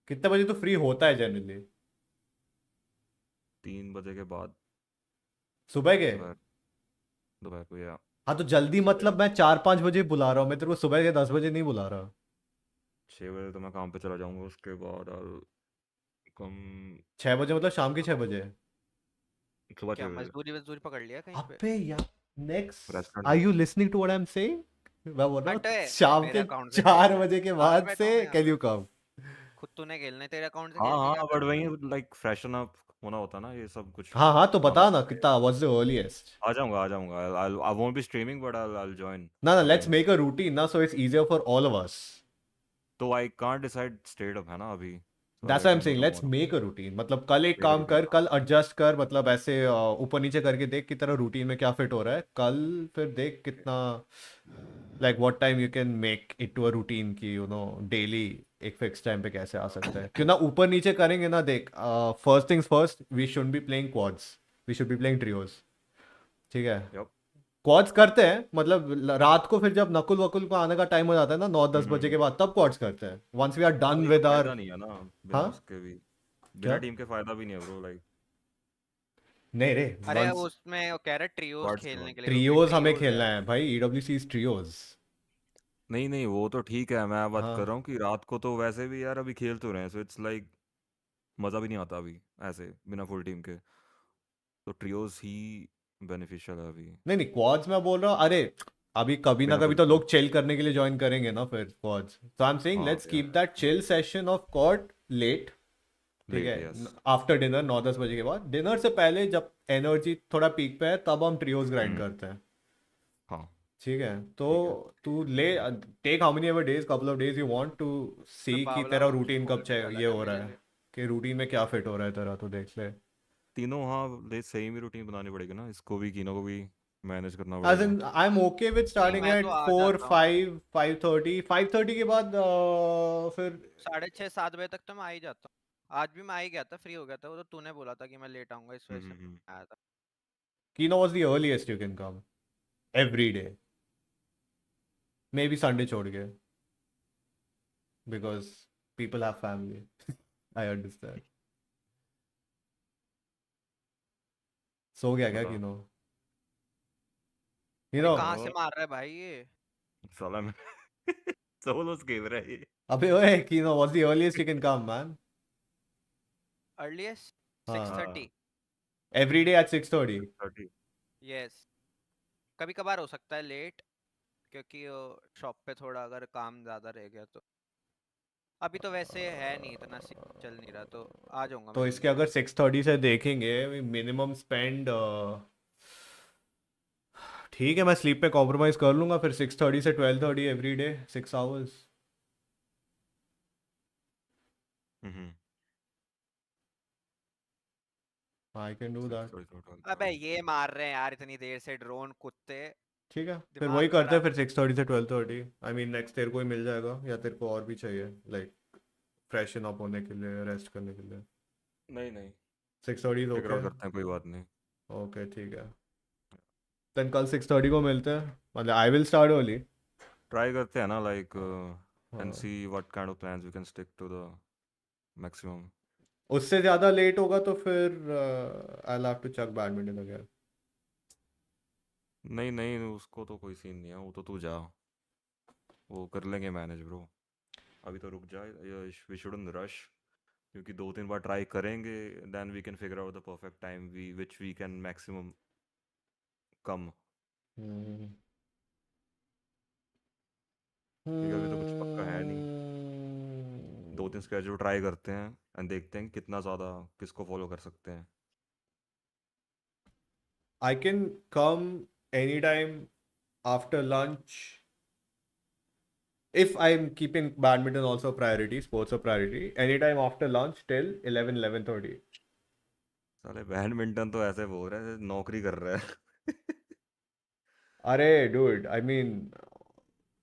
कितने बजे तो फ्री होता है जनरली? 3 बजे के बाद। सुबह के? दोपहर को या। हाँ तो जल्दी मतलब मैं 4-5 बजे बुला रहा हूँ, मैं तेरे को सुबह के 10 बजे नहीं बुला रहा। 6 बजे तो मैं काम पे चला जाऊंगा, उसके बाद कम 6 बजे मतलब शाम के 6 बजे? सुबह क्या 6 बजे। मजबूरी पकड़ लिया कहीं पे? अबे यार next, are you listening to what I am saying? मैं बोल रहा हूँ शाम के 4 बजे के बाद से कैन यू कम? खुद तूने खेलना है, तेरे अकाउंट से हाँ बट वही लाइक फ्रेशन अप होना होता ना ये सब कुछ। हाँ तो बता ना कितना, व्हाट्स द अर्लीएस्ट? आ जाऊंगा I won't be streaming but I join. ना लेट्स मेक अ रूटीन ना, so it's easier for all of us. तो I can't decide straight up है ना अभी। That's what I'm saying, let's make a routine। मतलब कल एक काम कर, कल एडजस्ट कर, मतलब ऐसे ऊपर नीचे करके देख कि तेरा रूटीन में क्या फिट हो रहा है कल, फिर देख कितना like what time you can make it to a routine कि you know daily एक फिक्स टाइम पे कैसे आ सकता है। क्यों ना ऊपर नीचे करेंगे ना, देख first things first, we should be playing quads, we should be playing trios, ठीक है? क्वाड्स करते हैं मतलब रात को, फिर जब नकुल वकुल को आने का टाइम हो जाता है ना 9-10 बजे के बाद, तब क्वाड्स करते हैं once we are done with our. नहीं है ना बिना उसके भी, बिना टीम के फायदा भी नहीं है ब्रो। लाइक नहीं रे, अरे once उसमें वो कह रहे ट्रियोस Squad खेलने squad. के लिए क्योंकि ट्रियोज हमें ट्रियोस खेलना है। है भाई, EWC's ट्रियोज। नहीं नहीं, वो तो ठीक है, मैं बात हाँ कर रहा हूँ कि रात को तो वैसे भी यार अभी खेल तो रहे हैं, सो इट्स लाइक मज़ा भी नहीं आता अभी ऐसे बिना फुल टीम के, तो ट्रियोस ही बेनिफिशियल है अभी नहीं नहीं, क्वाड्स मैं बोल रहा हूँ, अरे अभी कभी ना बिना कभी फुल तो टीम। लोग चिल करने के लिए ज्वाइन करेंगे ना फिर क्वाड्स, तो आई एम सेइंग हाँ लेट्स कीप यार, that chill session of quad late. ठीक लेट है, यस। आफ्टर डिनर 9-10 बजे के बाद, डिनर से पहले जब एनर्जी थोड़ा पीक पे है तब हम ट्रियोज ग्राइंड करते हैं। हाँ ठीक है, तो ठीक है। तू ले, take how many ever days, couple of days you want to मैं सी कि बावला तेरा माउंट रूटीन कब स्क्वाड भी ये अलग है हो रहा मेरे है, लिए। कि रूटीन में क्या फिट हो रहा है तेरा, तो देख ले। तीनों, हाँ ले सेम ही रूटीन बनानी पड़ेगी ना, इसको भी कीनो को भी मैनेज करना As पड़ेगा। in, I'm okay with नहीं starting मैं तो at आ 4, जाता हूँ 5, 5:30, 5:30 के बाद फिर 6:30 7 बजे तक तो मैं आ ही जाता हूँ। आज भी मैं आ ही गया था, फ्री हो गया था, वो तो तूने बोला था कि मैं लेट आऊंगा इस वजह से हम्म। मैं आया था। Kino was the earliest you can come every day, maybe Sunday छोड़ के, because people have family. I understand. सो गया क्या बता। Kino? अरे Kino, कहाँ से मार रहा है भाई ये? साला मैं सोलोस खेल रहा है ये। अबे ओए Kino was the earliest you can come, man. Earliest हाँ, 6:30। every day at 6:30. 30। यस, कभी कभार हो सकता है लेट, क्योंकि शॉप पे थोड़ा अगर काम ज्यादा रह गया तो। अभी तो वैसे है नहीं इतना चल नहीं रहा, तो आ जाऊंगा मैं तो इसके जल्दी। अगर 6:30 से देखेंगे, मिनिमम स्पेंड, ठीक है मैं स्लीप पे कॉम्प्रोमाइज कर लूंगा, फिर 6:30 से 12:30 every day, 6 hours. Hmm. I can do that. अबे ये मार रहे हैं यार इतनी देर से ड्रोन कुत्ते, ठीक है, फिर दिमाग वही करते हैं, खराब। फिर 6:30 से 12:30, आई मीन नेक्स्ट तेरे को ही मिल जाएगा, या तेरे को और भी चाहिए, लाइक फ्रेशन अप होने के लिए, रेस्ट करने के लिए? नहीं नहीं, 6:30 फिगर ओके? आउट करते हैं, कोई बात नहीं। ओके ठीक है, देन कल 6:30 को मिलते हैं, मतलब I will start early. Try करते हैं ना, लाइक एंड हाँ, see what kind of plans we can stick to the maximum. उससे ज़्यादा लेट होगा तो फिर I will have to chuck badminton again. नहीं नहीं, उसको तो कोई सीन नहीं है, वो तो तू जा, वो कर लेंगे मैनेज ब्रो। अभी तो रुक जा, वी शुडंट रश, क्योंकि 2-3 बार ट्राई करेंगे, then we can figure out the perfect time we which we can maximum come. क्योंकि अभी तो कुछ पक्का है नहीं, 2-3 स्केड्यूल ट्राई करते हैं एंड देखते हैं कितना ज़्यादा किसको फॉलो कर सकते हैं। I can come anytime after lunch if I'm keeping badminton also a priority, sports a priority. Anytime after lunch till 11-11:30. साले बैडमिंटन तो ऐसे बोल रहे हैं नौकरी कर रहा है। अरे dude, I mean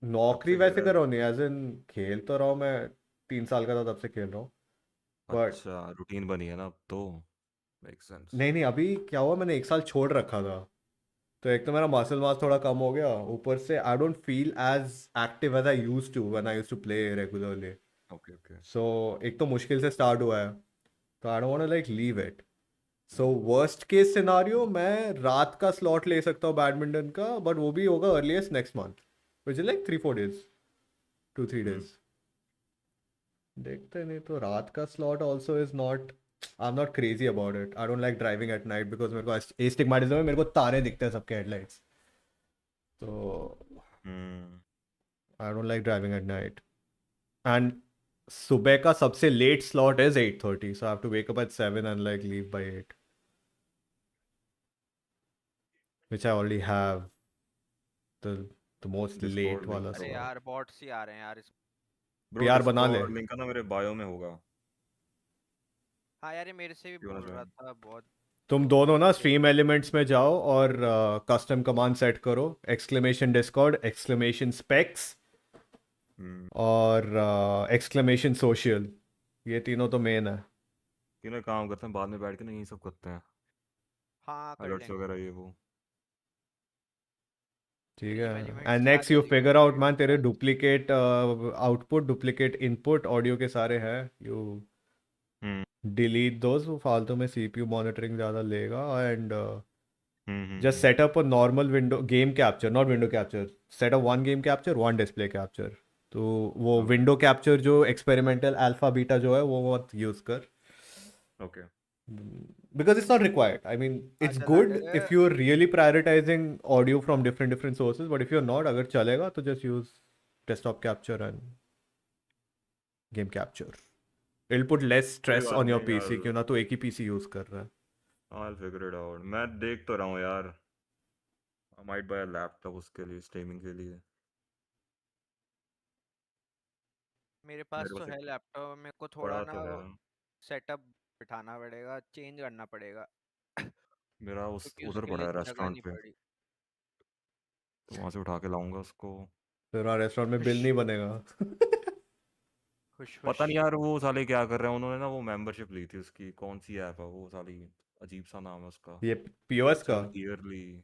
कब नौकरी से खेल वैसे रहा कर है? रहा हूँ नहीं, एज इन खेल तो रहा हूँ मैं, 3 साल का था तब से खेल रहा हूँ, बट अच्छा, रूटीन बनी है ना अब तो, मेक सेंस। नहीं नहीं, अभी क्या हुआ, मैंने 1 साल छोड़ रखा था, तो एक तो मेरा मसल मास थोड़ा कम हो गया, ऊपर से I don't feel as active as I used to when I used to play regularly. Okay okay. So एक तो मुश्किल से स्टार्ट हुआ है, तो I don't want to like leave it. So worst case scenario, मैं रात का स्लॉट ले सकता हूँ बैडमिंटन का, बट वो भी होगा earliest next month, which is like 3-4 days, 2-3 days। देखते नहीं तो रात का slot also is not, I am not crazy about it, I don't like driving at night, because मेरे को एस्टिग्मेटिज्म है, मेरे को तारे दिखते हैं सबके हेडलाइट्स, तो I don't like driving at night. And सुबह का सबसे late slot is 8:30, so I have to wake up at 7 and like leave by 8, which I already have the the most late Discord link वाला अरे तो, slot। यार bots ही आ रहे हैं यार इस। ब्रो PR बना ले। डिस्कॉर्ड लिंक है ना मेरे बायो में होगा। हाँ यार ये मेरे से भी क्यों ना बोल रहा ज्वाइन? था बहुत। तुम दोनों ना स्ट्रीम एलिमेंट्स में जाओ और कस्टम कमांड सेट करो, एक्सक्लेमेशन डिस्कॉर्ड, एक्सक्लेमेशन स्पेक्स, और एक्सक्लेमेशन सोशल, ये तीनों तो मेन है। तीनों काम करते हैं, बाद में बैठ के ना यही सब करते हैं, हाँ कर अलर्ट्स लेंगे। वगैरह ये वो। ठीक स्ट्रीम है, एलिमेंट्स एंड क्या नेक्स्ट यू जल्दी फिगर करते आउट हैं मैन, तेरे यार। Duplicate output, duplicate input audio के सारे हैं, यू डिलीट दोस, वो फालतू में सीपीयू मॉनिटरिंग ज़्यादा लेगा. And just hmm. set up a normal window game capture, not window capture. Set up one game capture, one display capture. तो वो विंडो कैप्चर जो एक्सपेरिमेंटल अल्फा बीटा जो है वो मत यूज कर. Okay. Because it's not required. I mean, it's good if you're really prioritizing audio from different sources, but if you're not, अगर चलेगा तो just use desktop capture and game capture. It'll put less कोई stress बात on your नहीं PC यार. क्यों ना तो एक ही PC यूज कर रहा है. I'll figure it out. मैं देख तो रहा हूँ यार. I might buy a laptop उसके लिए, स्ट्रीमिंग के लिए. मेरे पास तो एक है लैपटॉप, मेरे को थोड़ा पड़ा ना तो है. सेटअप बिठाना पड़ेगा, चेंज करना पड़ेगा. मेरा क्योंकि उधर उसके पड़ा लिए है जगह रेस्टोरेंट नहीं पे, पड़ी. तो वहाँ से उठा के लाऊंगा उसको. फिर वहाँ रेस्टोरेंट में बिल नहीं बनेगा. खुश पता नहीं यार वो साले क्या कर रहे हैं. उन्होंने ना वो मेंबरशिप ली थी उसकी, कौन सी ऐप है वो साली, अजीब सा नाम है उसका. ये पीओएस का. ईयरली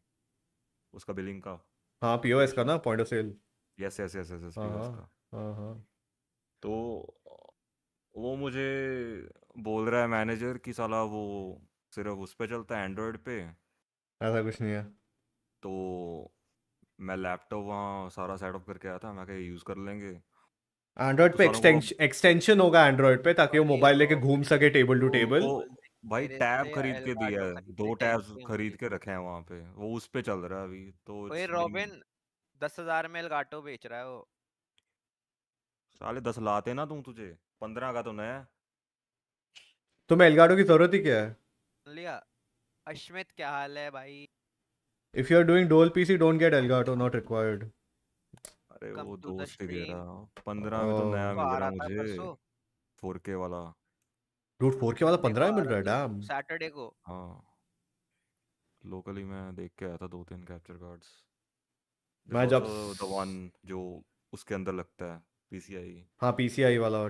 उसका बिलिंग का. हाँ पीओएस का ना, point of sale. Yes yes yes yes हाँ पीओएस हाँ का. हाँ हाँ. तो वो मुझे बोल रहा है मैनेजर कि साला वो सिर्फ उस पे चलता है, एंड्रॉयड पे. ऐसा कुछ नहीं है. तो मैं लैपटॉप वहाँ सारा सेटअप करके आया था, मैं कहा यूज़ कर लेंगे. एंड्रॉयड तो पे सालों को एक्सटेंशन होगा एंड्रॉयड पे, ताकि वो भाई मोबाइल लेके घूम रोबिन, सके टेबल टू टेबल. वो भाई मेरे टैब से खरीद के दिया एलगाटो है, खरीदने 2 टैब्स चाहिए खरीद मुझे. के रखे हैं वहाँ पे, वो उस पे चल रहा है अभी तो. ओए इट्स बीइंग रॉबिन, 10,000 में एलगाटो बेच रहा है वो. साले 10 लाते ना तुम, तुझे 15 का तो नया. तुम्हें एल्गाडो की जरूरत ही क्या है? सुन लिया. अश्मित क्या हाल है भाई? If you are doing dual PC don't get Elgato, not required. अरे कम वो टू द दोस्त ही कह स्ट्रीम. रहा, 15 में तो नया ओह तो मिल आ रहा रहा था मुझे, परसों, 4K वाला. डूड 4K वाला संडे को 15 में आ मिल रहा रहा है, था, डैम. सैटरडे को. हाँ लोकली मैं देख के आया था 2-3 कैप्चर कार्ड्स. दिस मैं जब आल्सो द वन जो उसके अंदर लगता है, PCI. हाँ पीसीआई वाला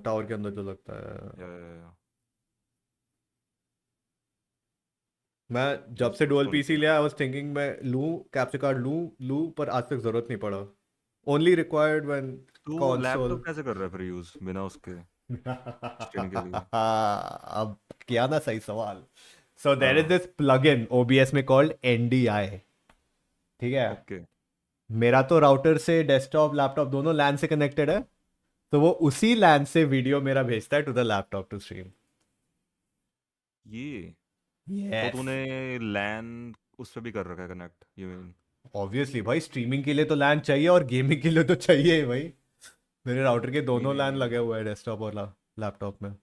टावर के अंदर जो लगता है. या मैं जब से डुअल उसको नहीं पीसी किया. लिया आई वाज थिंकिंग मैं लूँ, कैप्चर कार्ड लूँ पर आज तक जरूरत नहीं पड़ा. ओनली रिक्वायर्ड व्हेन तू कंसोल. लैपटॉप कैसे कर रहा है फिर यूज बिना उसके स्ट्रीम के लिए? अब किया ना सही सवाल. सो देयर इज हाँ. दिस प्लगइन ओबीएस में कॉल्ड एनडीआई. ठीक है. ओके. मेरा तो राउटर से डेस्कटॉप लैपटॉप दोनों लैन से कनेक्टेड है, तो वो उसी लैन से वीडियो मेरा भेजता है to the laptop to stream. ये तो यस तूने लैन उस पे भी कर रखा है कनेक्ट, यू मीन? ऑब्वियसली भाई, स्ट्रीमिंग के लिए तो लैन चाहिए और गेमिंग के लिए तो चाहिए ही भाई. मेरे राउटर के नहीं दोनों नहीं लैन नहीं, लगे हुए हैं डेस्कटॉप और लैपटॉप में.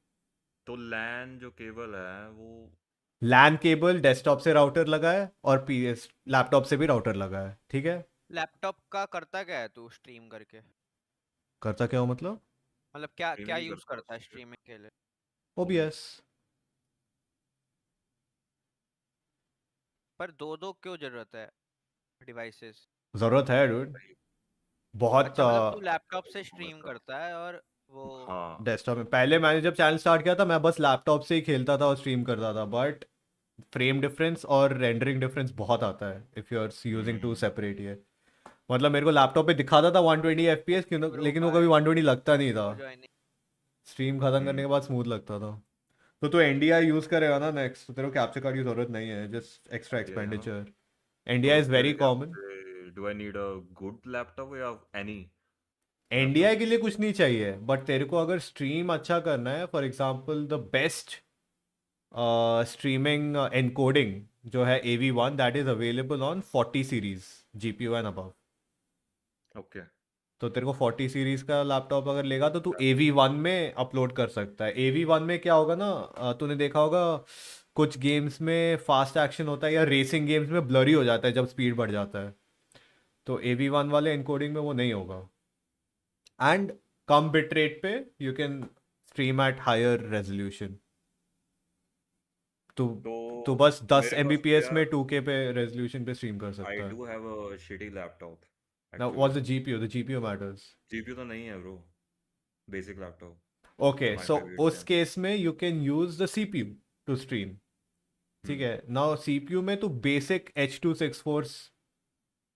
तो लैन जो केबल है वो. लैन केबल डेस्कटॉप से राउटर लगा है और पीएस लैपटॉप से भी राउटर लगा है. ठीक है. लैपटॉप का करता क्या है तू स्ट्रीम करके? करता क्या हो मतलब? मतलब क्या क्या स्ट्रीमिंग ही यूज करता है करता है उससे. स्ट्रीमिंग के लिए? ओबीएस. पर दो दो क्यों जरूरत है डिवाइसेस? जरूरत है डूड. बहुत अच्छा मतलब तू लैपटॉप से स्ट्रीम करता है और वो. हाँ. डेस्कटॉप में पहले मैंने जब चैनल स्टार्ट किया था मैं बस लैपटॉप से ही खेलता था और स्ट्रीम करता था, बट फ्रेम डिफरेंस और रेंडरिंग डिफरेंस बहुत आता है if you are using two separate. ये मतलब मेरे को लैपटॉप पे दिखाता था 120 एफपीएस, लेकिन वो कभी 120 लगता नहीं था. स्ट्रीम खत्म करने के बाद स्मूथ लगता था. तो तू एनडीआई यूज करेगा ना नेक्स्ट, तो तेरे को कैप्चर कार्ड की जरूरत नहीं है, जस्ट एक्स्ट्रा एक्सपेंडिचर. एनडीआई तो इज वेरी तेरे common. Do I need a good laptop या एनी एनडीआई के लिए कुछ नहीं चाहिए, बट तेरे को अगर स्ट्रीम अच्छा करना है, for example the best streaming encoding जो है AV1 that is available on 40 series GPU and above. Okay. तो तेरे को 40 सीरीज का लैपटॉप अगर लेगा तो तू AV1 में अपलोड कर सकता है. AV1 में क्या होगा ना, तूने देखा होगा कुछ गेम्स में फास्ट एक्शन होता है या रेसिंग गेम्स में ब्लरी हो जाता है जब स्पीड बढ़ जाता है. तो AV1 वाले एनकोडिंग में वो नहीं होगा. एंड कम बिट रेट पे you can stream at higher resolution. तो तो बस 10 मेरे पास तो mbps में यार 2K पे रेजोल्यूशन पे स्ट्रीम कर आई सकता है. Do have a shitty laptop Now actually. what's the GPU matters. GPU तो नहीं है bro, basic laptop. Okay, so उस केस में you can use the CPU to stream. ठीक है. Now CPU में तो बेसिक H.264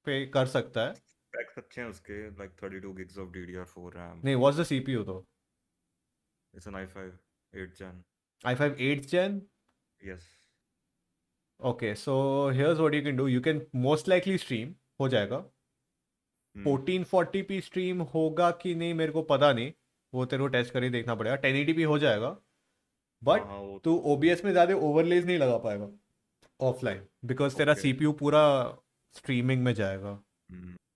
पे कर सकता है. स्पेक्स अच्छे हैं उसके, like 32 gigs of DDR4 RAM. नहीं, what's the CPU तो? It's an i5 8th gen. i5 8th gen. Yes. Okay, so here's what you can do. You can most likely stream हो जाएगा. 1440p स्ट्रीम होगा कि नहीं मेरे को पता नहीं, वो तेरे को टेस्ट करके देखना पड़ेगा. 1080p हो जाएगा, बट तू OBS में ज़्यादा ओवरलेज नहीं लगा पाएगा ऑफलाइन, बिकॉज तेरा CPU पूरा स्ट्रीमिंग में जाएगा,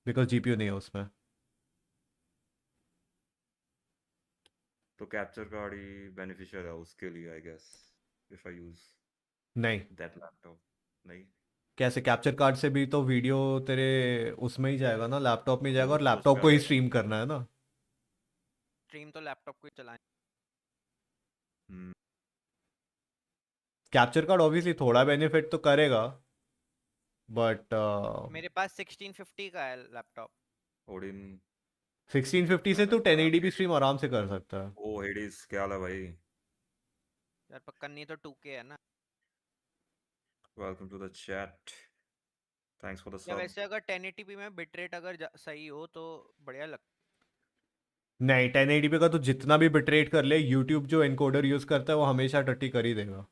बिकॉज GPU नहीं है उसमें. तो कैप्चर कार्ड ही बेनिफिशियल है उसके लिए I guess, if I use नहीं दैट लैपटॉप. नहीं कैसे? कैप्चर कार्ड से भी तो वीडियो तेरे उसमें ही जाएगा ना, लैपटॉप में जाएगा, और लैपटॉप को ही स्ट्रीम करना है ना. स्ट्रीम तो लैपटॉप को ही चलाएं. कैप्चर कार्ड ऑब्वियसली थोड़ा बेनिफिट तो करेगा, बट मेरे पास 1650 का है लैपटॉप. ओडिन 1650 से तू 1080p स्ट्रीम आराम से कर सकता है. ओ हेडिस क्या हाल है भाई? यार पक्का नहीं तो 2K है ना. Welcome to the chat, thanks for the या सब. वैसे अगर 1080p में बिट रेट अगर सही हो तो बढ़िया लगता. नहीं, 1080p का तो जितना भी बिटरेट कर ले, YouTube जो एनकोडर यूज करता है वो हमेशा 30 कर ही देगा.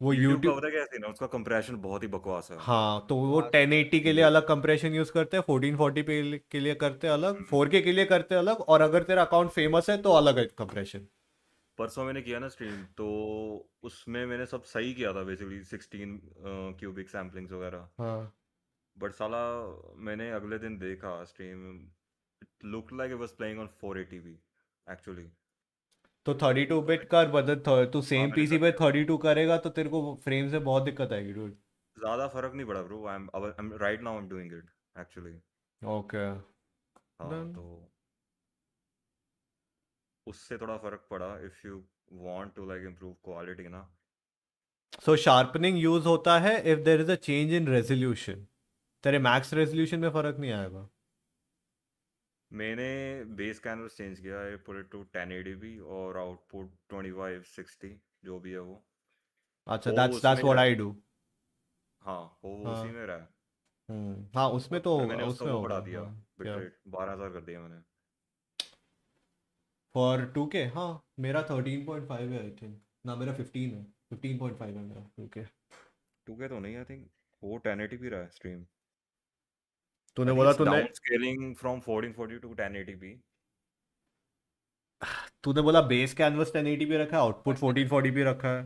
वो YouTube का YouTube पता है क्या सीन है, उसका कंप्रेशन बहुत ही बकवास है. हाँ, तो वो 1080 के लिए अलग कंप्रेशन यूज करते हैं, 1440p के लिए करते हैं अलग, 4K के लिए करते हैं अलग, और अगर तेरा अकाउंट फेमस है तो अलग है कंप्रेशन. परसों मैंने किया ना स्ट्रीम, तो उसमें मैंने सब सही किया था बेसिकली, 16 क्यूबिक सैम्पलिंग्स वगैरह. हाँ. बट साला मैंने अगले दिन देखा stream, it look like it was playing on 480p actually. तो 32 बिट कर बदल, तू सेम पीसी पे 32 करेगा तो तेरे को फ्रेम से बहुत दिक्कत आएगी डूड. ज्यादा फर्क नहीं पड़ा bro, I am right now I am doing it actually. Okay. हाँ तो उससे थोड़ा फर्क पड़ा if you want to like improve quality ना. सो शार्पनिंग यूज होता है if there is a change in resolution. तेरे मैक्स रेजोल्यूशन में फर्क नहीं आएगा. मैंने बेस कैनवस चेंज किया, I put it to 1080p और आउटपुट 2560 जो भी है वो. अच्छा, दैट्स व्हाट आई डू. हाँ वो उसी में रहा है. हाँ उसमें तो फिर होगा, मैंने उसका उसमें वो होगा. बढ़ा दिया हाँ, बिटरेट, 12,000 कर दिया मैंने. फॉर 2K हाँ, मेरा 13.5 है आई थिंक. ना मेरा 15 है, 15.5 है मेरा 2K. 2K तो नहीं, आई थिंक वो 1080p रहा है स्ट्रीम. तूने बोला तूने down scaling from 1440 to 1080p. तूने बोला बेस कैनवस 1080p रखा है, आउटपुट 1440p रखा है.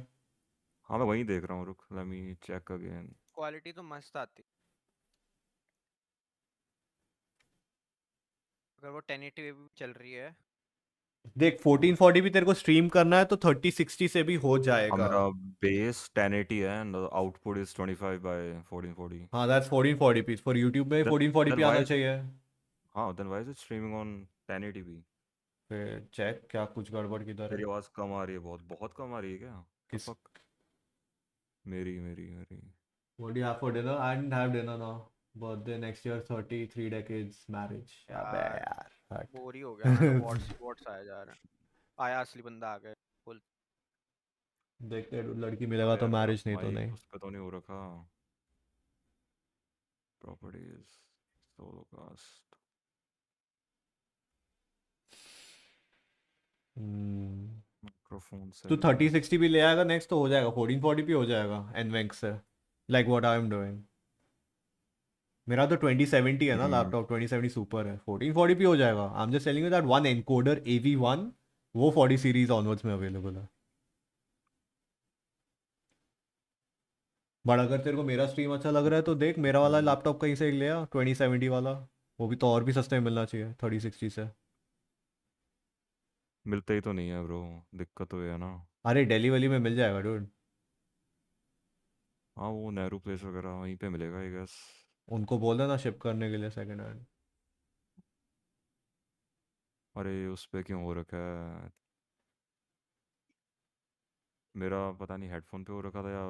हाँ मैं वहीं देख रहा हूँ, रुक let me check again. Quality तो मस्त आती अगर वो 1080p भी चल रही है. देख 1440p तेरे को स्ट्रीम करना है तो 3060 से भी हो जाएगा. मेरा बेस 1080 है एंड आउटपुट इज 25 बाय 1440. हाँ दैट्स 1440p. फॉर YouTube में 1440p आना चाहिए. हाँ then why is it streaming on 1080p? फिर चेक क्या कुछ गड़बड़ किधर है. तेरी आवाज कम आ रही है, बहुत बहुत कम आ रही है क्या? किस मेरी. What do you have for dinner? I didn't have dinner now. Birthday next year, 33 decades marriage. अबे यार बोर ही हो गया मैं तो. व्हाट्स आया जा रहा है. आया असली बंदा आ गया फुल. देखते हैं लड़की मिलेगा तो मैरिज, नहीं तो नहीं. उस पे तो नहीं हो रखा. Properties solo cast. माइक्रोफोन से तो 3060 भी ले आएगा नेक्स्ट तो हो जाएगा, 1440p हो जाएगा एनवेंक से, like what I am doing. मेरा तो 2070 है ना लैपटॉप, 2070 सुपर है, 1440p हो जाएगा. I am just telling you that one encoder AV1 वो 40 सीरीज ऑनवर्ड्स में अवेलेबल है. बट अगर तेरे को मेरा स्ट्रीम अच्छा लग रहा है तो देख मेरा वाला लैपटॉप कहीं से ले आ, 2070 वाला. वो भी तो और भी सस्ते में मिलना चाहिए 3060 से. मिलते ही तो नहीं है ब्रो, दिक्कत तो है ना. अरे दिल्ली वैली में मिल जाएगा डूड. हाँ वो नेहरू प्लेस वगैरह वहीं पे मिलेगा आई गेस. उनको बोल देना शिप करने के लिए सेकंड हैंड. अरे उस पे क्यों हो रखा है? मेरा पता नहीं हेडफोन पे हो रखा था या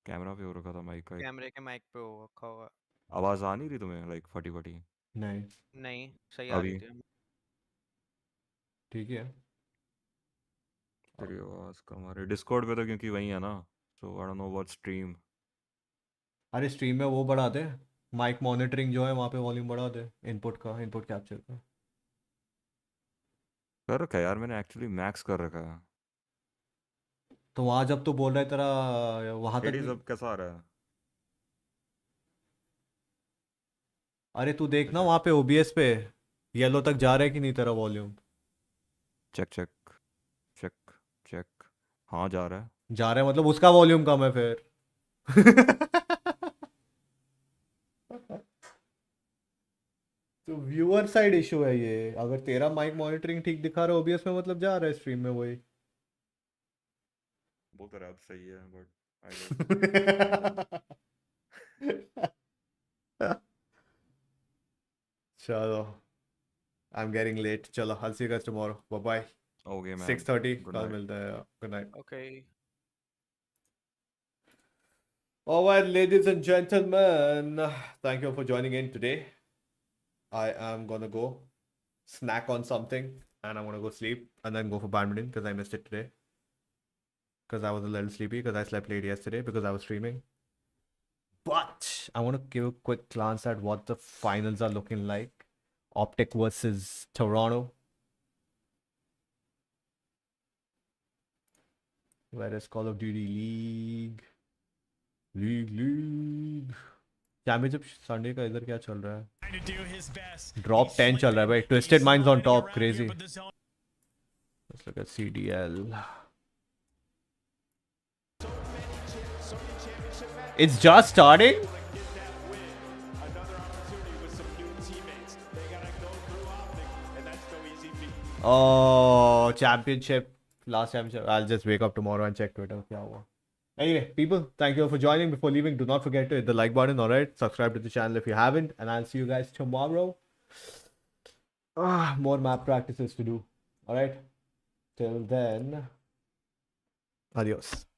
कैमरा पे हो रखा था, माइक का. कैमरे के माइक पे हो रखा होगा. आवाज आ नहीं रही तुम्हें लाइक फटी फटी? नहीं सही आ रही थी. ठीक है. तेरी आवाज कम आ रही है डिस्कॉर्ड पे तो, क्योंकि वही है ना. So I don't know what stream. अरे स्ट्रीम में वो बढ़ा दे, माइक मॉनिटरिंग जो है वहाँ पे वॉल्यूम बढ़ा दे, इनपुट कैप्चर का. कर रखा है यार मैंने एक्चुअली मैक्स कर रखा है। तो वहां जब तू बोल रहा है तेरा वहां तक एडी नहीं- सब कैसा आ रहा है? अरे तू देख ना वहां पे ओबीएस पे येलो तक जा रहा है कि नहीं तेरा volume? Check check check check. हाँ जा रहा है। जा रहा है मतलब उसका वॉल्यूम कम है फिर। तो व्यूअर साइड इशू है ये। अगर तेरा माइक मॉनिटरिंग ठीक दिखा रहा है ओबीएस में मतलब जा रहा है स्ट्रीम में वही। बोल तो रहा है, अब सही है बट चलो आई एम गेटिंग लेट। चलो I'll see you guys tomorrow. Bye bye. Okay man. 6:30 Good कल night. मिलते हैं। Good night. Okay. All right, ladies and gentlemen, thank you for joining in today. I am gonna go snack on something and I'm gonna go sleep and then go for badminton because I missed it today. Because I was a little sleepy because I slept late yesterday because I was streaming. But I want to give a quick glance at what the finals are looking like. Optic versus Toronto. Where is Call of Duty League? League. Championship Sunday का इधर क्या चल रहा है? Drop 10 चल रहा है भाई। Twisted minds on top, crazy. Let's look at CDL. It's just starting? Oh, championship. Last championship. I'll just wake up tomorrow and check Twitter. क्या हुआ? Anyway, people, thank you all for joining. Before leaving, do not forget to hit the like button, alright? Subscribe to the channel if you haven't, and I'll see you guys tomorrow. More map practices to do, alright? Till then, adios.